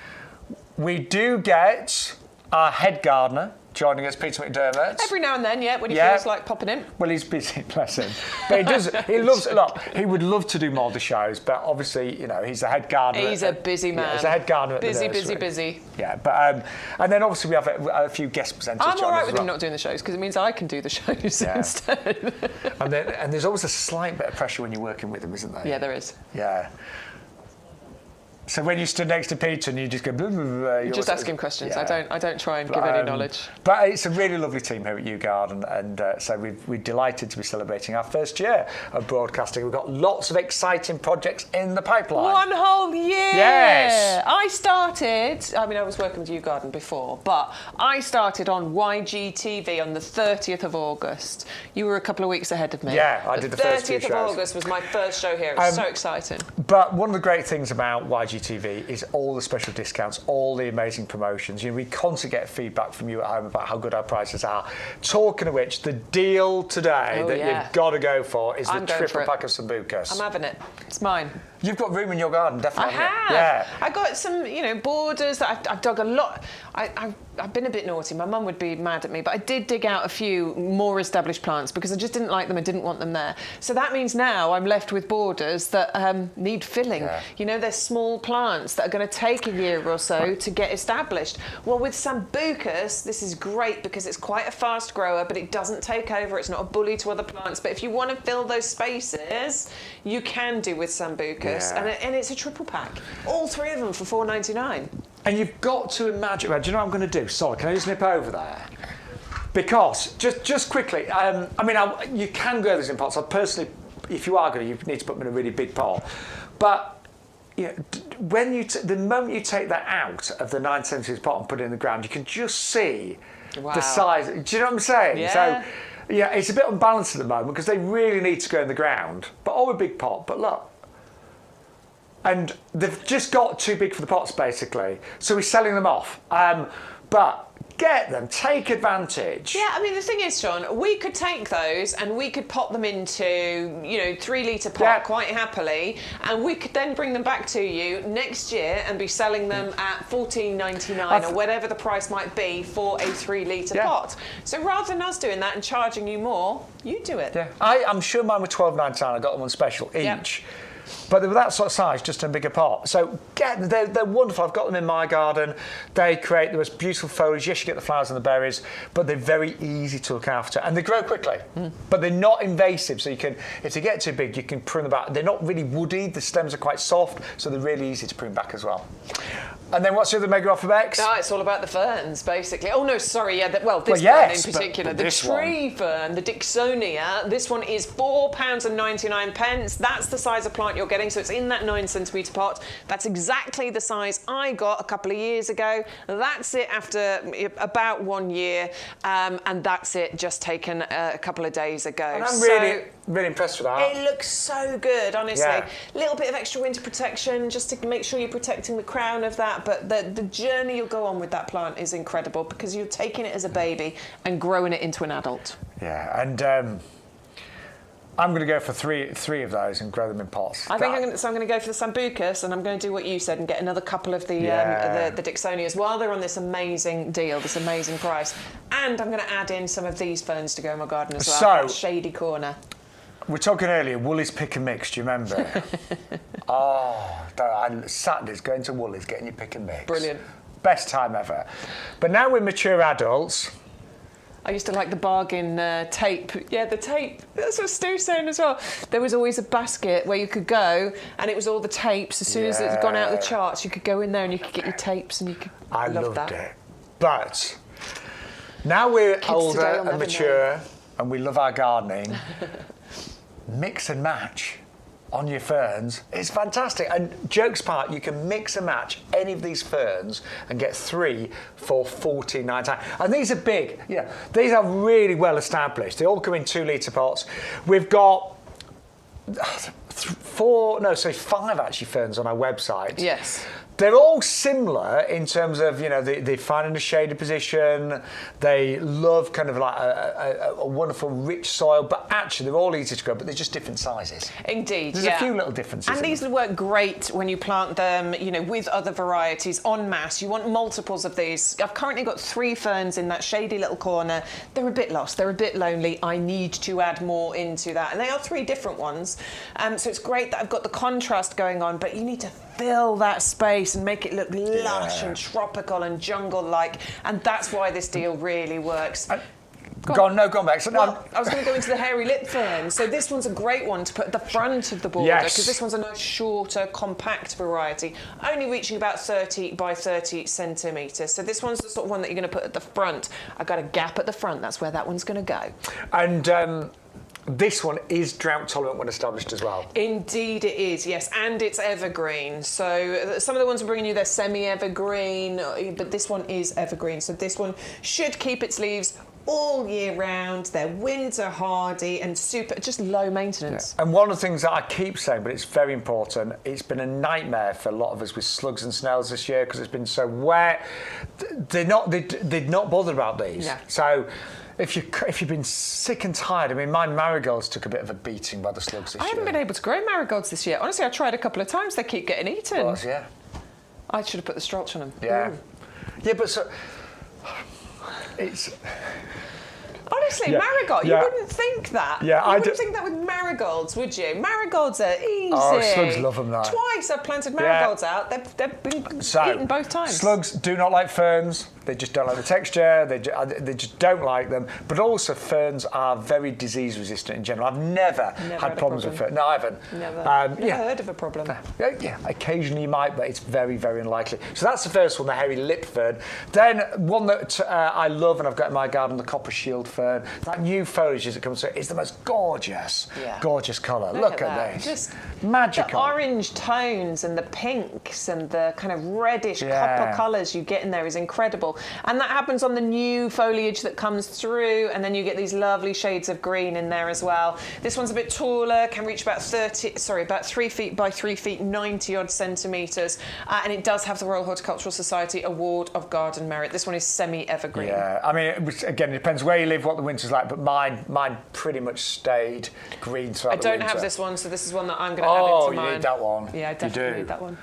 we do get our head gardener joining us, Peter McDermott. Every now and then, when he feels like popping in. Well, he's busy, bless him. But he would love to do more of the shows, but obviously, he's a head gardener. He's a busy man. Yeah, he's a head gardener at the nursery. Busy. Yeah, but and then obviously we have a few guest presenters. I'm all right with him not doing the shows, because it means I can do the shows instead. and there's always a slight bit of pressure when you're working with him, isn't there? Yeah, there is. Yeah. So when you stood next to Peter and you just go, blah, blah, blah, you just ask him questions. I don't try and give any knowledge. But it's a really lovely team here at YouGarden, and so we're delighted to be celebrating our first year of broadcasting. We've got lots of exciting projects in the pipeline. 1 whole year! Yes! I was working with YouGarden before, but I started on YGTV on the 30th of August. You were a couple of weeks ahead of me. Yeah, I did the first 2 30th of shows. August was my first show here. It was so exciting. But one of the great things about YGTV is all the special discounts, all the amazing promotions. We constantly get feedback from you at home about how good our prices are. Talking of which, the deal today you've got to go for is the triple pack of Sambucus. I'm having it. It's mine. You've got room in your garden, definitely. I have. Yeah. I got some, borders that I've dug a lot. I've been a bit naughty. My mum would be mad at me, but I did dig out a few more established plants because I just didn't like them. I didn't want them there. So that means now I'm left with borders that need filling. Yeah. They're small plants that are going to take a year or so to get established. Well, with Sambucus, this is great because it's quite a fast grower, but it doesn't take over. It's not a bully to other plants. But if you want to fill those spaces, you can do with Sambucus. Yeah. And it's a triple pack. All 3 of them for $4.99. And you've got to imagine, do you know what I'm going to do? Sorry, can I just nip over there? Because, just quickly, you can grow this in pots. I personally, if you are going to, you need to put them in a really big pot. But when the moment you take that out of the 9 cm pot and put it in the ground, you can just see the size. Do you know what I'm saying? Yeah. So, it's a bit unbalanced at the moment because they really need to go in the ground. But all a big pot. But look. And they've just got too big for the pots, basically. So we're selling them off. But get them, take advantage. Yeah, I mean, the thing is, Shaun, we could take those and we could pop them into, 3-litre pot quite happily, and we could then bring them back to you next year and be selling them at $14.99 or whatever the price might be for a 3-litre pot. So rather than us doing that and charging you more, you do it. Yeah, I'm sure mine were $12.99. I got them on special each. But they were that sort of size, just in a bigger pot. So they're wonderful. I've got them in my garden. They create the most beautiful foliage. Yes, you get the flowers and the berries, but they're very easy to look after. And they grow quickly. But they're not invasive, so you can, if they get too big, you can prune them back. They're not really woody. The stems are quite soft, so they're really easy to prune back as well. And then what's the other mega offer, Bex? No, it's all about the ferns, basically. Oh, no, sorry, this fern in particular. The tree fern, the Dixonia, this one is £4.99. That's the size of plant you're getting, so it's in that 9cm pot. That's exactly the size I got a couple of years ago. That's it after about 1 year, and that's it just taken a couple of days ago. And I'm really impressed with that. It looks so good, honestly. A little bit of extra winter protection just to make sure you're protecting the crown of that, but the journey you'll go on with that plant is incredible because you're taking it as a baby and growing it into an adult. Yeah, and I'm going to go for three of those and grow them in pots. I'm going to go for the Sambucus, and I'm going to do what you said and get another couple of the Dixonias while they're on this amazing deal, this amazing price. And I'm going to add in some of these ferns to go in my garden as well. So, shady corner. We're talking earlier, Woolies pick and mix, do you remember? Saturdays going to Woolies, getting your pick and mix. Brilliant. Best time ever. But now we're mature adults. I used to like the bargain tape. Yeah, the tape. That's what Stu's saying as well. There was always a basket where you could go, and it was all the tapes. As soon as it had gone out of the charts, you could go in there and you could get your tapes, and you could. I loved it. But now we're older and mature, and we love our gardening. Mix and match on your ferns is fantastic. And jokes apart, you can mix and match any of these ferns and get 3 for $14.99. And these are big. These are really well established. They all come in 2-litre pots. We've got 5 actually ferns on our website. Yes. They're all similar in terms of, they find in a shaded position. They love kind of like a wonderful, rich soil. But actually, they're all easy to grow, but they're just different sizes. Indeed, There's a few little differences. And these work great when you plant them, with other varieties en masse. You want multiples of these. I've currently got 3 ferns in that shady little corner. They're a bit lost. They're a bit lonely. I need to add more into that. And they are 3 different ones. So it's great that I've got the contrast going on, but you need to fill that space and make it look lush and tropical and jungle-like, and that's why this deal really works. Go on back. So I was going to go into the hairy lip fern. So this one's a great one to put at the front of the border because this one's a nice shorter, compact variety, only reaching about 30 by 30 centimetres. So this one's the sort of one that you're going to put at the front. I've got a gap at the front. That's where that one's going to go. And this one is drought tolerant when established as well. Indeed it is, yes, and it's evergreen. So some of the ones I'm bringing you, they're semi-evergreen, but this one is evergreen. So this one should keep its leaves all year round. They're winter hardy and just low maintenance. And one of the things that I keep saying, but it's very important, it's been a nightmare for a lot of us with slugs and snails this year because it's been so wet. They're not bothered about these. Yeah. So if you've been sick and tired, my marigolds took a bit of a beating by the slugs this year. I haven't been able to grow marigolds this year. Honestly, I tried a couple of times. They keep getting eaten. I should have put the strolch on them. Yeah. Yeah, but so it's. Honestly, marigold. You wouldn't think that. You wouldn't think that with marigolds, would you? Marigolds are easy. Oh, slugs love them though. Twice I've planted marigolds out. They've been eaten both times. Slugs do not like ferns. They just don't like the texture. They just don't like them. But also ferns are very disease resistant in general. I've never had problems with ferns. No, I haven't. Never heard of a problem. Yeah, occasionally you might, but it's very, very unlikely. So that's the first one, the hairy lip fern. Then one that I love and I've got in my garden, the copper shield fern. and that new foliage as it comes through is the most gorgeous, gorgeous colour. Look at this. Just magical. The orange tones and the pinks and the kind of reddish copper colours you get in there is incredible. And that happens on the new foliage that comes through, and then you get these lovely shades of green in there as well. This one's a bit taller, can reach about 3 feet by 3 feet, 90 odd centimetres, and it does have the Royal Horticultural Society Award of Garden Merit. This one is semi-evergreen. Yeah, I mean, again, it depends where you live, what the winter's like, but mine pretty much stayed green throughout the winter. I don't have this one, so this is one that I'm going to add into mine. Oh, you need that one. Yeah, I definitely need that one.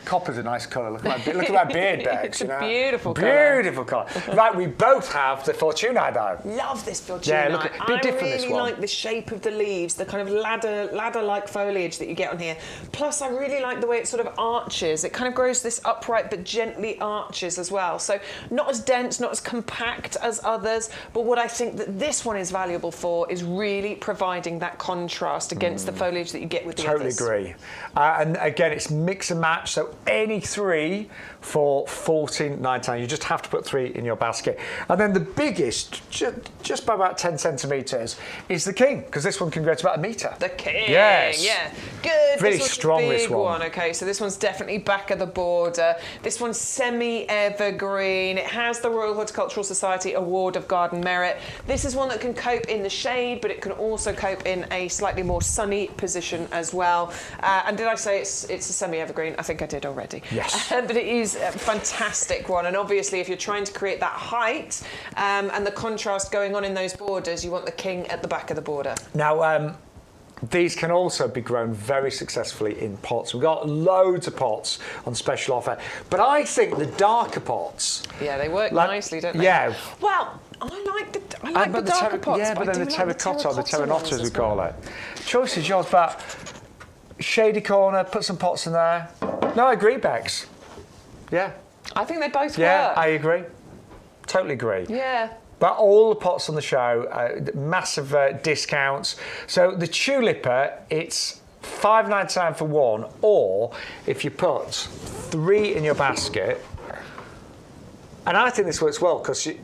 Copper's a nice colour. Look at that beard, Bex. It's a beautiful colour. Beautiful colour. Right, we both have the Fortunae, though. Love this Fortunae. Yeah, look, a bit different, this one. I really like the shape of the leaves, the kind of ladder-like foliage that you get on here. Plus, I really like the way it sort of arches. It kind of grows this upright, but gently arches as well. So not as dense, not as compact as others, but what I think that this one is valuable for is really providing that contrast against the foliage that you get with the others. Totally agree. And again, it's mix and match, so any 3 for $14.99. You just have to put 3 in your basket. And then the biggest, just by about 10 centimetres, is the King, because this one can grow to about 1 metre. The King, yes. Yeah. Good. Really this strong, big this one. Okay, so this one's definitely back of the border. This one's semi-evergreen. It has the Royal Horticultural Society Award of Garden Merit. This is one that can cope in the shade, but it can also cope in a slightly more sunny position as well. And did I say it's a semi-evergreen? I think I did already. Yes. But it is a fantastic one. And obviously, if you're trying to create that height and the contrast going on in those borders, you want the King at the back of the border. Now, these can also be grown very successfully in pots. We've got loads of pots on special offer. But I think the darker pots... Yeah, they work nicely, don't they? Yeah. Well, I like the darker pots. Yeah, but then the terracotta, or the terranotta as we call it. Choice is yours, but shady corner, put some pots in there. No, I agree, Bex. Yeah. I think they both work. Yeah, I agree. Totally agree. Yeah. But all the pots on the show, massive discounts. So the tulipa, it's $5.99 for 1, or if you put 3 in your basket, and I think this works well because you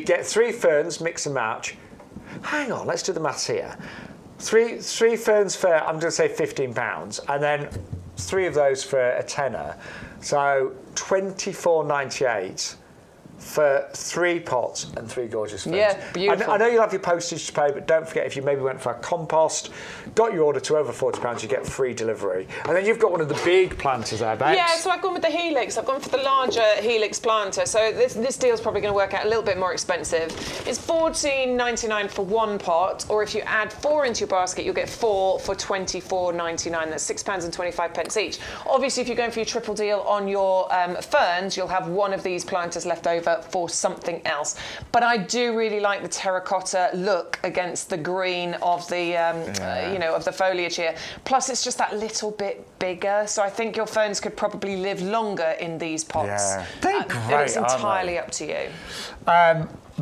get 3 ferns, mix and match. Hang on, let's do the maths here. 3 ferns for, I'm going to say £15, and then 3 of those for a tenner. So $24.98 for 3 pots and 3 gorgeous ferns. Yeah, beautiful. I know you'll have your postage to pay, but don't forget, if you maybe went for a compost, got your order to over £40, you get free delivery. And then you've got one of the big planters there, Bex. Yeah, so I've gone with the Helix. I've gone for the larger Helix planter. So this deal's probably going to work out a little bit more expensive. It's $14.99 for 1 pot, or if you add 4 into your basket, you'll get 4 for $24.99. That's £6.25 each. Obviously, if you're going for your triple deal on your ferns, you'll have one of these planters left over for something else. But I do really like the terracotta look against the green of the of the foliage here. Plus, it's just that little bit bigger, so I think your ferns could probably live longer in these pots. Yeah, they're great. But it's entirely up to you.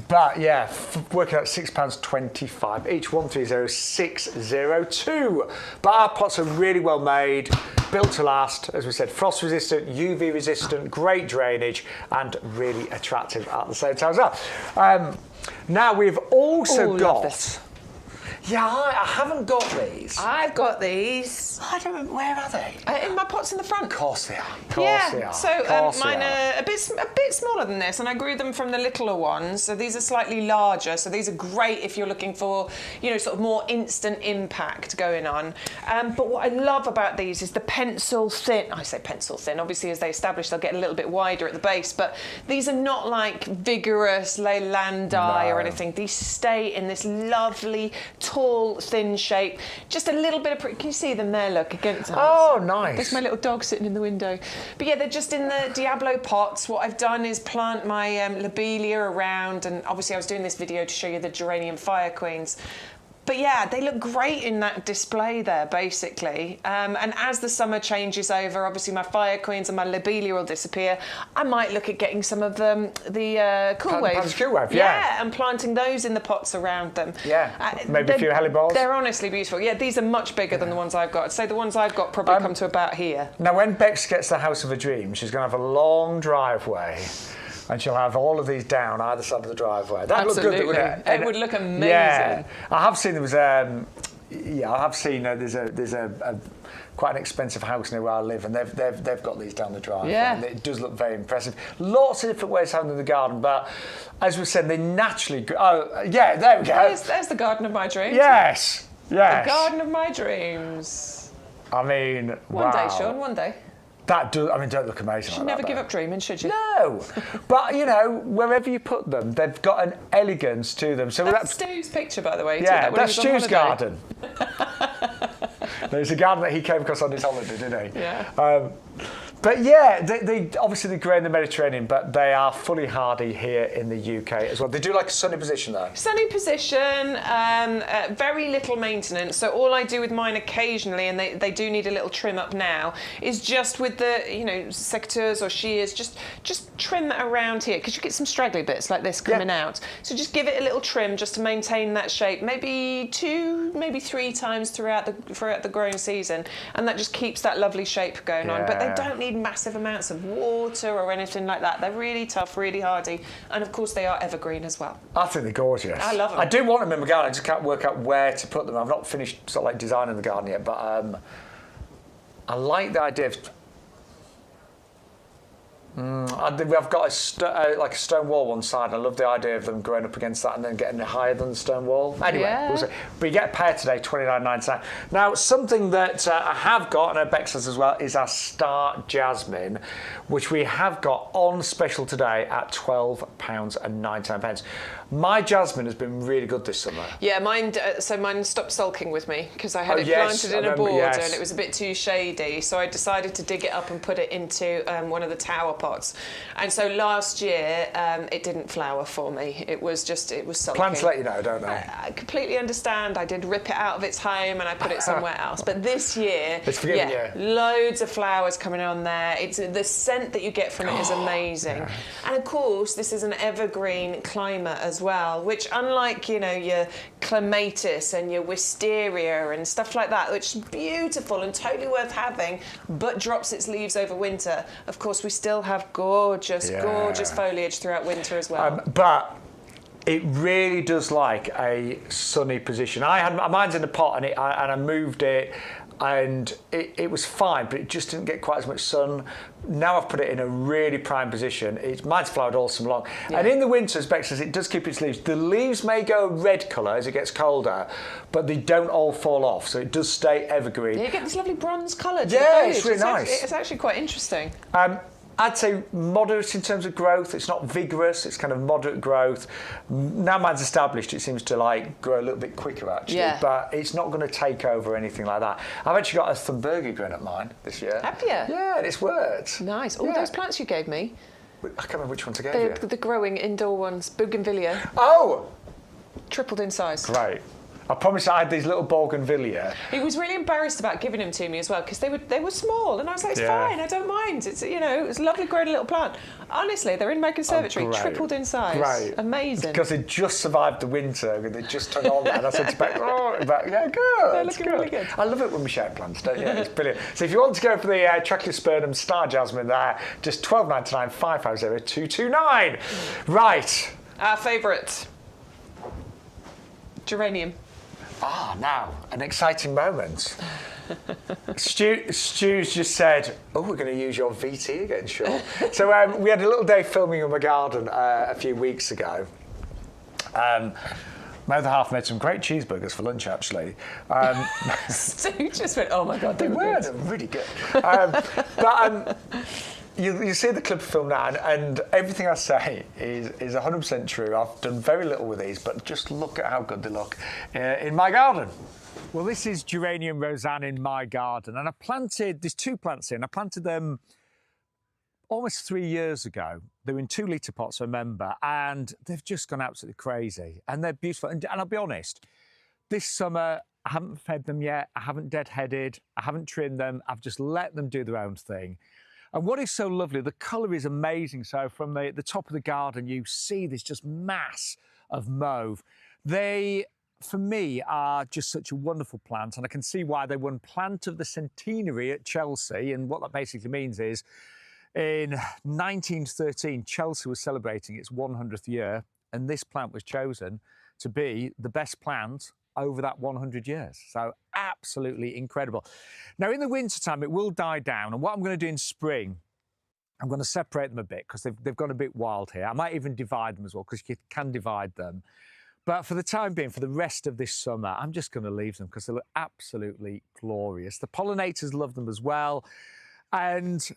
But yeah, working out £6.25 each, 130602. But our pots are really well made, built to last, as we said, frost resistant, UV resistant, great drainage, and really attractive at the same time as well. Now we've also got. Yeah, I haven't got these. I've got these. I don't remember, where are they? In my pots in the front. Of course they are. So mine are a bit smaller than this, and I grew them from the littler ones. So these are slightly larger. So these are great if you're looking for, sort of more instant impact going on. But what I love about these is the pencil thin. I say pencil thin. Obviously, as they establish, they'll get a little bit wider at the base. But these are not like vigorous Leylandi or anything. These stay in this lovely, tall, thin shape. Just a little bit of... Can you see them there, look, against us? Oh, nice. There's my little dog sitting in the window. But yeah, they're just in the Diablo pots. What I've done is plant my lobelia around, and obviously I was doing this video to show you the geranium fire queens. But yeah, they look great in that display there, basically. And as the summer changes over, obviously my fire queens and my lobelia will disappear. I might look at getting some of the cool waves. Cool wave, yeah. And planting those in the pots around them. Yeah, maybe a few hellebores. They're honestly beautiful. Yeah, these are much bigger than the ones I've got. I'd say the ones I've got probably come to about here. Now, when Bex gets the house of her dreams, she's going to have a long driveway And she'll have all of these down either side of the driveway. That'd Absolutely. look good, wouldn't it? It would look amazing. Yeah, I have seen there was I have seen there's a quite an expensive house near where I live, and they've got these down the driveway. Yeah. And it does look very impressive. Lots of different ways of having them in the garden, but as we said, they naturally. Oh, yeah, there we go. There's the garden of my dreams. Yes, yes. The garden of my dreams. I mean, One day, wow. Shaun, one day. That does. I mean, don't look amazing. You like never that, give though. up dreaming, should you? No, but you know, wherever you put them, they've got an elegance to them. So That's Stu's picture, by the way. yeah, when he that's was on Stu's holiday. garden. There's a garden that he came across on his holiday, didn't he? Yeah. But yeah, they obviously they grow in the Mediterranean, but they are fully hardy here in the UK as well. They do like a sunny position though. Sunny position, very little maintenance. So all I do with mine occasionally, and they do need a little trim up now, is just with the secateurs or shears, just trim that around here, because you get some straggly bits like this coming out. So just give it a little trim just to maintain that shape, maybe 2, maybe 3 times throughout the growing season, and that just keeps that lovely shape going on. But they don't need massive amounts of water or anything like that. They're really tough, really hardy, and of course they are evergreen as well. I think they're gorgeous. I love them. I do want them in my garden. I just can't work out where to put them. I've not finished sort of like designing the garden yet, but I like the idea of. I've got like a stone wall one side, and I love the idea of them growing up against that and then getting higher than the stone wall. Anyway, we'll see. But you get a pair today, £29.99. Now, something that I have got, and I Bex has as well, is our Star Jasmine, which we have got on special today at £12.99. My jasmine has been really good this summer. Yeah, mine stopped sulking with me because I had it yes, planted in I a remember, border yes. and it was a bit too shady, so I decided to dig it up and put it into one of the tower pots. And so last year it didn't flower for me. It was sulking. Plants let you know, don't they? I completely understand. I did rip it out of its home and I put it somewhere else. But this year, It's forgiven you. loads of flowers coming on there. It's the scent that you get from it is amazing. And of course, this is an evergreen climate as well, which unlike your clematis and your wisteria and stuff like that, which is beautiful and totally worth having, but drops its leaves over winter. Of course, we still have gorgeous foliage throughout winter as well. But it really does like a sunny position. Mine's in a pot, and I moved it, and it was fine, but it just didn't get quite as much sun. Now I've put it in a really prime position. Mine's flowered all summer long. And in the winter, as Bex says, it does keep its leaves. The leaves may go red colour as it gets colder, but they don't all fall off, so it does stay evergreen. Yeah, you get this lovely bronze colour to the Yeah, foliage. it's really nice. It's actually quite interesting. I'd say moderate in terms of growth. It's not vigorous. It's kind of moderate growth. Now mine's established, it seems to grow a little bit quicker actually. Yeah. But it's not going to take over or anything like that. I've actually got a Thunbergia growing up mine this year. Have you? Yeah, and it's worked. Nice. All Yeah. those plants you gave me, I can't remember which ones I gave you. the growing indoor ones, bougainvillea, Oh, tripled in size. great. I promised I had these little bougainvillea. He was really embarrassed about giving them to me as well because they were small, and I was like, it's fine, I don't mind. It's it's a lovely growing little plant. Honestly, they're in my conservatory, great. tripled in size. Great. Amazing. Because they just survived the winter and they just took on that. And I said to Beck, yeah, good. They're looking really good. I love it when we share plants, don't you? It's brilliant. So if you want to go for the Tracheospernum Star Jasmine there, just £12.99, 550-229. Right. Our favourite, geranium. Now, an exciting moment. Stu's just said, we're going to use your VT again, Shaun. So we had a little day filming in my garden a few weeks ago. My other half made some great cheeseburgers for lunch, actually. Stu just went, oh my God, They were really good. But you see the clip of film now, and everything I say is 100% true. I've done very little with these, but just look at how good they look in my garden. Well, this is Geranium Rozanne in my garden, and there's 2 plants in. I planted them almost 3 years ago. They were in 2-litre pots, I remember, and they've just gone absolutely crazy, and they're beautiful. And I'll be honest, this summer, I haven't fed them yet. I haven't deadheaded. I haven't trimmed them. I've just let them do their own thing. And what is so lovely, the colour is amazing. So from the top of the garden, you see this just mass of mauve. They, for me, are just such a wonderful plant, and I can see why they won Plant of the Centenary at Chelsea. And what that basically means is In 1913, Chelsea was celebrating its 100th year, and this plant was chosen to be the best plant over that 100 years. So absolutely incredible. Now, in the wintertime, it will die down, and what I'm going to do in spring, I'm going to separate them a bit because they've gone a bit wild here. I might even divide them as well, because you can divide them. But for the time being, for the rest of this summer, I'm just going to leave them because they look absolutely glorious. The pollinators love them as well. And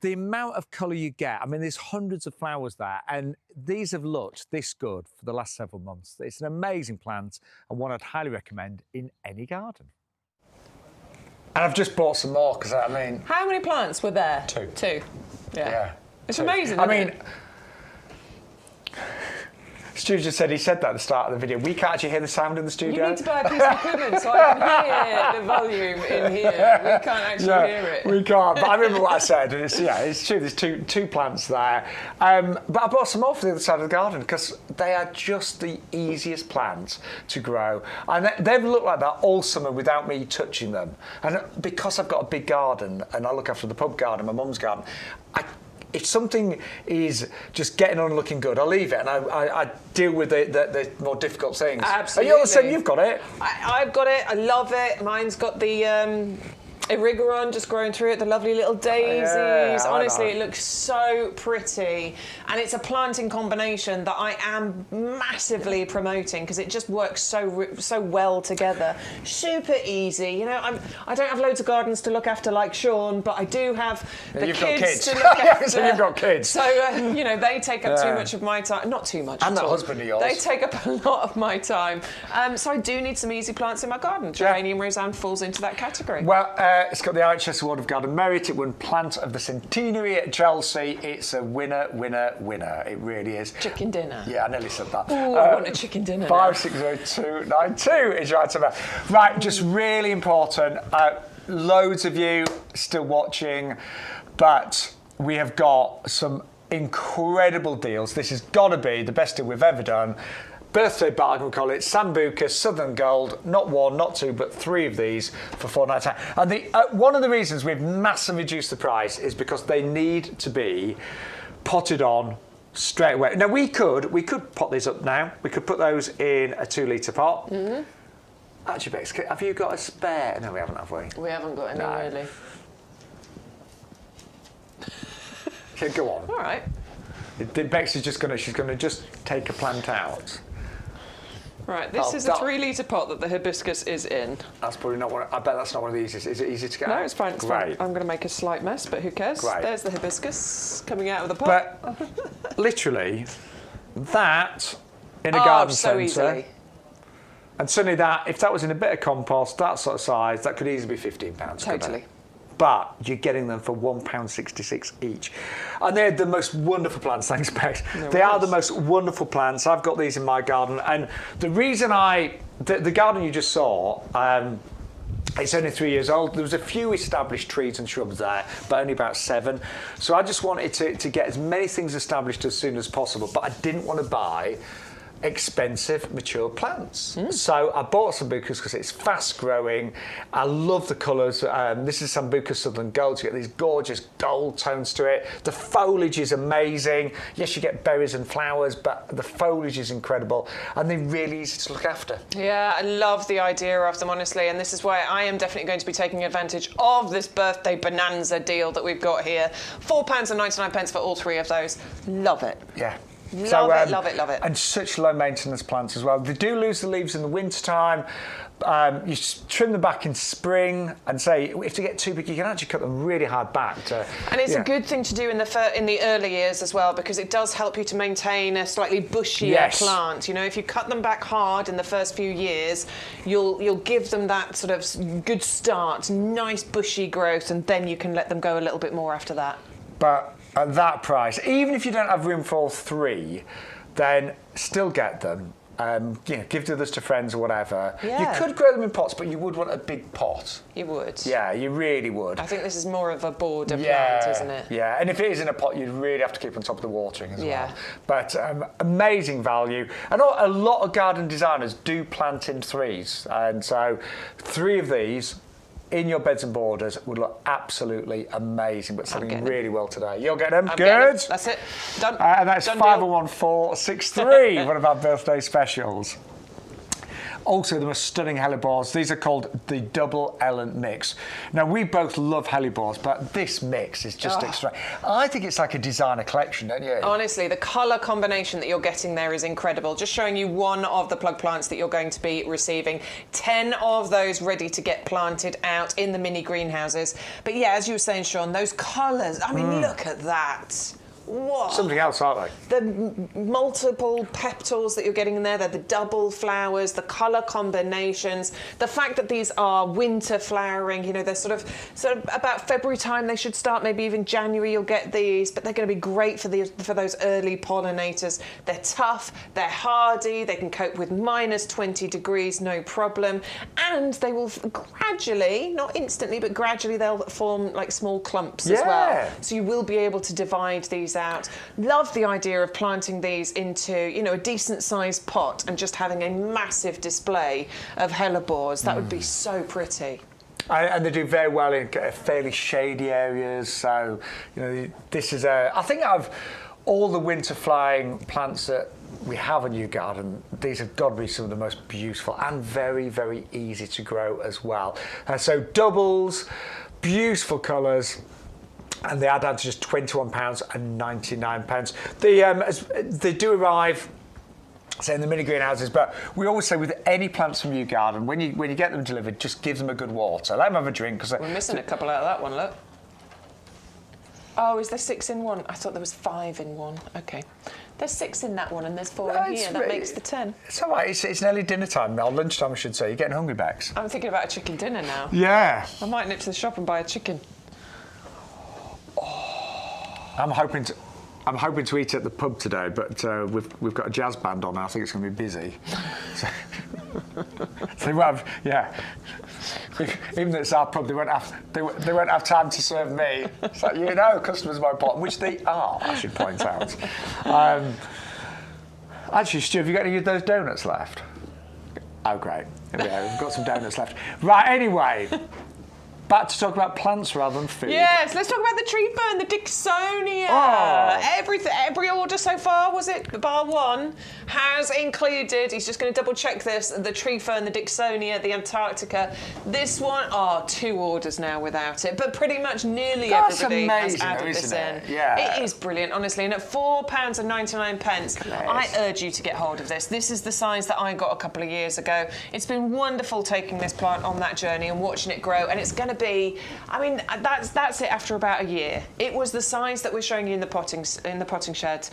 the amount of colour you get, I mean, there's hundreds of flowers there, and these have looked this good for the last several months. It's an amazing plant and one I'd highly recommend in any garden. And I've just bought some more because, I mean... How many plants were there? Two. Yeah. It's amazing, I mean... Stu just said, he said that at the start of the video. We can't actually hear the sound in the studio. You need to buy a piece of equipment so I can hear the volume in here. We can't actually hear it. We can't, but I remember what I said. And it's true, there's two plants there. But I bought some more for the other side of the garden because they are just the easiest plants to grow. And they've looked like that all summer without me touching them. And because I've got a big garden and I look after the pub garden, my mum's garden, if something is just getting on and looking good, I'll leave it and I deal with the more difficult things. Absolutely. Are you the same? You've got it? I've got it. I love it. Mine's got the Erigeron just growing through it, the lovely little daisies. Yeah, Honestly, it looks so pretty. And it's a planting combination that I am massively promoting because it just works so well together. Super easy. You know, I don't have loads of gardens to look after like Shaun, but I do have the kids to look after. So you've got kids. So, you know, they take up too much of my time. Not too much And at that all. husband of yours. They take up a lot of my time. So I do need some easy plants in my garden. Geranium Rozanne falls into that category. Well, it's got the RHS Award of Garden Merit. It won Plant of the Centenary at Chelsea. It's a winner, winner, winner. It really is. Chicken dinner. Yeah, I nearly said that. Ooh, I want a chicken dinner. 560292 is your item. Right, just really important. Loads of you still watching, but we have got some incredible deals. This has got to be the best deal we've ever done. Birthday bargain, we call it. Sambucus Sutherland Gold, not one, not two, but three of these for £4.99. And one of the reasons we've massively reduced the price is because they need to be potted on straight away. Now we could pot these up now. We could put those in a 2 litre pot. Mm-hmm. Actually, Bex, have you got a spare? No, we haven't, have we? We haven't got any, really. Okay, go on. All right. Bex is just she's gonna just take a plant out. Right, this is a 3 litre pot that the hibiscus is in. That's probably not one. I bet that's not one of the easiest. Is it easy to get out? No, it's fine. It's fine. I'm going to make a slight mess, but who cares? Great. There's the hibiscus coming out of the pot. But literally, that in a garden so centre. Easily. And suddenly that, if that was in a bit of compost, that sort of size, that could easily be £15. Totally. But you're getting them for £1.66 each. And they're the most wonderful plants, thanks, Bex. They are the most wonderful plants. I've got these in my garden. And the reason the garden you just saw, it's only 3 years old. There was a few established trees and shrubs there, but only about 7. So I just wanted to get as many things established as soon as possible. But I didn't want to buy expensive mature plants. So I bought Sambucus because it's fast growing. I love the colours. This is Sambucus Sutherland Gold. You get these gorgeous gold tones to it. The foliage is amazing. Yes, you get berries and flowers, but the foliage is incredible and they're really easy to look after. Yeah, I love the idea of them, honestly, and this is why I am definitely going to be taking advantage of this birthday bonanza deal that we've got here. £4.99 for all 3 of those. Love it. Yeah. Love it, love it, love it. And such low maintenance plants as well. They do lose the leaves in the winter time. You trim them back in spring, and say if they get too big, you can actually cut them really hard back. And it's a good thing to do in the early years as well, because it does help you to maintain a slightly bushier plant. You know, if you cut them back hard in the first few years, you'll give them that sort of good start, nice bushy growth, and then you can let them go a little bit more after that. But at that price, even if you don't have room for all 3, then still get them. Give the others to friends or whatever. Yeah. You could grow them in pots, but you would want a big pot. You would. Yeah, you really would. I think this is more of a border plant, isn't it? Yeah, and if it is in a pot, you'd really have to keep on top of the watering as well. But amazing value. And a lot of garden designers do plant in 3s. And so 3 of these in your beds and borders would look absolutely amazing, but selling getting really well today. You're getting them? I'm Good. getting them. That's it. Done. And that's Done 511463, one of our birthday specials. Also, the most stunning hellebores. These are called the Double Ellen Mix. Now, we both love hellebores, but this mix is just extra. I think it's like a designer collection, don't you? Honestly, the colour combination that you're getting there is incredible. Just showing you one of the plug plants that you're going to be receiving. 10 of those ready to get planted out in the mini greenhouses. But yeah, as you were saying, Shaun, those colours, I mean, look at that. What? Something else, aren't they? The multiple petals that you're getting in there, they're the double flowers, the colour combinations, the fact that these are winter flowering, you know, they're sort of about February time they should start, maybe even January you'll get these, but they're going to be great for those early pollinators. They're tough, they're hardy, they can cope with minus 20 degrees, no problem, and they will gradually, not instantly, but gradually they'll form like small clumps as well. So you will be able to divide these out. Love the idea of planting these into, you know, a decent sized pot and just having a massive display of hellebores. That would be so pretty. And they do very well in fairly shady areas. So, you know, this is I think out of all the winter flying plants that we have in YouGarden, these have got to be some of the most beautiful and very, very easy to grow as well. So doubles, beautiful colours. And they are down to just £21.99. They do arrive, say, in the mini greenhouses, but we always say with any plants from YouGarden, when you get them delivered, just give them a good water. Let them have a drink. We're missing a couple out of that one, look. Oh, is there 6 in one? I thought there was 5 in one. Okay. There's 6 in that one and there's 4 in here. That makes the 10. It's all right. It's nearly dinner time, or lunchtime, I should say. You're getting hungry, Bex. I'm thinking about a chicken dinner now. Yeah. I might nip to the shop and buy a chicken. I'm hoping to eat at the pub today, but we've got a jazz band on. And I think it's going to be busy. So they won't have, even though it's our pub, they won't have time to serve me. It's like, you know, customers are more important, which they are, I should point out. Actually, Stu, have you got any of those donuts left? Oh, great. Here we go. We've got some donuts left. Right. Anyway. Back to talk about plants rather than food. Yes, let's talk about the tree fern, the Dicksonia. Every order so far, was it, bar one, has included, he's just going to double check this, the tree fern, the Dicksonia, the Antarctica. This one, 2 orders now without it, but pretty much nearly everybody has added this in. Yeah. It is brilliant, honestly, and at £4.99, I urge you to get hold of this. This is the size that I got a couple of years ago. It's been wonderful taking this plant on that journey and watching it grow, and it's going to be, I mean, that's it after about a year. It was the size that we're showing you in the potting shed.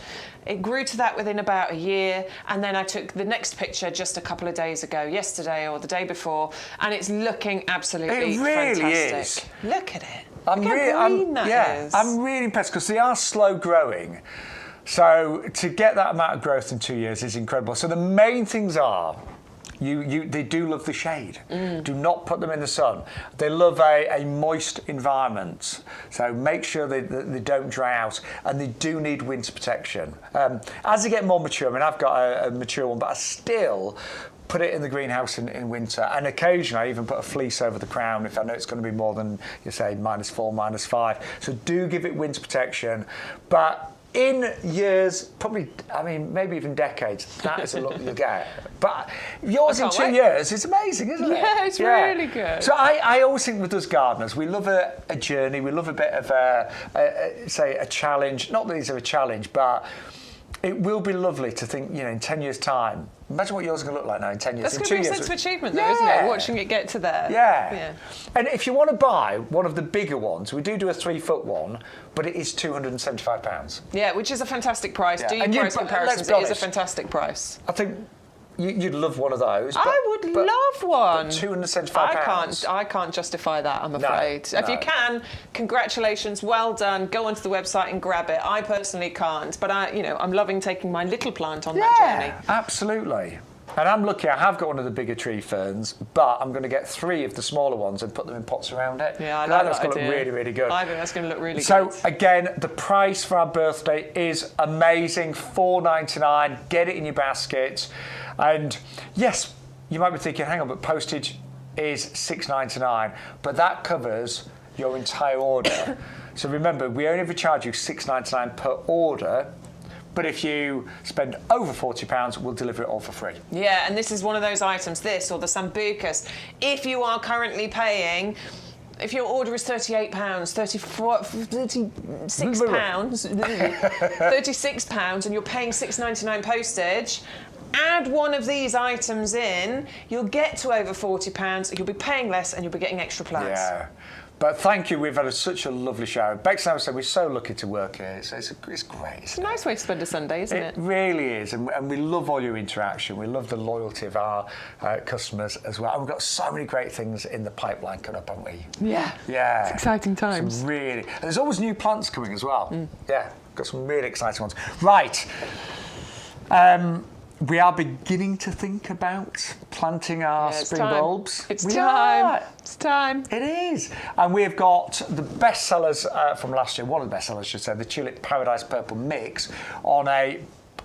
It grew to that within about a year, and then I took the next picture just a couple of days ago, yesterday or the day before, and it's looking absolutely fantastic. Look at it. Look how green that is. I'm really impressed because they are slow growing. So to get that amount of growth in 2 years is incredible. So the main things are, they do love the shade. Do not put them in the sun. They love a moist environment. So make sure they don't dry out, and they do need winter protection. As they get more mature, I mean, I've got a mature one, but I still put it in the greenhouse in winter, and occasionally I even put a fleece over the crown if I know it's going to be more than, you say, -4, -5. So do give it winter protection, but in years, probably, I mean, maybe even decades, that is a look you get. But yours in 2 years is amazing, isn't it? Yeah, it's really good. So I always think with us gardeners, we love a journey, we love a bit of a challenge. Not that these are a challenge, but it will be lovely to think, you know, in 10 years' time, imagine what yours is going to look like now in 10 years. That's going to be a sense of achievement, though, isn't it? Watching it get to there. Yeah. And if you want to buy one of the bigger ones, we do a 3-foot one, but it is £275. Yeah, which is a fantastic price. Do your price comparisons. It is a fantastic price. I think you'd love one of those. I would love one. But £275. I can't justify that, I'm afraid. If you can, congratulations, well done. Go onto the website and grab it. I personally can't, but I'm loving taking my little plant on that journey. Yeah, absolutely. And I'm lucky I have got one of the bigger tree ferns, but I'm going to get 3 of the smaller ones and put them in pots around it. Yeah, I like that. That's going to look really, really good. I think that's going to look really good. So, again, the price for our birthday is amazing, $4.99. Get it in your basket. And, yes, you might be thinking, hang on, but postage is $6.99, but that covers your entire order. So remember, we only ever charge you $6.99 per order, but if you spend over £40, we'll deliver it all for free. Yeah, and this is one of those items, this or the Sambucus. If you are currently paying, if your order is £38, £36, and you're paying $6.99 postage, add one of these items in, you'll get to over £40, you'll be paying less and you'll be getting extra plants. Yeah. But thank you, we've had such a lovely show. Bex and I said we're so lucky to work here. It's great. It's a nice way to spend a Sunday, isn't it? It really is, and we love all your interaction. We love the loyalty of our customers as well. And we've got so many great things in the pipeline coming up, haven't we? Yeah. Yeah. It's exciting times. Some really. And there's always new plants coming as well. Yeah, got some really exciting ones. Right. We are beginning to think about planting our spring bulbs. It's time. It's time. It is. And we've got the best sellers from last year, one of the best sellers, I should say, the Tulip Paradise Purple Mix on a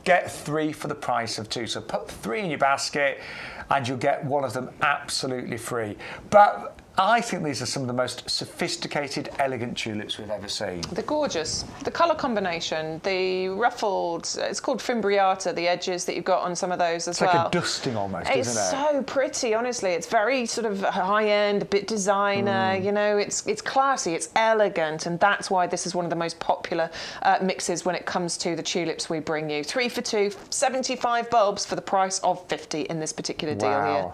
get 3 for the price of 2. So put 3 in your basket and you'll get one of them absolutely free. But I think these are some of the most sophisticated, elegant tulips we've ever seen. They're gorgeous. The colour combination, the ruffled, it's called fimbriata, the edges that you've got on some of those as well. It's like a dusting almost, isn't it? It's so pretty, honestly. It's very sort of high-end, a bit designer, you know, it's classy, it's elegant, and that's why this is one of the most popular mixes when it comes to the tulips we bring you. 3 for 2, 75 bulbs for the price of 50 in this particular deal here.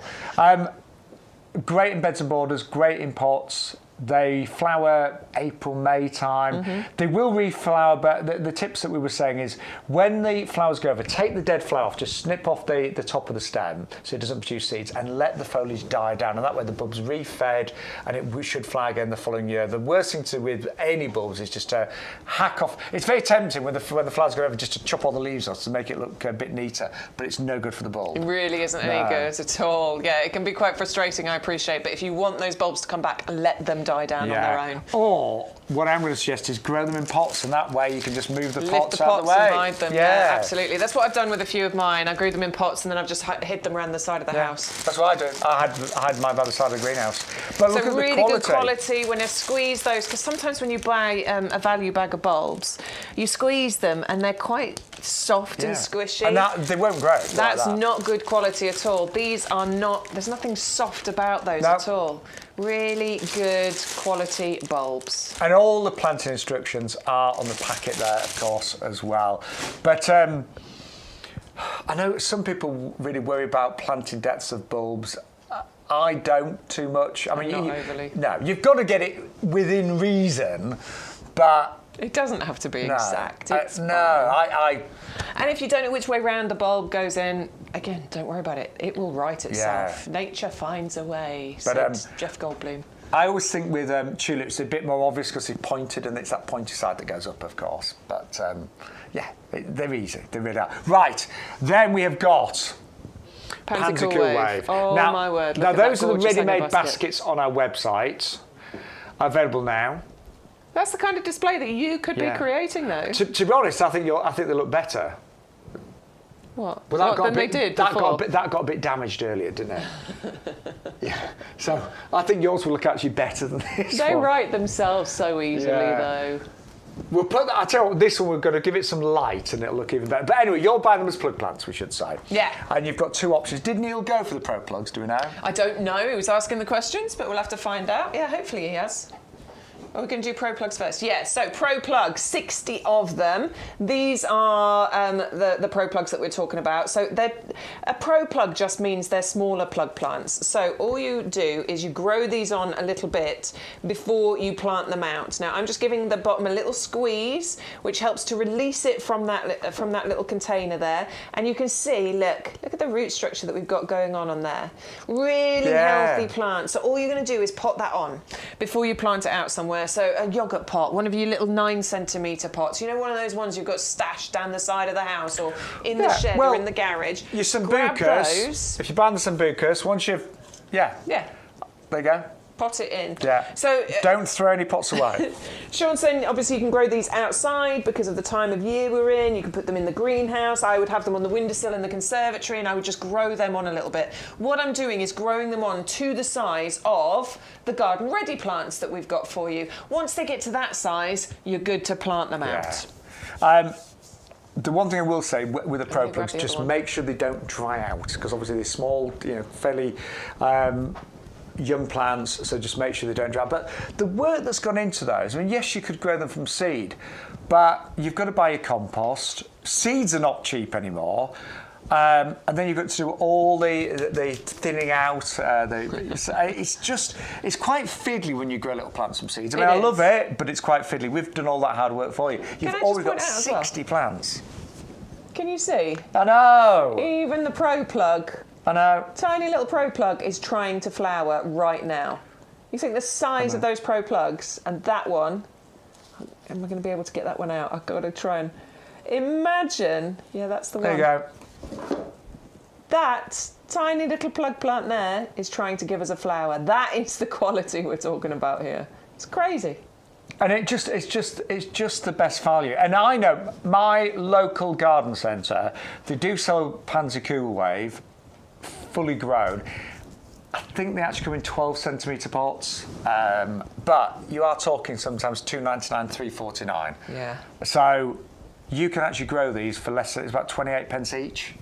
Great in beds and borders, great in pots. They flower April, May time. They will reflower, but the tips that we were saying is when the flowers go over, take the dead flower off, just snip off the top of the stem so it doesn't produce seeds and let the foliage die down. And that way the bulb's refed and it should flower again the following year. The worst thing to do with any bulbs is just to hack off. It's very tempting when the flowers go over just to chop all the leaves off to make it look a bit neater, but it's no good for the bulb. It really isn't any good at all. Yeah, it can be quite frustrating, I appreciate, but if you want those bulbs to come back, let them die down on their own. Or what I'm going to suggest is grow them in pots, and that way you can just move the pots out of the way. And hide them. Yeah, absolutely. That's what I've done with a few of mine. I grew them in pots, and then I've just hid them around the side of the house. That's what I do. I hide mine by the side of the greenhouse. But look at really the quality. Good quality when you squeeze those, because sometimes when you buy a value bag of bulbs, you squeeze them and they're quite soft and squishy. And they won't grow. That's not good quality at all. These are not, there's nothing soft about those at all. Really good quality bulbs. And all the planting instructions are on the packet there, of course, as well. But I know some people really worry about planting depths of bulbs. I don't too much. I mean, not overly. No, you've got to get it within reason, but it doesn't have to be exact. It's And if you don't know which way round the bulb goes in, again, don't worry about it. It will right itself. Yeah. Nature finds a way, said Jeff Goldblum. I always think with tulips, they're a bit more obvious because they're pointed and it's that pointy side that goes up, of course. But they're easy. They really are. Right, then we have got Pansy Cool Wave. Oh, now, my word. Now, those are the ready-made baskets on our website, available now. That's the kind of display that you could be creating, though. To be honest, I think they look better. What? Well, That got a bit damaged earlier, didn't it? Yeah. So I think yours will look actually better than this They one. write themselves so easily, though. We'll put that. I tell you what, this one we're going to give it some light and it'll look even better. But anyway, you're buying them as plug plants, we should say. Yeah. And you've got 2 options. Did Neil go for the Pro Plugs? Do we know? I don't know. He was asking the questions, but we'll have to find out. Yeah, hopefully he has. Are we going to do Pro Plugs first? Yeah, so Pro Plugs, 60 of them. These are the Pro Plugs that we're talking about. So a Pro Plug just means they're smaller plug plants. So all you do is you grow these on a little bit before you plant them out. Now, I'm just giving the bottom a little squeeze, which helps to release it from that little container there. And you can see, look at the root structure that we've got going on there. Really healthy plant. So all you're going to do is pot that on before you plant it out somewhere. So a yoghurt pot, one of your little 9-centimetre pots. You know, one of those ones you've got stashed down the side of the house or in the shed or in the garage. Your Sambucus, if you're buying the Sambucus, once you've, there you go. pot it in. Yeah. So don't throw any pots away. Sean's saying obviously you can grow these outside because of the time of year we're in. You can put them in the greenhouse. I would have them on the windowsill in the conservatory, and I would just grow them on a little bit. What I'm doing is growing them on to the size of the garden ready plants that we've got for you. Once they get to that size, you're good to plant them out. The one thing I will say with the Pro Plugs, just one. make sure they don't dry out, because obviously they're small, fairly young plants, so just make sure they don't dry out. But the work that's gone into those, I mean, yes, you could grow them from seed, but you've got to buy your compost. Seeds are not cheap anymore. And then you've got to do all the thinning out. It's quite fiddly when you grow little plants from seeds. I mean, I love it, but it's quite fiddly. We've done all that hard work for you. You've already got 60 plants. Can you see? I know. Even the Pro Plug. I know. Tiny little Pro Plug is trying to flower right now. You think the size of those Pro Plugs and that one, am I going to be able to get that one out? I've got to try and imagine. Yeah, that's the one. There you go. That tiny little plug plant there is trying to give us a flower. That is the quality we're talking about here. It's crazy. And it's just the best value. And I know my local garden centre, they do sell pansy cool wave, fully grown. I think they actually come in 12 centimetre pots, but you are talking sometimes $2.99, $3.49. Yeah. So you can actually grow these for less than, it's about 28 pence each.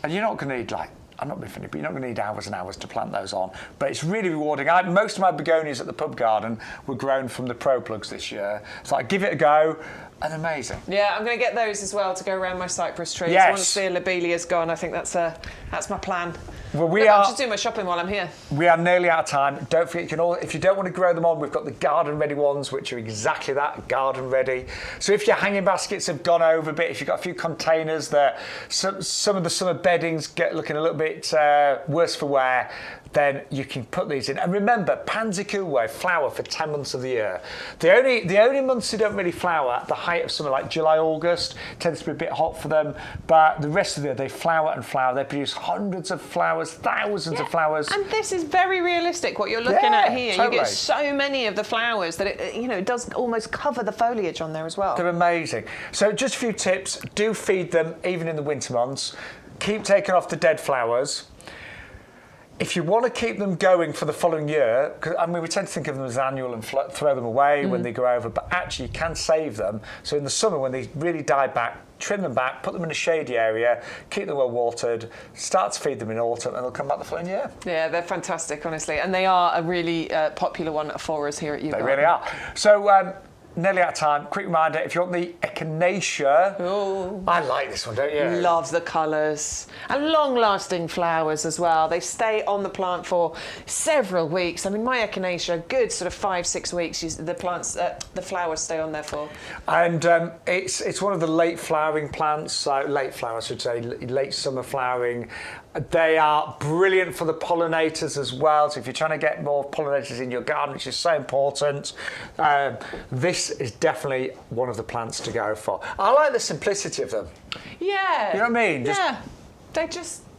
And you're not going to need, I'm not being funny, but you're not going to need hours and hours to plant those on. But it's really rewarding. Most of my begonias at the pub garden were grown from the Pro Plugs this year. So I give it a go, and amazing. Yeah, I'm going to get those as well to go around my cypress trees. Yes. Once the lobelia's gone, I think that's my plan. Well, I'm just doing my shopping while I'm here. We are nearly out of time. Don't forget, if you don't want to grow them on, we've got the garden ready ones, which are exactly that, garden ready. So if your hanging baskets have gone over a bit, if you've got a few containers that some of the summer beddings get looking a little bit worse for wear, then you can put these in. And remember, pansy cool wave flower for 10 months of the year. The only months they don't really flower at the height of summer, like July, August, tends to be a bit hot for them. But the rest of the year, they flower and flower. They produce hundreds of flowers, thousands of flowers. And this is very realistic, what you're looking at here. Totally. You get so many of the flowers that it does almost cover the foliage on there as well. They're amazing. So just a few tips. Do feed them, even in the winter months. Keep taking off the dead flowers. If you want to keep them going for the following year, because we tend to think of them as annual and throw them away when they grow over, but actually you can save them. So in the summer, when they really die back, trim them back, put them in a shady area, keep them well watered, start to feed them in autumn, and they'll come back the following year. Yeah, they're fantastic, honestly. And they are a really popular one for us here at YouGarden. They really are. So, nearly out of time. Quick reminder, if you want the echinacea, I like this one, don't you? Love the colours. And long-lasting flowers as well. They stay on the plant for several weeks. I mean, my echinacea, good sort of 5-6 weeks, the flowers stay on there for. And it's one of the late flowering plants, late flowers, I should say, late summer flowering. They are brilliant for the pollinators as well. So if you're trying to get more pollinators in your garden, which is so important, this is definitely one of the plants to go for. I like the simplicity of them. Yeah. You know what I mean?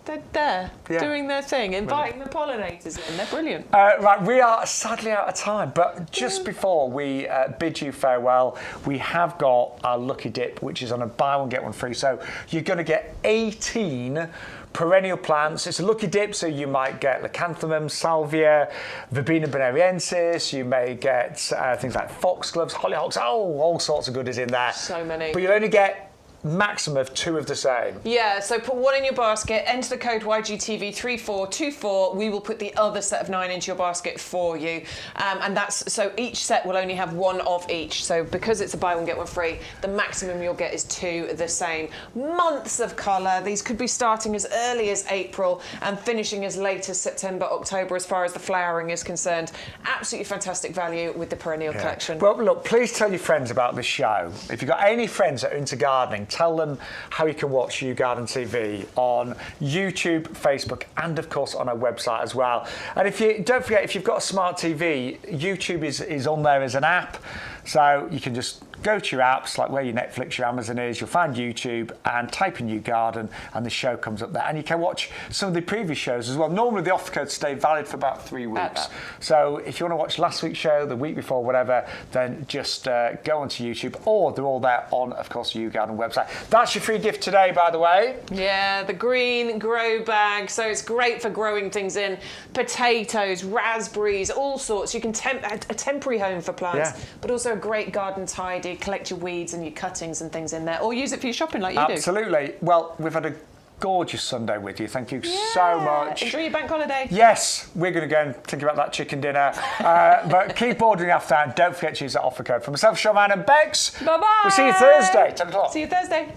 They're there, doing their thing, inviting the pollinators in. They're brilliant. Right, we are sadly out of time, but just before we bid you farewell, we have got our lucky dip, which is on a buy one, get one free. So you're going to get 18 perennial plants. It's a lucky dip, so you might get Leucanthemum, Salvia, Verbena bonariensis. You may get things like foxgloves, hollyhocks. All sorts of goodies in there. So many. But you'll only get maximum of 2 of the same. Yeah, so put one in your basket, enter the code YGTV3424. We will put the other set of 9 into your basket for you. And that's so each set will only have 1 of each. So because it's a buy one, get one free, the maximum you'll get is 2 of the same. Months of colour. These could be starting as early as April and finishing as late as September, October, as far as the flowering is concerned. Absolutely fantastic value with the Perennial collection. Well, look, please tell your friends about this show. If you've got any friends that are into gardening, tell them how you can watch YouGarden TV on YouTube, Facebook, and of course on our website as well. And don't forget, if you've got a smart TV, YouTube is on there as an app, so you can just go to your apps, like where your Netflix, your Amazon is, you'll find YouTube and type in YouGarden and the show comes up there. And you can watch some of the previous shows as well. Normally the offer codes stay valid for about 3 weeks. So if you want to watch last week's show, the week before, whatever, then just go onto YouTube, or they're all there on, of course, the YouGarden website. That's your free gift today, by the way. Yeah, the green grow bag. So it's great for growing things in. Potatoes, raspberries, all sorts. You can a temporary home for plants, but also a great garden tidy. Collect your weeds and your cuttings and things in there, or use it for your shopping like you do. Absolutely. Well, we've had a gorgeous Sunday with you. Thank you so much. Enjoy your bank holiday. Yes, we're going to go and think about that chicken dinner. But keep ordering after and don't forget to use that offer code. For myself, Shaun and Bex. Bye-bye. We'll see you Thursday, 10 o'clock. See you Thursday.